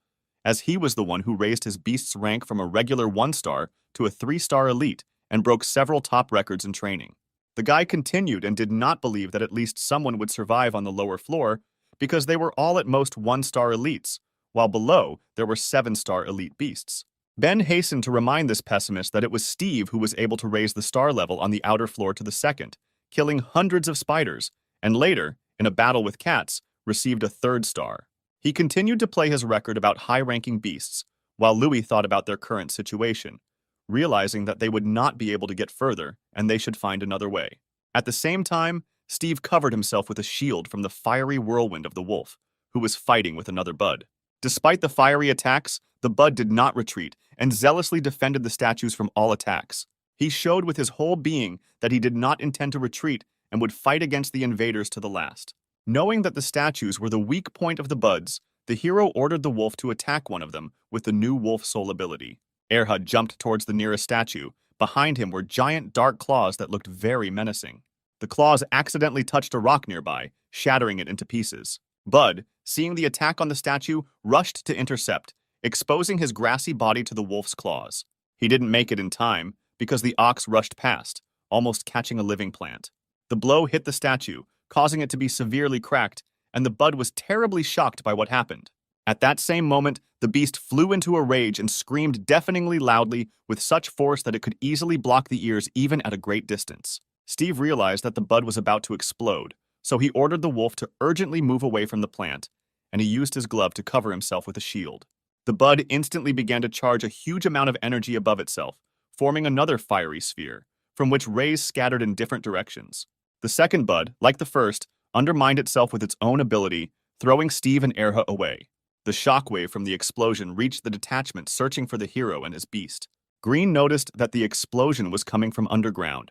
as he was the one who raised his beast's rank from a regular 1-star to a 3-star elite and broke several top records in training. The guy continued and did not believe that at least someone would survive on the lower floor because they were all at most 1-star elites, while below there were 7-star elite beasts. Ben hastened to remind this pessimist that it was Steve who was able to raise the star level on the outer floor to the 2nd, killing hundreds of spiders, and later, in a battle with cats, received a 3rd star. He continued to play his record about high-ranking beasts, while Louis thought about their current situation, realizing that they would not be able to get further and they should find another way. At the same time, Steve covered himself with a shield from the fiery whirlwind of the wolf, who was fighting with another bud. Despite the fiery attacks, the bud did not retreat and zealously defended the statues from all attacks. He showed with his whole being that he did not intend to retreat and would fight against the invaders to the last. Knowing that the statues were the weak point of the buds, the hero ordered the wolf to attack one of them with the new wolf soul ability. Erhud jumped towards the nearest statue. Behind him were giant dark claws that looked very menacing. The claws accidentally touched a rock nearby, shattering it into pieces. Bud, seeing the attack on the statue, rushed to intercept, exposing his grassy body to the wolf's claws. He didn't make it in time because the ox rushed past, almost catching a living plant. The blow hit the statue, causing it to be severely cracked, and the bud was terribly shocked by what happened. At that same moment, the beast flew into a rage and screamed deafeningly loudly with such force that it could easily block the ears even at a great distance. Steve realized that the bud was about to explode, so he ordered the wolf to urgently move away from the plant, and he used his glove to cover himself with a shield. The bud instantly began to charge a huge amount of energy above itself, forming another fiery sphere, from which rays scattered in different directions. The second bud, like the first, undermined itself with its own ability, throwing Steve and Erha away. The shockwave from the explosion reached the detachment searching for the hero and his beast. Green noticed that the explosion was coming from underground,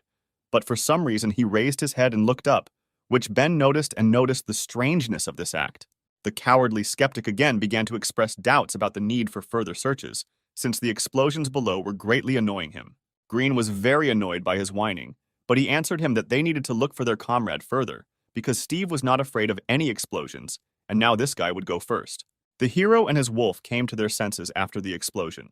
but for some reason he raised his head and looked up, which Ben noticed and noticed the strangeness of this act. The cowardly skeptic again began to express doubts about the need for further searches, since the explosions below were greatly annoying him. Green was very annoyed by his whining, but he answered him that they needed to look for their comrade further, because Steve was not afraid of any explosions, and now this guy would go first. The hero and his wolf came to their senses after the explosion.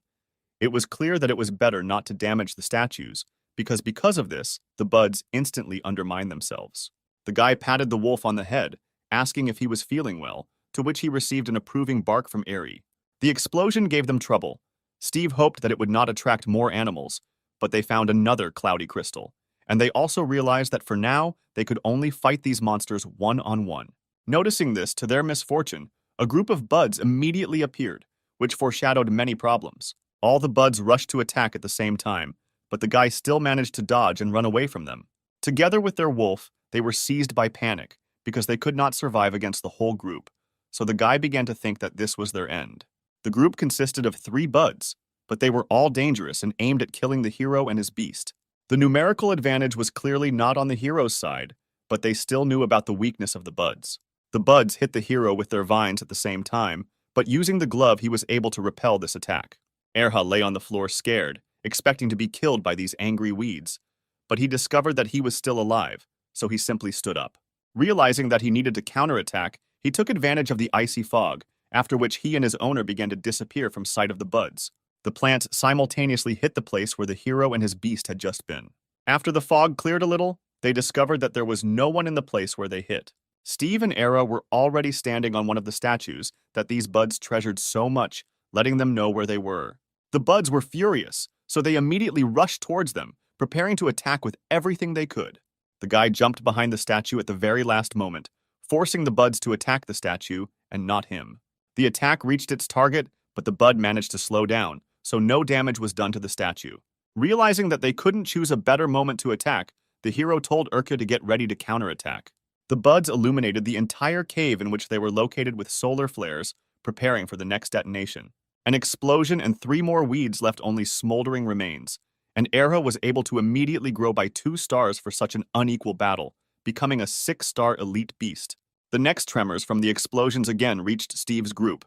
It was clear that it was better not to damage the statues, because of this, the buds instantly undermined themselves. The guy patted the wolf on the head, asking if he was feeling well, to which he received an approving bark from Airy. The explosion gave them trouble. Steve hoped that it would not attract more animals, but they found another cloudy crystal, and they also realized that for now, they could only fight these monsters one-on-one. Noticing this, to their misfortune, a group of buds immediately appeared, which foreshadowed many problems. All the buds rushed to attack at the same time, but the guy still managed to dodge and run away from them. Together with their wolf, they were seized by panic, because they could not survive against the whole group, so the guy began to think that this was their end. The group consisted of 3 buds, but they were all dangerous and aimed at killing the hero and his beast. The numerical advantage was clearly not on the hero's side, but they still knew about the weakness of the buds. The buds hit the hero with their vines at the same time, but using the glove he was able to repel this attack. Erha lay on the floor scared, expecting to be killed by these angry weeds, but he discovered that he was still alive, so he simply stood up. Realizing that he needed to counterattack, he took advantage of the icy fog, after which he and his owner began to disappear from sight of the buds. The plants simultaneously hit the place where the hero and his beast had just been. After the fog cleared a little, they discovered that there was no one in the place where they hit. Steve and Era were already standing on one of the statues that these buds treasured so much, letting them know where they were. The buds were furious, so they immediately rushed towards them, preparing to attack with everything they could. The guy jumped behind the statue at the very last moment, forcing the buds to attack the statue and not him. The attack reached its target, but the bud managed to slow down, so no damage was done to the statue. Realizing that they couldn't choose a better moment to attack, the hero told Urka to get ready to counterattack. The buds illuminated the entire cave in which they were located with solar flares, preparing for the next detonation. An explosion and 3 more weeds left only smoldering remains, and Erha was able to immediately grow by 2 stars for such an unequal battle, becoming a 6-star elite beast. The next tremors from the explosions again reached Steve's group.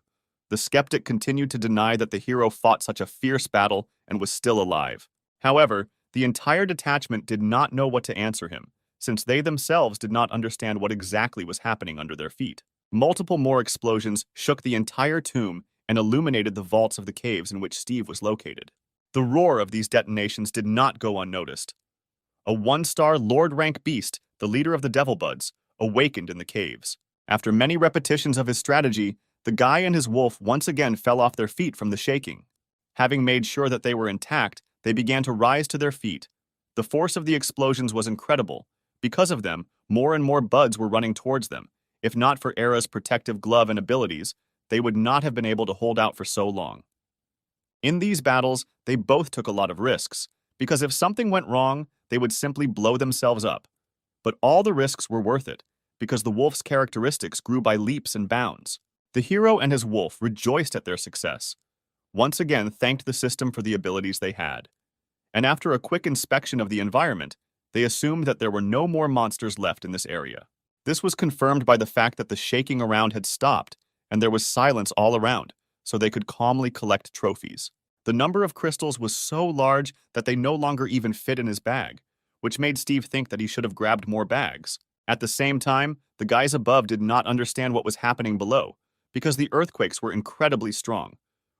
The skeptic continued to deny that the hero fought such a fierce battle and was still alive. However, the entire detachment did not know what to answer him, since they themselves did not understand what exactly was happening under their feet. Multiple more explosions shook the entire tomb and illuminated the vaults of the caves in which Steve was located. The roar of these detonations did not go unnoticed. A 1-star Lord rank beast, the leader of the Devil Buds, awakened in the caves. After many repetitions of his strategy, the guy and his wolf once again fell off their feet from the shaking. Having made sure that they were intact, they began to rise to their feet. The force of the explosions was incredible. Because of them, more and more buds were running towards them. If not for Era's protective glove and abilities, they would not have been able to hold out for so long. In these battles, they both took a lot of risks, because if something went wrong, they would simply blow themselves up. But all the risks were worth it, because the wolf's characteristics grew by leaps and bounds. The hero and his wolf rejoiced at their success, once again thanked the system for the abilities they had. And after a quick inspection of the environment, they assumed that there were no more monsters left in this area. This was confirmed by the fact that the shaking around had stopped, and there was silence all around, so they could calmly collect trophies. The number of crystals was so large that they no longer even fit in his bag, which made Steve think that he should have grabbed more bags. At the same time, the guys above did not understand what was happening below, because the earthquakes were incredibly strong,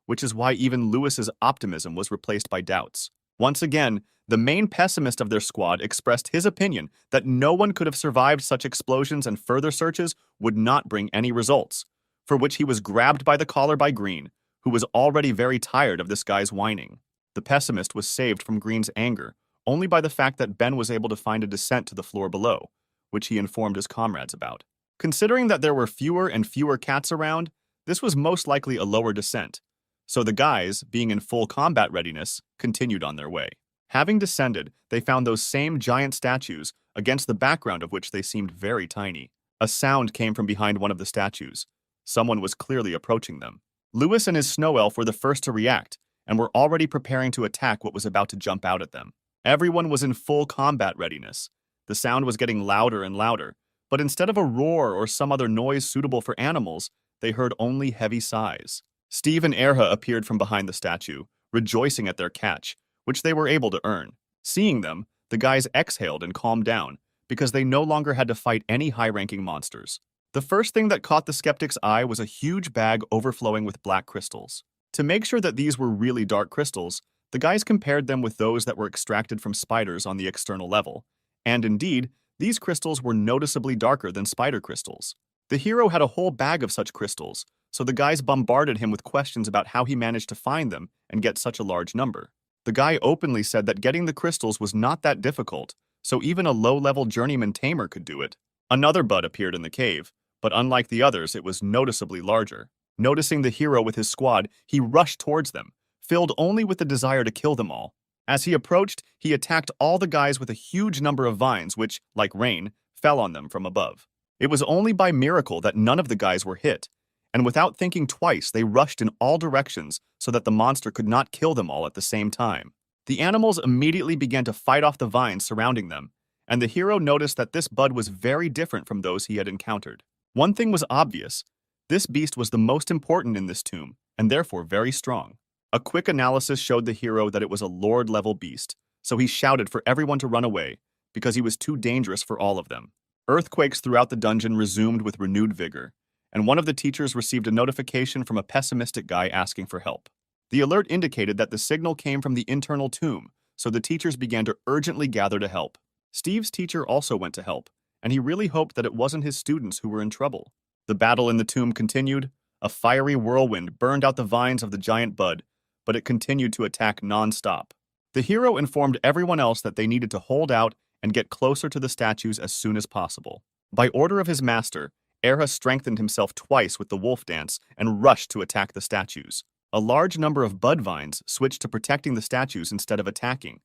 which is why even Lewis's optimism was replaced by doubts. Once again, the main pessimist of their squad expressed his opinion that no one could have survived such explosions and further searches would not bring any results, for which he was grabbed by the collar by Green, who was already very tired of this guy's whining. The pessimist was saved from Green's anger only by the fact that Ben was able to find a descent to the floor below, which he informed his comrades about. Considering that there were fewer and fewer cats around, this was most likely a lower descent, so the guys, being in full combat readiness, continued on their way. Having descended, they found those same giant statues, against the background of which they seemed very tiny. A sound came from behind one of the statues. Someone was clearly approaching them. Lewis and his snow elf were the first to react, and were already preparing to attack what was about to jump out at them. Everyone was in full combat readiness. The sound was getting louder and louder, but instead of a roar or some other noise suitable for animals, they heard only heavy sighs. Steve and Erha appeared from behind the statue, rejoicing at their catch, which they were able to earn. Seeing them, the guys exhaled and calmed down, because they no longer had to fight any high-ranking monsters. The first thing that caught the skeptic's eye was a huge bag overflowing with black crystals. To make sure that these were really dark crystals, the guys compared them with those that were extracted from spiders on the external level, and indeed, these crystals were noticeably darker than spider crystals. The hero had a whole bag of such crystals, so the guys bombarded him with questions about how he managed to find them and get such a large number. The guy openly said that getting the crystals was not that difficult, so even a low-level journeyman tamer could do it. Another bud appeared in the cave, but unlike the others, it was noticeably larger. Noticing the hero with his squad, he rushed towards them, filled only with the desire to kill them all. As he approached, he attacked all the guys with a huge number of vines which, like rain, fell on them from above. It was only by miracle that none of the guys were hit, and without thinking twice, they rushed in all directions so that the monster could not kill them all at the same time. The animals immediately began to fight off the vines surrounding them, and the hero noticed that this bud was very different from those he had encountered. One thing was obvious. This beast was the most important in this tomb, and therefore very strong. A quick analysis showed the hero that it was a lord-level beast, so he shouted for everyone to run away, because he was too dangerous for all of them. Earthquakes throughout the dungeon resumed with renewed vigor, and one of the teachers received a notification from a pessimistic guy asking for help. The alert indicated that the signal came from the internal tomb, so the teachers began to urgently gather to help. Steve's teacher also went to help, and he really hoped that it wasn't his students who were in trouble. The battle in the tomb continued. A fiery whirlwind burned out the vines of the giant bud, but it continued to attack non-stop. The hero informed everyone else that they needed to hold out and get closer to the statues as soon as possible. By order of his master, Erha strengthened himself twice with the wolf dance and rushed to attack the statues. A large number of bud vines switched to protecting the statues instead of attacking.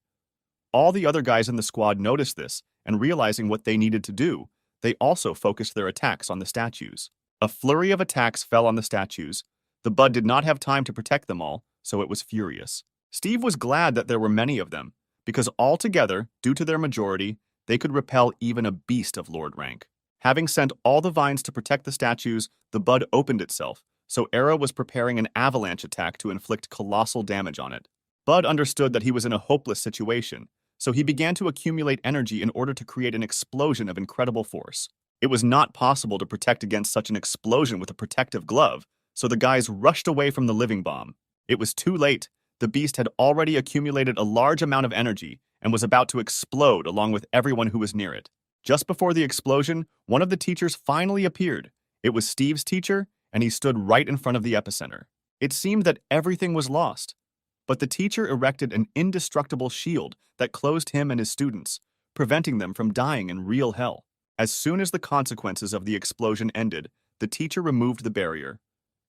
All the other guys in the squad noticed this, and realizing what they needed to do, they also focused their attacks on the statues. A flurry of attacks fell on the statues. The bud did not have time to protect them all, so it was furious. Steve was glad that there were many of them, because altogether, due to their majority, they could repel even a beast of lord rank. Having sent all the vines to protect the statues, the bud opened itself, so Era was preparing an avalanche attack to inflict colossal damage on it. Bud understood that he was in a hopeless situation, so he began to accumulate energy in order to create an explosion of incredible force. It was not possible to protect against such an explosion with a protective glove, so the guys rushed away from the living bomb. It was too late. The beast had already accumulated a large amount of energy and was about to explode along with everyone who was near it. Just before the explosion, one of the teachers finally appeared. It was Steve's teacher, and he stood right in front of the epicenter. It seemed that everything was lost, but the teacher erected an indestructible shield that closed him and his students, preventing them from dying in real hell. As soon as the consequences of the explosion ended, the teacher removed the barrier.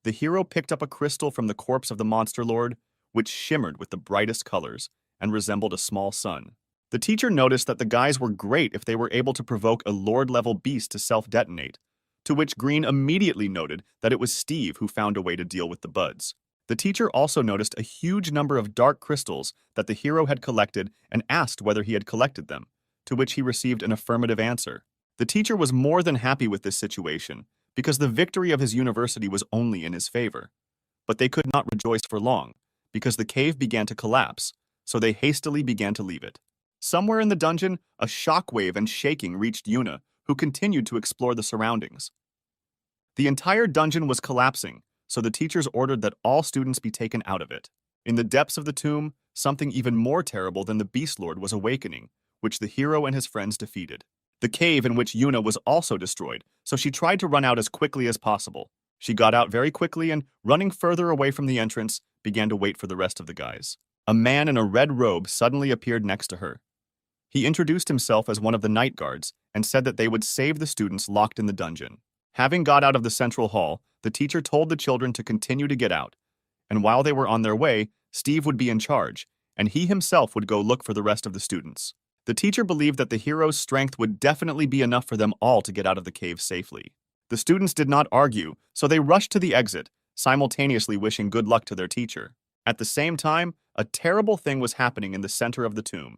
The hero picked up a crystal from the corpse of the monster lord, which shimmered with the brightest colors and resembled a small sun. The teacher noticed that the guys were great if they were able to provoke a lord-level beast to self-detonate, to which Green immediately noted that it was Steve who found a way to deal with the buds. The teacher also noticed a huge number of dark crystals that the hero had collected and asked whether he had collected them, to which he received an affirmative answer. The teacher was more than happy with this situation, because the victory of his university was only in his favor. But they could not rejoice for long, because the cave began to collapse, so they hastily began to leave it. Somewhere in the dungeon, a shockwave and shaking reached Yuna, who continued to explore the surroundings. The entire dungeon was collapsing, so the teachers ordered that all students be taken out of it. In the depths of the tomb, something even more terrible than the Beast Lord was awakening, which the hero and his friends defeated. The cave in which Yuna was also destroyed, so she tried to run out as quickly as possible. She got out very quickly and, running further away from the entrance, began to wait for the rest of the guys. A man in a red robe suddenly appeared next to her. He introduced himself as one of the night guards and said that they would save the students locked in the dungeon. Having got out of the central hall, the teacher told the children to continue to get out, and while they were on their way, Steve would be in charge, and he himself would go look for the rest of the students. The teacher believed that the hero's strength would definitely be enough for them all to get out of the cave safely. The students did not argue, so they rushed to the exit, simultaneously wishing good luck to their teacher. At the same time, a terrible thing was happening in the center of the tomb.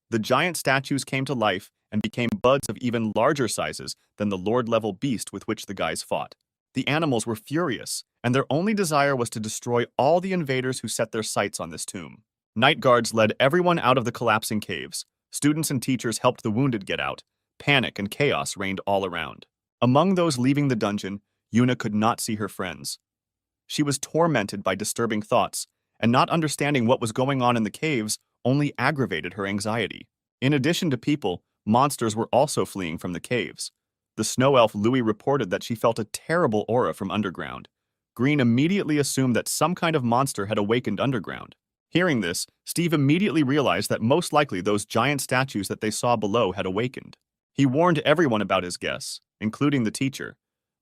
The giant statues came to life and became buds of even larger sizes than the lord-level beast with which the guys fought. The animals were furious, and their only desire was to destroy all the invaders who set their sights on this tomb. Night guards led everyone out of the collapsing caves. Students and teachers helped the wounded get out. Panic and chaos reigned all around. Among those leaving the dungeon, Yuna could not see her friends. She was tormented by disturbing thoughts, and not understanding what was going on in the caves only aggravated her anxiety. In addition to people, monsters were also fleeing from the caves. The snow elf Louis reported that she felt a terrible aura from underground. Green immediately assumed that some kind of monster had awakened underground. Hearing this, Steve immediately realized that most likely those giant statues that they saw below had awakened. He warned everyone about his guess, including the teacher,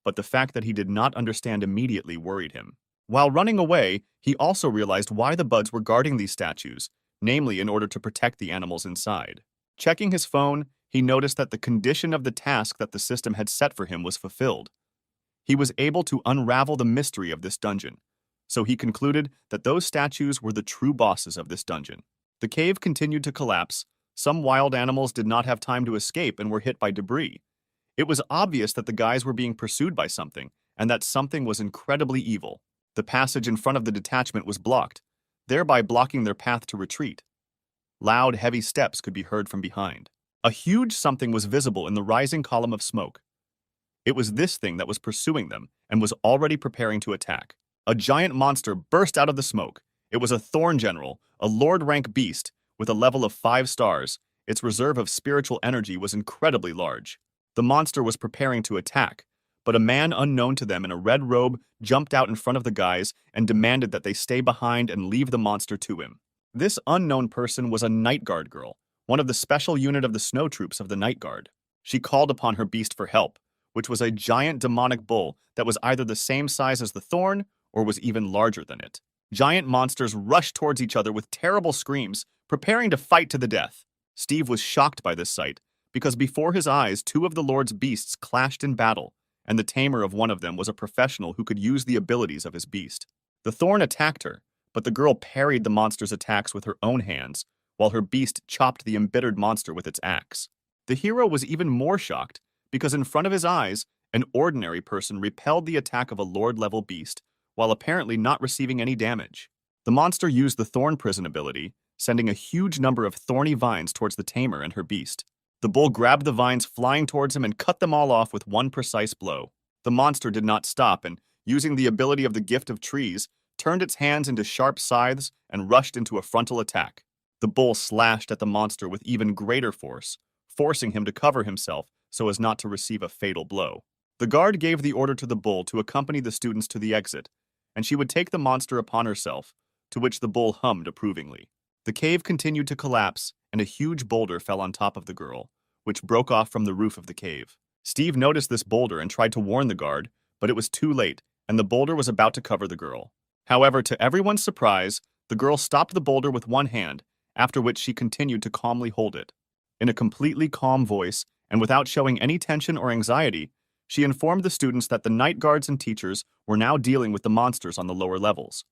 but the fact that he did not understand immediately worried him. While running away, he also realized why the buds were guarding these statues, namely in order to protect the animals inside. Checking his phone, he noticed that the condition of the task that the system had set for him was fulfilled. He was able to unravel the mystery of this dungeon, so he concluded that those statues were the true bosses of this dungeon. The cave continued to collapse. Some wild animals did not have time to escape and were hit by debris. It was obvious that the guys were being pursued by something, and that something was incredibly evil. The passage in front of the detachment was blocked, thereby blocking their path to retreat. Loud, heavy steps could be heard from behind. A huge something was visible in the rising column of smoke. It was this thing that was pursuing them and was already preparing to attack. A giant monster burst out of the smoke. It was a Thorn General, a Lord-rank beast with a level of 5 stars. Its reserve of spiritual energy was incredibly large. The monster was preparing to attack, but a man unknown to them in a red robe jumped out in front of the guys and demanded that they stay behind and leave the monster to him. This unknown person was a Night Guard girl, one of the special unit of the snow troops of the Night Guard. She called upon her beast for help, which was a giant demonic bull that was either the same size as the Thorn or was even larger than it. Giant monsters rushed towards each other with terrible screams, preparing to fight to the death. Steve was shocked by this sight, because before his eyes 2 of the Lord's beasts clashed in battle, and the tamer of one of them was a professional who could use the abilities of his beast. The Thorn attacked her, but the girl parried the monster's attacks with her own hands, while her beast chopped the embittered monster with its axe. The hero was even more shocked, because in front of his eyes, an ordinary person repelled the attack of a Lord-level beast, while apparently not receiving any damage. The monster used the Thorn Prison ability, sending a huge number of thorny vines towards the tamer and her beast. The bull grabbed the vines flying towards him and cut them all off with one precise blow. The monster did not stop and, using the ability of the Gift of Trees, turned its hands into sharp scythes and rushed into a frontal attack. The bull slashed at the monster with even greater force, forcing him to cover himself so as not to receive a fatal blow. The guard gave the order to the bull to accompany the students to the exit, and she would take the monster upon herself, to which the bull hummed approvingly. The cave continued to collapse, and a huge boulder fell on top of the girl, which broke off from the roof of the cave. Steve noticed this boulder and tried to warn the guard, but it was too late, and the boulder was about to cover the girl. However, to everyone's surprise, the girl stopped the boulder with one hand, after which she continued to calmly hold it. In a completely calm voice, and without showing any tension or anxiety, she informed the students that the night guards and teachers were now dealing with the monsters on the lower levels.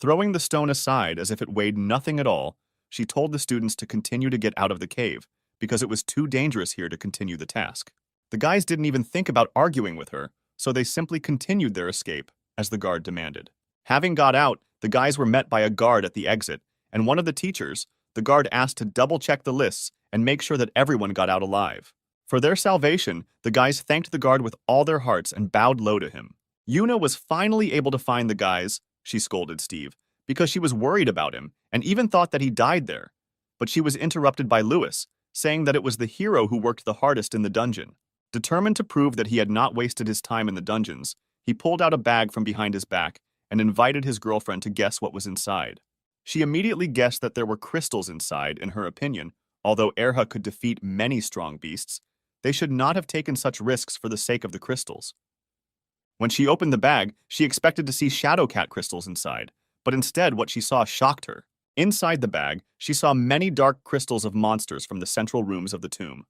Throwing the stone aside as if it weighed nothing at all, she told the students to continue to get out of the cave, because it was too dangerous here to continue the task. The guys didn't even think about arguing with her, so they simply continued their escape, as the guard demanded. Having got out, the guys were met by a guard at the exit, and one of the teachers, the guard asked to double-check the lists and make sure that everyone got out alive. For their salvation, the guys thanked the guard with all their hearts and bowed low to him. Yuna was finally able to find the guys, she scolded Steve, because she was worried about him and even thought that he died there. But she was interrupted by Lewis, saying that it was the hero who worked the hardest in the dungeon. Determined to prove that he had not wasted his time in the dungeons, he pulled out a bag from behind his back and invited his girlfriend to guess what was inside. She immediately guessed that there were crystals inside. In her opinion, although Erha could defeat many strong beasts, they should not have taken such risks for the sake of the crystals. When she opened the bag, she expected to see Shadowcat crystals inside, but instead what she saw shocked her. Inside the bag, she saw many dark crystals of monsters from the central rooms of the tomb.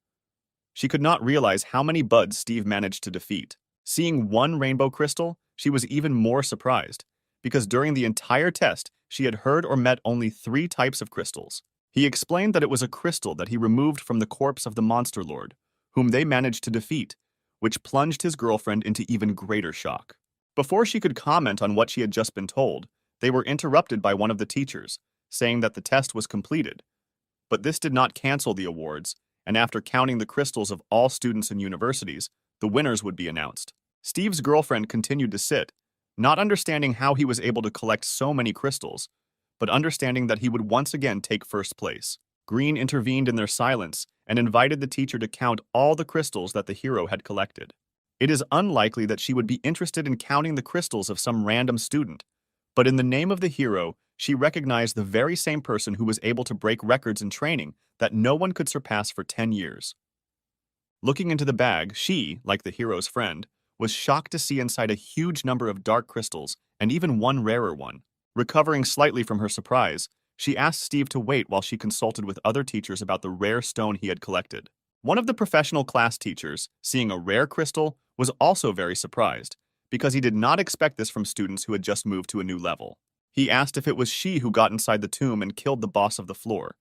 She could not realize how many buds Steve managed to defeat. Seeing one rainbow crystal, she was even more surprised, because during the entire test, she had heard or met only 3 types of crystals. He explained that it was a crystal that he removed from the corpse of the Monster Lord, whom they managed to defeat, which plunged his girlfriend into even greater shock. Before she could comment on what she had just been told, they were interrupted by one of the teachers, saying that the test was completed. But this did not cancel the awards, and after counting the crystals of all students and universities, the winners would be announced. Steve's girlfriend continued to sit, not understanding how he was able to collect so many crystals, but understanding that he would once again take first place. Green intervened in their silence and invited the teacher to count all the crystals that the hero had collected. It is unlikely that she would be interested in counting the crystals of some random student, but in the name of the hero, she recognized the very same person who was able to break records in training that no one could surpass for 10 years. Looking into the bag, she, like the hero's friend, was shocked to see inside a huge number of dark crystals and even one rarer one. Recovering slightly from her surprise, she asked Steve to wait while she consulted with other teachers about the rare stone he had collected. One of the professional class teachers, seeing a rare crystal, was also very surprised, because he did not expect this from students who had just moved to a new level. He asked if it was she who got inside the tomb and killed the boss of the floor,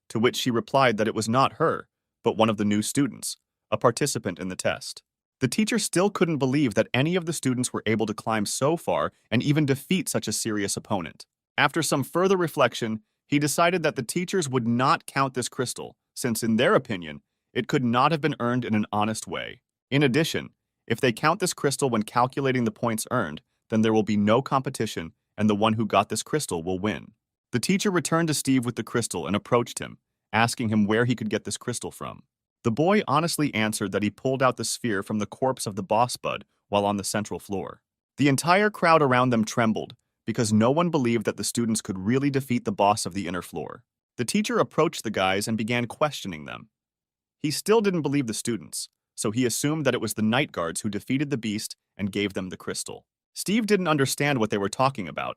to which she replied that it was not her, but one of the new students, a participant in the test. The teacher still couldn't believe that any of the students were able to climb so far and even defeat such a serious opponent. After some further reflection, he decided that the teachers would not count this crystal, since in their opinion, it could not have been earned in an honest way. In addition, if they count this crystal when calculating the points earned, then there will be no competition and the one who got this crystal will win. The teacher returned to Steve with the crystal and approached him, asking him where he could get this crystal from. The boy honestly answered that he pulled out the sphere from the corpse of the boss bud while on the central floor. The entire crowd around them trembled, because no one believed that the students could really defeat the boss of the inner floor. The teacher approached the guys and began questioning them. He still didn't believe the students, so he assumed that it was the night guards who defeated the beast and gave them the crystal. Steve didn't understand what they were talking about,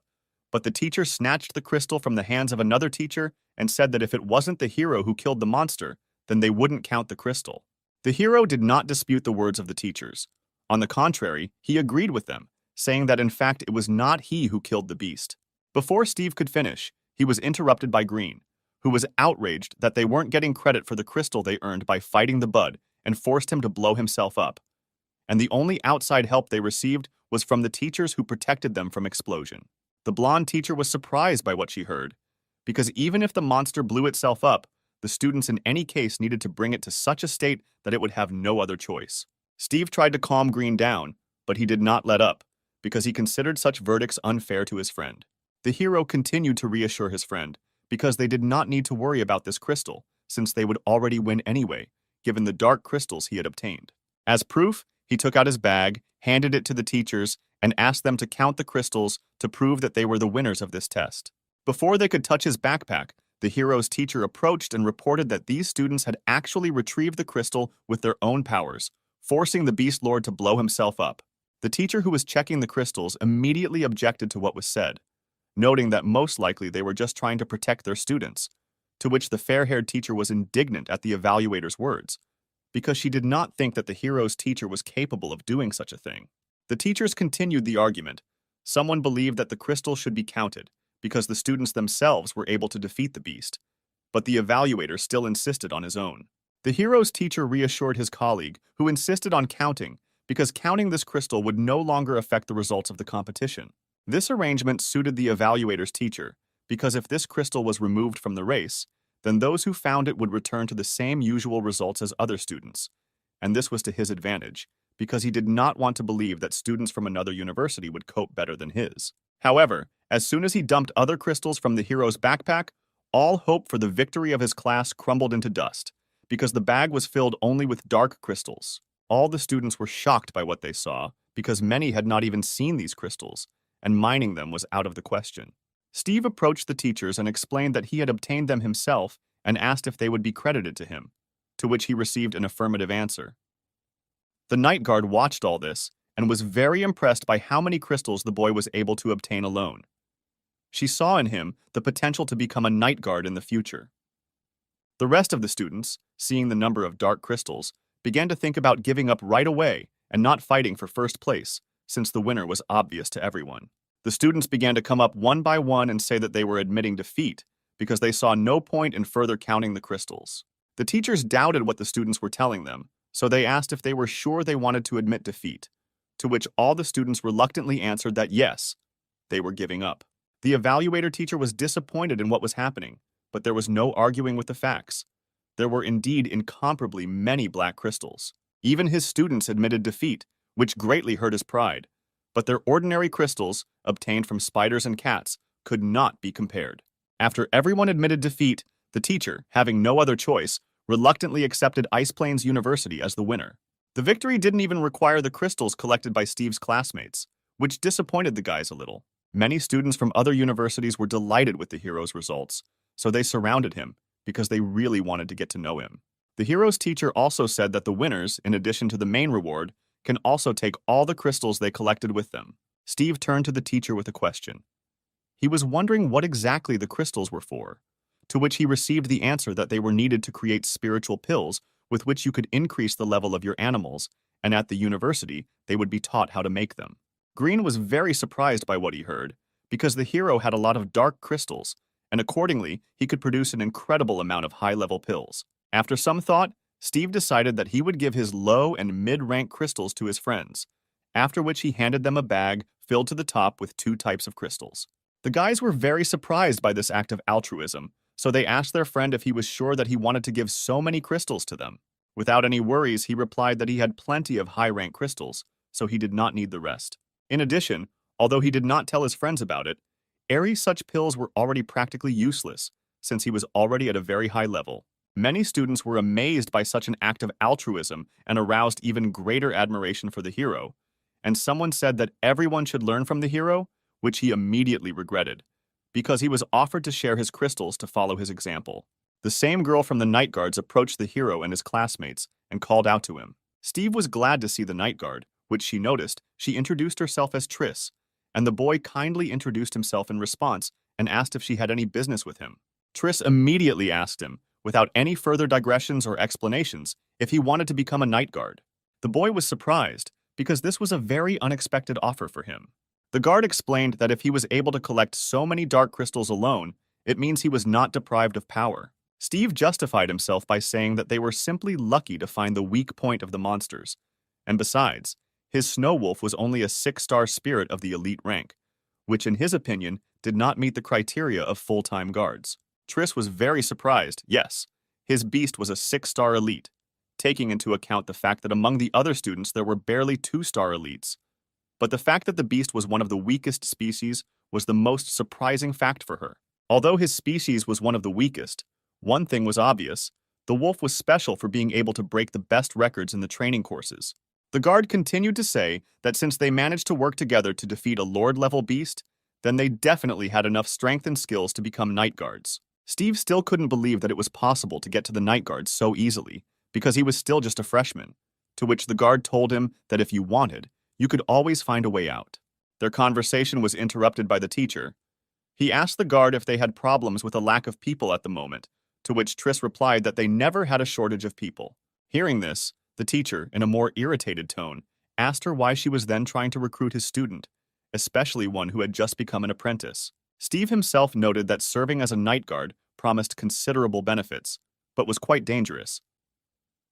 but the teacher snatched the crystal from the hands of another teacher and said that if it wasn't the hero who killed the monster, then they wouldn't count the crystal. The hero did not dispute the words of the teachers. On the contrary, he agreed with them, saying that in fact it was not he who killed the beast. Before Steve could finish, he was interrupted by Green, who was outraged that they weren't getting credit for the crystal they earned by fighting the bud and forced him to blow himself up. And the only outside help they received was from the teachers who protected them from explosion. The blonde teacher was surprised by what she heard, because even if the monster blew itself up, the students in any case needed to bring it to such a state that it would have no other choice. Steve tried to calm Green down, but he did not let up, because he considered such verdicts unfair to his friend. The hero continued to reassure his friend, because they did not need to worry about this crystal, since they would already win anyway, given the dark crystals he had obtained. As proof, he took out his bag, handed it to the teachers, and asked them to count the crystals to prove that they were the winners of this test. Before they could touch his backpack, the hero's teacher approached and reported that these students had actually retrieved the crystal with their own powers, forcing the Beast Lord to blow himself up. The teacher who was checking the crystals immediately objected to what was said, noting that most likely they were just trying to protect their students, to which the fair-haired teacher was indignant at the evaluator's words, because she did not think that the hero's teacher was capable of doing such a thing. The teachers continued the argument. Someone believed that the crystal should be counted, because the students themselves were able to defeat the beast, but the evaluator still insisted on his own. The hero's teacher reassured his colleague, who insisted on counting, because counting this crystal would no longer affect the results of the competition. This arrangement suited the evaluator's teacher, because if this crystal was removed from the race, then those who found it would return to the same usual results as other students, and this was to his advantage, because he did not want to believe that students from another university would cope better than his. However, as soon as he dumped other crystals from the hero's backpack, all hope for the victory of his class crumbled into dust, because the bag was filled only with dark crystals. All the students were shocked by what they saw, because many had not even seen these crystals, and mining them was out of the question. Steve approached the teachers and explained that he had obtained them himself and asked if they would be credited to him, to which he received an affirmative answer. The night guard watched all this and was very impressed by how many crystals the boy was able to obtain alone. She saw in him the potential to become a night guard in the future. The rest of the students, seeing the number of dark crystals, began to think about giving up right away and not fighting for first place, since the winner was obvious to everyone. The students began to come up one by one and say that they were admitting defeat because they saw no point in further counting the crystals. The teachers doubted what the students were telling them, so they asked if they were sure they wanted to admit defeat, to which all the students reluctantly answered that yes, they were giving up. The evaluator teacher was disappointed in what was happening, but there was no arguing with the facts. There were indeed incomparably many black crystals. Even his students admitted defeat, which greatly hurt his pride, but their ordinary crystals, obtained from spiders and cats, could not be compared. After everyone admitted defeat, the teacher, having no other choice, reluctantly accepted Ice Plains University as the winner. The victory didn't even require the crystals collected by Steve's classmates, which disappointed the guys a little. Many students from other universities were delighted with the hero's results, so they surrounded him because they really wanted to get to know him. The hero's teacher also said that the winners, in addition to the main reward, can also take all the crystals they collected with them. Steve turned to the teacher with a question. He was wondering what exactly the crystals were for, to which he received the answer that they were needed to create spiritual pills with which you could increase the level of your animals, and at the university, they would be taught how to make them. Green was very surprised by what he heard, because the hero had a lot of dark crystals, and accordingly, he could produce an incredible amount of high-level pills. After some thought, Steve decided that he would give his low and mid-rank crystals to his friends, after which he handed them a bag filled to the top with 2 types of crystals. The guys were very surprised by this act of altruism, so they asked their friend if he was sure that he wanted to give so many crystals to them. Without any worries, he replied that he had plenty of high-rank crystals, so he did not need the rest. In addition, although he did not tell his friends about it, such pills were already practically useless, since he was already at a very high level. Many students were amazed by such an act of altruism and aroused even greater admiration for the hero, and someone said that everyone should learn from the hero, which he immediately regretted, because he was offered to share his crystals to follow his example. The same girl from the night guards approached the hero and his classmates and called out to him. Steve was glad to see the night guard, which she noticed. She introduced herself as Triss, and the boy kindly introduced himself in response and asked if she had any business with him. Triss immediately asked him, without any further digressions or explanations, if he wanted to become a night guard. The boy was surprised, because this was a very unexpected offer for him. The guard explained that if he was able to collect so many dark crystals alone, it means he was not deprived of power. Steve justified himself by saying that they were simply lucky to find the weak point of the monsters, and besides, his snow wolf was only a 6-star spirit of the elite rank, which in his opinion did not meet the criteria of full-time guards. Triss was very surprised. Yes, his beast was a 6-star elite, taking into account the fact that among the other students there were barely 2-star elites. But the fact that the beast was one of the weakest species was the most surprising fact for her. Although his species was one of the weakest, one thing was obvious: the wolf was special for being able to break the best records in the training courses. The guard continued to say that since they managed to work together to defeat a Lord-level beast, then they definitely had enough strength and skills to become night guards. Steve still couldn't believe that it was possible to get to the night guards so easily, because he was still just a freshman, to which the guard told him that if you wanted, you could always find a way out. Their conversation was interrupted by the teacher. He asked the guard if they had problems with a lack of people at the moment, to which Triss replied that they never had a shortage of people. Hearing this, the teacher, in a more irritated tone, asked her why she was then trying to recruit his student, especially one who had just become an apprentice. Steve himself noted that serving as a night guard promised considerable benefits, but was quite dangerous.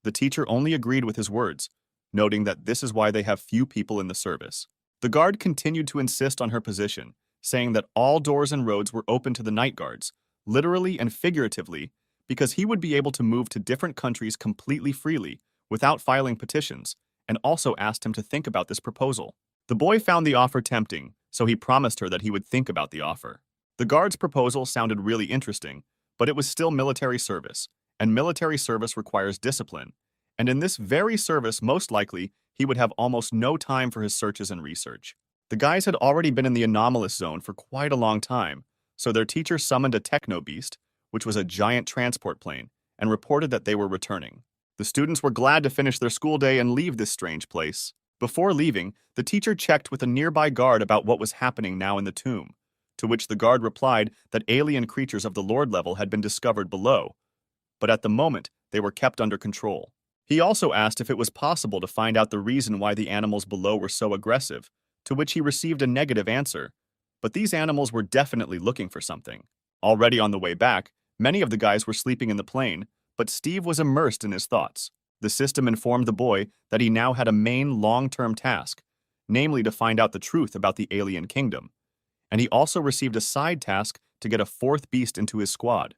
The teacher only agreed with his words, noting that this is why they have few people in the service. The guard continued to insist on her position, saying that all doors and roads were open to the night guards, literally and figuratively, because he would be able to move to different countries completely freely, without filing petitions, and also asked him to think about this proposal. The boy found the offer tempting, so he promised her that he would think about the offer. The guard's proposal sounded really interesting, but it was still military service, and military service requires discipline, and in this very service, most likely, he would have almost no time for his searches and research. The guys had already been in the anomalous zone for quite a long time, so their teacher summoned a techno-beast, which was a giant transport plane, and reported that they were returning. The students were glad to finish their school day and leave this strange place. Before leaving, the teacher checked with a nearby guard about what was happening now in the tomb, to which the guard replied that alien creatures of the Lord level had been discovered below, but at the moment, they were kept under control. He also asked if it was possible to find out the reason why the animals below were so aggressive, to which he received a negative answer, but these animals were definitely looking for something. Already on the way back, many of the guys were sleeping in the plane, but Steve was immersed in his thoughts. The system informed the boy that he now had a main long-term task, namely to find out the truth about the alien kingdom, and he also received a side task to get a 4th beast into his squad,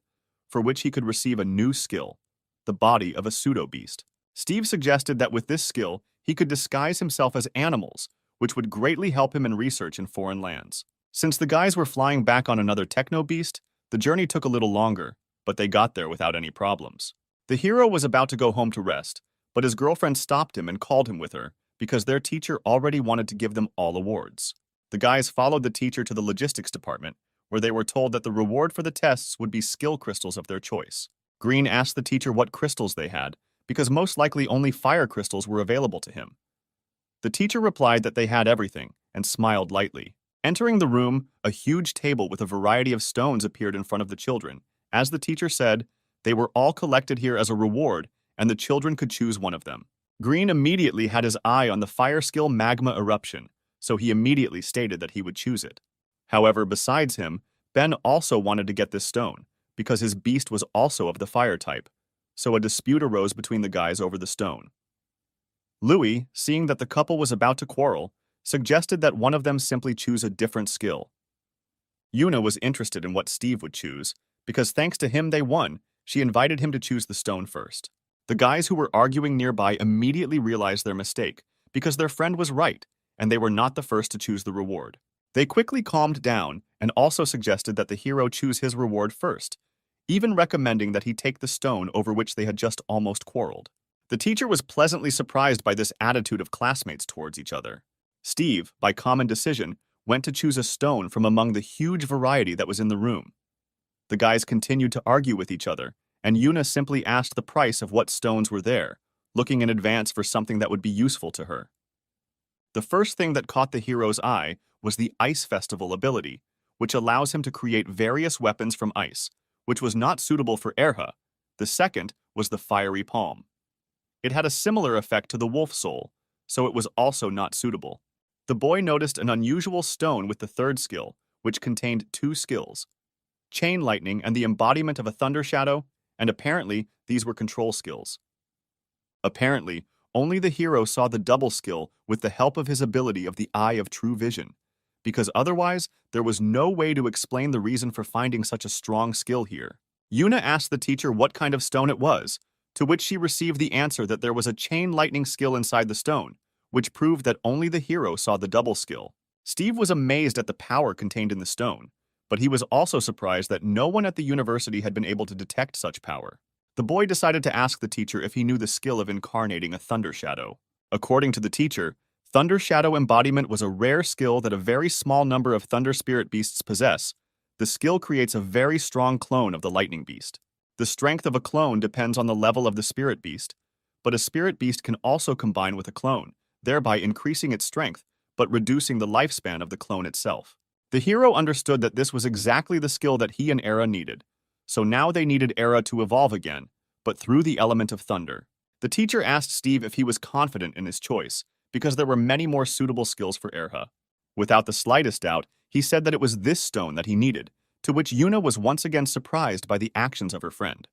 for which he could receive a new skill, the body of a pseudo-beast. Steve suggested that with this skill, he could disguise himself as animals, which would greatly help him in research in foreign lands. Since the guys were flying back on another techno-beast, the journey took a little longer, but they got there without any problems. The hero was about to go home to rest, but his girlfriend stopped him and called him with her, because their teacher already wanted to give them all awards. The guys followed the teacher to the logistics department, where they were told that the reward for the tests would be skill crystals of their choice. Green asked the teacher what crystals they had, because most likely only fire crystals were available to him. The teacher replied that they had everything, and smiled lightly. Entering the room, a huge table with a variety of stones appeared in front of the children. As the teacher said, they were all collected here as a reward, and the children could choose one of them. Green immediately had his eye on the fire skill magma eruption, so he immediately stated that he would choose it. However, besides him, Ben also wanted to get this stone, because his beast was also of the fire type, so a dispute arose between the guys over the stone. Louis, seeing that the couple was about to quarrel, suggested that one of them simply choose a different skill. Yuna was interested in what Steve would choose, because thanks to him they won. She invited him to choose the stone first. The guys who were arguing nearby immediately realized their mistake, because their friend was right, and they were not the first to choose the reward. They quickly calmed down and also suggested that the hero choose his reward first, even recommending that he take the stone over which they had just almost quarreled. The teacher was pleasantly surprised by this attitude of classmates towards each other. Steve, by common decision, went to choose a stone from among the huge variety that was in the room. The guys continued to argue with each other, and Yuna simply asked the price of what stones were there, looking in advance for something that would be useful to her. The first thing that caught the hero's eye was the Ice Festival ability, which allows him to create various weapons from ice, which was not suitable for Erha. The second was the Fiery Palm. It had a similar effect to the Wolf Soul, so it was also not suitable. The boy noticed an unusual stone with the third skill, which contained two skills: Chain Lightning and the embodiment of a Thunder Shadow, and apparently these were control skills. Apparently, only the hero saw the double skill with the help of his ability of the Eye of True Vision, because otherwise there was no way to explain the reason for finding such a strong skill here. Yuna asked the teacher what kind of stone it was, to which she received the answer that there was a Chain Lightning skill inside the stone, which proved that only the hero saw the double skill. Steve was amazed at the power contained in the stone, but he was also surprised that no one at the university had been able to detect such power. The boy decided to ask the teacher if he knew the skill of incarnating a Thunder Shadow. According to the teacher, Thunder Shadow embodiment was a rare skill that a very small number of Thunder Spirit beasts possess. The skill creates a very strong clone of the Lightning Beast. The strength of a clone depends on the level of the Spirit Beast, but a Spirit Beast can also combine with a clone, thereby increasing its strength, but reducing the lifespan of the clone itself. The hero understood that this was exactly the skill that he and Era needed, so now they needed Era to evolve again, but through the element of thunder. The teacher asked Steve if he was confident in his choice, because there were many more suitable skills for Erha. Without the slightest doubt, he said that it was this stone that he needed, to which Yuna was once again surprised by the actions of her friend.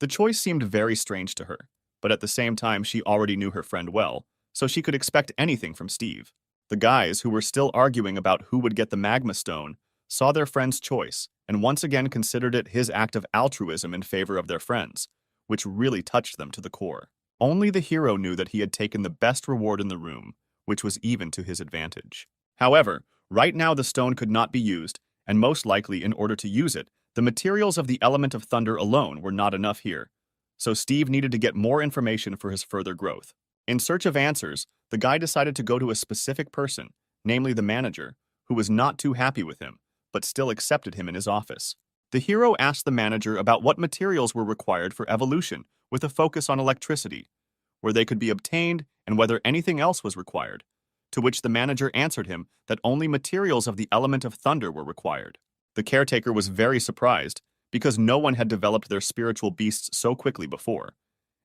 The choice seemed very strange to her, but at the same time she already knew her friend well, so she could expect anything from Steve. The guys, who were still arguing about who would get the magma stone, saw their friend's choice and once again considered it his act of altruism in favor of their friends, which really touched them to the core. Only the hero knew that he had taken the best reward in the room, which was even to his advantage. However, right now the stone could not be used, and most likely in order to use it, the materials of the element of thunder alone were not enough here, so Steve needed to get more information for his further growth. In search of answers, the guy decided to go to a specific person, namely the manager, who was not too happy with him, but still accepted him in his office. The hero asked the manager about what materials were required for evolution, with a focus on electricity, where they could be obtained, and whether anything else was required, to which the manager answered him that only materials of the element of thunder were required. The caretaker was very surprised, because no one had developed their spiritual beasts so quickly before,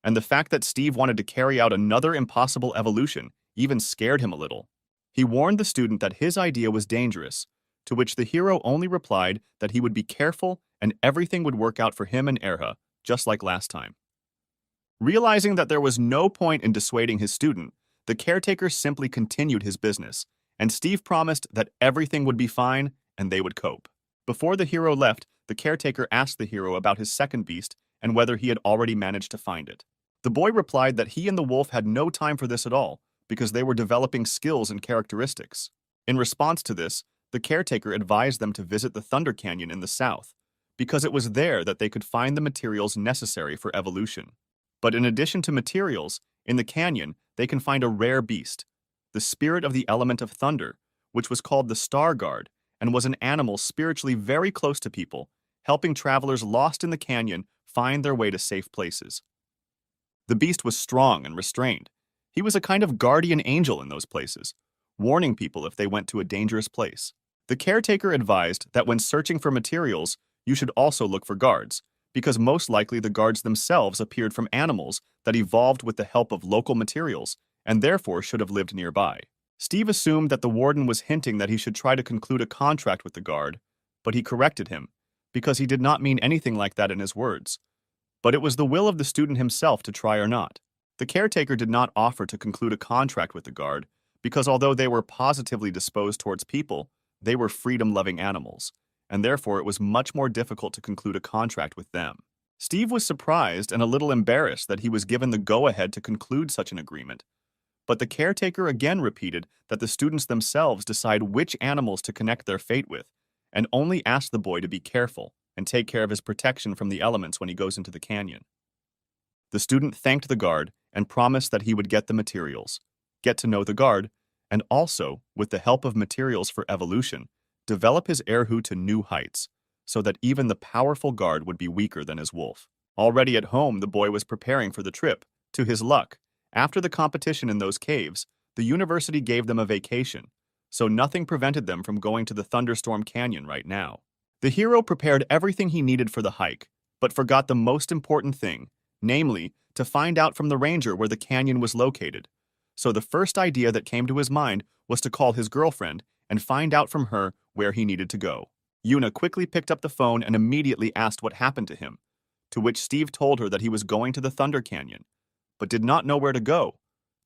and the fact that Steve wanted to carry out another impossible evolution even scared him a little. He warned the student that his idea was dangerous, to which the hero only replied that he would be careful and everything would work out for him and Erha, just like last time. Realizing that there was no point in dissuading his student, the caretaker simply continued his business, and Steve promised that everything would be fine and they would cope. Before the hero left, the caretaker asked the hero about his second beast and whether he had already managed to find it. The boy replied that he and the wolf had no time for this at all, because they were developing skills and characteristics. In response to this, the caretaker advised them to visit the Thunder Canyon in the south, because it was there that they could find the materials necessary for evolution. But in addition to materials, in the canyon, they can find a rare beast, the spirit of the element of thunder, which was called the Star Guard, and was an animal spiritually very close to people, helping travelers lost in the canyon find their way to safe places. The beast was strong and restrained. He was a kind of guardian angel in those places, warning people if they went to a dangerous place. The caretaker advised that when searching for materials, you should also look for guards, because most likely the guards themselves appeared from animals that evolved with the help of local materials and therefore should have lived nearby. Steve assumed that the warden was hinting that he should try to conclude a contract with the guard, but he corrected him, because he did not mean anything like that in his words. But it was the will of the student himself to try or not. The caretaker did not offer to conclude a contract with the guard, because although they were positively disposed towards people, they were freedom-loving animals, and therefore it was much more difficult to conclude a contract with them. Steve was surprised and a little embarrassed that he was given the go-ahead to conclude such an agreement, but the caretaker again repeated that the students themselves decide which animals to connect their fate with, and only asked the boy to be careful and take care of his protection from the elements when he goes into the canyon. The student thanked the guard and promised that he would get the materials, get to know the guard, and also, with the help of materials for evolution, develop his erhu to new heights, so that even the powerful guard would be weaker than his wolf. Already at home, the boy was preparing for the trip. To his luck, after the competition in those caves, the university gave them a vacation, so nothing prevented them from going to the Thunderstorm Canyon right now. The hero prepared everything he needed for the hike, but forgot the most important thing, namely, to find out from the ranger where the canyon was located. So the first idea that came to his mind was to call his girlfriend and find out from her where he needed to go. Yuna quickly picked up the phone and immediately asked what happened to him, to which Steve told her that he was going to the Thunder Canyon, but did not know where to go,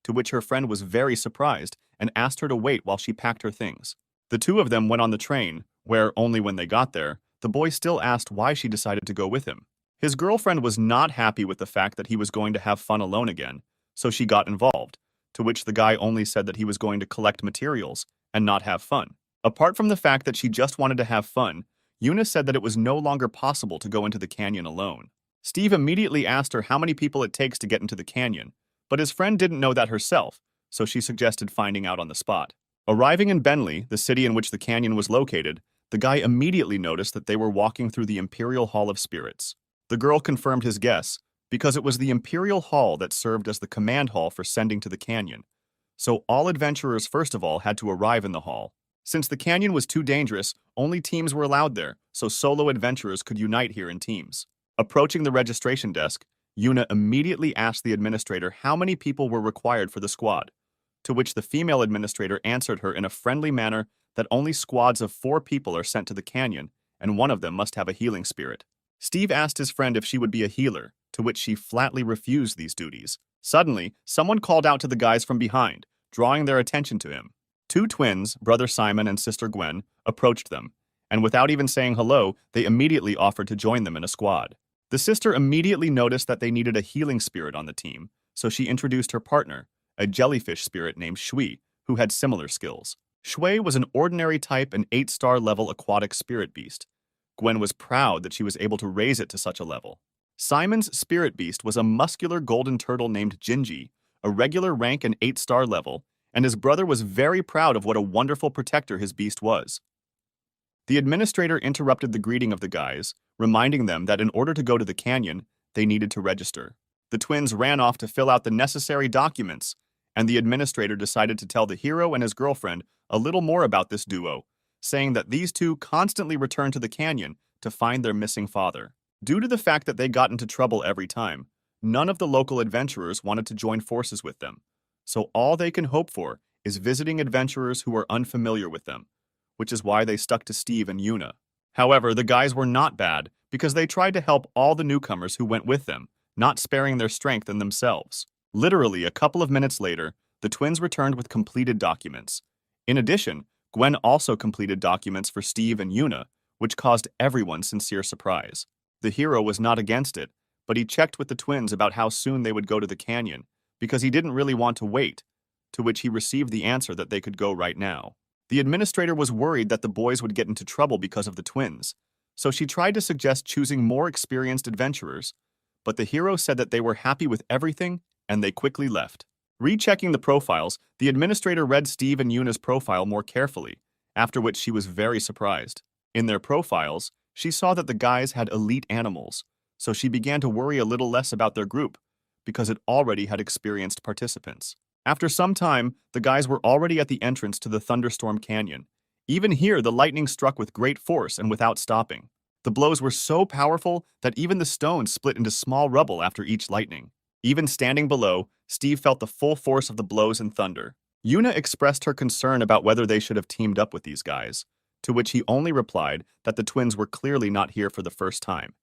to which her friend was very surprised and asked her to wait while she packed her things. The two of them went on the train, where, only when they got there, the boy still asked why she decided to go with him. His girlfriend was not happy with the fact that he was going to have fun alone again, so she got involved, to which the guy only said that he was going to collect materials and not have fun. Apart from the fact that she just wanted to have fun, Yuna said that it was no longer possible to go into the canyon alone. Steve immediately asked her how many people it takes to get into the canyon, but his friend didn't know that herself, so she suggested finding out on the spot. Arriving in Bentley, the city in which the canyon was located, the guy immediately noticed that they were walking through the Imperial Hall of Spirits. The girl confirmed his guess, because it was the Imperial Hall that served as the command hall for sending to the canyon. So all adventurers first of all had to arrive in the hall. Since the canyon was too dangerous, only teams were allowed there, so solo adventurers could unite here in teams. Approaching the registration desk, Yuna immediately asked the administrator how many people were required for the squad, to which the female administrator answered her in a friendly manner that only squads of 4 people are sent to the canyon, and one of them must have a healing spirit. Steve asked his friend if she would be a healer, to which she flatly refused these duties. Suddenly, someone called out to the guys from behind, drawing their attention to him. 2 twins, brother Simon and sister Gwen, approached them, and without even saying hello, they immediately offered to join them in a squad. The sister immediately noticed that they needed a healing spirit on the team, so she introduced her partner, a jellyfish spirit named Shui, who had similar skills. Shui was an ordinary type and 8-star level aquatic spirit beast. Gwen was proud that she was able to raise it to such a level. Simon's spirit beast was a muscular golden turtle named Jinji, a regular rank and 8-star level, and his brother was very proud of what a wonderful protector his beast was. The administrator interrupted the greeting of the guys, reminding them that in order to go to the canyon, they needed to register. The twins ran off to fill out the necessary documents, and the administrator decided to tell the hero and his girlfriend a little more about this duo, saying that these two constantly returned to the canyon to find their missing father. Due to the fact that they got into trouble every time, none of the local adventurers wanted to join forces with them, so all they can hope for is visiting adventurers who are unfamiliar with them, which is why they stuck to Steve and Yuna. However, the guys were not bad because they tried to help all the newcomers who went with them, not sparing their strength in themselves. Literally, a couple of minutes later, the twins returned with completed documents. In addition, Gwen also completed documents for Steve and Yuna, which caused everyone sincere surprise. The hero was not against it, but he checked with the twins about how soon they would go to the canyon, because he didn't really want to wait, to which he received the answer that they could go right now. The administrator was worried that the boys would get into trouble because of the twins, so she tried to suggest choosing more experienced adventurers, but the hero said that they were happy with everything, and they quickly left. Rechecking the profiles, the administrator read Steve and Yuna's profile more carefully, after which she was very surprised. In their profiles, she saw that the guys had elite animals, so she began to worry a little less about their group, because it already had experienced participants. After some time, the guys were already at the entrance to the Thunderstorm Canyon. Even here, the lightning struck with great force and without stopping. The blows were so powerful that even the stones split into small rubble after each lightning. Even standing below, Steve felt the full force of the blows and thunder. Yuna expressed her concern about whether they should have teamed up with these guys, to which he only replied that the twins were clearly not here for the first time,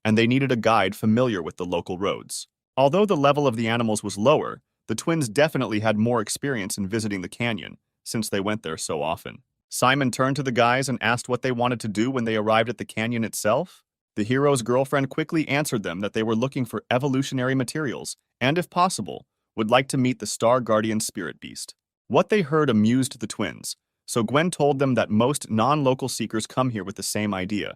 and they needed a guide familiar with the local roads. Although the level of the animals was lower, the twins definitely had more experience in visiting the canyon, since they went there so often. Simon turned to the guys and asked what they wanted to do when they arrived at the canyon itself. The hero's girlfriend quickly answered them that they were looking for evolutionary materials, and if possible, would like to meet the Star Guardian spirit beast. What they heard amused the twins, so Gwen told them that most non-local seekers come here with the same idea,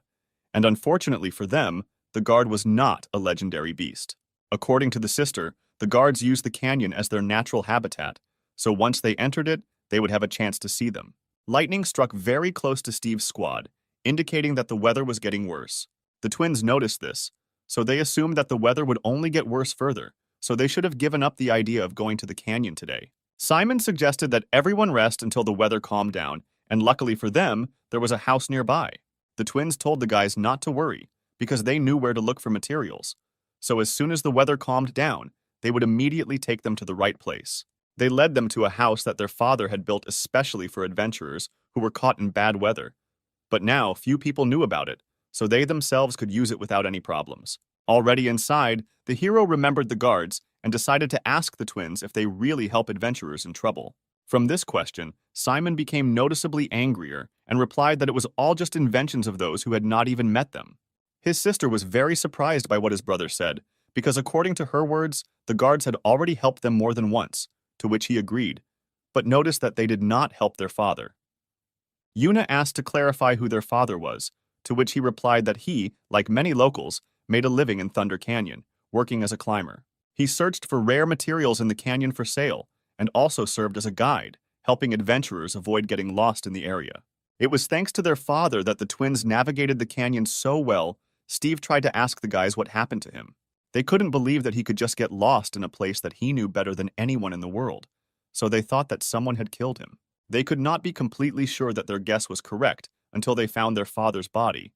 and unfortunately for them, the guard was not a legendary beast. According to the sister, the guards used the canyon as their natural habitat, so once they entered it, they would have a chance to see them. Lightning struck very close to Steve's squad, indicating that the weather was getting worse. The twins noticed this, so they assumed that the weather would only get worse further, so they should have given up the idea of going to the canyon today. Simon suggested that everyone rest until the weather calmed down, and luckily for them, there was a house nearby. The twins told the guys not to worry, because they knew where to look for materials. So as soon as the weather calmed down, they would immediately take them to the right place. They led them to a house that their father had built especially for adventurers who were caught in bad weather. But now, few people knew about it, so they themselves could use it without any problems. Already inside, the hero remembered the guards and decided to ask the twins if they really help adventurers in trouble. From this question, Simon became noticeably angrier and replied that it was all just inventions of those who had not even met them. His sister was very surprised by what his brother said, because according to her words, the guards had already helped them more than once, to which he agreed, but noticed that they did not help their father. Yuna asked to clarify who their father was, to which he replied that he, like many locals, made a living in Thunder Canyon, working as a climber. He searched for rare materials in the canyon for sale, and also served as a guide, helping adventurers avoid getting lost in the area. It was thanks to their father that the twins navigated the canyon so well. Steve tried to ask the guys what happened to him. They couldn't believe that he could just get lost in a place that he knew better than anyone in the world, so they thought that someone had killed him. They could not be completely sure that their guess was correct until they found their father's body,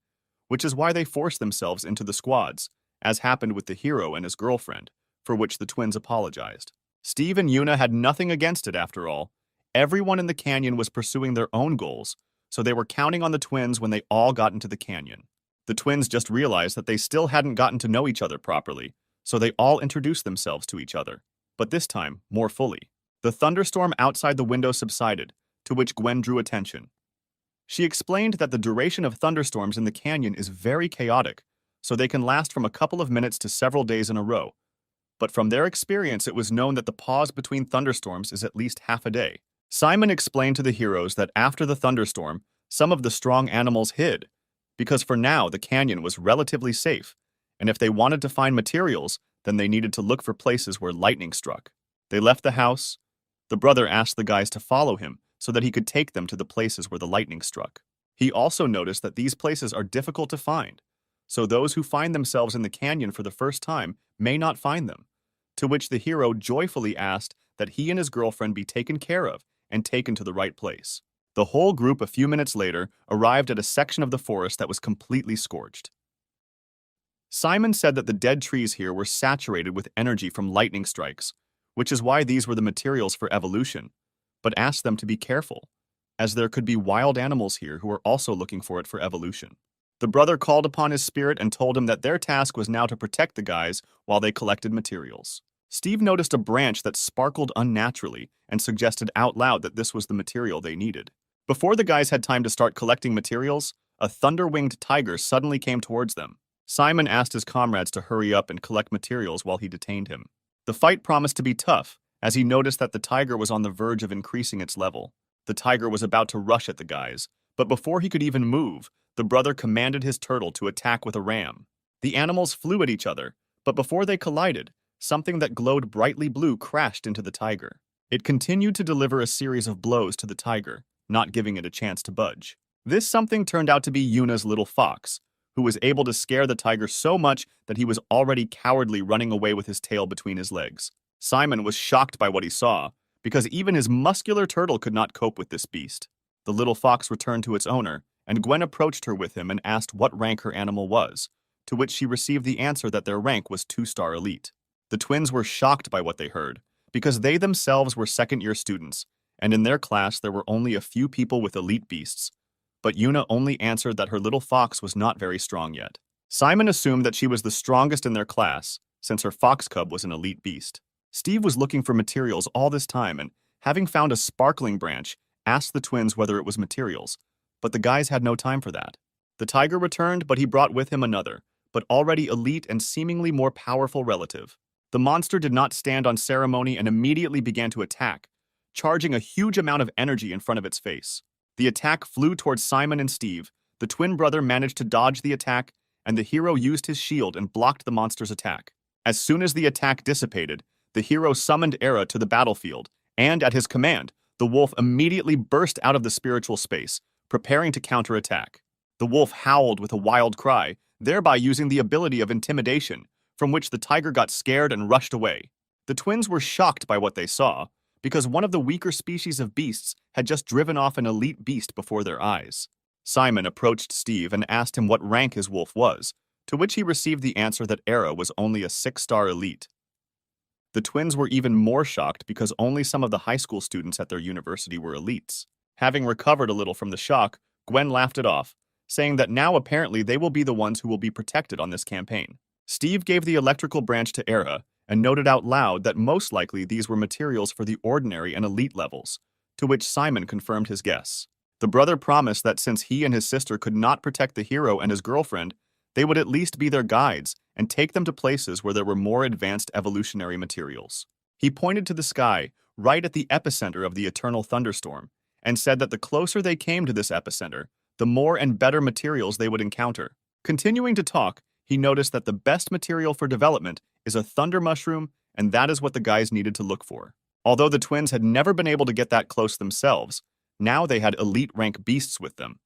which is why they forced themselves into the squads, as happened with the hero and his girlfriend, for which the twins apologized. Steve and Yuna had nothing against it after all. Everyone in the canyon was pursuing their own goals, so they were counting on the twins when they all got into the canyon. The twins just realized that they still hadn't gotten to know each other properly, so they all introduced themselves to each other, but this time more fully. The thunderstorm outside the window subsided, to which Gwen drew attention. She explained that the duration of thunderstorms in the canyon is very chaotic, so they can last from a couple of minutes to several days in a row. But from their experience, it was known that the pause between thunderstorms is at least half a day. Simon explained to the heroes that after the thunderstorm, some of the strong animals hid, because for now the canyon was relatively safe, and if they wanted to find materials, then they needed to look for places where lightning struck. They left the house. The brother asked the guys to follow him so that he could take them to the places where the lightning struck. He also noticed that these places are difficult to find, so those who find themselves in the canyon for the first time may not find them, to which the hero joyfully asked that he and his girlfriend be taken care of and taken to the right place. The whole group a few minutes later arrived at a section of the forest that was completely scorched. Simon said that the dead trees here were saturated with energy from lightning strikes, which is why these were the materials for evolution, but asked them to be careful, as there could be wild animals here who were also looking for it for evolution. The brother called upon his spirit and told him that their task was now to protect the guys while they collected materials. Steve noticed a branch that sparkled unnaturally and suggested out loud that this was the material they needed. Before the guys had time to start collecting materials, a thunder-winged tiger suddenly came towards them. Simon asked his comrades to hurry up and collect materials while he detained him. The fight promised to be tough, as he noticed that the tiger was on the verge of increasing its level. The tiger was about to rush at the guys, but before he could even move, the brother commanded his turtle to attack with a ram. The animals flew at each other, but before they collided, something that glowed brightly blue crashed into the tiger. It continued to deliver a series of blows to the tiger, not giving it a chance to budge. This something turned out to be Yuna's little fox, who was able to scare the tiger so much that he was already cowardly running away with his tail between his legs. Simon was shocked by what he saw, because even his muscular turtle could not cope with this beast. The little fox returned to its owner, and Gwen approached her with him and asked what rank her animal was, to which she received the answer that their rank was 2-star elite. The twins were shocked by what they heard, because they themselves were second-year students, and in their class there were only a few people with elite beasts. But Yuna only answered that her little fox was not very strong yet. Simon assumed that she was the strongest in their class, since her fox cub was an elite beast. Steve was looking for materials all this time and, having found a sparkling branch, asked the twins whether it was materials, but the guys had no time for that. The tiger returned, but he brought with him another, but already elite and seemingly more powerful relative. The monster did not stand on ceremony and immediately began to attack, charging a huge amount of energy in front of its face. The attack flew towards Simon and Steve. The twin brother managed to dodge the attack, and the hero used his shield and blocked the monster's attack. As soon as the attack dissipated, the hero summoned Era to the battlefield, and at his command, the wolf immediately burst out of the spiritual space, preparing to counterattack. The wolf howled with a wild cry, thereby using the ability of intimidation, from which the tiger got scared and rushed away. The twins were shocked by what they saw, because one of the weaker species of beasts had just driven off an elite beast before their eyes. Simon approached Steve and asked him what rank his wolf was, to which he received the answer that Era was only a 6-star elite. The twins were even more shocked because only some of the high school students at their university were elites. Having recovered a little from the shock, Gwen laughed it off, saying that now apparently they will be the ones who will be protected on this campaign. Steve gave the electrical branch to Era and noted out loud that most likely these were materials for the ordinary and elite levels, to which Simon confirmed his guess. The brother promised that since he and his sister could not protect the hero and his girlfriend, they would at least be their guides and take them to places where there were more advanced evolutionary materials. He pointed to the sky, right at the epicenter of the eternal thunderstorm, and said that the closer they came to this epicenter, the more and better materials they would encounter. Continuing to talk, he noticed that the best material for development is a thunder mushroom, and that is what the guys needed to look for. Although the twins had never been able to get that close themselves, now they had elite rank beasts with them.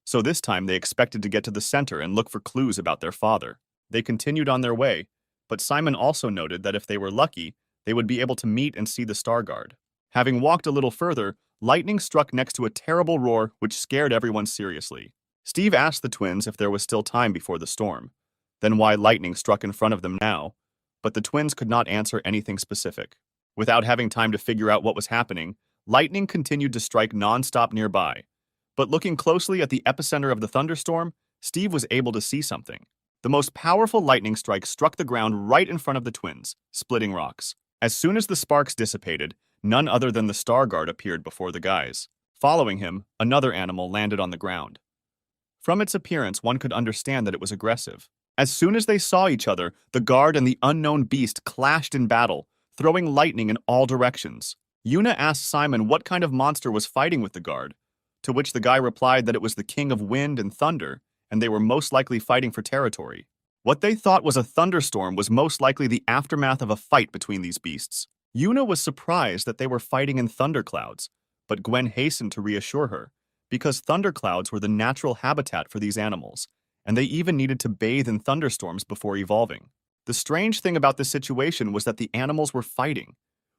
So this time they expected to get to the center and look for clues about their father. They continued on their way, but Simon also noted that if they were lucky, they would be able to meet and see the Star Guard. Having walked a little further, lightning struck next to a terrible roar which scared everyone seriously. Steve asked the twins if there was still time before the storm, then why lightning struck in front of them now, but the twins could not answer anything specific. Without having time to figure out what was happening, lightning continued to strike non-stop nearby. But looking closely at the epicenter of the thunderstorm, Steve was able to see something. The most powerful lightning strike struck the ground right in front of the twins, splitting rocks. As soon as the sparks dissipated, none other than the Star Guard appeared before the guys. Following him, another animal landed on the ground. From its appearance, one could understand that it was aggressive. As soon as they saw each other, the guard and the unknown beast clashed in battle, throwing lightning in all directions. Yuna asked Simon what kind of monster was fighting with the guard, to which the guy replied that it was the king of wind and thunder, and they were most likely fighting for territory. What they thought was a thunderstorm was most likely the aftermath of a fight between these beasts. Yuna was surprised that they were fighting in thunderclouds, but Gwen hastened to reassure her, because thunderclouds were the natural habitat for these animals, and they even needed to bathe in thunderstorms before evolving. The strange thing about this situation was that the animals were fighting,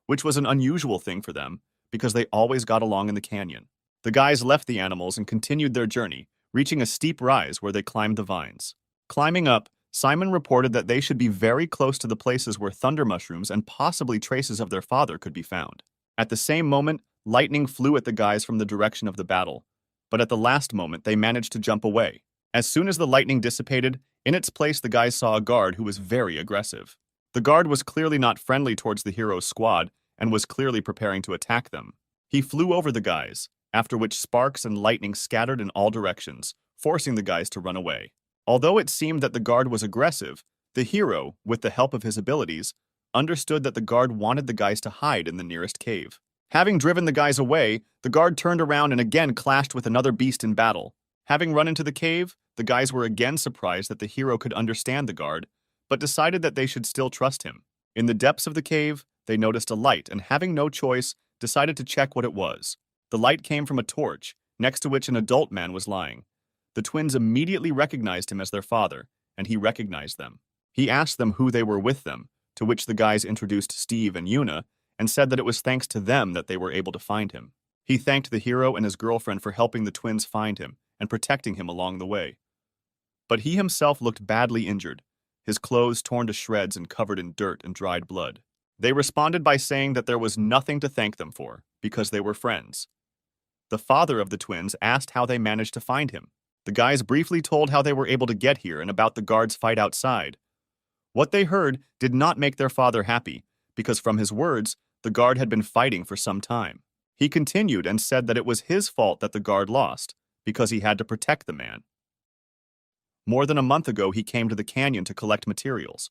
which was an unusual thing for them, because they always got along in the canyon. The guys left the animals and continued their journey, reaching a steep rise where they climbed the vines. Climbing up, Simon reported that they should be very close to the places where thunder mushrooms and possibly traces of their father could be found. At the same moment, lightning flew at the guys from the direction of the battle, but at the last moment they managed to jump away. As soon as the lightning dissipated, in its place the guys saw a guard who was very aggressive. The guard was clearly not friendly towards the hero's squad and was clearly preparing to attack them. He flew over the guys, after which sparks and lightning scattered in all directions, forcing the guys to run away. Although it seemed that the guard was aggressive, the hero, with the help of his abilities, understood that the guard wanted the guys to hide in the nearest cave. Having driven the guys away, the guard turned around and again clashed with another beast in battle. Having run into the cave, the guys were again surprised that the hero could understand the guard, but decided that they should still trust him. In the depths of the cave, they noticed a light and, having no choice, decided to check what it was. The light came from a torch, next to which an adult man was lying. The twins immediately recognized him as their father, and he recognized them. He asked them who they were with them, to which the guys introduced Steve and Yuna, and said that it was thanks to them that they were able to find him. He thanked the hero and his girlfriend for helping the twins find him and protecting him along the way. But he himself looked badly injured, his clothes torn to shreds and covered in dirt and dried blood. They responded by saying that there was nothing to thank them for, because they were friends. The father of the twins asked how they managed to find him. The guys briefly told how they were able to get here and about the guards' fight outside. What they heard did not make their father happy, because from his words, the guard had been fighting for some time. He continued and said that it was his fault that the guard lost, because he had to protect the man. More than a month ago, he came to the canyon to collect materials.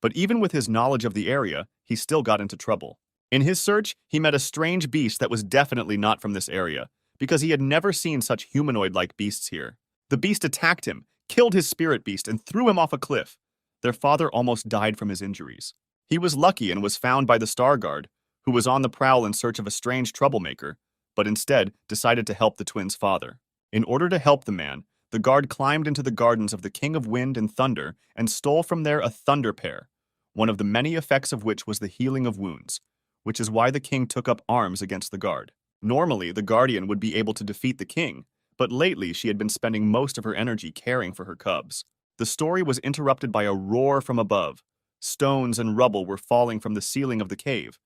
But even with his knowledge of the area, he still got into trouble. In his search, he met a strange beast that was definitely not from this area, because he had never seen such humanoid-like beasts here. The beast attacked him, killed his spirit beast, and threw him off a cliff. Their father almost died from his injuries. He was lucky and was found by the Star Guard, who was on the prowl in search of a strange troublemaker, but instead decided to help the twins' father. In order to help the man, the guard climbed into the gardens of the King of Wind and Thunder and stole from there a thunder pear, one of the many effects of which was the healing of wounds, which is why the king took up arms against the guard. Normally, the guardian would be able to defeat the king, but lately she had been spending most of her energy caring for her cubs. The story was interrupted by a roar from above. Stones and rubble were falling from the ceiling of the cave.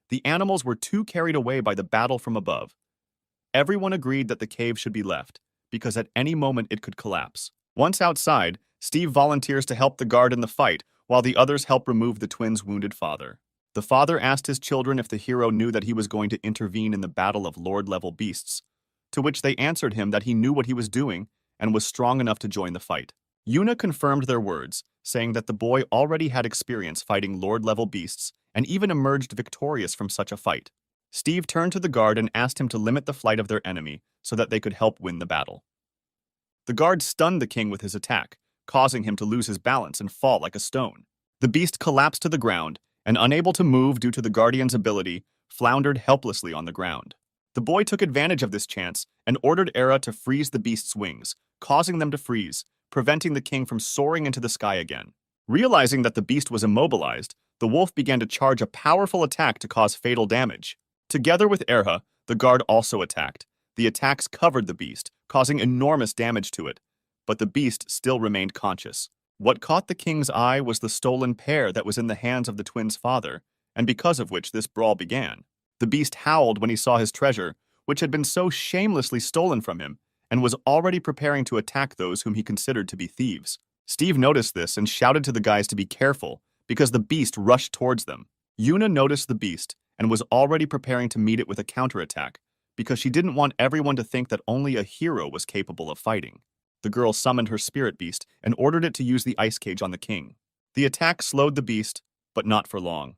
The animals were too carried away by the battle from above. Everyone agreed that the cave should be left, because at any moment it could collapse. Once outside, Steve volunteers to help the guard in the fight, while the others help remove the twins' wounded father. The father asked his children if the hero knew that he was going to intervene in the battle of Lord-level beasts, to which they answered him that he knew what he was doing and was strong enough to join the fight. Yuna confirmed their words, saying that the boy already had experience fighting Lord-level beasts and even emerged victorious from such a fight. Steve turned to the guard and asked him to limit the flight of their enemy so that they could help win the battle. The guard stunned the king with his attack, causing him to lose his balance and fall like a stone. The beast collapsed to the ground and, unable to move due to the guardian's ability, floundered helplessly on the ground. The boy took advantage of this chance and ordered Era to freeze the beast's wings, causing them to freeze, preventing the king from soaring into the sky again. Realizing that the beast was immobilized, the wolf began to charge a powerful attack to cause fatal damage. Together with Erha, the guard also attacked. The attacks covered the beast, causing enormous damage to it, but the beast still remained conscious. What caught the king's eye was the stolen pear that was in the hands of the twins' father, and because of which this brawl began. The beast howled when he saw his treasure, which had been so shamelessly stolen from him, and was already preparing to attack those whom he considered to be thieves. Steve noticed this and shouted to the guys to be careful, because the beast rushed towards them. Yuna noticed the beast and was already preparing to meet it with a counterattack, because she didn't want everyone to think that only a hero was capable of fighting. The girl summoned her spirit beast and ordered it to use the ice cage on the king. The attack slowed the beast, but not for long.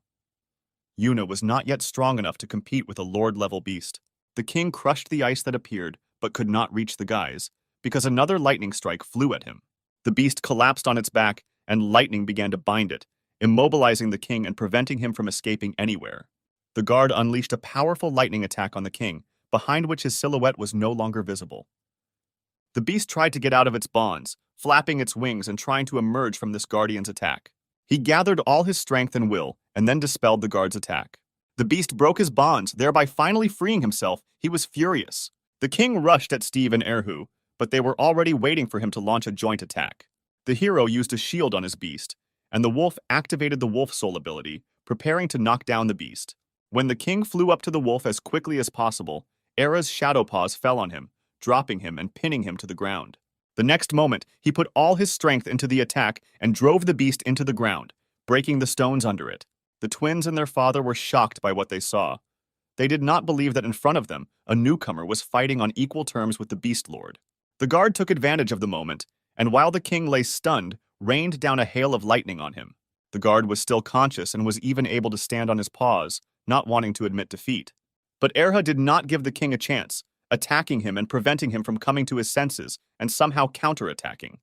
Yuna was not yet strong enough to compete with a lord-level beast. The king crushed the ice that appeared, but could not reach the guys, because another lightning strike flew at him. The beast collapsed on its back, and lightning began to bind it, immobilizing the king and preventing him from escaping anywhere. The guard unleashed a powerful lightning attack on the king, behind which his silhouette was no longer visible. The beast tried to get out of its bonds, flapping its wings and trying to emerge from this guardian's attack. He gathered all his strength and will, and then dispelled the guard's attack. The beast broke his bonds, thereby finally freeing himself. He was furious. The king rushed at Steve and Erhu, but they were already waiting for him to launch a joint attack. The hero used a shield on his beast, and the wolf activated the wolf soul ability, preparing to knock down the beast. When the king flew up to the wolf as quickly as possible, Era's shadow paws fell on him, dropping him and pinning him to the ground. The next moment, he put all his strength into the attack and drove the beast into the ground, breaking the stones under it. The twins and their father were shocked by what they saw. They did not believe that in front of them, a newcomer was fighting on equal terms with the Beast Lord. The guard took advantage of the moment, and while the king lay stunned, rained down a hail of lightning on him. The guard was still conscious and was even able to stand on his paws, not wanting to admit defeat. But Erha did not give the king a chance, attacking him and preventing him from coming to his senses and somehow counterattacking.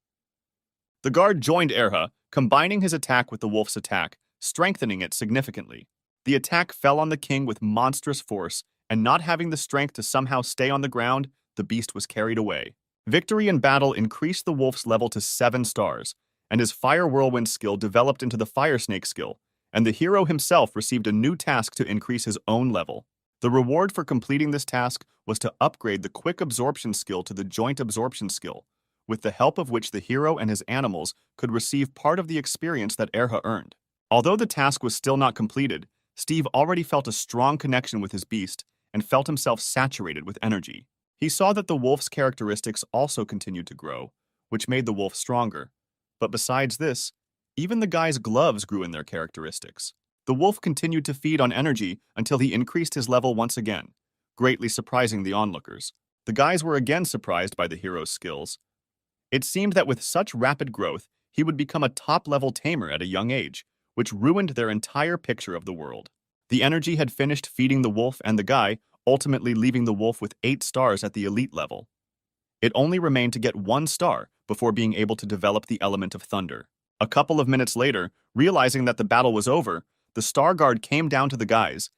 The guard joined Erha, combining his attack with the wolf's attack, strengthening it significantly. The attack fell on the king with monstrous force, and not having the strength to somehow stay on the ground, the beast was carried away. Victory in battle increased the wolf's level to 7 stars, and his fire whirlwind skill developed into the fire snake skill, and the hero himself received a new task to increase his own level. The reward for completing this task was to upgrade the quick absorption skill to the joint absorption skill, with the help of which the hero and his animals could receive part of the experience that Erha earned. Although the task was still not completed, Steve already felt a strong connection with his beast and felt himself saturated with energy. He saw that the wolf's characteristics also continued to grow, which made the wolf stronger. But besides this, even the guy's gloves grew in their characteristics. The wolf continued to feed on energy until he increased his level once again, greatly surprising the onlookers. The guys were again surprised by the hero's skills. It seemed that with such rapid growth, he would become a top-level tamer at a young age, which ruined their entire picture of the world. The energy had finished feeding the wolf and the guy, ultimately leaving the wolf with 8 stars at the elite level. It only remained to get 1 star before being able to develop the element of thunder. A couple of minutes later, realizing that the battle was over, the Star Guard came down to the guys,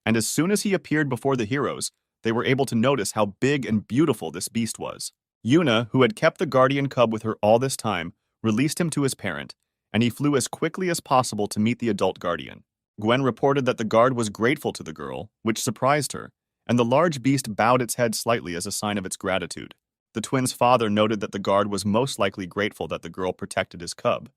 and as soon as he appeared before the heroes, they were able to notice how big and beautiful this beast was. Yuna, who had kept the guardian cub with her all this time, released him to his parent, and he flew as quickly as possible to meet the adult guardian. Gwen reported that the guard was grateful to the girl, which surprised her, and the large beast bowed its head slightly as a sign of its gratitude. The twins' father noted that the guard was most likely grateful that the girl protected his cub,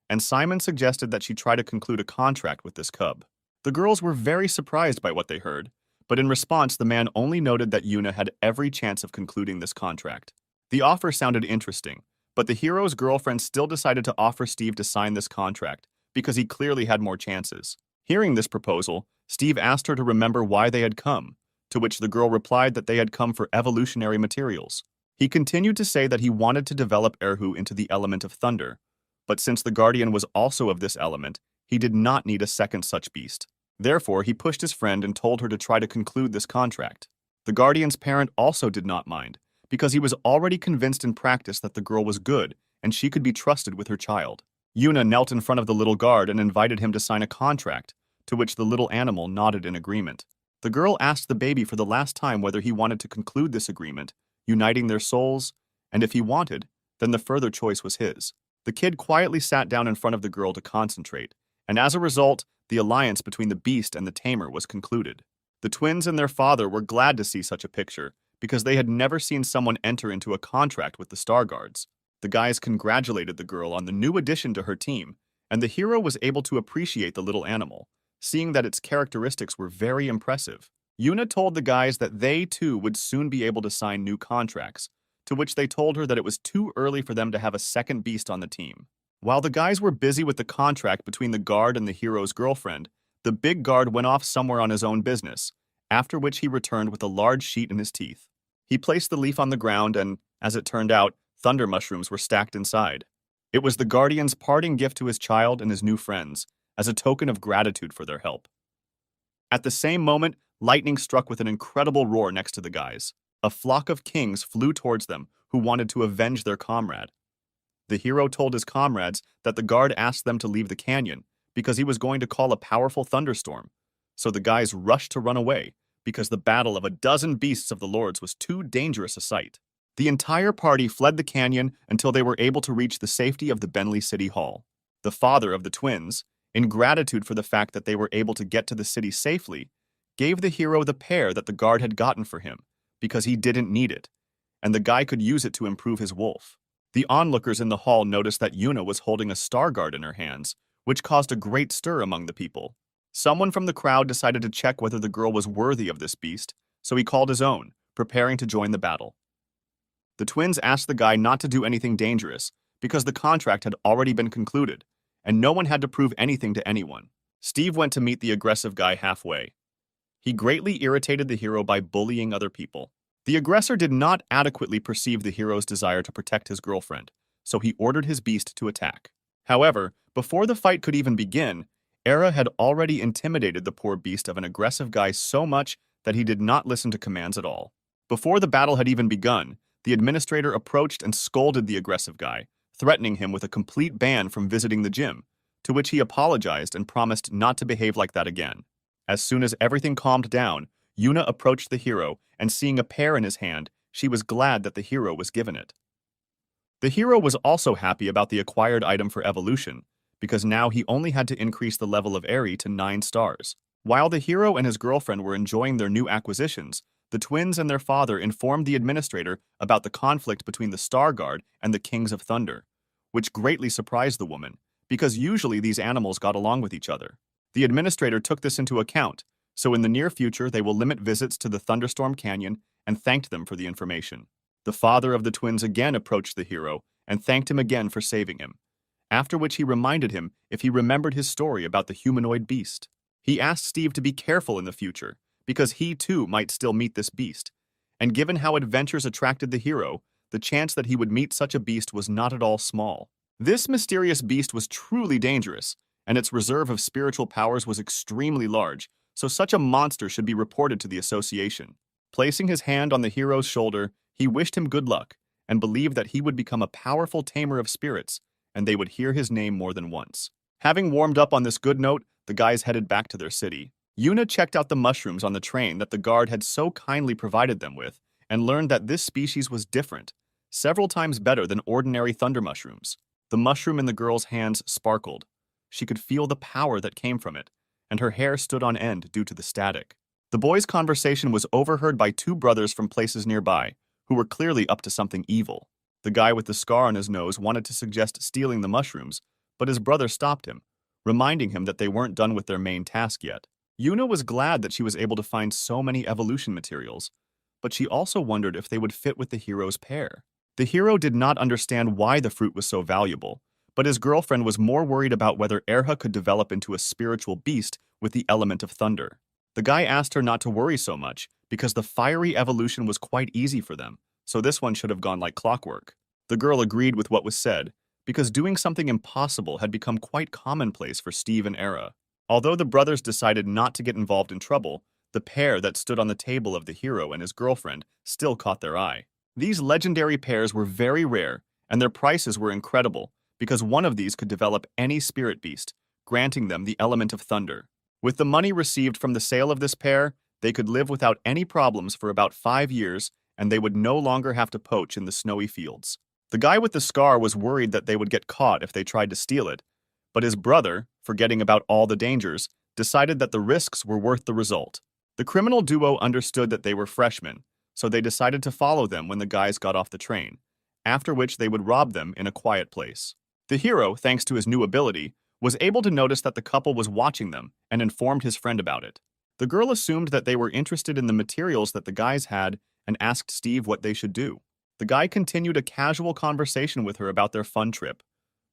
and Simon suggested that she try to conclude a contract with this cub. The girls were very surprised by what they heard, but in response the man only noted that Yuna had every chance of concluding this contract. The offer sounded interesting, but the hero's girlfriend still decided to offer Steve to sign this contract because he clearly had more chances. Hearing this proposal, Steve asked her to remember why they had come, to which the girl replied that they had come for evolutionary materials. He continued to say that he wanted to develop Erhu into the element of thunder, but since the guardian was also of this element, he did not need a second such beast. Therefore, he pushed his friend and told her to try to conclude this contract. The guardian's parent also did not mind, because he was already convinced in practice that the girl was good and she could be trusted with her child. Yuna knelt in front of the little guard and invited him to sign a contract, to which the little animal nodded in agreement. The girl asked the baby for the last time whether he wanted to conclude this agreement, uniting their souls, and if he wanted, then the further choice was his. The kid quietly sat down in front of the girl to concentrate, and as a result, the alliance between the beast and the tamer was concluded. The twins and their father were glad to see such a picture, because they had never seen someone enter into a contract with the Star Guards. The guys congratulated the girl on the new addition to her team, and the hero was able to appreciate the little animal, seeing that its characteristics were very impressive. Yuna told the guys that they, too, would soon be able to sign new contracts, to which they told her that it was too early for them to have a second beast on the team. While the guys were busy with the contract between the guard and the hero's girlfriend, the big guard went off somewhere on his own business, after which he returned with a large sheet in his teeth. He placed the leaf on the ground and, as it turned out, thunder mushrooms were stacked inside. It was the guardian's parting gift to his child and his new friends, as a token of gratitude for their help. At the same moment, lightning struck with an incredible roar next to the guys. A flock of kings flew towards them, who wanted to avenge their comrade. The hero told his comrades that the guard asked them to leave the canyon because he was going to call a powerful thunderstorm. So the guys rushed to run away because the battle of a dozen beasts of the lords was too dangerous a sight. The entire party fled the canyon until they were able to reach the safety of the Bentley City Hall. The father of the twins, in gratitude for the fact that they were able to get to the city safely, gave the hero the pear that the guard had gotten for him because he didn't need it, and the guy could use it to improve his wolf. The onlookers in the hall noticed that Yuna was holding a star guard in her hands, which caused a great stir among the people. Someone from the crowd decided to check whether the girl was worthy of this beast, so he called his own, preparing to join the battle. The twins asked the guy not to do anything dangerous, because the contract had already been concluded, and no one had to prove anything to anyone. Steve went to meet the aggressive guy halfway. He greatly irritated the hero by bullying other people. The aggressor did not adequately perceive the hero's desire to protect his girlfriend, so he ordered his beast to attack. However, before the fight could even begin, Era had already intimidated the poor beast of an aggressive guy so much that he did not listen to commands at all. Before the battle had even begun, the administrator approached and scolded the aggressive guy, threatening him with a complete ban from visiting the gym, to which he apologized and promised not to behave like that again. As soon as everything calmed down, Yuna approached the hero, and seeing a pear in his hand, she was glad that the hero was given it. The hero was also happy about the acquired item for evolution, because now he only had to increase the level of Eri to 9 stars. While the hero and his girlfriend were enjoying their new acquisitions, the twins and their father informed the administrator about the conflict between the Star Guard and the Kings of Thunder, which greatly surprised the woman, because usually these animals got along with each other. The administrator took this into account, so in the near future they will limit visits to the Thunderstorm Canyon and thanked them for the information. The father of the twins again approached the hero and thanked him again for saving him, after which he reminded him if he remembered his story about the humanoid beast. He asked Steve to be careful in the future, because he too might still meet this beast, and given how adventures attracted the hero, the chance that he would meet such a beast was not at all small. This mysterious beast was truly dangerous, and its reserve of spiritual powers was extremely large, so such a monster should be reported to the association. Placing his hand on the hero's shoulder, he wished him good luck, and believed that he would become a powerful tamer of spirits, and they would hear his name more than once. Having warmed up on this good note, the guys headed back to their city. Yuna checked out the mushrooms on the train that the guard had so kindly provided them with, and learned that this species was different, several times better than ordinary thunder mushrooms. The mushroom in the girl's hands sparkled. She could feel the power that came from it, and her hair stood on end due to the static. The boys' conversation was overheard by two brothers from places nearby, who were clearly up to something evil. The guy with the scar on his nose wanted to suggest stealing the mushrooms, but his brother stopped him, reminding him that they weren't done with their main task yet. Yuna was glad that she was able to find so many evolution materials, but she also wondered if they would fit with the hero's pair. The hero did not understand why the fruit was so valuable, but his girlfriend was more worried about whether Erha could develop into a spiritual beast with the element of thunder. The guy asked her not to worry so much, because the fiery evolution was quite easy for them, so this one should have gone like clockwork. The girl agreed with what was said, because doing something impossible had become quite commonplace for Steve and Erha. Although the brothers decided not to get involved in trouble, the pair that stood on the table of the hero and his girlfriend still caught their eye. These legendary pairs were very rare, and their prices were incredible, because one of these could develop any spirit beast, granting them the element of thunder. With the money received from the sale of this pair, they could live without any problems for about 5 years, and they would no longer have to poach in the snowy fields. The guy with the scar was worried that they would get caught if they tried to steal it, but his brother, forgetting about all the dangers, decided that the risks were worth the result. The criminal duo understood that they were freshmen, so they decided to follow them when the guys got off the train, after which they would rob them in a quiet place. The hero, thanks to his new ability, was able to notice that the couple was watching them and informed his friend about it. The girl assumed that they were interested in the materials that the guys had and asked Steve what they should do. The guy continued a casual conversation with her about their fun trip,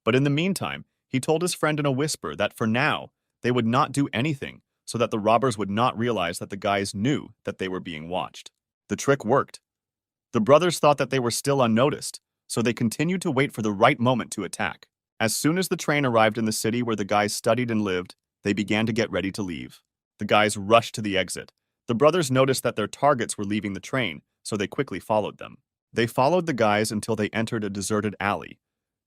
but in the meantime, he told his friend in a whisper that for now, they would not do anything so that the robbers would not realize that the guys knew that they were being watched. The trick worked. The brothers thought that they were still unnoticed, so they continued to wait for the right moment to attack. As soon as the train arrived in the city where the guys studied and lived, they began to get ready to leave. The guys rushed to the exit. The brothers noticed that their targets were leaving the train, so they quickly followed them. They followed the guys until they entered a deserted alley.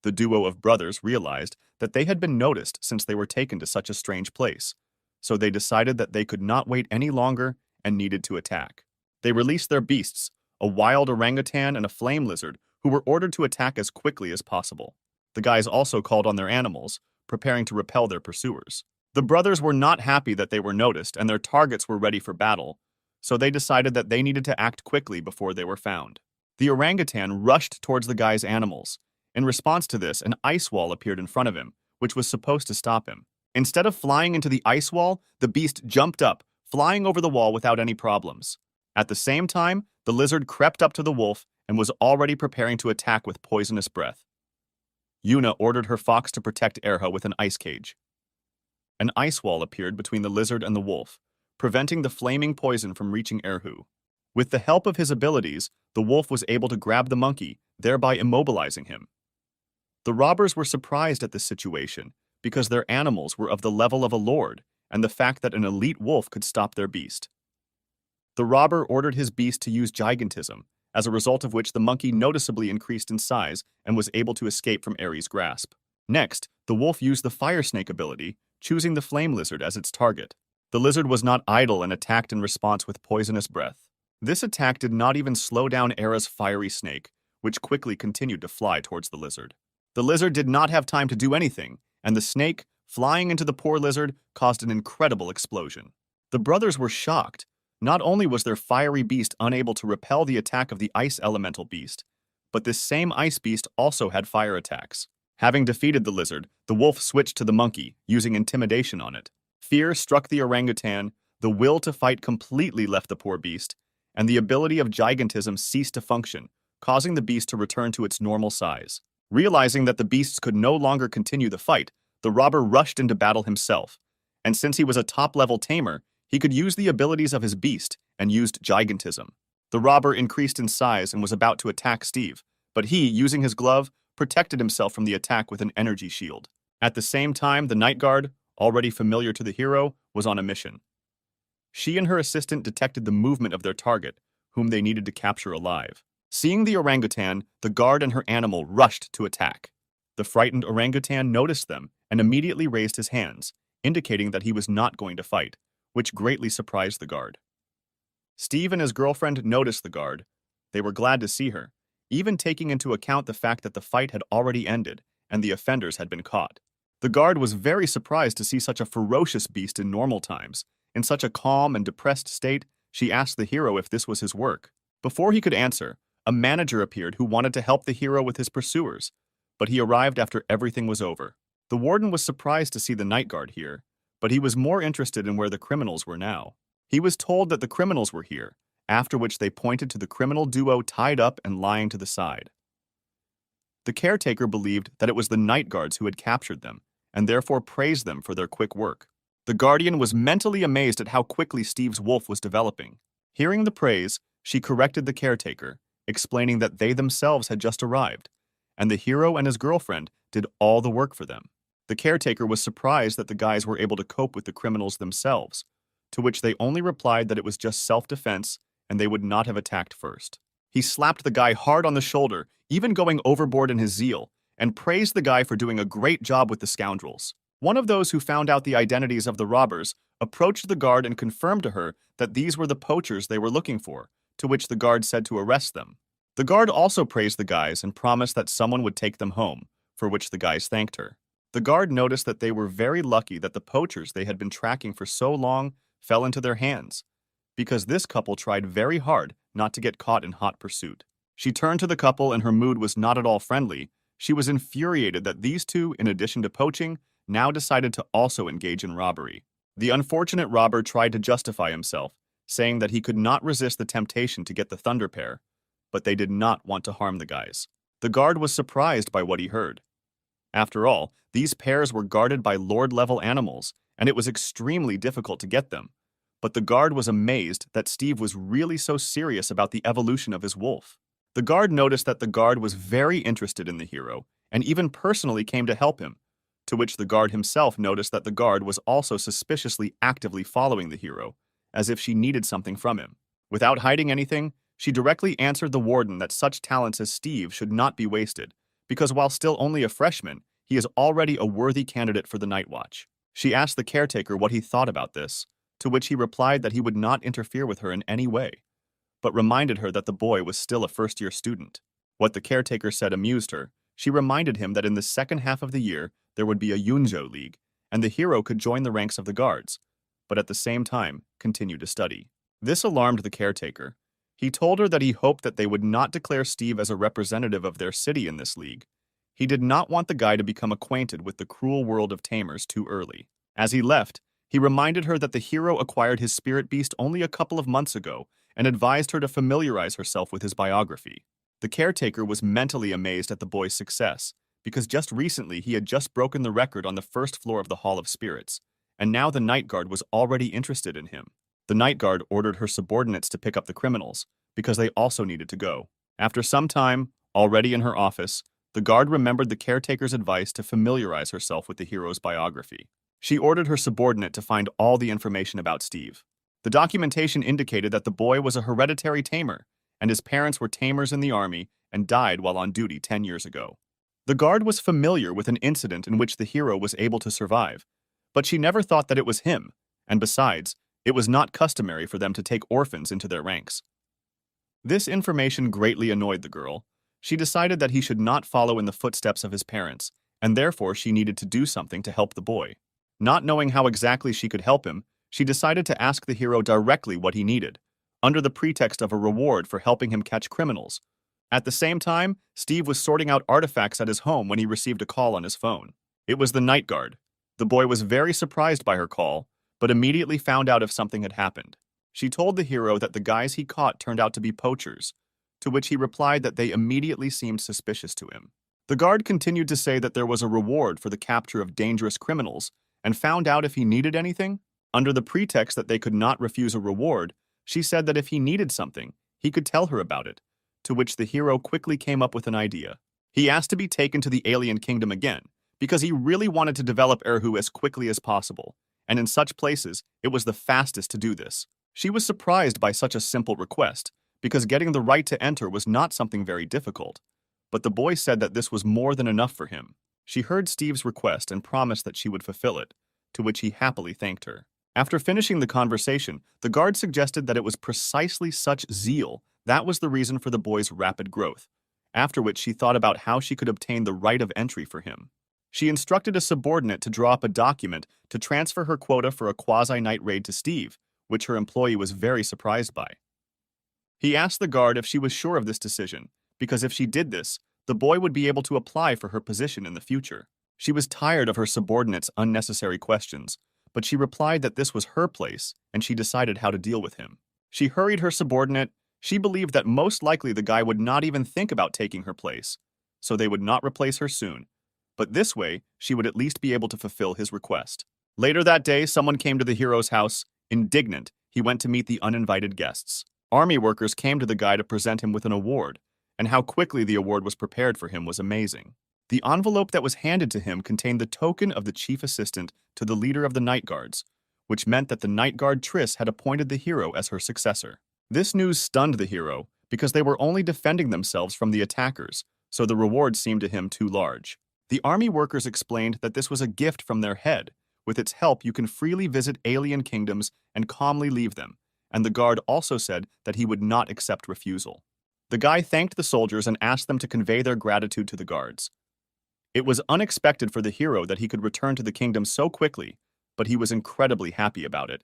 The duo of brothers realized that they had been noticed since they were taken to such a strange place, so they decided that they could not wait any longer and needed to attack. They released their beasts, a wild orangutan and a flame lizard, who were ordered to attack as quickly as possible. The guys also called on their animals, preparing to repel their pursuers. The brothers were not happy that they were noticed and their targets were ready for battle, so they decided that they needed to act quickly before they were found. The orangutan rushed towards the guy's animals. In response to this, an ice wall appeared in front of him, which was supposed to stop him. Instead of flying into the ice wall, the beast jumped up, flying over the wall without any problems. At the same time, the lizard crept up to the wolf and was already preparing to attack with poisonous breath. Yuna ordered her fox to protect Erha with an ice cage. An ice wall appeared between the lizard and the wolf, preventing the flaming poison from reaching Erhu. With the help of his abilities, the wolf was able to grab the monkey, thereby immobilizing him. The robbers were surprised at this situation because their animals were of the level of a lord and the fact that an elite wolf could stop their beast. The robber ordered his beast to use gigantism, as a result of which the monkey noticeably increased in size and was able to escape from Ares' grasp. Next, the wolf used the fire snake ability, choosing the flame lizard as its target. The lizard was not idle and attacked in response with poisonous breath. This attack did not even slow down Era's fiery snake, which quickly continued to fly towards the lizard. The lizard did not have time to do anything, and the snake, flying into the poor lizard, caused an incredible explosion. The brothers were shocked. Not only was their fiery beast unable to repel the attack of the ice elemental beast, but this same ice beast also had fire attacks. Having defeated the lizard, the wolf switched to the monkey, using intimidation on it. Fear struck the orangutan, the will to fight completely left the poor beast, and the ability of gigantism ceased to function, causing the beast to return to its normal size. Realizing that the beasts could no longer continue the fight, the robber rushed into battle himself, and since he was a top-level tamer, he could use the abilities of his beast and used gigantism. The robber increased in size and was about to attack Steve, but he, using his glove, protected himself from the attack with an energy shield. At the same time, the night guard, already familiar to the hero, was on a mission. She and her assistant detected the movement of their target, whom they needed to capture alive. Seeing the orangutan, the guard and her animal rushed to attack. The frightened orangutan noticed them and immediately raised his hands, indicating that he was not going to fight, which greatly surprised the guard. Steve and his girlfriend noticed the guard. They were glad to see her, even taking into account the fact that the fight had already ended and the offenders had been caught. The guard was very surprised to see such a ferocious beast in normal times. In such a calm and depressed state, she asked the hero if this was his work. Before he could answer, a manager appeared who wanted to help the hero with his pursuers, but he arrived after everything was over. The warden was surprised to see the night guard here, but he was more interested in where the criminals were now. He was told that the criminals were here, after which they pointed to the criminal duo tied up and lying to the side. The caretaker believed that it was the night guards who had captured them, and therefore praised them for their quick work. The guardian was mentally amazed at how quickly Steve's wolf was developing. Hearing the praise, she corrected the caretaker, explaining that they themselves had just arrived, and the hero and his girlfriend did all the work for them. The caretaker was surprised that the guys were able to cope with the criminals themselves, to which they only replied that it was just self-defense and they would not have attacked first. He slapped the guy hard on the shoulder, even going overboard in his zeal, and praised the guy for doing a great job with the scoundrels. One of those who found out the identities of the robbers approached the guard and confirmed to her that these were the poachers they were looking for, to which the guard said to arrest them. The guard also praised the guys and promised that someone would take them home, for which the guys thanked her. The guard noticed that they were very lucky that the poachers they had been tracking for so long fell into their hands, because this couple tried very hard not to get caught in hot pursuit. She turned to the couple and her mood was not at all friendly. She was infuriated that these two, in addition to poaching, now decided to also engage in robbery. The unfortunate robber tried to justify himself, saying that he could not resist the temptation to get the thunder pair, but they did not want to harm the guys. The guard was surprised by what he heard. After all, these pairs were guarded by lord-level animals, and it was extremely difficult to get them. But the guard was amazed that Steve was really so serious about the evolution of his wolf. The guard noticed that the guard was very interested in the hero, and even personally came to help him, to which the guard himself noticed that the guard was also suspiciously actively following the hero, as if she needed something from him. Without hiding anything, she directly answered the warden that such talents as Steve should not be wasted, because while still only a freshman, he is already a worthy candidate for the night watch. She asked the caretaker what he thought about this, to which he replied that he would not interfere with her in any way, but reminded her that the boy was still a first-year student. What the caretaker said amused her. She reminded him that in the second half of the year, there would be a Yunjo League, and the hero could join the ranks of the guards, but at the same time, continue to study. This alarmed the caretaker. He told her that he hoped that they would not declare Steve as a representative of their city in this league. He did not want the guy to become acquainted with the cruel world of tamers too early. As he left, he reminded her that the hero acquired his spirit beast only a couple of months ago and advised her to familiarize herself with his biography. The caretaker was mentally amazed at the boy's success, because just recently he had just broken the record on the first floor of the Hall of Spirits, and now the night guard was already interested in him. The night guard ordered her subordinates to pick up the criminals, because they also needed to go. After some time, already in her office, the guard remembered the caretaker's advice to familiarize herself with the hero's biography. She ordered her subordinate to find all the information about Steve. The documentation indicated that the boy was a hereditary tamer, and his parents were tamers in the army and died while on duty 10 years ago. The guard was familiar with an incident in which the hero was able to survive, but she never thought that it was him, and besides, it was not customary for them to take orphans into their ranks. This information greatly annoyed the girl. She decided that he should not follow in the footsteps of his parents, and therefore she needed to do something to help the boy. Not knowing how exactly she could help him, she decided to ask the hero directly what he needed, under the pretext of a reward for helping him catch criminals. At the same time, Steve was sorting out artifacts at his home when he received a call on his phone. It was the night guard. The boy was very surprised by her call, but immediately found out if something had happened. She told the hero that the guys he caught turned out to be poachers, to which he replied that they immediately seemed suspicious to him. The guard continued to say that there was a reward for the capture of dangerous criminals and found out if he needed anything. Under the pretext that they could not refuse a reward, she said that if he needed something, he could tell her about it, to which the hero quickly came up with an idea. He asked to be taken to the alien kingdom again, because he really wanted to develop Erhu as quickly as possible, and in such places, it was the fastest to do this. She was surprised by such a simple request, because getting the right to enter was not something very difficult. But the boy said that this was more than enough for him. She heard Steve's request and promised that she would fulfill it, to which he happily thanked her. After finishing the conversation, the guard suggested that it was precisely such zeal that was the reason for the boy's rapid growth, after which she thought about how she could obtain the right of entry for him. She instructed a subordinate to draw up a document to transfer her quota for a quasi-night raid to Steve, which her employee was very surprised by. He asked the guard if she was sure of this decision, because if she did this, the boy would be able to apply for her position in the future. She was tired of her subordinate's unnecessary questions, but she replied that this was her place, and she decided how to deal with him. She hurried her subordinate. She believed that most likely the guy would not even think about taking her place, so they would not replace her soon. But this way, she would at least be able to fulfill his request. Later that day, someone came to the hero's house. Indignant, he went to meet the uninvited guests. Army workers came to the guy to present him with an award, and how quickly the award was prepared for him was amazing. The envelope that was handed to him contained the token of the chief assistant to the leader of the Night Guards, which meant that the Night Guard Triss had appointed the hero as her successor. This news stunned the hero, because they were only defending themselves from the attackers, so the reward seemed to him too large. The army workers explained that this was a gift from their head. With its help, you can freely visit alien kingdoms and calmly leave them, and the guard also said that he would not accept refusal. The guy thanked the soldiers and asked them to convey their gratitude to the guards. It was unexpected for the hero that he could return to the kingdom so quickly, but he was incredibly happy about it.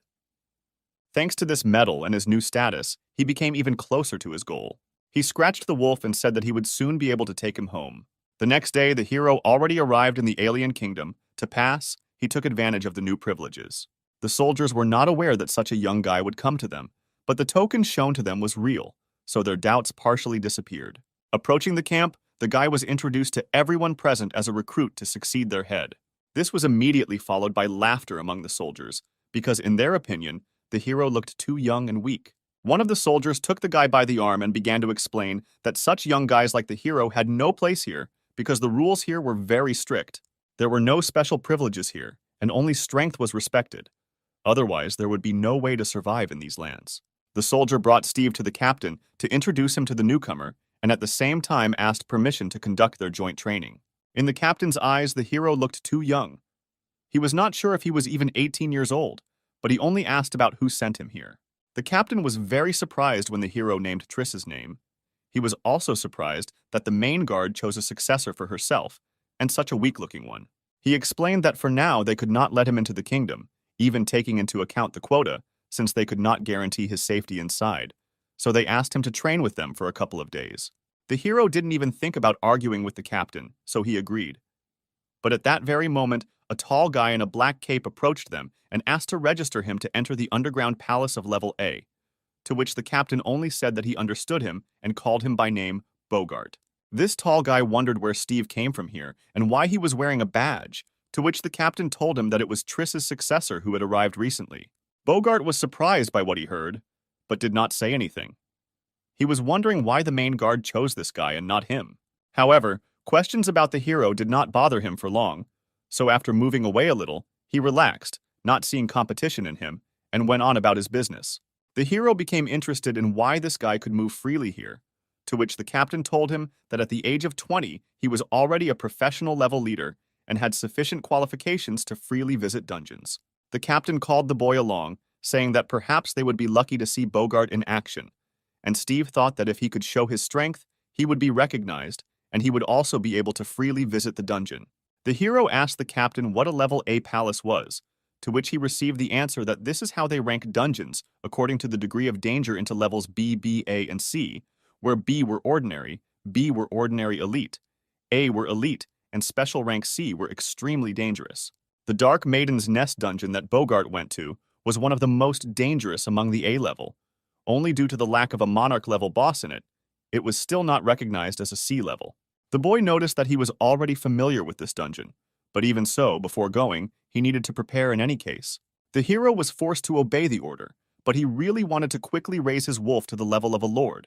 Thanks to this medal and his new status, he became even closer to his goal. He scratched the wolf and said that he would soon be able to take him home. The next day, the hero already arrived in the alien kingdom. To pass, he took advantage of the new privileges. The soldiers were not aware that such a young guy would come to them, but the token shown to them was real, so their doubts partially disappeared. Approaching the camp, the guy was introduced to everyone present as a recruit to succeed their head. This was immediately followed by laughter among the soldiers, because in their opinion, the hero looked too young and weak. One of the soldiers took the guy by the arm and began to explain that such young guys like the hero had no place here because the rules here were very strict. There were no special privileges here, and only strength was respected. Otherwise, there would be no way to survive in these lands. The soldier brought Steve to the captain to introduce him to the newcomer, and at the same time asked permission to conduct their joint training. In the captain's eyes, the hero looked too young. He was not sure if he was even 18 years old, but he only asked about who sent him here. The captain was very surprised when the hero named Triss's name. He was also surprised that the main guard chose a successor for herself, and such a weak-looking one. He explained that for now they could not let him into the kingdom, even taking into account the quota, since they could not guarantee his safety inside, so they asked him to train with them for a couple of days. The hero didn't even think about arguing with the captain, so he agreed. But at that very moment, a tall guy in a black cape approached them and asked to register him to enter the underground palace of level A, to which the captain only said that he understood him and called him by name Bogart. This tall guy wondered where Steve came from here and why he was wearing a badge, to which the captain told him that it was Triss's successor who had arrived recently. Bogart was surprised by what he heard, but did not say anything. He was wondering why the main guard chose this guy and not him. However, questions about the hero did not bother him for long, so after moving away a little, he relaxed, not seeing competition in him, and went on about his business. The hero became interested in why this guy could move freely here, to which the captain told him that at the age of 20, he was already a professional level leader and had sufficient qualifications to freely visit dungeons. The captain called the boy along, saying that perhaps they would be lucky to see Bogart in action, and Steve thought that if he could show his strength, he would be recognized, and he would also be able to freely visit the dungeon. The hero asked the captain what a level A palace was, to which he received the answer that this is how they rank dungeons according to the degree of danger into levels B, B, A, and C, where B were ordinary, B were ordinary elite, A were elite, and special rank C were extremely dangerous. The Dark Maiden's Nest dungeon that Bogart went to was one of the most dangerous among the A level. Only due to the lack of a Monarch level boss in it, it was still not recognized as a C level. The boy noticed that he was already familiar with this dungeon, but even so, before going, he needed to prepare in any case. The hero was forced to obey the order, but he really wanted to quickly raise his wolf to the level of a lord,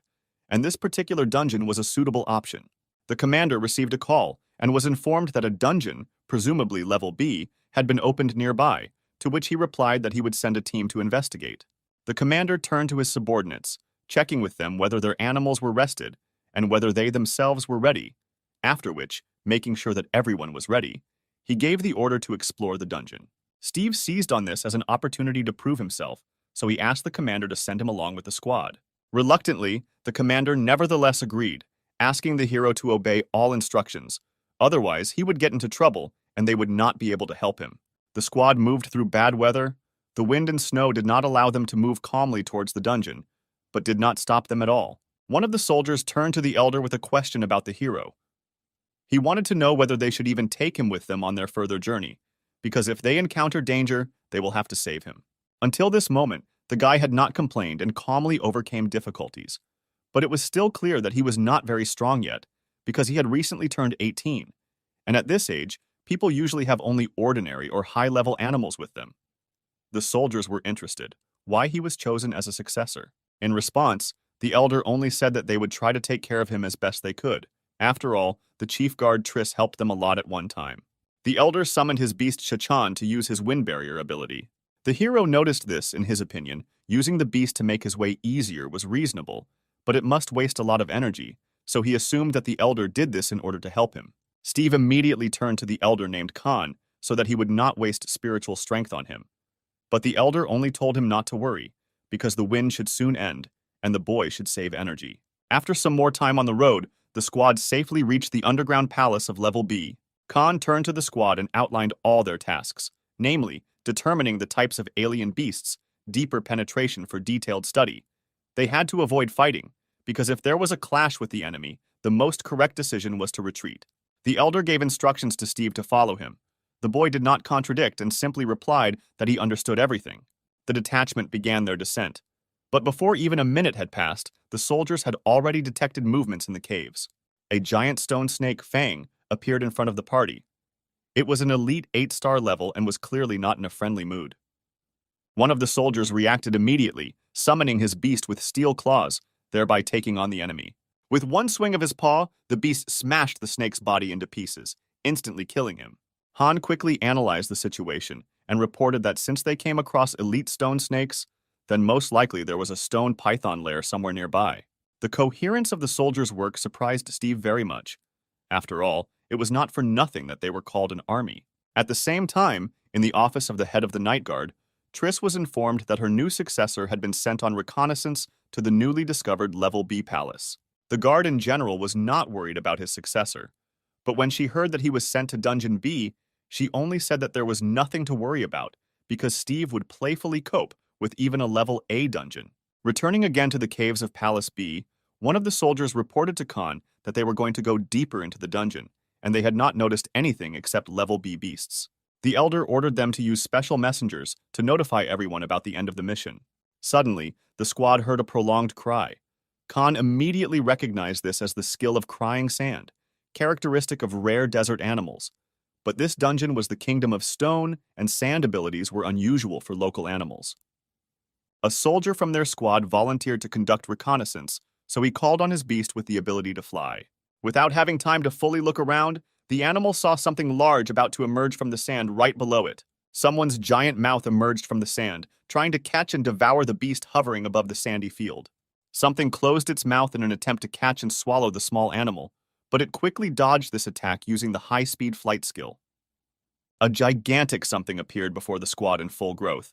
and this particular dungeon was a suitable option. The commander received a call and was informed that a dungeon, presumably level B, had been opened nearby, to which he replied that he would send a team to investigate. The commander turned to his subordinates, checking with them whether their animals were rested and whether they themselves were ready, after which, making sure that everyone was ready, he gave the order to explore the dungeon. Steve seized on this as an opportunity to prove himself, so he asked the commander to send him along with the squad. Reluctantly, the commander nevertheless agreed, asking the hero to obey all instructions. Otherwise, he would get into trouble, and they would not be able to help him. The squad moved through bad weather. The wind and snow did not allow them to move calmly towards the dungeon, but did not stop them at all. One of the soldiers turned to the elder with a question about the hero. He wanted to know whether they should even take him with them on their further journey, because if they encounter danger, they will have to save him. Until this moment, the guy had not complained and calmly overcame difficulties. But it was still clear that he was not very strong yet, because he had recently turned 18, and at this age, people usually have only ordinary or high-level animals with them. The soldiers were interested, why he was chosen as a successor. In response, the elder only said that they would try to take care of him as best they could. After all, the chief guard Triss helped them a lot at one time. The elder summoned his beast Shachan to use his wind barrier ability. The hero noticed this, in his opinion. Using the beast to make his way easier was reasonable, but it must waste a lot of energy, so he assumed that the elder did this in order to help him. Steve immediately turned to the elder named Khan so that he would not waste spiritual strength on him. But the elder only told him not to worry, because the wind should soon end, and the boy should save energy. After some more time on the road, the squad safely reached the underground palace of Level B. Khan turned to the squad and outlined all their tasks, namely, determining the types of alien beasts, deeper penetration for detailed study. They had to avoid fighting, because if there was a clash with the enemy, the most correct decision was to retreat. The elder gave instructions to Steve to follow him. The boy did not contradict and simply replied that he understood everything. The detachment began their descent. But before even a minute had passed, the soldiers had already detected movements in the caves. A giant stone snake, Fang, appeared in front of the party. It was an elite 8-star level and was clearly not in a friendly mood. One of the soldiers reacted immediately, summoning his beast with steel claws, thereby taking on the enemy. With one swing of his paw, the beast smashed the snake's body into pieces, instantly killing him. Han quickly analyzed the situation and reported that since they came across elite stone snakes, then most likely there was a stone python lair somewhere nearby. The coherence of the soldiers' work surprised Steve very much. After all, it was not for nothing that they were called an army. At the same time, in the office of the head of the Night Guard, Triss was informed that her new successor had been sent on reconnaissance to the newly discovered Level B palace. The guard in general was not worried about his successor, but when she heard that he was sent to Dungeon B, she only said that there was nothing to worry about, because Steve would playfully cope with even a Level A dungeon. Returning again to the caves of Palace B, one of the soldiers reported to Khan that they were going to go deeper into the dungeon, and they had not noticed anything except Level B beasts. The elder ordered them to use special messengers to notify everyone about the end of the mission. Suddenly, the squad heard a prolonged cry. Khan immediately recognized this as the skill of crying sand, characteristic of rare desert animals. But this dungeon was the kingdom of stone, and sand abilities were unusual for local animals. A soldier from their squad volunteered to conduct reconnaissance, so he called on his beast with the ability to fly. Without having time to fully look around, the animal saw something large about to emerge from the sand right below it. Someone's giant mouth emerged from the sand, trying to catch and devour the beast hovering above the sandy field. Something closed its mouth in an attempt to catch and swallow the small animal, but it quickly dodged this attack using the high-speed flight skill. A gigantic something appeared before the squad in full growth.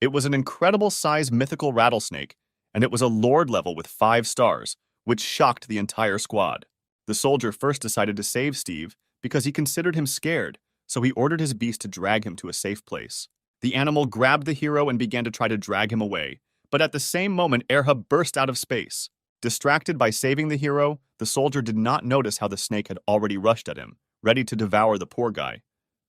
It was an incredible-size mythical rattlesnake, and it was a lord level with 5 stars, which shocked the entire squad. The soldier first decided to save Steve because he considered him scared, so he ordered his beast to drag him to a safe place. The animal grabbed the hero and began to try to drag him away, but at the same moment Erha burst out of space. Distracted by saving the hero, the soldier did not notice how the snake had already rushed at him, ready to devour the poor guy.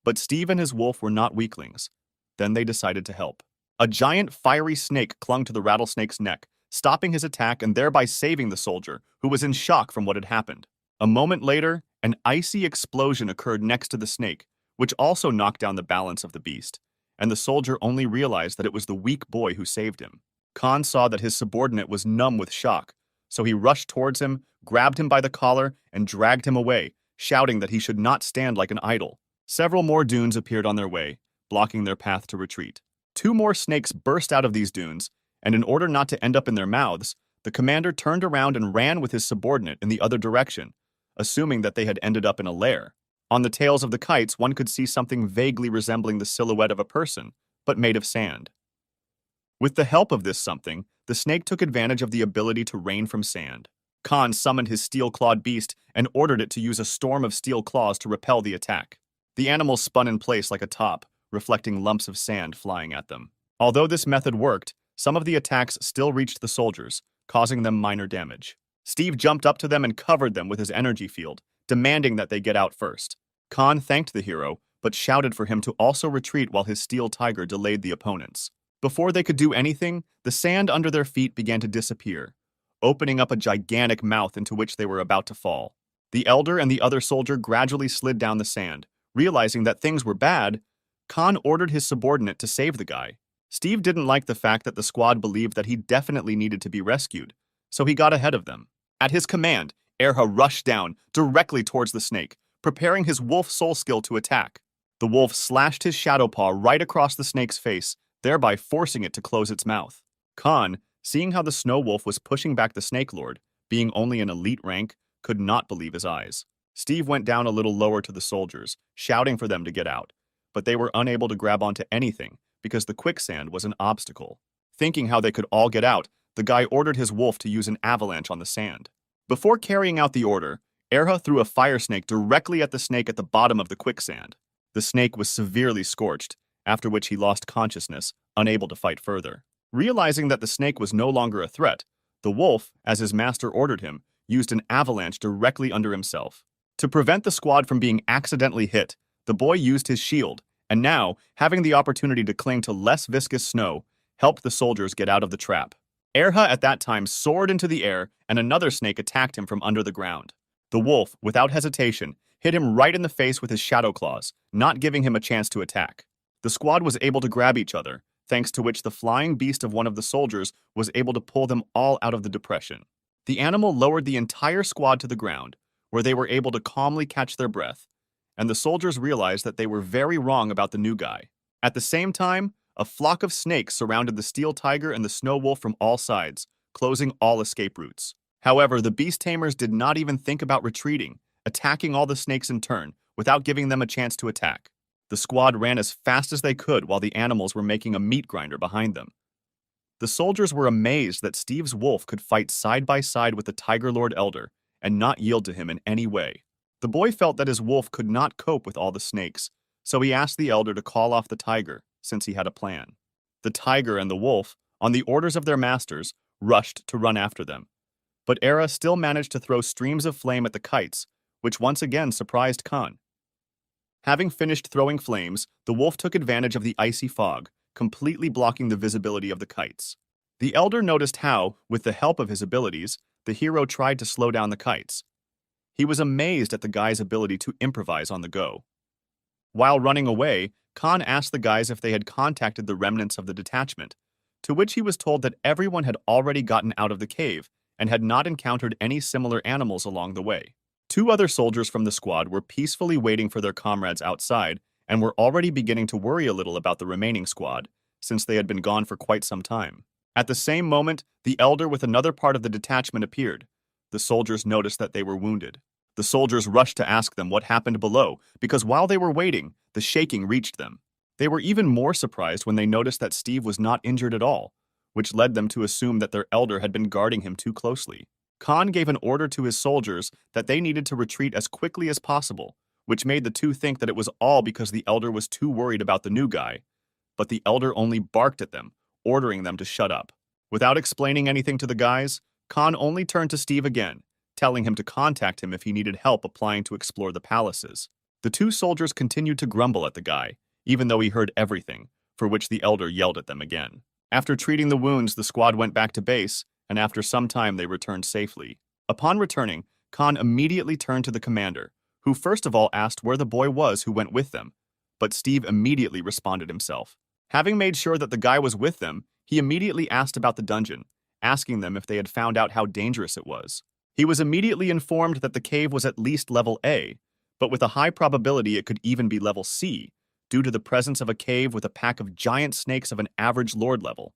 But Steve and his wolf were not weaklings. Then they decided to help. A giant fiery snake clung to the rattlesnake's neck, stopping his attack and thereby saving the soldier, who was in shock from what had happened. A moment later, an icy explosion occurred next to the snake, which also knocked down the balance of the beast, and the soldier only realized that it was the weak boy who saved him. Khan saw that his subordinate was numb with shock, so he rushed towards him, grabbed him by the collar, and dragged him away, shouting that he should not stand like an idol. Several more dunes appeared on their way, blocking their path to retreat. Two more snakes burst out of these dunes, and in order not to end up in their mouths, the commander turned around and ran with his subordinate in the other direction, assuming that they had ended up in a lair. On the tails of the kites, one could see something vaguely resembling the silhouette of a person, but made of sand. With the help of this something, the snake took advantage of the ability to rain from sand. Khan summoned his steel-clawed beast and ordered it to use a storm of steel claws to repel the attack. The animal spun in place like a top, reflecting lumps of sand flying at them. Although this method worked, some of the attacks still reached the soldiers, causing them minor damage. Steve jumped up to them and covered them with his energy field, demanding that they get out first. Khan thanked the hero, but shouted for him to also retreat while his steel tiger delayed the opponents. Before they could do anything, the sand under their feet began to disappear, opening up a gigantic mouth into which they were about to fall. The elder and the other soldier gradually slid down the sand. Realizing that things were bad, Khan ordered his subordinate to save the guy. Steve didn't like the fact that the squad believed that he definitely needed to be rescued, so he got ahead of them. At his command, Erha rushed down directly towards the snake, preparing his wolf soul skill to attack. The wolf slashed his shadow paw right across the snake's face, thereby forcing it to close its mouth. Khan, seeing how the snow wolf was pushing back the snake lord, being only an elite rank, could not believe his eyes. Steve went down a little lower to the soldiers, shouting for them to get out, but they were unable to grab onto anything because the quicksand was an obstacle. Thinking how they could all get out, the guy ordered his wolf to use an avalanche on the sand. Before carrying out the order, Erha threw a fire snake directly at the snake at the bottom of the quicksand. The snake was severely scorched, after which he lost consciousness, unable to fight further. Realizing that the snake was no longer a threat, the wolf, as his master ordered him, used an avalanche directly under himself. To prevent the squad from being accidentally hit, the boy used his shield, and now, having the opportunity to cling to less viscous snow, helped the soldiers get out of the trap. Erha at that time soared into the air, and another snake attacked him from under the ground. The wolf, without hesitation, hit him right in the face with his shadow claws, not giving him a chance to attack. The squad was able to grab each other, thanks to which the flying beast of one of the soldiers was able to pull them all out of the depression. The animal lowered the entire squad to the ground, where they were able to calmly catch their breath, and the soldiers realized that they were very wrong about the new guy. At the same time, a flock of snakes surrounded the steel tiger and the snow wolf from all sides, closing all escape routes. However, the beast tamers did not even think about retreating, attacking all the snakes in turn, without giving them a chance to attack. The squad ran as fast as they could while the animals were making a meat grinder behind them. The soldiers were amazed that Steve's wolf could fight side by side with the Tiger Lord Elder and not yield to him in any way. The boy felt that his wolf could not cope with all the snakes, so he asked the elder to call off the tiger, since he had a plan. The tiger and the wolf, on the orders of their masters, rushed to run after them. But Era still managed to throw streams of flame at the kites, which once again surprised Khan. Having finished throwing flames, the wolf took advantage of the icy fog, completely blocking the visibility of the kites. The elder noticed how, with the help of his abilities, the hero tried to slow down the kites. He was amazed at the guy's ability to improvise on the go. While running away, Khan asked the guys if they had contacted the remnants of the detachment, to which he was told that everyone had already gotten out of the cave and had not encountered any similar animals along the way. Two other soldiers from the squad were peacefully waiting for their comrades outside and were already beginning to worry a little about the remaining squad, since they had been gone for quite some time. At the same moment, the elder with another part of the detachment appeared. The soldiers noticed that they were wounded. The soldiers rushed to ask them what happened below, because while they were waiting, the shaking reached them. They were even more surprised when they noticed that Steve was not injured at all, which led them to assume that their elder had been guarding him too closely. Khan gave an order to his soldiers that they needed to retreat as quickly as possible, which made the two think that it was all because the elder was too worried about the new guy. But the elder only barked at them, ordering them to shut up. Without explaining anything to the guys, Khan only turned to Steve again, telling him to contact him if he needed help applying to explore the palaces. The two soldiers continued to grumble at the guy, even though he heard everything, for which the elder yelled at them again. After treating the wounds, the squad went back to base, and after some time they returned safely. Upon returning, Khan immediately turned to the commander, who first of all asked where the boy was who went with them, but Steve immediately responded himself. Having made sure that the guy was with them, he immediately asked about the dungeon, asking them if they had found out how dangerous it was. He was immediately informed that the cave was at least level A, but with a high probability it could even be level C, due to the presence of a cave with a pack of giant snakes of an average lord level.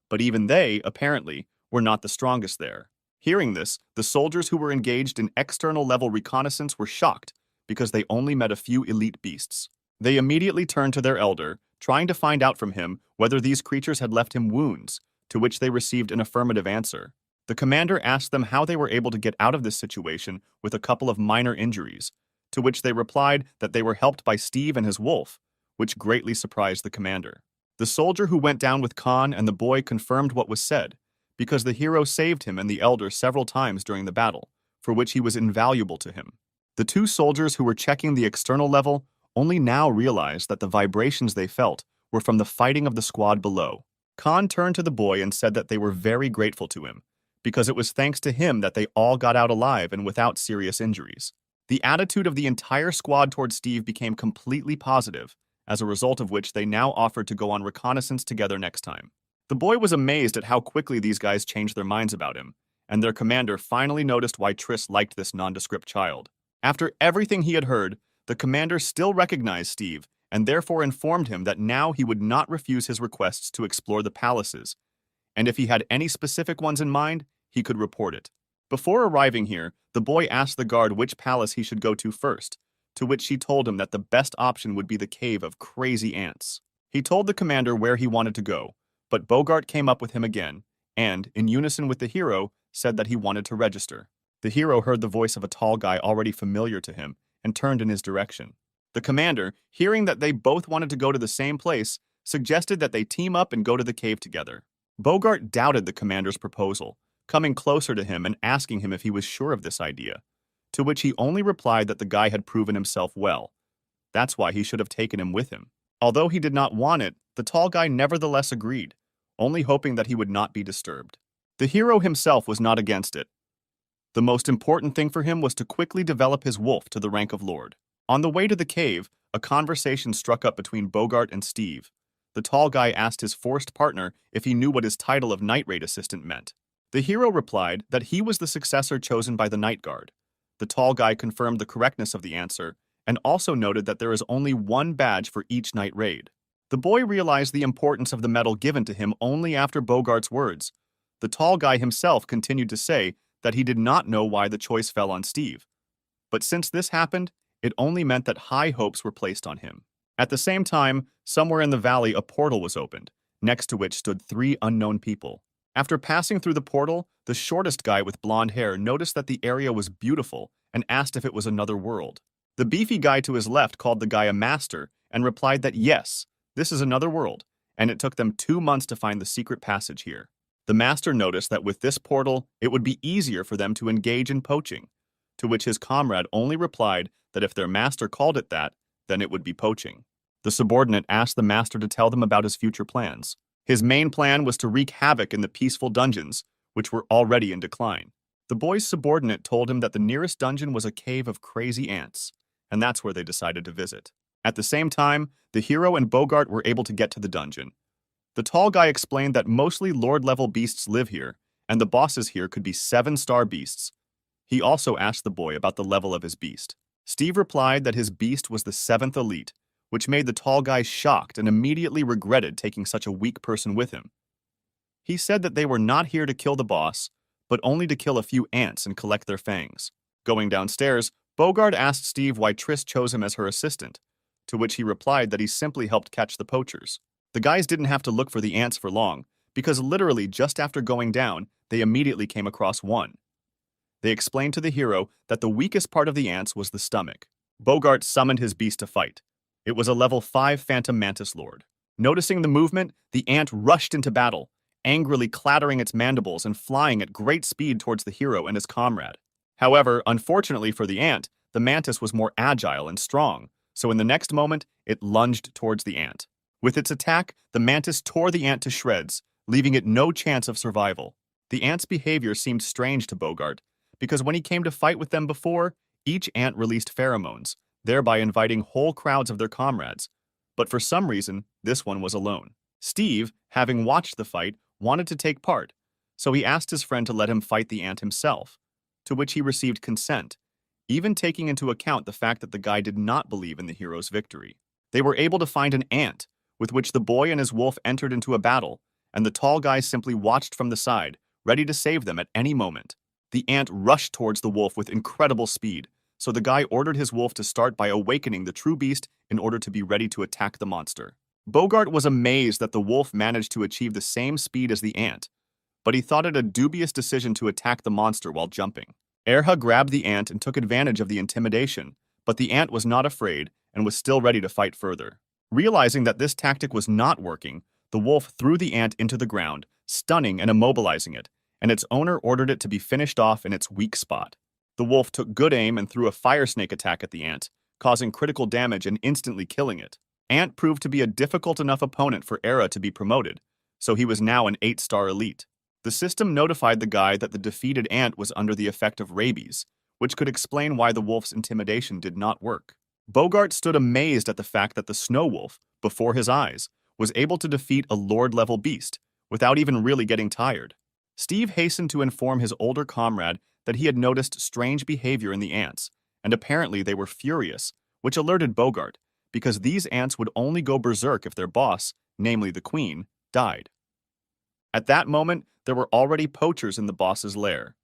But even they, apparently, were not the strongest there. Hearing this, the soldiers who were engaged in external level reconnaissance were shocked because they only met a few elite beasts. They immediately turned to their elder, trying to find out from him whether these creatures had left him wounds, to which they received an affirmative answer. The commander asked them how they were able to get out of this situation with a couple of minor injuries, to which they replied that they were helped by Steve and his wolf, which greatly surprised the commander. The soldier who went down with Khan and the boy confirmed what was said, because the hero saved him and the elder several times during the battle, for which he was invaluable to him. The two soldiers who were checking the external level only now realized that the vibrations they felt were from the fighting of the squad below. Khan turned to the boy and said that they were very grateful to him, because it was thanks to him that they all got out alive and without serious injuries. The attitude of the entire squad towards Steve became completely positive, as a result of which they now offered to go on reconnaissance together next time. The boy was amazed at how quickly these guys changed their minds about him, and their commander finally noticed why Triss liked this nondescript child. After everything he had heard, the commander still recognized Steve and therefore informed him that now he would not refuse his requests to explore the palaces, and if he had any specific ones in mind, he could report it. Before arriving here, the boy asked the guard which palace he should go to first, to which she told him that the best option would be the Cave of Crazy Ants. He told the commander where he wanted to go, but Bogart came up with him again, and, in unison with the hero, said that he wanted to register. The hero heard the voice of a tall guy already familiar to him, and turned in his direction. The commander, hearing that they both wanted to go to the same place, suggested that they team up and go to the cave together. Bogart doubted the commander's proposal, coming closer to him and asking him if he was sure of this idea, to which he only replied that the guy had proven himself well. That's why he should have taken him with him. Although he did not want it, the tall guy nevertheless agreed, only hoping that he would not be disturbed. The hero himself was not against it. The most important thing for him was to quickly develop his wolf to the rank of lord. On the way to the cave, a conversation struck up between Bogart and Steve. The tall guy asked his forced partner if he knew what his title of night raid assistant meant. The hero replied that he was the successor chosen by the night guard. The tall guy confirmed the correctness of the answer and also noted that there is only one badge for each night raid. The boy realized the importance of the medal given to him only after Bogart's words. The tall guy himself continued to say that he did not know why the choice fell on Steve. But since this happened, it only meant that high hopes were placed on him. At the same time, somewhere in the valley a portal was opened, next to which stood 3 unknown people. After passing through the portal, the shortest guy with blonde hair noticed that the area was beautiful and asked if it was another world. The beefy guy to his left called the guy a master and replied that yes, this is another world, and it took them 2 months to find the secret passage here. The master noticed that with this portal, it would be easier for them to engage in poaching, to which his comrade only replied that if their master called it that, then it would be poaching. The subordinate asked the master to tell them about his future plans. His main plan was to wreak havoc in the peaceful dungeons, which were already in decline. The boy's subordinate told him that the nearest dungeon was a cave of crazy ants, and that's where they decided to visit. At the same time, the hero and Bogart were able to get to the dungeon. The tall guy explained that mostly lord-level beasts live here, and the bosses here could be 7-star beasts. He also asked the boy about the level of his beast. Steve replied that his beast was the 7th elite, which made the tall guy shocked and immediately regretted taking such a weak person with him. He said that they were not here to kill the boss, but only to kill a few ants and collect their fangs. Going downstairs, Bogart asked Steve why Triss chose him as her assistant, to which he replied that he simply helped catch the poachers. The guys didn't have to look for the ants for long, because literally just after going down, they immediately came across one. They explained to the hero that the weakest part of the ants was the stomach. Bogart summoned his beast to fight. It was a level 5 Phantom Mantis Lord. Noticing the movement, the ant rushed into battle, angrily clattering its mandibles and flying at great speed towards the hero and his comrade. However, unfortunately for the ant, the mantis was more agile and strong, so in the next moment, it lunged towards the ant. With its attack, the mantis tore the ant to shreds, leaving it no chance of survival. The ant's behavior seemed strange to Bogart, because when he came to fight with them before, each ant released pheromones, thereby inviting whole crowds of their comrades. But for some reason, this one was alone. Steve, having watched the fight, wanted to take part, so he asked his friend to let him fight the ant himself, to which he received consent, even taking into account the fact that the guy did not believe in the hero's victory. They were able to find an ant, with which the boy and his wolf entered into a battle, and the tall guy simply watched from the side, ready to save them at any moment. The ant rushed towards the wolf with incredible speed, so the guy ordered his wolf to start by awakening the true beast in order to be ready to attack the monster. Bogart was amazed that the wolf managed to achieve the same speed as the ant, but he thought it a dubious decision to attack the monster while jumping. Erha grabbed the ant and took advantage of the intimidation, but the ant was not afraid and was still ready to fight further. Realizing that this tactic was not working, the wolf threw the ant into the ground, stunning and immobilizing it, and its owner ordered it to be finished off in its weak spot. The wolf took good aim and threw a fire snake attack at the ant, causing critical damage and instantly killing it. Ant proved to be a difficult enough opponent for Era to be promoted, so he was now an 8-star elite. The system notified the guy that the defeated ant was under the effect of rabies, which could explain why the wolf's intimidation did not work. Bogart stood amazed at the fact that the snow wolf, before his eyes, was able to defeat a lord-level beast without even really getting tired. Steve hastened to inform his older comrade that he had noticed strange behavior in the ants, and apparently they were furious, which alerted Bogart, because these ants would only go berserk if their boss, namely the queen, died. At that moment, there were already poachers in the boss's lair.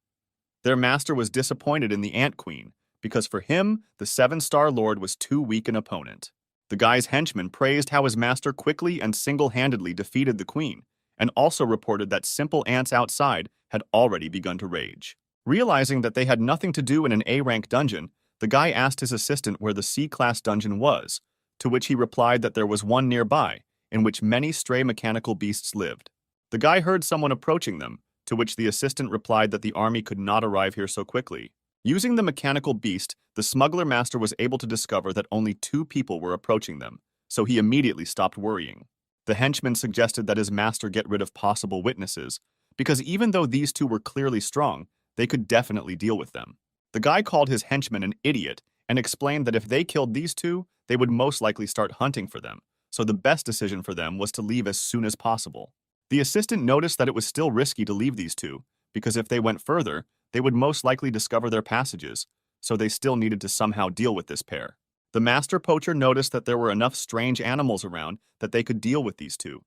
Their master was disappointed in the ant queen, because for him, the 7-star lord was too weak an opponent. The guy's henchman praised how his master quickly and single-handedly defeated the queen, and also reported that simple ants outside had already begun to rage. Realizing that they had nothing to do in an A-rank dungeon, the guy asked his assistant where the C-class dungeon was, to which he replied that there was one nearby, in which many stray mechanical beasts lived. The guy heard someone approaching them, to which the assistant replied that the army could not arrive here so quickly. Using the mechanical beast, the smuggler master was able to discover that only 2 people were approaching them, so he immediately stopped worrying. The henchman suggested that his master get rid of possible witnesses, because even though these 2 were clearly strong, they could definitely deal with them. The guy called his henchman an idiot and explained that if they killed these 2, they would most likely start hunting for them, so the best decision for them was to leave as soon as possible. The assistant noticed that it was still risky to leave these 2, because if they went further, they would most likely discover their passages, so they still needed to somehow deal with this pair. The master poacher noticed that there were enough strange animals around that they could deal with these 2,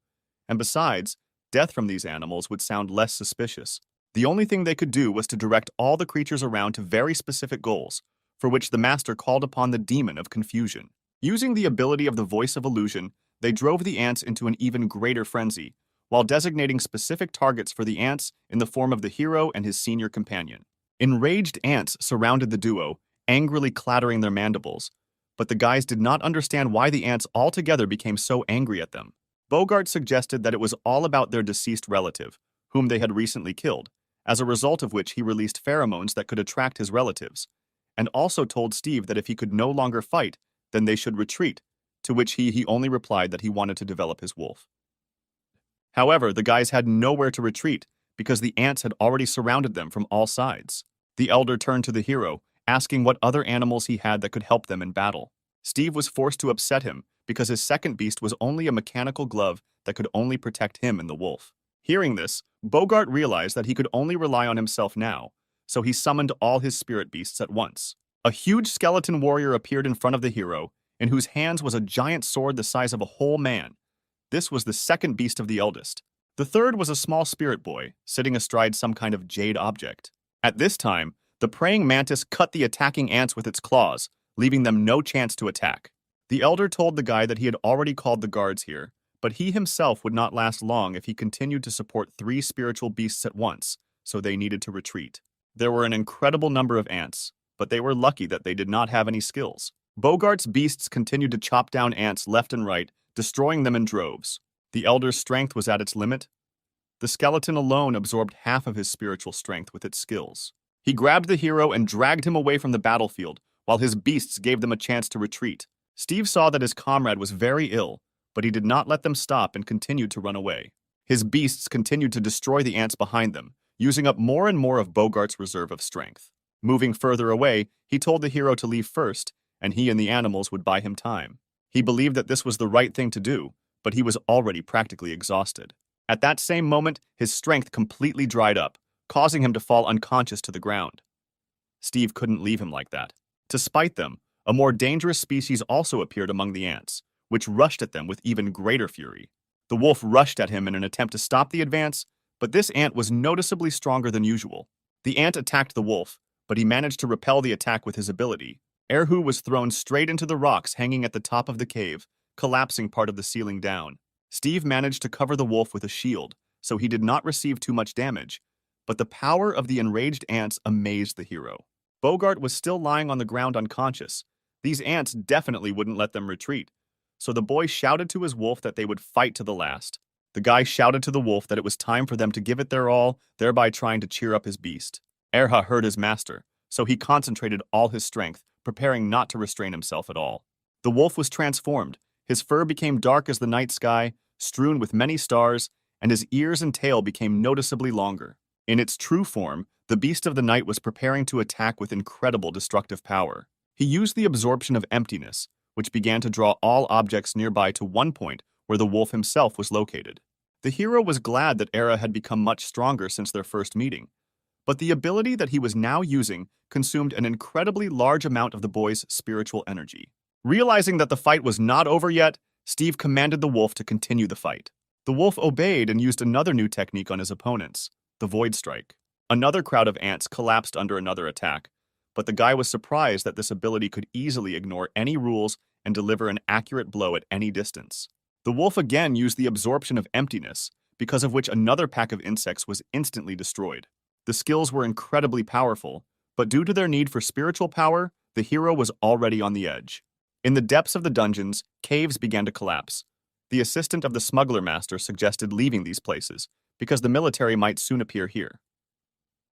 and besides, death from these animals would sound less suspicious. The only thing they could do was to direct all the creatures around to very specific goals, for which the master called upon the demon of confusion. Using the ability of the voice of illusion, they drove the ants into an even greater frenzy, while designating specific targets for the ants in the form of the hero and his senior companion. Enraged ants surrounded the duo, angrily clattering their mandibles, but the guys did not understand why the ants altogether became so angry at them. Bogart suggested that it was all about their deceased relative, whom they had recently killed, as a result of which he released pheromones that could attract his relatives, and also told Steve that if he could no longer fight, then they should retreat, to which he only replied that he wanted to develop his wolf. However, the guys had nowhere to retreat because the ants had already surrounded them from all sides. The elder turned to the hero, asking what other animals he had that could help them in battle. Steve was forced to upset him because his second beast was only a mechanical glove that could only protect him and the wolf. Hearing this, Bogart realized that he could only rely on himself now, so he summoned all his spirit beasts at once. A huge skeleton warrior appeared in front of the hero, in whose hands was a giant sword the size of a whole man. This was the second beast of the eldest. The third was a small spirit boy, sitting astride some kind of jade object. At this time, the praying mantis cut the attacking ants with its claws, leaving them no chance to attack. The elder told the guy that he had already called the guards here, but he himself would not last long if he continued to support 3 spiritual beasts at once, so they needed to retreat. There were an incredible number of ants, but they were lucky that they did not have any skills. Bogart's beasts continued to chop down ants left and right, destroying them in droves. The elder's strength was at its limit. The skeleton alone absorbed half of his spiritual strength with its skills. He grabbed the hero and dragged him away from the battlefield, while his beasts gave them a chance to retreat. Steve saw that his comrade was very ill, but he did not let them stop and continued to run away. His beasts continued to destroy the ants behind them, using up more and more of Bogart's reserve of strength. Moving further away, he told the hero to leave first, and he and the animals would buy him time. He believed that this was the right thing to do, but he was already practically exhausted. At that same moment, his strength completely dried up, causing him to fall unconscious to the ground. Steve couldn't leave him like that. To spite them, a more dangerous species also appeared among the ants, which rushed at them with even greater fury. The wolf rushed at him in an attempt to stop the advance, but this ant was noticeably stronger than usual. The ant attacked the wolf, but he managed to repel the attack with his ability. Erhu was thrown straight into the rocks hanging at the top of the cave, collapsing part of the ceiling down. Steve managed to cover the wolf with a shield, so he did not receive too much damage, but the power of the enraged ants amazed the hero. Bogart was still lying on the ground unconscious. These ants definitely wouldn't let them retreat, so the boy shouted to his wolf that they would fight to the last. The guy shouted to the wolf that it was time for them to give it their all, thereby trying to cheer up his beast. Erha heard his master, so he concentrated all his strength, preparing not to restrain himself at all. The wolf was transformed. His fur became dark as the night sky, strewn with many stars, and his ears and tail became noticeably longer. In its true form, the beast of the night was preparing to attack with incredible destructive power. He used the absorption of emptiness, which began to draw all objects nearby to one point where the wolf himself was located. The hero was glad that Era had become much stronger since their first meeting, but the ability that he was now using consumed an incredibly large amount of the boy's spiritual energy. Realizing that the fight was not over yet, Steve commanded the wolf to continue the fight. The wolf obeyed and used another new technique on his opponents, the Void Strike. Another crowd of ants collapsed under another attack, but the guy was surprised that this ability could easily ignore any rules and deliver an accurate blow at any distance. The wolf again used the absorption of emptiness, because of which another pack of insects was instantly destroyed. The skills were incredibly powerful, but due to their need for spiritual power, the hero was already on the edge. In the depths of the dungeons, caves began to collapse. The assistant of the smuggler master suggested leaving these places, because the military might soon appear here.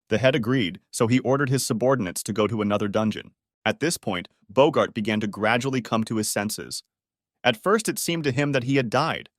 The head agreed, so he ordered his subordinates to go to another dungeon. At this point, Bogart began to gradually come to his senses. At first it seemed to him that he had died,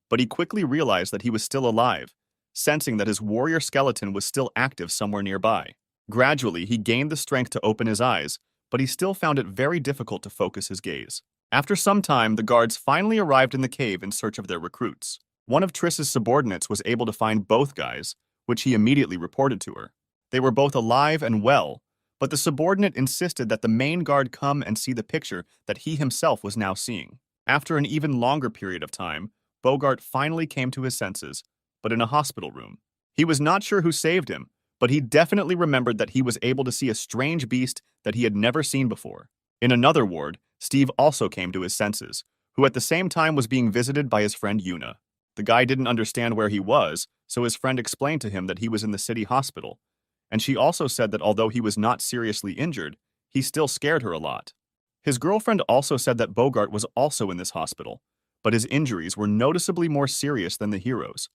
but he quickly realized that he was still alive, sensing that his warrior skeleton was still active somewhere nearby. Gradually, he gained the strength to open his eyes, but he still found it very difficult to focus his gaze. After some time, the guards finally arrived in the cave in search of their recruits. One of Triss's subordinates was able to find both guys, which he immediately reported to her. They were both alive and well, but the subordinate insisted that the main guard come and see the picture that he himself was now seeing. After an even longer period of time, Bogart finally came to his senses, but in a hospital room. He was not sure who saved him, but he definitely remembered that he was able to see a strange beast that he had never seen before. In another ward, Steve also came to his senses, who at the same time was being visited by his friend Yuna. The guy didn't understand where he was, so his friend explained to him that he was in the city hospital, and she also said that although he was not seriously injured, he still scared her a lot. His girlfriend also said that Bogart was also in this hospital, but his injuries were noticeably more serious than the hero's.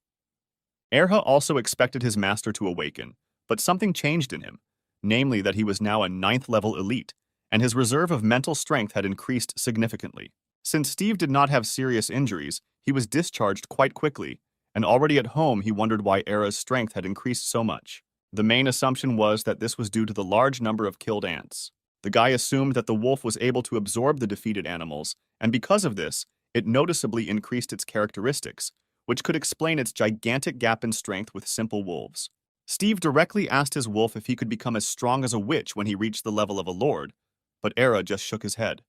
Erha also expected his master to awaken, but something changed in him, namely that he was now a 9th-level elite, and his reserve of mental strength had increased significantly. Since Steve did not have serious injuries, he was discharged quite quickly, and already at home he wondered why Erha's strength had increased so much. The main assumption was that this was due to the large number of killed ants. The guy assumed that the wolf was able to absorb the defeated animals, and because of this, it noticeably increased its characteristics, which could explain its gigantic gap in strength with simple wolves. Steve directly asked his wolf if he could become as strong as a witch when he reached the level of a lord, but Erha just shook his head.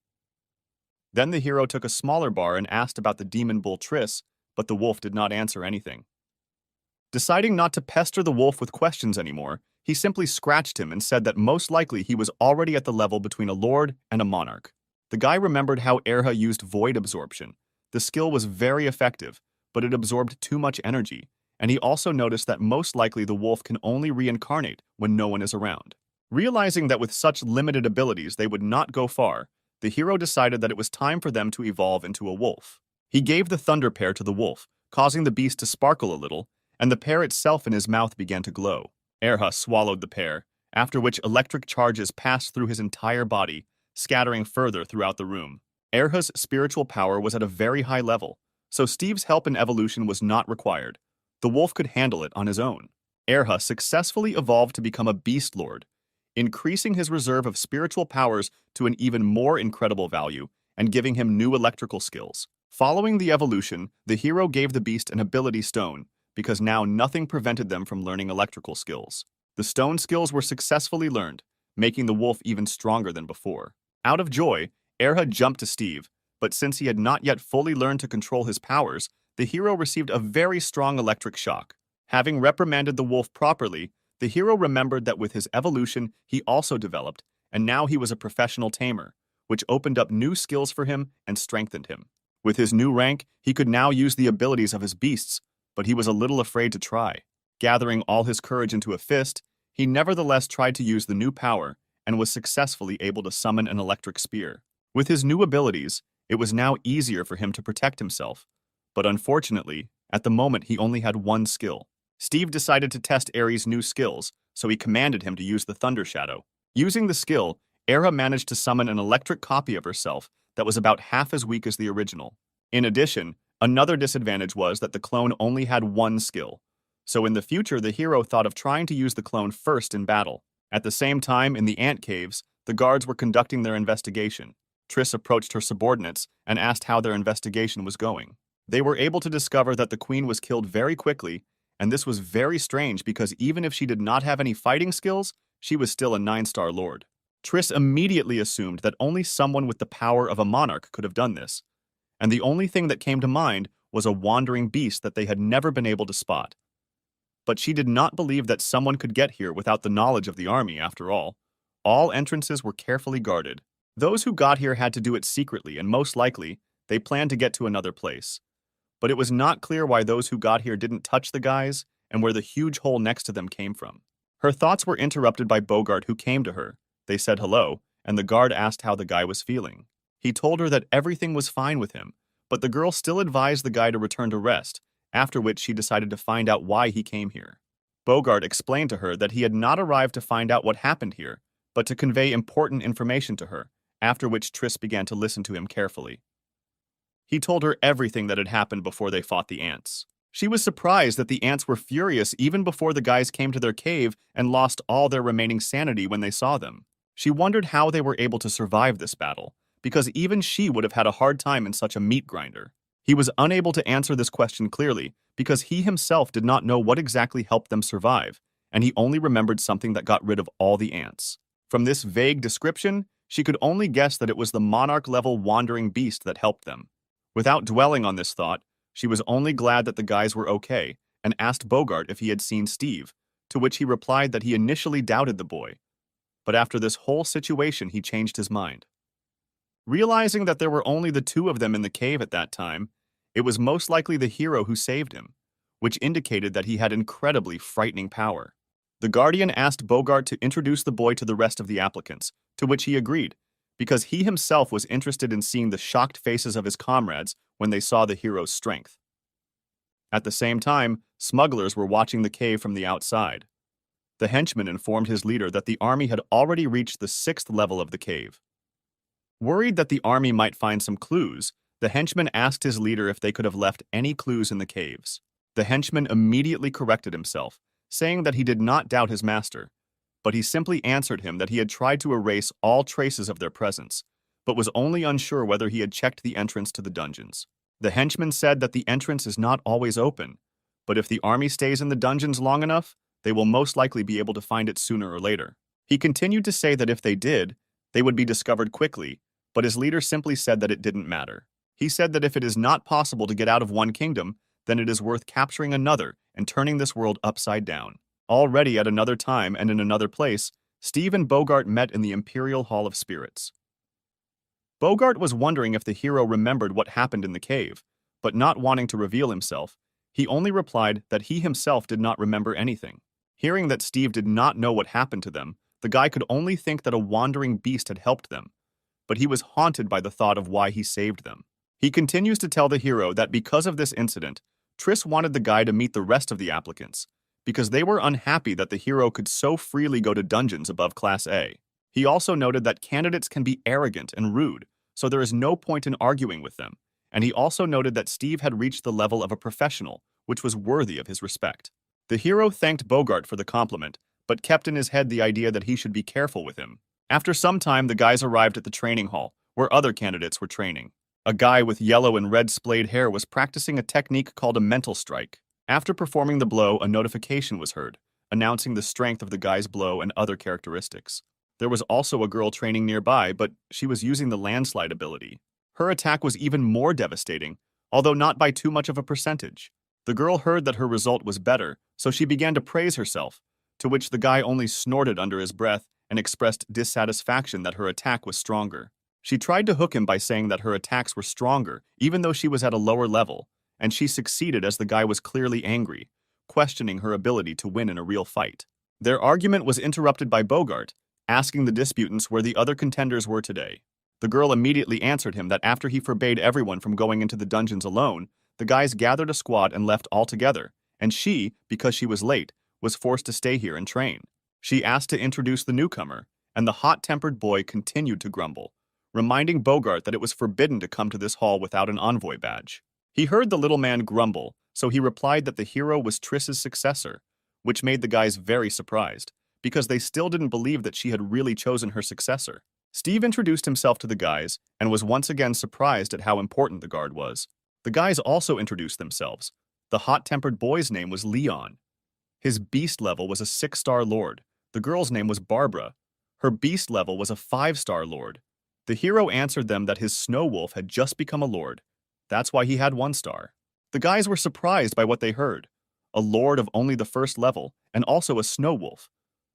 Then the hero took a smaller bar and asked about the demon bull Triss, but the wolf did not answer anything. Deciding not to pester the wolf with questions anymore, he simply scratched him and said that most likely he was already at the level between a lord and a monarch. The guy remembered how Erha used void absorption. The skill was very effective, but it absorbed too much energy, and he also noticed that most likely the wolf can only reincarnate when no one is around. Realizing that with such limited abilities they would not go far, the hero decided that it was time for them to evolve into a wolf. He gave the thunder pear to the wolf, causing the beast to sparkle a little, and the pear itself in his mouth began to glow. Erha swallowed the pear, after which electric charges passed through his entire body, scattering further throughout the room. Erha's spiritual power was at a very high level, so Steve's help in evolution was not required. The wolf could handle it on his own. Erha successfully evolved to become a beast lord, increasing his reserve of spiritual powers to an even more incredible value and giving him new electrical skills. Following the evolution, the hero gave the beast an ability stone, because now nothing prevented them from learning electrical skills. The stone skills were successfully learned, making the wolf even stronger than before. Out of joy, Erha jumped to Steve, but since he had not yet fully learned to control his powers, the hero received a very strong electric shock. Having reprimanded the wolf properly, the hero remembered that with his evolution he also developed, and now he was a professional tamer, which opened up new skills for him and strengthened him. With his new rank, he could now use the abilities of his beasts, but he was a little afraid to try. Gathering all his courage into a fist, he nevertheless tried to use the new power and was successfully able to summon an electric spear. With his new abilities, it was now easier for him to protect himself, but unfortunately, at the moment he only had one skill. Steve decided to test Ares' new skills, so he commanded him to use the Thunder Shadow. Using the skill, Erha managed to summon an electric copy of herself that was about half as weak as the original. In addition, another disadvantage was that the clone only had one skill, so in the future the hero thought of trying to use the clone first in battle. At the same time, in the ant caves, the guards were conducting their investigation. Triss approached her subordinates and asked how their investigation was going. They were able to discover that the queen was killed very quickly, and this was very strange because even if she did not have any fighting skills, she was still a 9-star lord. Triss immediately assumed that only someone with the power of a monarch could have done this, and the only thing that came to mind was a wandering beast that they had never been able to spot. But she did not believe that someone could get here without the knowledge of the army, after all. All entrances were carefully guarded. Those who got here had to do it secretly, and most likely, they planned to get to another place. But it was not clear why those who got here didn't touch the guys and where the huge hole next to them came from. Her thoughts were interrupted by Bogart, who came to her. They said hello, and the guard asked how the guy was feeling. He told her that everything was fine with him, but the girl still advised the guy to return to rest, after which she decided to find out why he came here. Bogart explained to her that he had not arrived to find out what happened here, but to convey important information to her, after which Triss began to listen to him carefully. He told her everything that had happened before they fought the ants. She was surprised that the ants were furious even before the guys came to their cave and lost all their remaining sanity when they saw them. She wondered how they were able to survive this battle, because even she would have had a hard time in such a meat grinder. He was unable to answer this question clearly because he himself did not know what exactly helped them survive, and he only remembered something that got rid of all the ants. From this vague description, she could only guess that it was the monarch-level wandering beast that helped them. Without dwelling on this thought, she was only glad that the guys were okay and asked Bogart if he had seen Steve, to which he replied that he initially doubted the boy. But after this whole situation, he changed his mind. Realizing that there were only the two of them in the cave at that time, it was most likely the hero who saved him, which indicated that he had incredibly frightening power. The Guardian asked Bogart to introduce the boy to the rest of the applicants, to which he agreed, because he himself was interested in seeing the shocked faces of his comrades when they saw the hero's strength. At the same time, smugglers were watching the cave from the outside. The henchman informed his leader that the army had already reached the 6th level of the cave. Worried that the army might find some clues, the henchman asked his leader if they could have left any clues in the caves. The henchman immediately corrected himself, saying that he did not doubt his master, but he simply answered him that he had tried to erase all traces of their presence, but was only unsure whether he had checked the entrance to the dungeons. The henchman said that the entrance is not always open, but if the army stays in the dungeons long enough, they will most likely be able to find it sooner or later. He continued to say that if they did, they would be discovered quickly, but his leader simply said that it didn't matter. He said that if it is not possible to get out of one kingdom, then it is worth capturing another and turning this world upside down. Already at another time and in another place, Steve and Bogart met in the Imperial Hall of Spirits. Bogart was wondering if the hero remembered what happened in the cave, but not wanting to reveal himself, he only replied that he himself did not remember anything. Hearing that Steve did not know what happened to them, the guy could only think that a wandering beast had helped them, but he was haunted by the thought of why he saved them. He continues to tell the hero that because of this incident, Triss wanted the guy to meet the rest of the applicants, because they were unhappy that the hero could so freely go to dungeons above Class A. He also noted that candidates can be arrogant and rude, so there is no point in arguing with them, and he also noted that Steve had reached the level of a professional, which was worthy of his respect. The hero thanked Bogart for the compliment, but kept in his head the idea that he should be careful with him. After some time, the guys arrived at the training hall, where other candidates were training. A guy with yellow and red splayed hair was practicing a technique called a mental strike. After performing the blow, a notification was heard, announcing the strength of the guy's blow and other characteristics. There was also a girl training nearby, but she was using the landslide ability. Her attack was even more devastating, although not by too much of a percentage. The girl heard that her result was better, so she began to praise herself, to which the guy only snorted under his breath and expressed dissatisfaction that her attack was stronger. She tried to hook him by saying that her attacks were stronger, even though she was at a lower level, and she succeeded as the guy was clearly angry, questioning her ability to win in a real fight. Their argument was interrupted by Bogart, asking the disputants where the other contenders were today. The girl immediately answered him that after he forbade everyone from going into the dungeons alone, the guys gathered a squad and left altogether, and she, because she was late, was forced to stay here and train. She asked to introduce the newcomer, and the hot-tempered boy continued to grumble, reminding Bogart that it was forbidden to come to this hall without an envoy badge. He heard the little man grumble, so he replied that the hero was Triss's successor, which made the guys very surprised, because they still didn't believe that she had really chosen her successor. Steve introduced himself to the guys and was once again surprised at how important the guard was. The guys also introduced themselves. The hot-tempered boy's name was Leon. His beast level was a 6-star lord. The girl's name was Barbara. Her beast level was a 5-star lord. The hero answered them that his snow wolf had just become a lord. That's why he had 1 star. The guys were surprised by what they heard. A lord of only the 1st level, and also a snow wolf.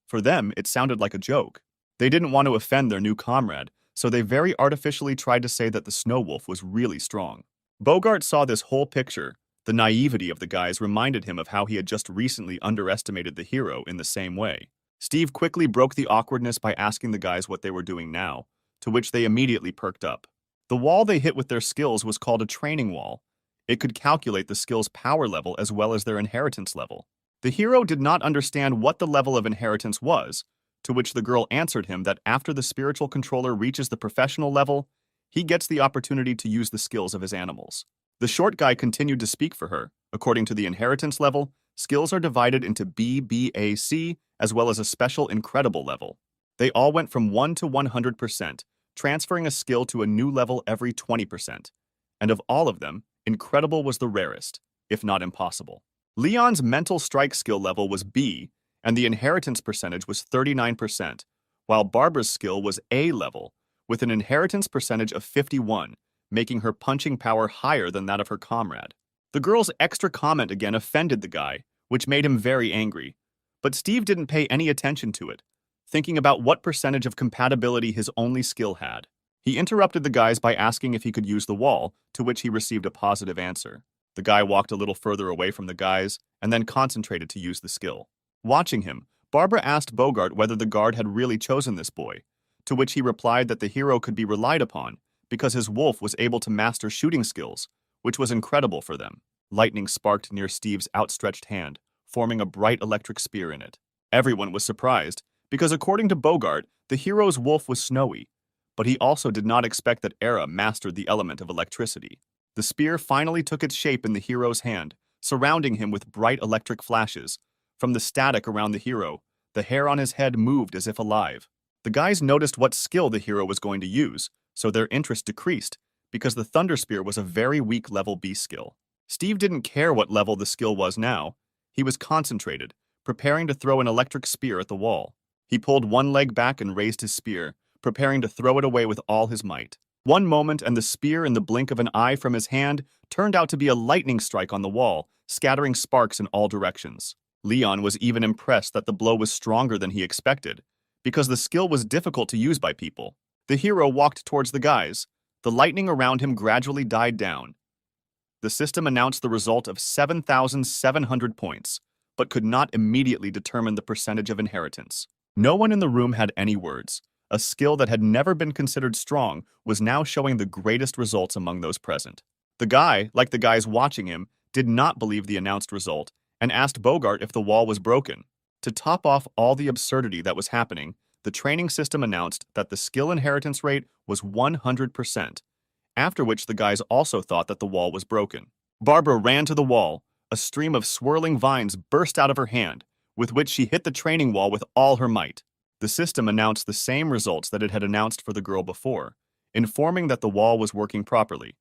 For them, it sounded like a joke. They didn't want to offend their new comrade, so they very artificially tried to say that the snow wolf was really strong. Bogart saw this whole picture. The naivety of the guys reminded him of how he had just recently underestimated the hero in the same way. Steve quickly broke the awkwardness by asking the guys what they were doing now, to which they immediately perked up. The wall they hit with their skills was called a training wall. It could calculate the skill's power level as well as their inheritance level. The hero did not understand what the level of inheritance was, to which the girl answered him that after the spiritual controller reaches the professional level, he gets the opportunity to use the skills of his animals. The short guy continued to speak for her. According to the inheritance level, skills are divided into B, B, A, C, as well as a special incredible level. They all went from 1 to 100%, transferring a skill to a new level every 20%. And of all of them, incredible was the rarest, if not impossible. Leon's mental strike skill level was B, and the inheritance percentage was 39%, while Barbara's skill was A level, with an inheritance percentage of 51, making her punching power higher than that of her comrade. The girl's extra comment again offended the guy, which made him very angry. But Steve didn't pay any attention to it, thinking about what percentage of compatibility his only skill had. He interrupted the guys by asking if he could use the wall, to which he received a positive answer. The guy walked a little further away from the guys, and then concentrated to use the skill. Watching him, Barbara asked Bogart whether the guard had really chosen this boy, to which he replied that the hero could be relied upon, because his wolf was able to master shooting skills, which was incredible for them. Lightning sparked near Steve's outstretched hand, forming a bright electric spear in it. Everyone was surprised, because according to Bogart, the hero's wolf was snowy, but he also did not expect that Era mastered the element of electricity. The spear finally took its shape in the hero's hand, surrounding him with bright electric flashes. From the static around the hero, the hair on his head moved as if alive. The guys noticed what skill the hero was going to use, so their interest decreased, because the Thunder Spear was a very weak level B skill. Steve didn't care what level the skill was now. He was concentrated, preparing to throw an electric spear at the wall. He pulled one leg back and raised his spear, preparing to throw it away with all his might. One moment, and the spear, in the blink of an eye from his hand, turned out to be a lightning strike on the wall, scattering sparks in all directions. Leon was even impressed that the blow was stronger than he expected, because the skill was difficult to use by people. The hero walked towards the guys. The lightning around him gradually died down. The system announced the result of 7,700 points, but could not immediately determine the percentage of inheritance. No one in the room had any words. A skill that had never been considered strong was now showing the greatest results among those present. The guy, like the guys watching him, did not believe the announced result and asked Bogart if the wall was broken. To top off all the absurdity that was happening, the training system announced that the skill inheritance rate was 100%, after which the guys also thought that the wall was broken. Barbara ran to the wall. A stream of swirling vines burst out of her hand, with which she hit the training wall with all her might. The system announced the same results that it had announced for the girl before, informing that the wall was working properly.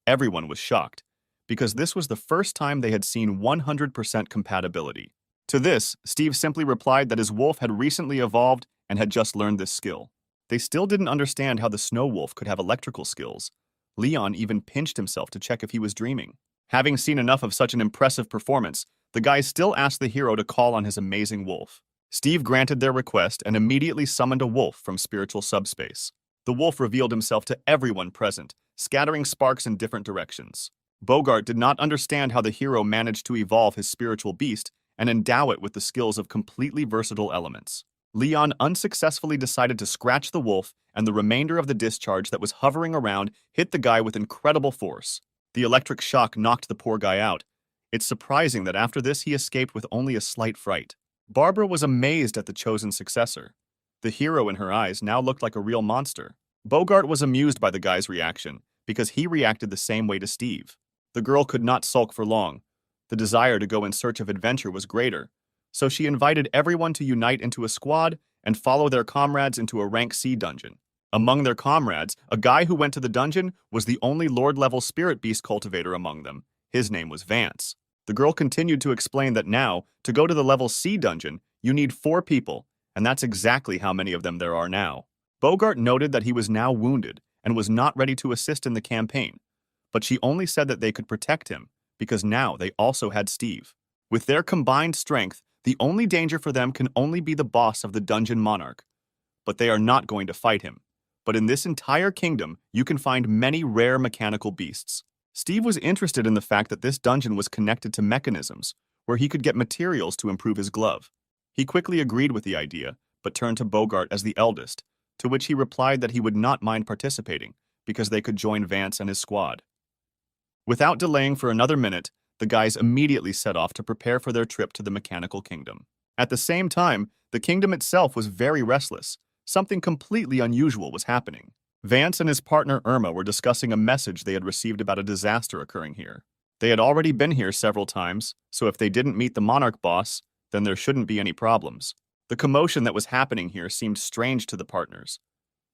Everyone was shocked, because this was the first time they had seen 100% compatibility. To this, Steve simply replied that his wolf had recently evolved and had just learned this skill. They still didn't understand how the snow wolf could have electrical skills. Leon even pinched himself to check if he was dreaming. Having seen enough of such an impressive performance, the guys still asked the hero to call on his amazing wolf. Steve granted their request and immediately summoned a wolf from spiritual subspace. The wolf revealed himself to everyone present, scattering sparks in different directions. Bogart did not understand how the hero managed to evolve his spiritual beast and endow it with the skills of completely versatile elements. Leon unsuccessfully decided to scratch the wolf, and the remainder of the discharge that was hovering around hit the guy with incredible force. The electric shock knocked the poor guy out. It's surprising that after this he escaped with only a slight fright. Barbara was amazed at the chosen successor. The hero in her eyes now looked like a real monster. Bogart was amused by the guy's reaction, because he reacted the same way to Steve. The girl could not sulk for long. The desire to go in search of adventure was greater, so she invited everyone to unite into a squad and follow their comrades into a rank C dungeon. Among their comrades, a guy who went to the dungeon was the only Lord-level spirit beast cultivator among them. His name was Vance. The girl continued to explain that now, to go to the level C dungeon, you need 4 people, and that's exactly how many of them there are now. Bogart noted that he was now wounded and was not ready to assist in the campaign, but she only said that they could protect him, because now they also had Steve. With their combined strength, the only danger for them can only be the boss of the dungeon monarch. But they are not going to fight him. But in this entire kingdom, you can find many rare mechanical beasts. Steve was interested in the fact that this dungeon was connected to mechanisms, where he could get materials to improve his glove. He quickly agreed with the idea, but turned to Bogart as the eldest, to which he replied that he would not mind participating, because they could join Vance and his squad. Without delaying for another minute, the guys immediately set off to prepare for their trip to the mechanical kingdom. At the same time, the kingdom itself was very restless. Something completely unusual was happening. Vance and his partner Irma were discussing a message they had received about a disaster occurring here. They had already been here several times, so if they didn't meet the monarch boss, then there shouldn't be any problems. The commotion that was happening here seemed strange to the partners.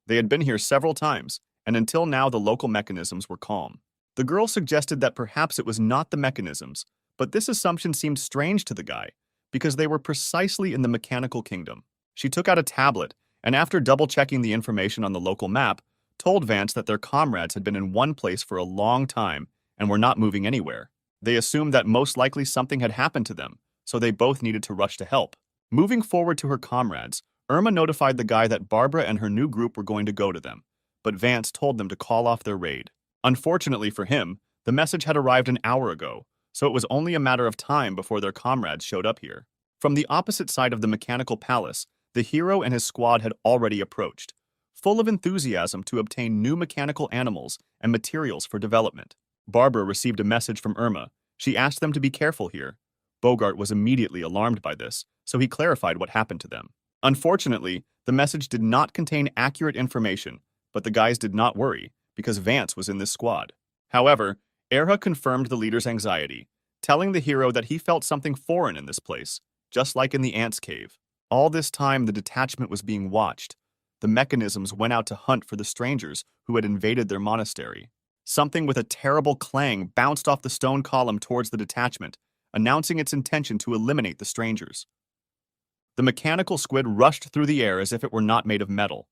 They had been here several times, and until now the local mechanisms were calm. The girl suggested that perhaps it was not the mechanisms, but this assumption seemed strange to the guy, because they were precisely in the mechanical kingdom. She took out a tablet, and after double-checking the information on the local map, told Vance that their comrades had been in one place for a long time and were not moving anywhere. They assumed that most likely something had happened to them, so they both needed to rush to help. Moving forward to her comrades, Irma notified the guy that Barbara and her new group were going to go to them, but Vance told them to call off their raid. Unfortunately for him, the message had arrived an hour ago, so it was only a matter of time before their comrades showed up here. From the opposite side of the mechanical palace, the hero and his squad had already approached, full of enthusiasm to obtain new mechanical animals and materials for development. Barbara received a message from Irma. She asked them to be careful here. Bogart was immediately alarmed by this, so he clarified what happened to them. Unfortunately, the message did not contain accurate information, but the guys did not worry, because Vance was in this squad. However, Erha confirmed the leader's anxiety, telling the hero that he felt something foreign in this place, just like in the ants' cave. All this time, the detachment was being watched. The mechanisms went out to hunt for the strangers who had invaded their monastery. Something with a terrible clang bounced off the stone column towards the detachment, announcing its intention to eliminate the strangers. The mechanical squid rushed through the air as if it were not made of metal.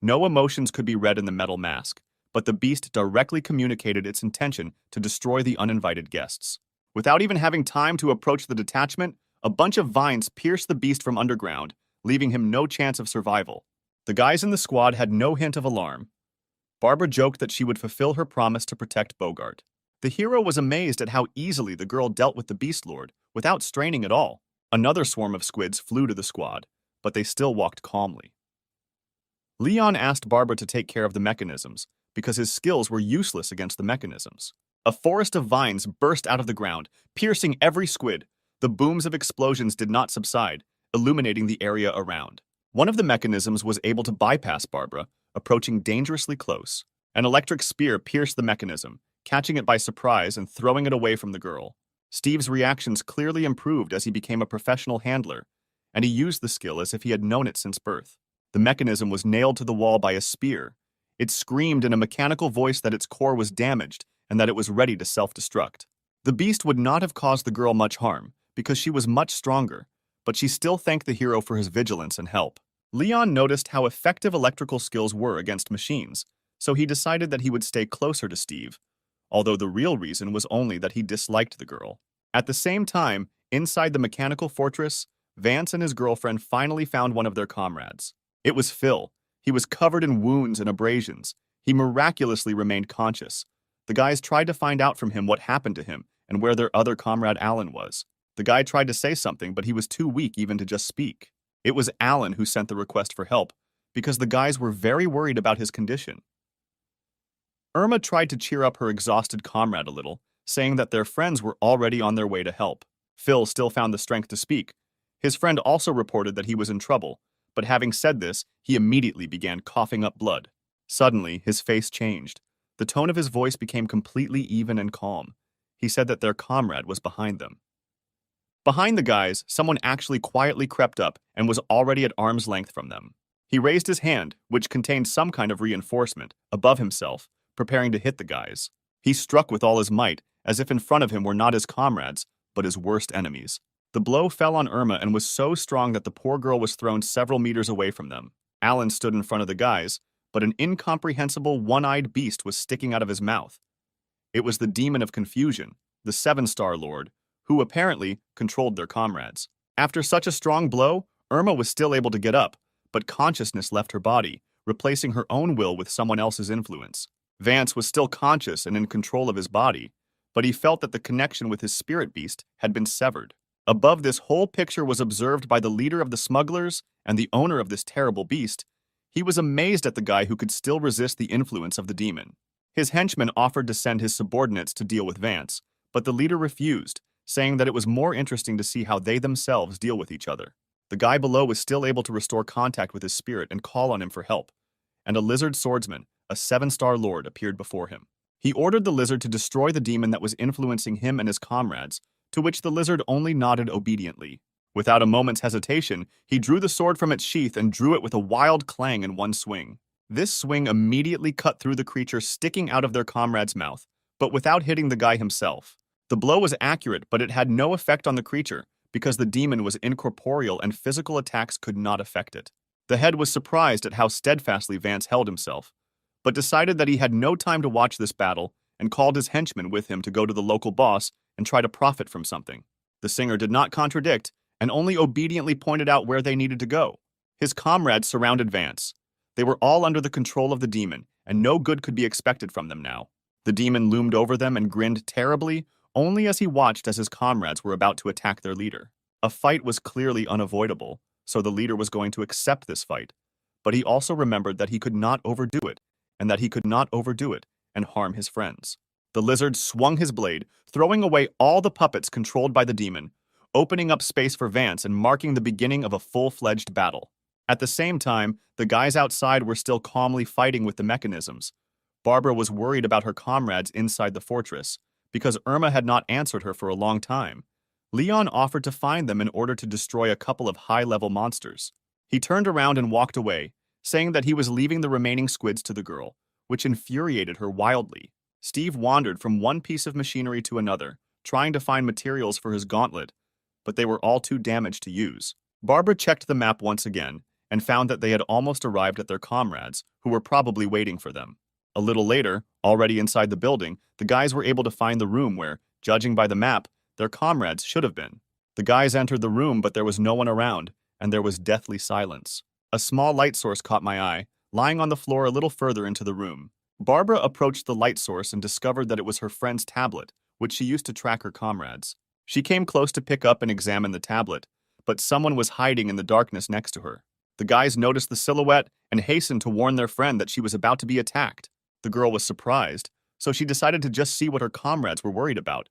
No emotions could be read in the metal mask, but the beast directly communicated its intention to destroy the uninvited guests. Without even having time to approach the detachment, a bunch of vines pierced the beast from underground, leaving him no chance of survival. The guys in the squad had no hint of alarm. Barbara joked that she would fulfill her promise to protect Bogart. The hero was amazed at how easily the girl dealt with the Beast Lord, without straining at all. Another swarm of squids flew to the squad, but they still walked calmly. Leon asked Barbara to take care of the mechanisms, because his skills were useless against the mechanisms. A forest of vines burst out of the ground, piercing every squid. The booms of explosions did not subside, illuminating the area around. One of the mechanisms was able to bypass Barbara, approaching dangerously close. An electric spear pierced the mechanism, catching it by surprise and throwing it away from the girl. Steve's reactions clearly improved as he became a professional handler, and he used the skill as if he had known it since birth. The mechanism was nailed to the wall by a spear. It screamed in a mechanical voice that its core was damaged and that it was ready to self-destruct. The beast would not have caused the girl much harm, because she was much stronger, but she still thanked the hero for his vigilance and help. Leon noticed how effective electrical skills were against machines, so he decided that he would stay closer to Steve, although the real reason was only that he disliked the girl. At the same time, inside the mechanical fortress, Vance and his girlfriend finally found one of their comrades. It was Phil. He was covered in wounds and abrasions. He miraculously remained conscious. The guys tried to find out from him what happened to him and where their other comrade Alan was. The guy tried to say something, but he was too weak even to just speak. It was Alan who sent the request for help, because the guys were very worried about his condition. Irma tried to cheer up her exhausted comrade a little, saying that their friends were already on their way to help. Phil still found the strength to speak. His friend also reported that he was in trouble, but having said this, he immediately began coughing up blood. Suddenly, his face changed. The tone of his voice became completely even and calm. He said that their comrade was behind them. Behind the guys, someone actually quietly crept up and was already at arm's length from them. He raised his hand, which contained some kind of reinforcement, above himself, preparing to hit the guys. He struck with all his might, as if in front of him were not his comrades, but his worst enemies. The blow fell on Irma and was so strong that the poor girl was thrown several meters away from them. Alan stood in front of the guys, but an incomprehensible one-eyed beast was sticking out of his mouth. It was the demon of confusion, the Seven-Star Lord, who apparently controlled their comrades. After such a strong blow, Irma was still able to get up, but consciousness left her body, replacing her own will with someone else's influence. Vance was still conscious and in control of his body, but he felt that the connection with his spirit beast had been severed. Above this whole picture was observed by the leader of the smugglers and the owner of this terrible beast. He was amazed at the guy who could still resist the influence of the demon. His henchmen offered to send his subordinates to deal with Vance, but the leader refused, saying that it was more interesting to see how they themselves deal with each other. The guy below was still able to restore contact with his spirit and call on him for help, and a lizard swordsman, a Seven-Star Lord, appeared before him. He ordered the lizard to destroy the demon that was influencing him and his comrades, to which the lizard only nodded obediently. Without a moment's hesitation, he drew the sword from its sheath and drew it with a wild clang in one swing. This swing immediately cut through the creature sticking out of their comrade's mouth, but without hitting the guy himself. The blow was accurate, but it had no effect on the creature, because the demon was incorporeal and physical attacks could not affect it. The head was surprised at how steadfastly Vance held himself, but decided that he had no time to watch this battle and called his henchmen with him to go to the local boss and try to profit from something. The singer did not contradict and only obediently pointed out where they needed to go. His comrades surrounded Vance. They were all under the control of the demon, and no good could be expected from them now. The demon loomed over them and grinned terribly, only as he watched as his comrades were about to attack their leader. A fight was clearly unavoidable, so the leader was going to accept this fight. But he also remembered that he could not overdo it, and that he could not overdo it and harm his friends. The lizard swung his blade, throwing away all the puppets controlled by the demon, opening up space for Vance and marking the beginning of a full-fledged battle. At the same time, the guys outside were still calmly fighting with the mechanisms. Barbara was worried about her comrades inside the fortress, because Irma had not answered her for a long time. Leon offered to find them in order to destroy a couple of high-level monsters. He turned around and walked away, saying that he was leaving the remaining squids to the girl, which infuriated her wildly. Steve wandered from one piece of machinery to another, trying to find materials for his gauntlet, but they were all too damaged to use. Barbara checked the map once again and found that they had almost arrived at their comrades, who were probably waiting for them. A little later, already inside the building, the guys were able to find the room where, judging by the map, their comrades should have been. The guys entered the room, but there was no one around, and there was deathly silence. A small light source caught my eye, lying on the floor a little further into the room. Barbara approached the light source and discovered that it was her friend's tablet, which she used to track her comrades. She came close to pick up and examine the tablet, but someone was hiding in the darkness next to her. The guys noticed the silhouette and hastened to warn their friend that she was about to be attacked. The girl was surprised, so she decided to just see what her comrades were worried about,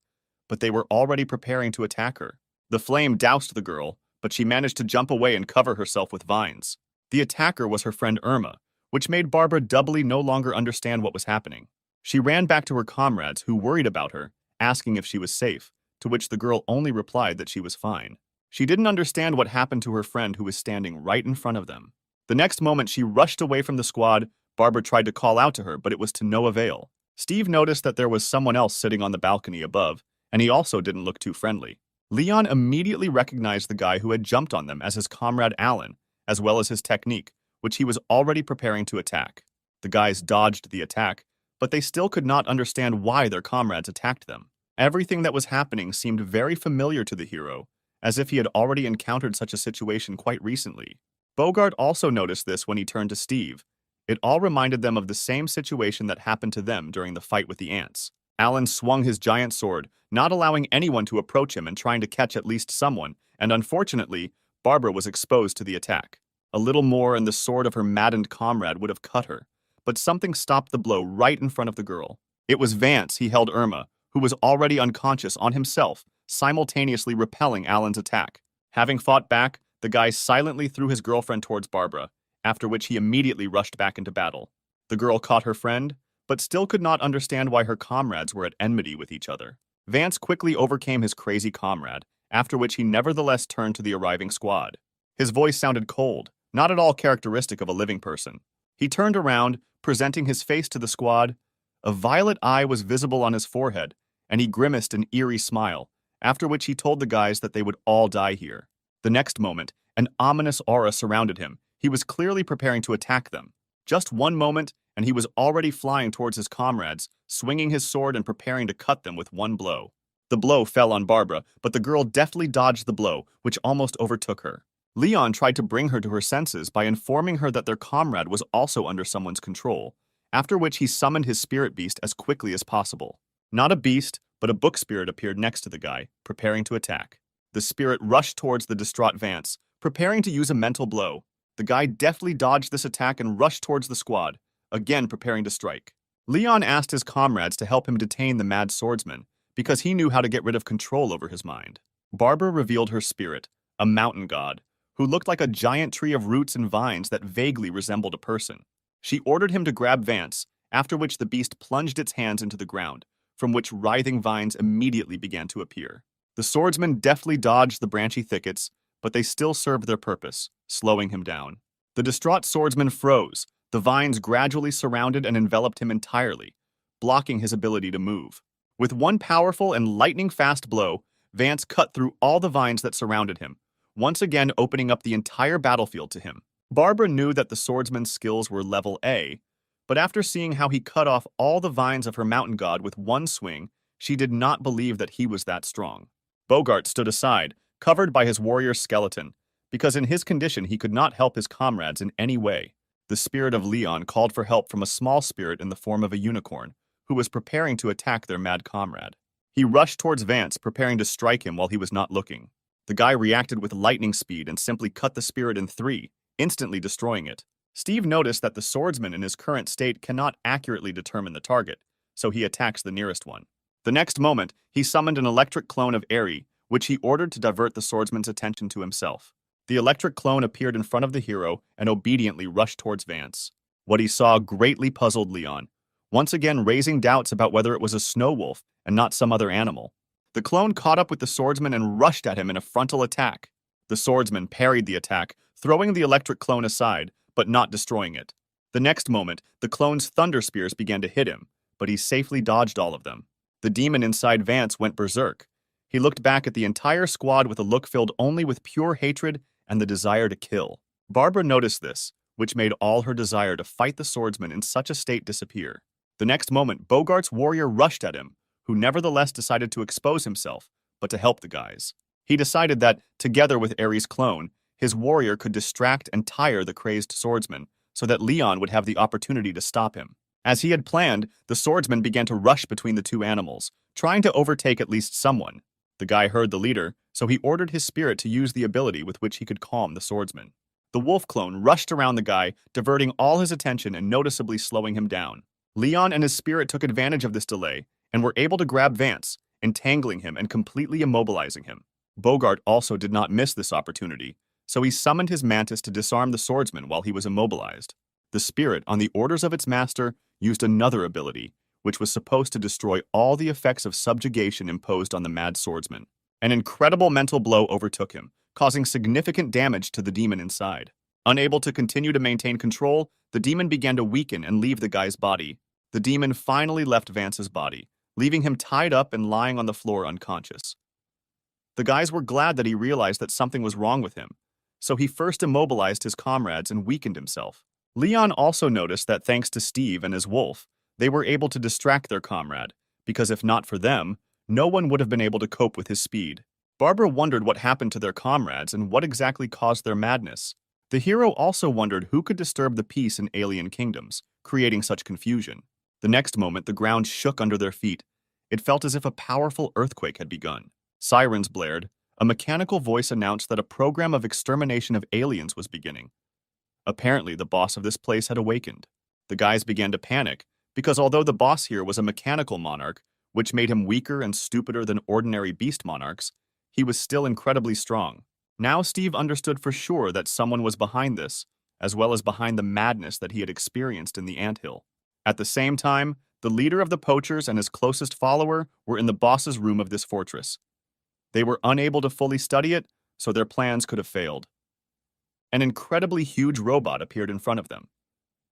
but they were already preparing to attack her. The flame doused the girl, but she managed to jump away and cover herself with vines. The attacker was her friend Irma, which made Barbara doubly no longer understand what was happening. She ran back to her comrades, who worried about her, asking if she was safe, to which the girl only replied that she was fine. She didn't understand what happened to her friend who was standing right in front of them. The next moment she rushed away from the squad. Barbara tried to call out to her, but it was to no avail. Steve noticed that there was someone else sitting on the balcony above, and he also didn't look too friendly. Leon immediately recognized the guy who had jumped on them as his comrade Alan, as well as his technique, which he was already preparing to attack. The guys dodged the attack, but they still could not understand why their comrades attacked them. Everything that was happening seemed very familiar to the hero, as if he had already encountered such a situation quite recently. Bogart also noticed this when he turned to Steve. It all reminded them of the same situation that happened to them during the fight with the ants. Alan swung his giant sword, not allowing anyone to approach him and trying to catch at least someone, and unfortunately, Barbara was exposed to the attack. A little more and the sword of her maddened comrade would have cut her, but something stopped the blow right in front of the girl. It was Vance. He held Irma, who was already unconscious, on himself, simultaneously repelling Alan's attack. Having fought back, the guy silently threw his girlfriend towards Barbara, after which he immediately rushed back into battle. The girl caught her friend, but still could not understand why her comrades were at enmity with each other. Vance quickly overcame his crazy comrade, after which he nevertheless turned to the arriving squad. His voice sounded cold, not at all characteristic of a living person. He turned around, presenting his face to the squad. A violet eye was visible on his forehead, and he grimaced an eerie smile, after which he told the guys that they would all die here. The next moment, an ominous aura surrounded him. He was clearly preparing to attack them. Just one moment, and he was already flying towards his comrades, swinging his sword and preparing to cut them with one blow. The blow fell on Barbara, but the girl deftly dodged the blow, which almost overtook her. Leon tried to bring her to her senses by informing her that their comrade was also under someone's control, after which he summoned his spirit beast as quickly as possible. Not a beast, but a book spirit appeared next to the guy, preparing to attack. The spirit rushed towards the distraught Vance, preparing to use a mental blow. The guy deftly dodged this attack and rushed towards the squad, again preparing to strike. Leon asked his comrades to help him detain the mad swordsman, because he knew how to get rid of control over his mind. Barbara revealed her spirit, a mountain god, who looked like a giant tree of roots and vines that vaguely resembled a person. She ordered him to grab Vance, after which the beast plunged its hands into the ground, from which writhing vines immediately began to appear. The swordsman deftly dodged the branchy thickets, but they still served their purpose, slowing him down. The distraught swordsman froze. The vines gradually surrounded and enveloped him entirely, blocking his ability to move. With one powerful and lightning-fast blow, Vance cut through all the vines that surrounded him, once again opening up the entire battlefield to him. Barbara knew that the swordsman's skills were level A, but after seeing how he cut off all the vines of her mountain god with one swing, she did not believe that he was that strong. Bogart stood aside, covered by his warrior's skeleton, because in his condition he could not help his comrades in any way. The spirit of Leon called for help from a small spirit in the form of a unicorn, who was preparing to attack their mad comrade. He rushed towards Vance, preparing to strike him while he was not looking. The guy reacted with lightning speed and simply cut the spirit in three, instantly destroying it. Steve noticed that the swordsman in his current state cannot accurately determine the target, so he attacks the nearest one. The next moment, he summoned an electric clone of Eri, which he ordered to divert the swordsman's attention to himself. The electric clone appeared in front of the hero and obediently rushed towards Vance. What he saw greatly puzzled Leon, once again raising doubts about whether it was a snow wolf and not some other animal. The clone caught up with the swordsman and rushed at him in a frontal attack. The swordsman parried the attack, throwing the electric clone aside, but not destroying it. The next moment, the clone's thunder spears began to hit him, but he safely dodged all of them. The demon inside Vance went berserk. He looked back at the entire squad with a look filled only with pure hatred and the desire to kill. Barbara noticed this, which made all her desire to fight the swordsman in such a state disappear. The next moment, Bogart's warrior rushed at him, who nevertheless decided to expose himself, but to help the guys. He decided that, together with Eri's clone, his warrior could distract and tire the crazed swordsman, so that Leon would have the opportunity to stop him. As he had planned, the swordsman began to rush between the two animals, trying to overtake at least someone. The guy heard the leader, so he ordered his spirit to use the ability with which he could calm the swordsman. The wolf clone rushed around the guy, diverting all his attention and noticeably slowing him down. Leon and his spirit took advantage of this delay and were able to grab Vance, entangling him and completely immobilizing him. Bogart also did not miss this opportunity, so he summoned his mantis to disarm the swordsman while he was immobilized. The spirit, on the orders of its master, used another ability, which was supposed to destroy all the effects of subjugation imposed on the mad swordsman. An incredible mental blow overtook him, causing significant damage to the demon inside. Unable to continue to maintain control, the demon began to weaken and leave the guy's body. The demon finally left Vance's body, leaving him tied up and lying on the floor unconscious. The guys were glad that he realized that something was wrong with him, so he first immobilized his comrades and weakened himself. Leon also noticed that thanks to Steve and his wolf, they were able to distract their comrade, because if not for them, no one would have been able to cope with his speed. Barbara wondered what happened to their comrades and what exactly caused their madness. The hero also wondered who could disturb the peace in alien kingdoms, creating such confusion. The next moment, the ground shook under their feet. It felt as if a powerful earthquake had begun. Sirens blared. A mechanical voice announced that a program of extermination of aliens was beginning. Apparently, the boss of this place had awakened. The guys began to panic, because although the boss here was a mechanical monarch, which made him weaker and stupider than ordinary beast monarchs, he was still incredibly strong. Now Steve understood for sure that someone was behind this, as well as behind the madness that he had experienced in the anthill. At the same time, the leader of the poachers and his closest follower were in the boss's room of this fortress. They were unable to fully study it, so their plans could have failed. An incredibly huge robot appeared in front of them.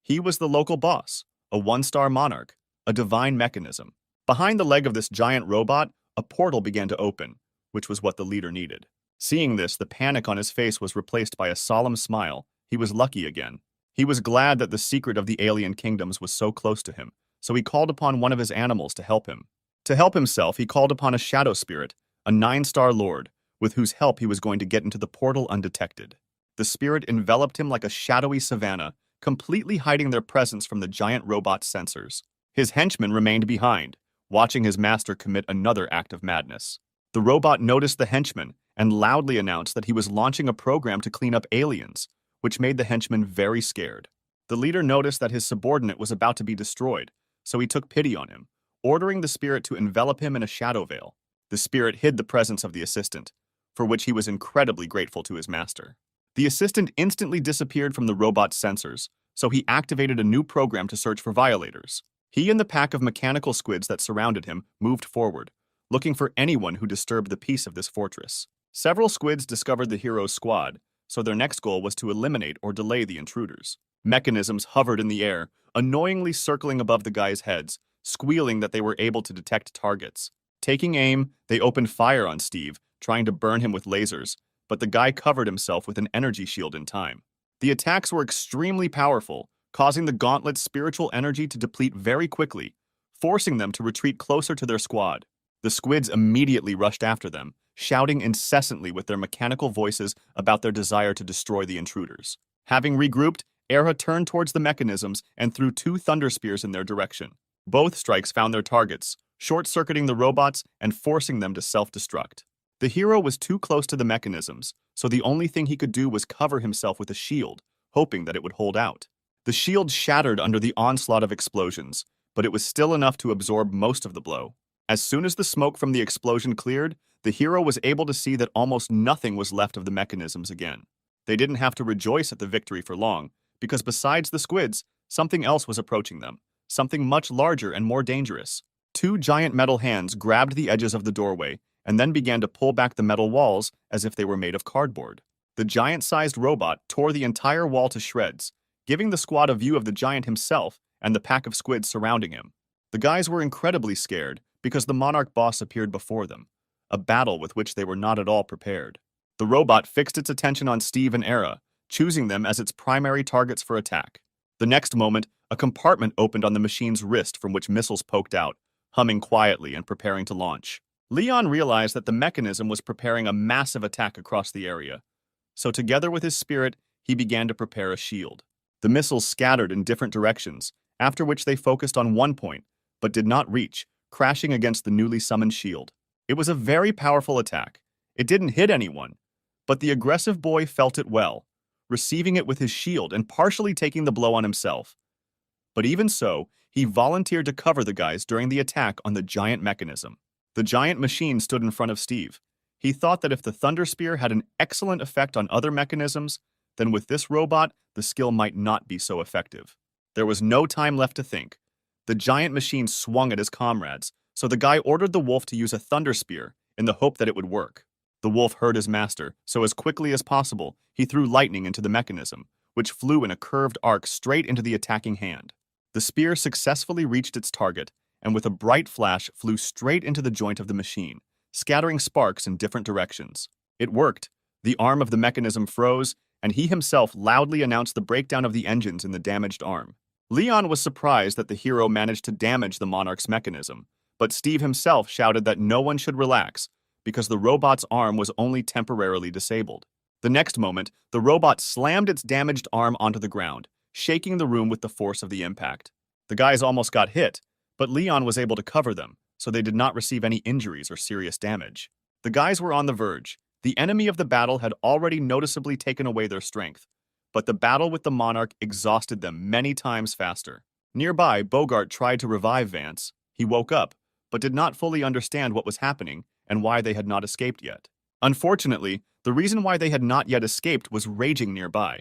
He was the local boss, a one-star monarch, a divine mechanism. Behind the leg of this giant robot, a portal began to open, which was what the leader needed. Seeing this, the panic on his face was replaced by a solemn smile. He was lucky again. He was glad that the secret of the alien kingdoms was so close to him, so he called upon one of his animals to help him. To help himself, he called upon a shadow spirit, a 9-star lord, with whose help he was going to get into the portal undetected. The spirit enveloped him like a shadowy savanna, completely hiding their presence from the giant robot's sensors. His henchmen remained behind, watching his master commit another act of madness. The robot noticed the henchman and loudly announced that he was launching a program to clean up aliens, which made the henchman very scared. The leader noticed that his subordinate was about to be destroyed, so he took pity on him, ordering the spirit to envelop him in a shadow veil. The spirit hid the presence of the assistant, for which he was incredibly grateful to his master. The assistant instantly disappeared from the robot's sensors, so he activated a new program to search for violators. He and the pack of mechanical squids that surrounded him moved forward, looking for anyone who disturbed the peace of this fortress. Several squids discovered the hero's squad, so their next goal was to eliminate or delay the intruders. Mechanisms hovered in the air, annoyingly circling above the guys' heads, squealing that they were able to detect targets. Taking aim, they opened fire on Steve, trying to burn him with lasers, but the guy covered himself with an energy shield in time. The attacks were extremely powerful, causing the gauntlet's spiritual energy to deplete very quickly, forcing them to retreat closer to their squad. The squids immediately rushed after them, shouting incessantly with their mechanical voices about their desire to destroy the intruders. Having regrouped, Era turned towards the mechanisms and threw 2 thunder spears in their direction. Both strikes found their targets, short-circuiting the robots and forcing them to self-destruct. The hero was too close to the mechanisms, so the only thing he could do was cover himself with a shield, hoping that it would hold out. The shield shattered under the onslaught of explosions, but it was still enough to absorb most of the blow. As soon as the smoke from the explosion cleared, the hero was able to see that almost nothing was left of the mechanisms again. They didn't have to rejoice at the victory for long, because besides the squids, something else was approaching them, something much larger and more dangerous. 2 giant metal hands grabbed the edges of the doorway and then began to pull back the metal walls as if they were made of cardboard. The giant-sized robot tore the entire wall to shreds, giving the squad a view of the giant himself and the pack of squids surrounding him. The guys were incredibly scared because the monarch boss appeared before them, a battle with which they were not at all prepared. The robot fixed its attention on Steve and Era, choosing them as its primary targets for attack. The next moment, a compartment opened on the machine's wrist from which missiles poked out, humming quietly and preparing to launch. Leon realized that the mechanism was preparing a massive attack across the area, so together with his spirit, he began to prepare a shield. The missiles scattered in different directions, after which they focused on one point, but did not reach, crashing against the newly summoned shield. It was a very powerful attack. It didn't hit anyone, but the aggressive boy felt it well, receiving it with his shield and partially taking the blow on himself. But even so, he volunteered to cover the guys during the attack on the giant mechanism. The giant machine stood in front of Steve. He thought that if the Thunder Spear had an excellent effect on other mechanisms, then with this robot, the skill might not be so effective. There was no time left to think. The giant machine swung at his comrades, so the guy ordered the wolf to use a thunder spear in the hope that it would work. The wolf heard his master, so as quickly as possible, he threw lightning into the mechanism, which flew in a curved arc straight into the attacking hand. The spear successfully reached its target, and with a bright flash flew straight into the joint of the machine, scattering sparks in different directions. It worked. The arm of the mechanism froze, and he himself loudly announced the breakdown of the engines in the damaged arm. Leon was surprised that the hero managed to damage the monarch's mechanism, but Steve himself shouted that no one should relax because the robot's arm was only temporarily disabled. The next moment, the robot slammed its damaged arm onto the ground, shaking the room with the force of the impact. The guys almost got hit, but Leon was able to cover them, so they did not receive any injuries or serious damage. The guys were on the verge. The enemy of the battle had already noticeably taken away their strength, but the battle with the monarch exhausted them many times faster. Nearby, Bogart tried to revive Vance. He woke up, but did not fully understand what was happening and why they had not escaped yet. Unfortunately, the reason why they had not yet escaped was raging nearby.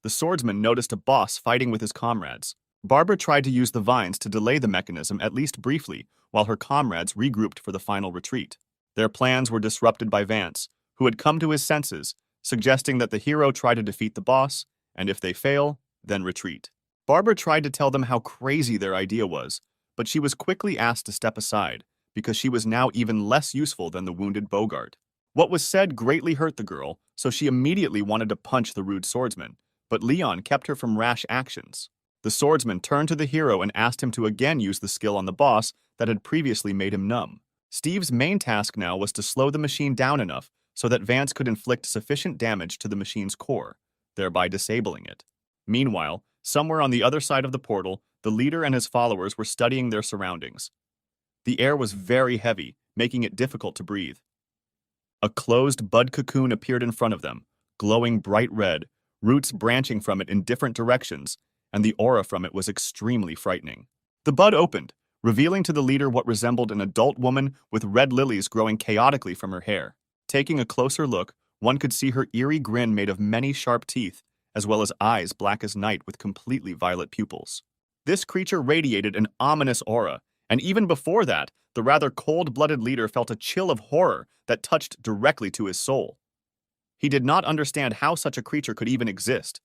The swordsman noticed a boss fighting with his comrades. Barbara tried to use the vines to delay the mechanism at least briefly while her comrades regrouped for the final retreat. Their plans were disrupted by Vance, who had come to his senses, suggesting that the hero try to defeat the boss, and if they fail, then retreat. Barbara tried to tell them how crazy their idea was, but she was quickly asked to step aside because she was now even less useful than the wounded Bogart. What was said greatly hurt the girl, so she immediately wanted to punch the rude swordsman, but Leon kept her from rash actions. The swordsman turned to the hero and asked him to again use the skill on the boss that had previously made him numb. Steve's main task now was to slow the machine down enough so that Vance could inflict sufficient damage to the machine's core, thereby disabling it. Meanwhile, somewhere on the other side of the portal, the leader and his followers were studying their surroundings. The air was very heavy, making it difficult to breathe. A closed bud cocoon appeared in front of them, glowing bright red, roots branching from it in different directions, and the aura from it was extremely frightening. The bud opened, revealing to the leader what resembled an adult woman with red lilies growing chaotically from her hair. Taking a closer look, one could see her eerie grin made of many sharp teeth, as well as eyes black as night with completely violet pupils. This creature radiated an ominous aura, and even before that, the rather cold-blooded leader felt a chill of horror that touched directly to his soul. He did not understand how such a creature could even exist.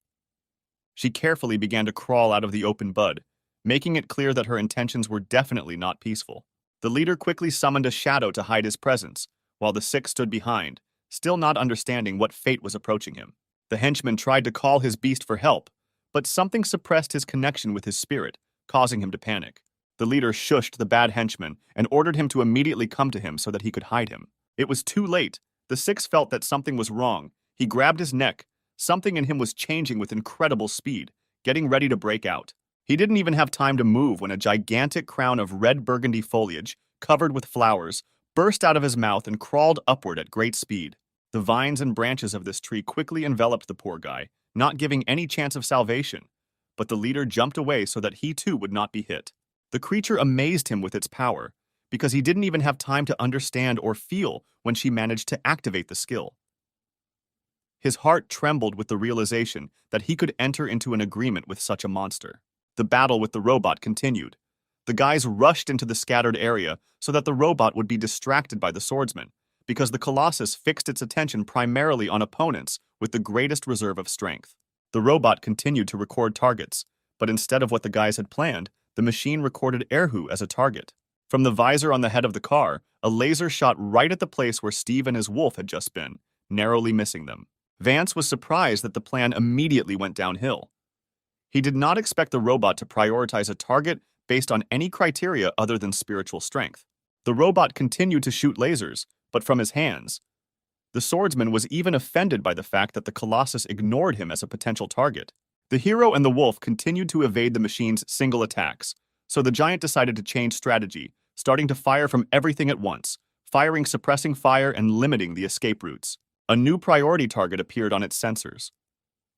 She carefully began to crawl out of the open bud, making it clear that her intentions were definitely not peaceful. The leader quickly summoned a shadow to hide his presence, while the six stood behind, still not understanding what fate was approaching him. The henchman tried to call his beast for help, but something suppressed his connection with his spirit, causing him to panic. The leader shushed the bad henchman and ordered him to immediately come to him so that he could hide him. It was too late. The six felt that something was wrong. He grabbed his neck. Something in him was changing with incredible speed, getting ready to break out. He didn't even have time to move when a gigantic crown of red burgundy foliage, covered with flowers, burst out of his mouth and crawled upward at great speed. The vines and branches of this tree quickly enveloped the poor guy, not giving any chance of salvation. But the leader jumped away so that he too would not be hit. The creature amazed him with its power, because he didn't even have time to understand or feel when she managed to activate the skill. His heart trembled with the realization that he could enter into an agreement with such a monster. The battle with the robot continued. The guys rushed into the scattered area so that the robot would be distracted by the swordsman, because the Colossus fixed its attention primarily on opponents with the greatest reserve of strength. The robot continued to record targets, but instead of what the guys had planned, the machine recorded Erhu as a target. From the visor on the head of the car, a laser shot right at the place where Steve and his wolf had just been, narrowly missing them. Vance was surprised that the plan immediately went downhill. He did not expect the robot to prioritize a target based on any criteria other than spiritual strength. The robot continued to shoot lasers, but from his hands. The swordsman was even offended by the fact that the Colossus ignored him as a potential target. The hero and the wolf continued to evade the machine's single attacks, so the giant decided to change strategy, starting to fire from everything at once, firing suppressing fire and limiting the escape routes. A new priority target appeared on its sensors.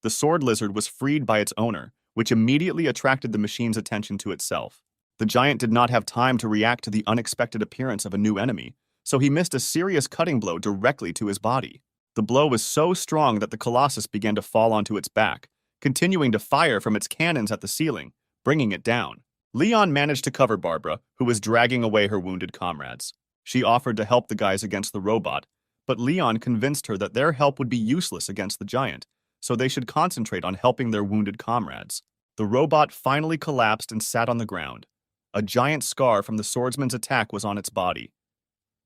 The sword lizard was freed by its owner, which immediately attracted the machine's attention to itself. The giant did not have time to react to the unexpected appearance of a new enemy, so he missed a serious cutting blow directly to his body. The blow was so strong that the Colossus began to fall onto its back, continuing to fire from its cannons at the ceiling, bringing it down. Leon managed to cover Barbara, who was dragging away her wounded comrades. She offered to help the guys against the robot, but Leon convinced her that their help would be useless against the giant, so they should concentrate on helping their wounded comrades. The robot finally collapsed and sat on the ground. A giant scar from the swordsman's attack was on its body.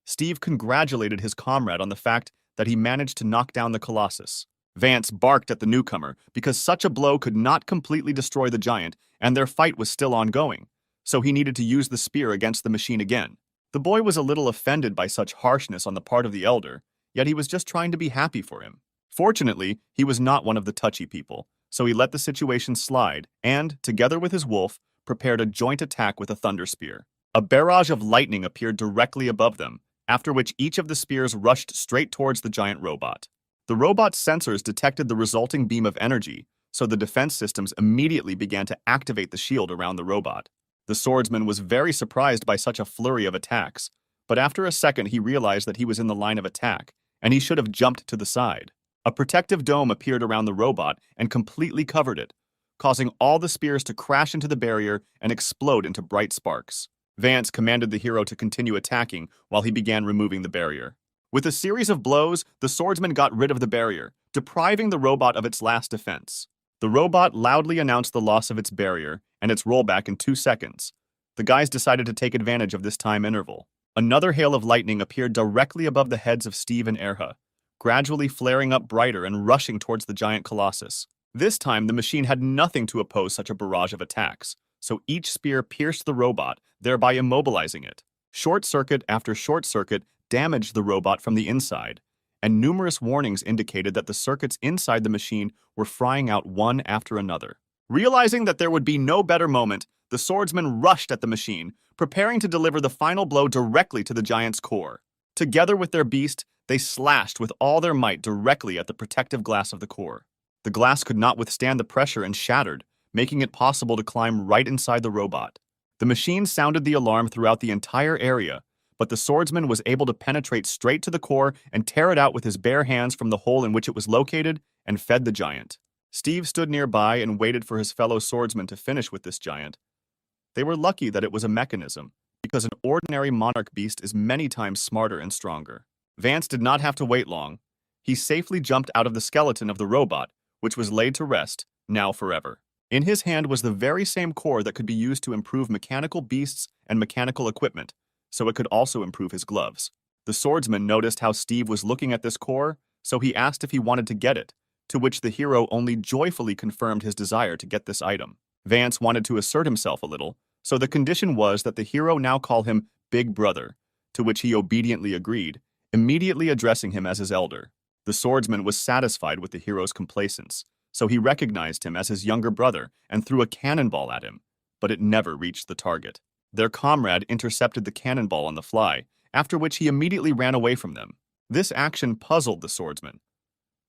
Steve congratulated his comrade on the fact that he managed to knock down the Colossus. Vance barked at the newcomer because such a blow could not completely destroy the giant, and their fight was still ongoing, so he needed to use the spear against the machine again. The boy was a little offended by such harshness on the part of the elder, yet he was just trying to be happy for him. Fortunately, he was not one of the touchy people, so he let the situation slide and, together with his wolf, prepared a joint attack with a thunder spear. A barrage of lightning appeared directly above them, after which each of the spears rushed straight towards the giant robot. The robot's sensors detected the resulting beam of energy, so the defense systems immediately began to activate the shield around the robot. The swordsman was very surprised by such a flurry of attacks, but after a second he realized that he was in the line of attack, and he should have jumped to the side. A protective dome appeared around the robot and completely covered it, causing all the spears to crash into the barrier and explode into bright sparks. Vance commanded the hero to continue attacking while he began removing the barrier. With a series of blows, the swordsman got rid of the barrier, depriving the robot of its last defense. The robot loudly announced the loss of its barrier and its rollback in 2 seconds. The guys decided to take advantage of this time interval. Another hail of lightning appeared directly above the heads of Steve and Erha, gradually flaring up brighter and rushing towards the giant Colossus. This time, the machine had nothing to oppose such a barrage of attacks, so each spear pierced the robot, thereby immobilizing it. Short circuit after short circuit damaged the robot from the inside, and numerous warnings indicated that the circuits inside the machine were frying out one after another. Realizing that there would be no better moment, the swordsman rushed at the machine, preparing to deliver the final blow directly to the giant's core. Together with their beast, they slashed with all their might directly at the protective glass of the core. The glass could not withstand the pressure and shattered, making it possible to climb right inside the robot. The machine sounded the alarm throughout the entire area, but the swordsman was able to penetrate straight to the core and tear it out with his bare hands from the hole in which it was located and fed the giant. Steve stood nearby and waited for his fellow swordsman to finish with this giant. They were lucky that it was a mechanism, because an ordinary monarch beast is many times smarter and stronger. Vance did not have to wait long. He safely jumped out of the skeleton of the robot, which was laid to rest, now forever. In his hand was the very same core that could be used to improve mechanical beasts and mechanical equipment, so it could also improve his gloves. The swordsman noticed how Steve was looking at this core, so he asked if he wanted to get it, to which the hero only joyfully confirmed his desire to get this item. Vance wanted to assert himself a little, so the condition was that the hero now call him Big Brother, to which he obediently agreed, immediately addressing him as his elder. The swordsman was satisfied with the hero's complacence, so he recognized him as his younger brother and threw a cannonball at him, but it never reached the target. Their comrade intercepted the cannonball on the fly, after which he immediately ran away from them. This action puzzled the swordsman.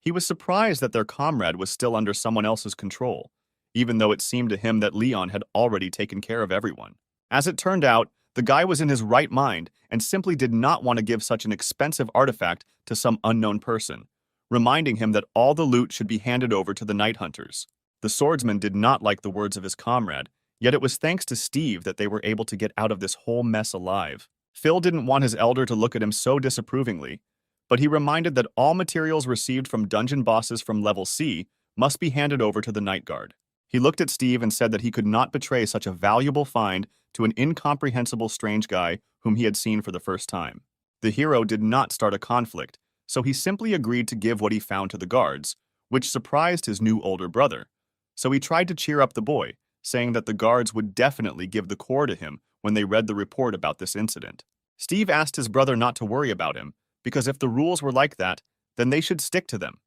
He was surprised that their comrade was still under someone else's control, even though it seemed to him that Leon had already taken care of everyone. As it turned out, the guy was in his right mind and simply did not want to give such an expensive artifact to some unknown person, reminding him that all the loot should be handed over to the night hunters. The swordsman did not like the words of his comrade, yet it was thanks to Steve that they were able to get out of this whole mess alive. Phil didn't want his elder to look at him so disapprovingly, but he reminded that all materials received from dungeon bosses from level C must be handed over to the night guard. He looked at Steve and said that he could not betray such a valuable find to an incomprehensible strange guy whom he had seen for the first time. The hero did not start a conflict, so he simply agreed to give what he found to the guards, which surprised his new older brother. So he tried to cheer up the boy, saying that the guards would definitely give the core to him when they read the report about this incident. Steve asked his brother not to worry about him, because if the rules were like that, then they should stick to them.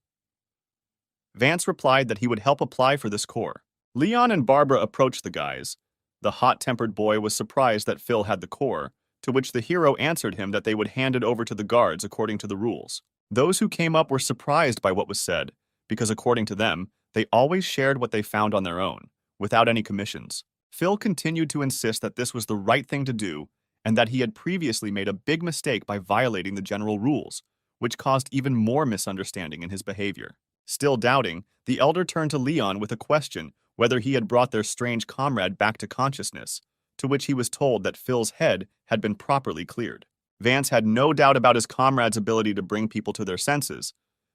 Vance replied that he would help apply for this core. Leon and Barbara approached the guys. The hot-tempered boy was surprised that Phil had the core, to which the hero answered him that they would hand it over to the guards according to the rules. Those who came up were surprised by what was said, because according to them, they always shared what they found on their own, without any commissions. Phil continued to insist that this was the right thing to do, and that he had previously made a big mistake by violating the general rules, which caused even more misunderstanding in his behavior. Still doubting, the elder turned to Leon with a question whether he had brought their strange comrade back to consciousness, to which he was told that Phil's head had been properly cleared. Vance had no doubt about his comrade's ability to bring people to their senses,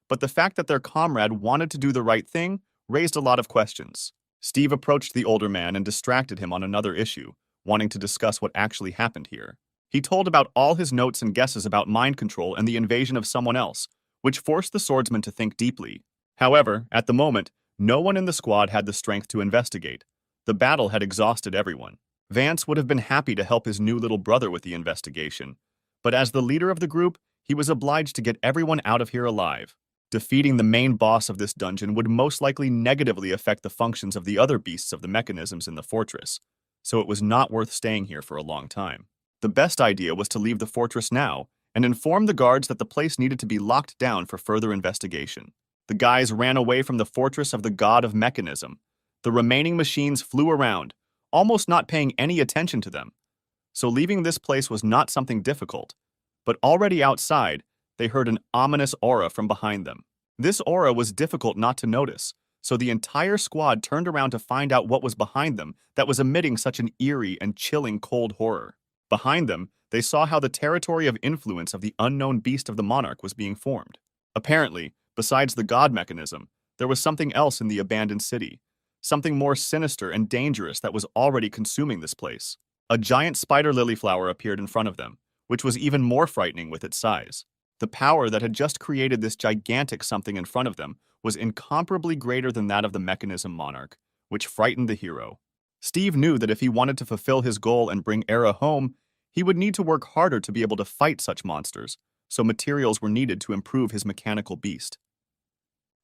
but the fact that their comrade wanted to do the right thing raised a lot of questions. Steve approached the older man and distracted him on another issue, wanting to discuss what actually happened here. He told about all his notes and guesses about mind control and the invasion of someone else, which forced the swordsman to think deeply. However, at the moment, no one in the squad had the strength to investigate. The battle had exhausted everyone. Vance would have been happy to help his new little brother with the investigation, but as the leader of the group, he was obliged to get everyone out of here alive. Defeating the main boss of this dungeon would most likely negatively affect the functions of the other beasts of the mechanisms in the fortress, so it was not worth staying here for a long time. The best idea was to leave the fortress now and inform the guards that the place needed to be locked down for further investigation. The guys ran away from the fortress of the god of mechanism. The remaining machines flew around, almost not paying any attention to them. So leaving this place was not something difficult, but already outside, they heard an ominous aura from behind them. This aura was difficult not to notice, so the entire squad turned around to find out what was behind them that was emitting such an eerie and chilling cold horror. Behind them, they saw how the territory of influence of the unknown beast of the monarch was being formed. Apparently, besides the god mechanism, there was something else in the abandoned city, something more sinister and dangerous that was already consuming this place. A giant spider lily flower appeared in front of them, which was even more frightening with its size. The power that had just created this gigantic something in front of them was incomparably greater than that of the mechanism monarch, which frightened the hero. Steve knew that if he wanted to fulfill his goal and bring Era home, he would need to work harder to be able to fight such monsters, so materials were needed to improve his mechanical beast.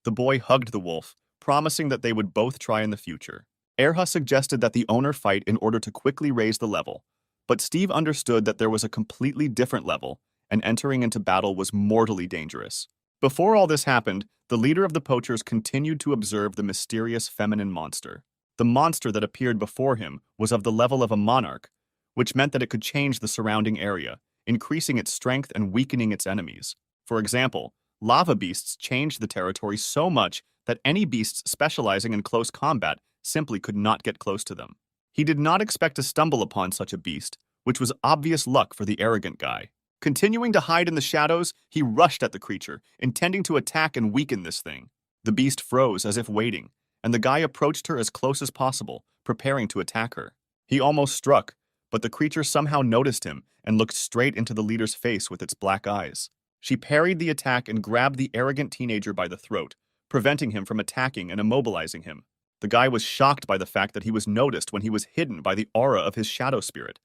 The boy hugged the wolf, promising that they would both try in the future. Erha suggested that the owner fight in order to quickly raise the level, but Steve understood that there was a completely different level, and entering into battle was mortally dangerous. Before all this happened, the leader of the poachers continued to observe the mysterious feminine monster. The monster that appeared before him was of the level of a monarch, which meant that it could change the surrounding area, increasing its strength and weakening its enemies. For example, lava beasts changed the territory so much that any beasts specializing in close combat simply could not get close to them. He did not expect to stumble upon such a beast, which was obvious luck for the arrogant guy. Continuing to hide in the shadows, he rushed at the creature, intending to attack and weaken this thing. The beast froze as if waiting, and the guy approached her as close as possible, preparing to attack her. He almost struck, but the creature somehow noticed him and looked straight into the leader's face with its black eyes. She parried the attack and grabbed the arrogant teenager by the throat, preventing him from attacking and immobilizing him. The guy was shocked by the fact that he was noticed when he was hidden by the aura of his shadow spirit,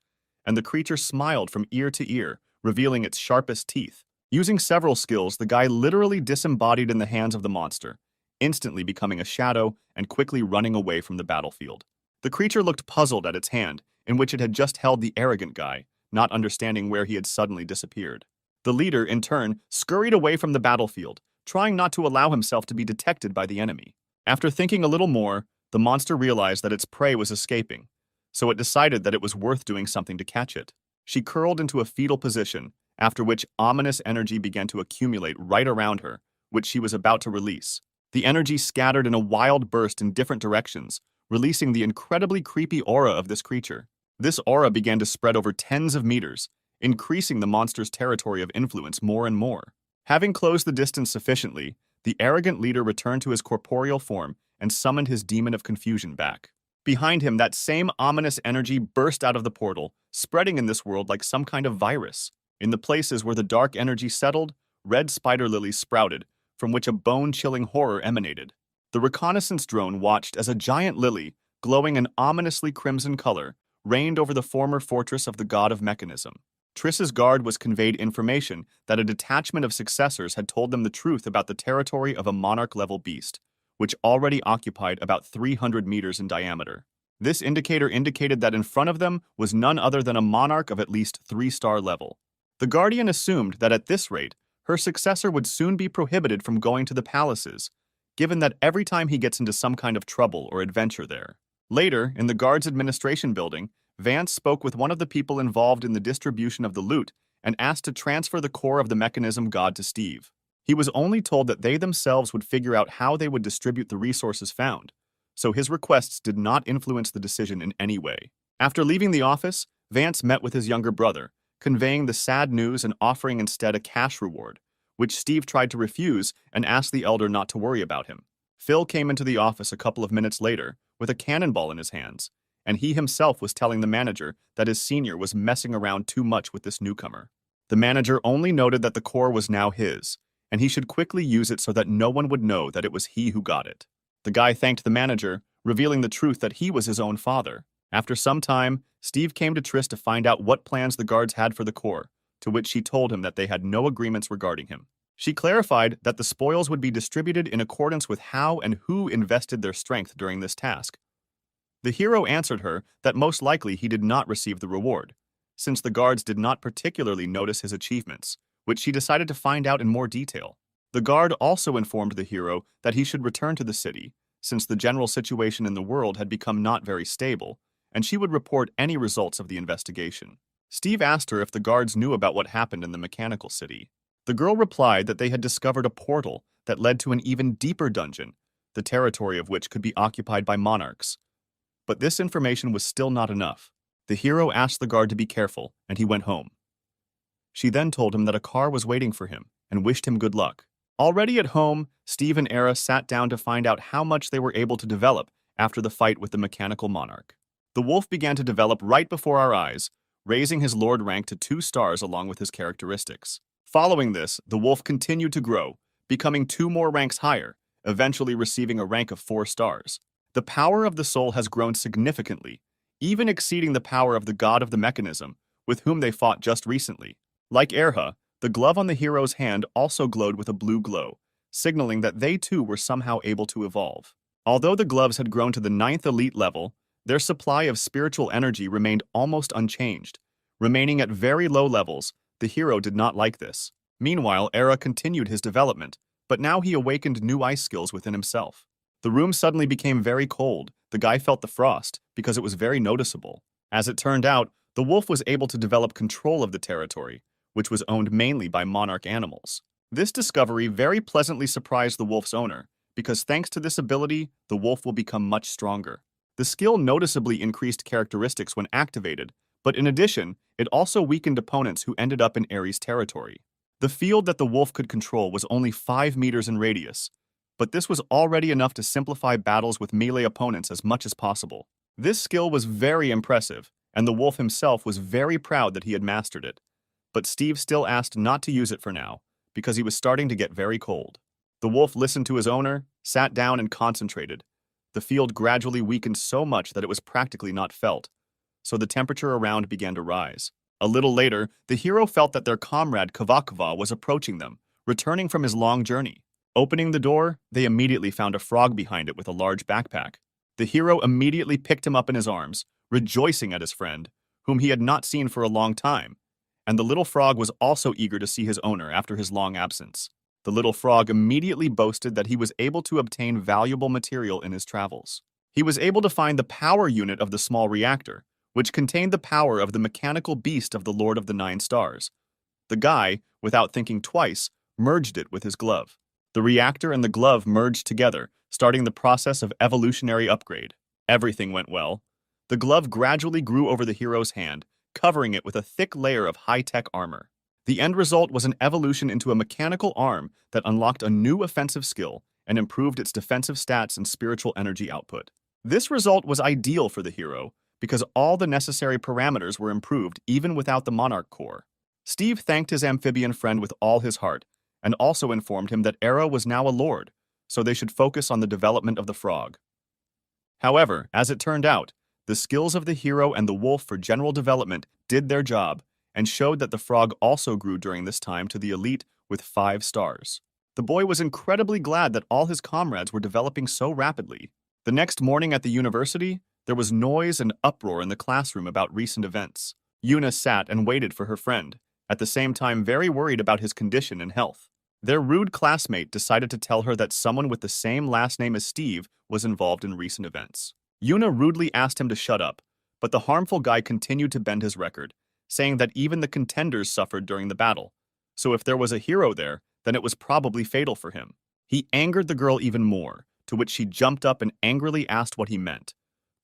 and the creature smiled from ear to ear, revealing its sharpest teeth. Using several skills, the guy literally disembodied in the hands of the monster, instantly becoming a shadow and quickly running away from the battlefield. The creature looked puzzled at its hand, in which it had just held the arrogant guy, not understanding where he had suddenly disappeared. The leader, in turn, scurried away from the battlefield, trying not to allow himself to be detected by the enemy. After thinking a little more, the monster realized that its prey was escaping, so it decided that it was worth doing something to catch it. She curled into a fetal position, after which ominous energy began to accumulate right around her, which she was about to release. The energy scattered in a wild burst in different directions, releasing the incredibly creepy aura of this creature. This aura began to spread over tens of meters, increasing the monster's territory of influence more and more. Having closed the distance sufficiently, the arrogant leader returned to his corporeal form and summoned his demon of confusion back. Behind him, that same ominous energy burst out of the portal, spreading in this world like some kind of virus. In the places where the dark energy settled, red spider lilies sprouted, from which a bone-chilling horror emanated. The reconnaissance drone watched as a giant lily, glowing an ominously crimson color, reigned over the former fortress of the god of mechanism. Triss's guard was conveyed information that a detachment of successors had told them the truth about the territory of a monarch-level beast, which already occupied about 300 meters in diameter. This indicator indicated that in front of them was none other than a monarch of at least 3-star level. The Guardian assumed that at this rate, her successor would soon be prohibited from going to the palaces, given that every time he gets into some kind of trouble or adventure there. Later, in the guard's administration building, Vance spoke with one of the people involved in the distribution of the loot and asked to transfer the core of the mechanism god to Steve. He was only told that they themselves would figure out how they would distribute the resources found, so his requests did not influence the decision in any way. After leaving the office, Vance met with his younger brother, conveying the sad news and offering instead a cash reward, which Steve tried to refuse and asked the elder not to worry about him. Phil came into the office a couple of minutes later with a cannonball in his hands, and he himself was telling the manager that his senior was messing around too much with this newcomer. The manager only noted that the core was now his, and he should quickly use it so that no one would know that it was he who got it. The guy thanked the manager, revealing the truth that he was his own father. After some time, Steve came to Triss to find out what plans the guards had for the core, to which she told him that they had no agreements regarding him. She clarified that the spoils would be distributed in accordance with how and who invested their strength during this task. The hero answered her that most likely he did not receive the reward, since the guards did not particularly notice his achievements, which she decided to find out in more detail. The guard also informed the hero that he should return to the city, since the general situation in the world had become not very stable, and she would report any results of the investigation. Steve asked her if the guards knew about what happened in the mechanical city. The girl replied that they had discovered a portal that led to an even deeper dungeon, the territory of which could be occupied by monarchs. But this information was still not enough. The hero asked the guard to be careful, and he went home. She then told him that a car was waiting for him and wished him good luck. Already at home, Steve and Era sat down to find out how much they were able to develop after the fight with the mechanical monarch. The wolf began to develop right before our eyes, raising his lord rank to 2 stars along with his characteristics. Following this, the wolf continued to grow, becoming 2 more ranks higher, eventually receiving a rank of 4 stars. The power of the soul has grown significantly, even exceeding the power of the god of the mechanism, with whom they fought just recently. Like Erha, the glove on the hero's hand also glowed with a blue glow, signaling that they too were somehow able to evolve. Although the gloves had grown to the 9th elite level, their supply of spiritual energy remained almost unchanged. Remaining at very low levels, the hero did not like this. Meanwhile, Era continued his development, but now he awakened new ice skills within himself. The room suddenly became very cold. The guy felt the frost, because it was very noticeable. As it turned out, the wolf was able to develop control of the territory, which was owned mainly by monarch animals. This discovery very pleasantly surprised the wolf's owner, because thanks to this ability, the wolf will become much stronger. The skill noticeably increased characteristics when activated, but in addition, it also weakened opponents who ended up in Ares' territory. The field that the wolf could control was only 5 meters in radius, but this was already enough to simplify battles with melee opponents as much as possible. This skill was very impressive, and the wolf himself was very proud that he had mastered it. But Steve still asked not to use it for now, because he was starting to get very cold. The wolf listened to his owner, sat down and concentrated. The field gradually weakened so much that it was practically not felt, so the temperature around began to rise. A little later, the hero felt that their comrade Kavakava was approaching them, returning from his long journey. Opening the door, they immediately found a frog behind it with a large backpack. The hero immediately picked him up in his arms, rejoicing at his friend, whom he had not seen for a long time, and the little frog was also eager to see his owner after his long absence. The little frog immediately boasted that he was able to obtain valuable material in his travels. He was able to find the power unit of the small reactor, which contained the power of the mechanical beast of the Lord of the 9 Stars. The guy, without thinking twice, merged it with his glove. The reactor and the glove merged together, starting the process of evolutionary upgrade. Everything went well. The glove gradually grew over the hero's hand, covering it with a thick layer of high-tech armor. The end result was an evolution into a mechanical arm that unlocked a new offensive skill and improved its defensive stats and spiritual energy output. This result was ideal for the hero because all the necessary parameters were improved even without the Monarch core. Steve thanked his amphibian friend with all his heart and also informed him that Era was now a lord, so they should focus on the development of the frog. However, as it turned out, the skills of the hero and the wolf for general development did their job and showed that the frog also grew during this time to the elite with 5 stars. The boy was incredibly glad that all his comrades were developing so rapidly. The next morning at the university, there was noise and uproar in the classroom about recent events. Yuna sat and waited for her friend, at the same time very worried about his condition and health. Their rude classmate decided to tell her that someone with the same last name as Steve was involved in recent events. Yuna rudely asked him to shut up, but the harmful guy continued to bend his record, saying that even the contenders suffered during the battle. So if there was a hero there, then it was probably fatal for him. He angered the girl even more, to which she jumped up and angrily asked what he meant,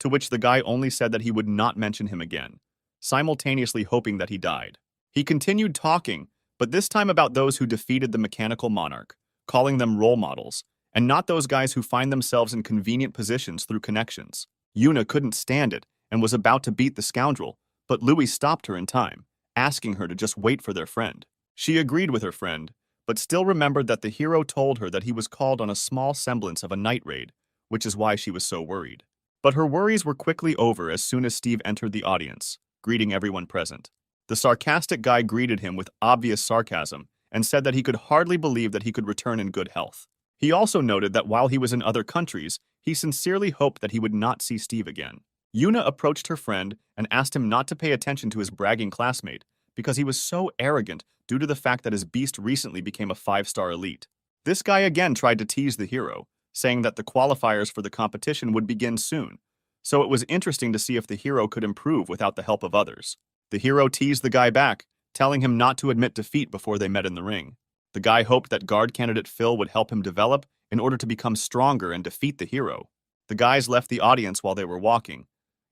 to which the guy only said that he would not mention him again, simultaneously hoping that he died. He continued talking, but this time about those who defeated the mechanical monarch, calling them role models, and not those guys who find themselves in convenient positions through connections. Yuna couldn't stand it and was about to beat the scoundrel, but Louis stopped her in time, asking her to just wait for their friend. She agreed with her friend, but still remembered that the hero told her that he was called on a small semblance of a night raid, which is why she was so worried. But her worries were quickly over as soon as Steve entered the audience, greeting everyone present. The sarcastic guy greeted him with obvious sarcasm and said that he could hardly believe that he could return in good health. He also noted that while he was in other countries, he sincerely hoped that he would not see Steve again. Yuna approached her friend and asked him not to pay attention to his bragging classmate because he was so arrogant due to the fact that his beast recently became a 5-star elite. This guy again tried to tease the hero, saying that the qualifiers for the competition would begin soon, so it was interesting to see if the hero could improve without the help of others. The hero teased the guy back, telling him not to admit defeat before they met in the ring. The guy hoped that guard candidate Phil would help him develop in order to become stronger and defeat the hero. The guys left the audience while they were walking.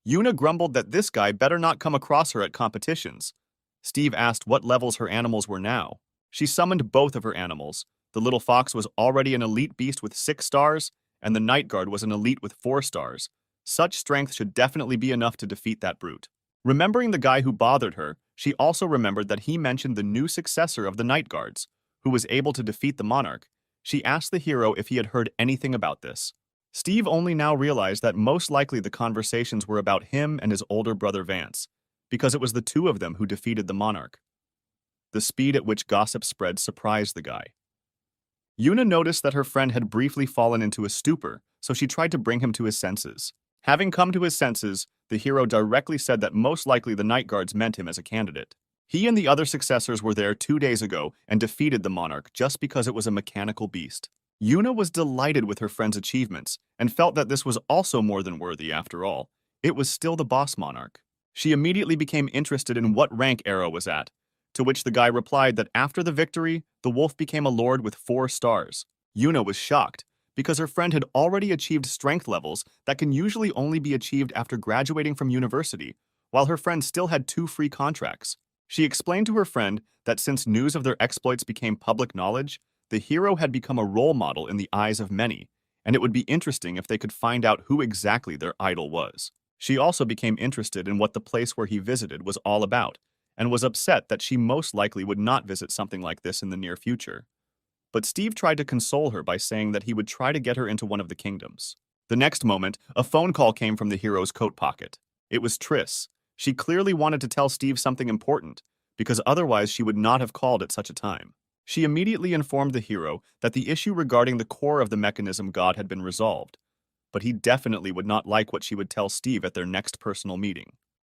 Yuna grumbled that this guy better not come across her at competitions. Steve asked what levels her animals were now. She summoned both of her animals. The little fox was already an elite beast with 6 stars, and the night guard was an elite with 4 stars. Such strength should definitely be enough to defeat that brute. Remembering the guy who bothered her, she also remembered that he mentioned the new successor of the night guards, who was able to defeat the monarch. She asked the hero if he had heard anything about this. Steve only now realized that most likely the conversations were about him and his older brother Vance, because it was the two of them who defeated the monarch. The speed at which gossip spread surprised the guy. Yuna noticed that her friend had briefly fallen into a stupor, so she tried to bring him to his senses. Having come to his senses, the hero directly said that most likely the night guards meant him as a candidate. He and the other successors were there 2 days ago and defeated the monarch just because it was a mechanical beast. Yuna was delighted with her friend's achievements and felt that this was also more than worthy after all. It was still the boss monarch. She immediately became interested in what rank Arrow was at, to which the guy replied that after the victory, the wolf became a lord with 4 stars. Yuna was shocked, because her friend had already achieved strength levels that can usually only be achieved after graduating from university, while her friend still had 2 free contracts. She explained to her friend that since news of their exploits became public knowledge, the hero had become a role model in the eyes of many, and it would be interesting if they could find out who exactly their idol was. She also became interested in what the place where he visited was all about, and was upset that she most likely would not visit something like this in the near future. But Steve tried to console her by saying that he would try to get her into one of the kingdoms. The next moment, a phone call came from the hero's coat pocket. It was Triss. She clearly wanted to tell Steve something important, because otherwise she would not have called at such a time. She immediately informed the hero that the issue regarding the core of the mechanism god had been resolved, but he definitely would not like what she would tell Steve at their next personal meeting.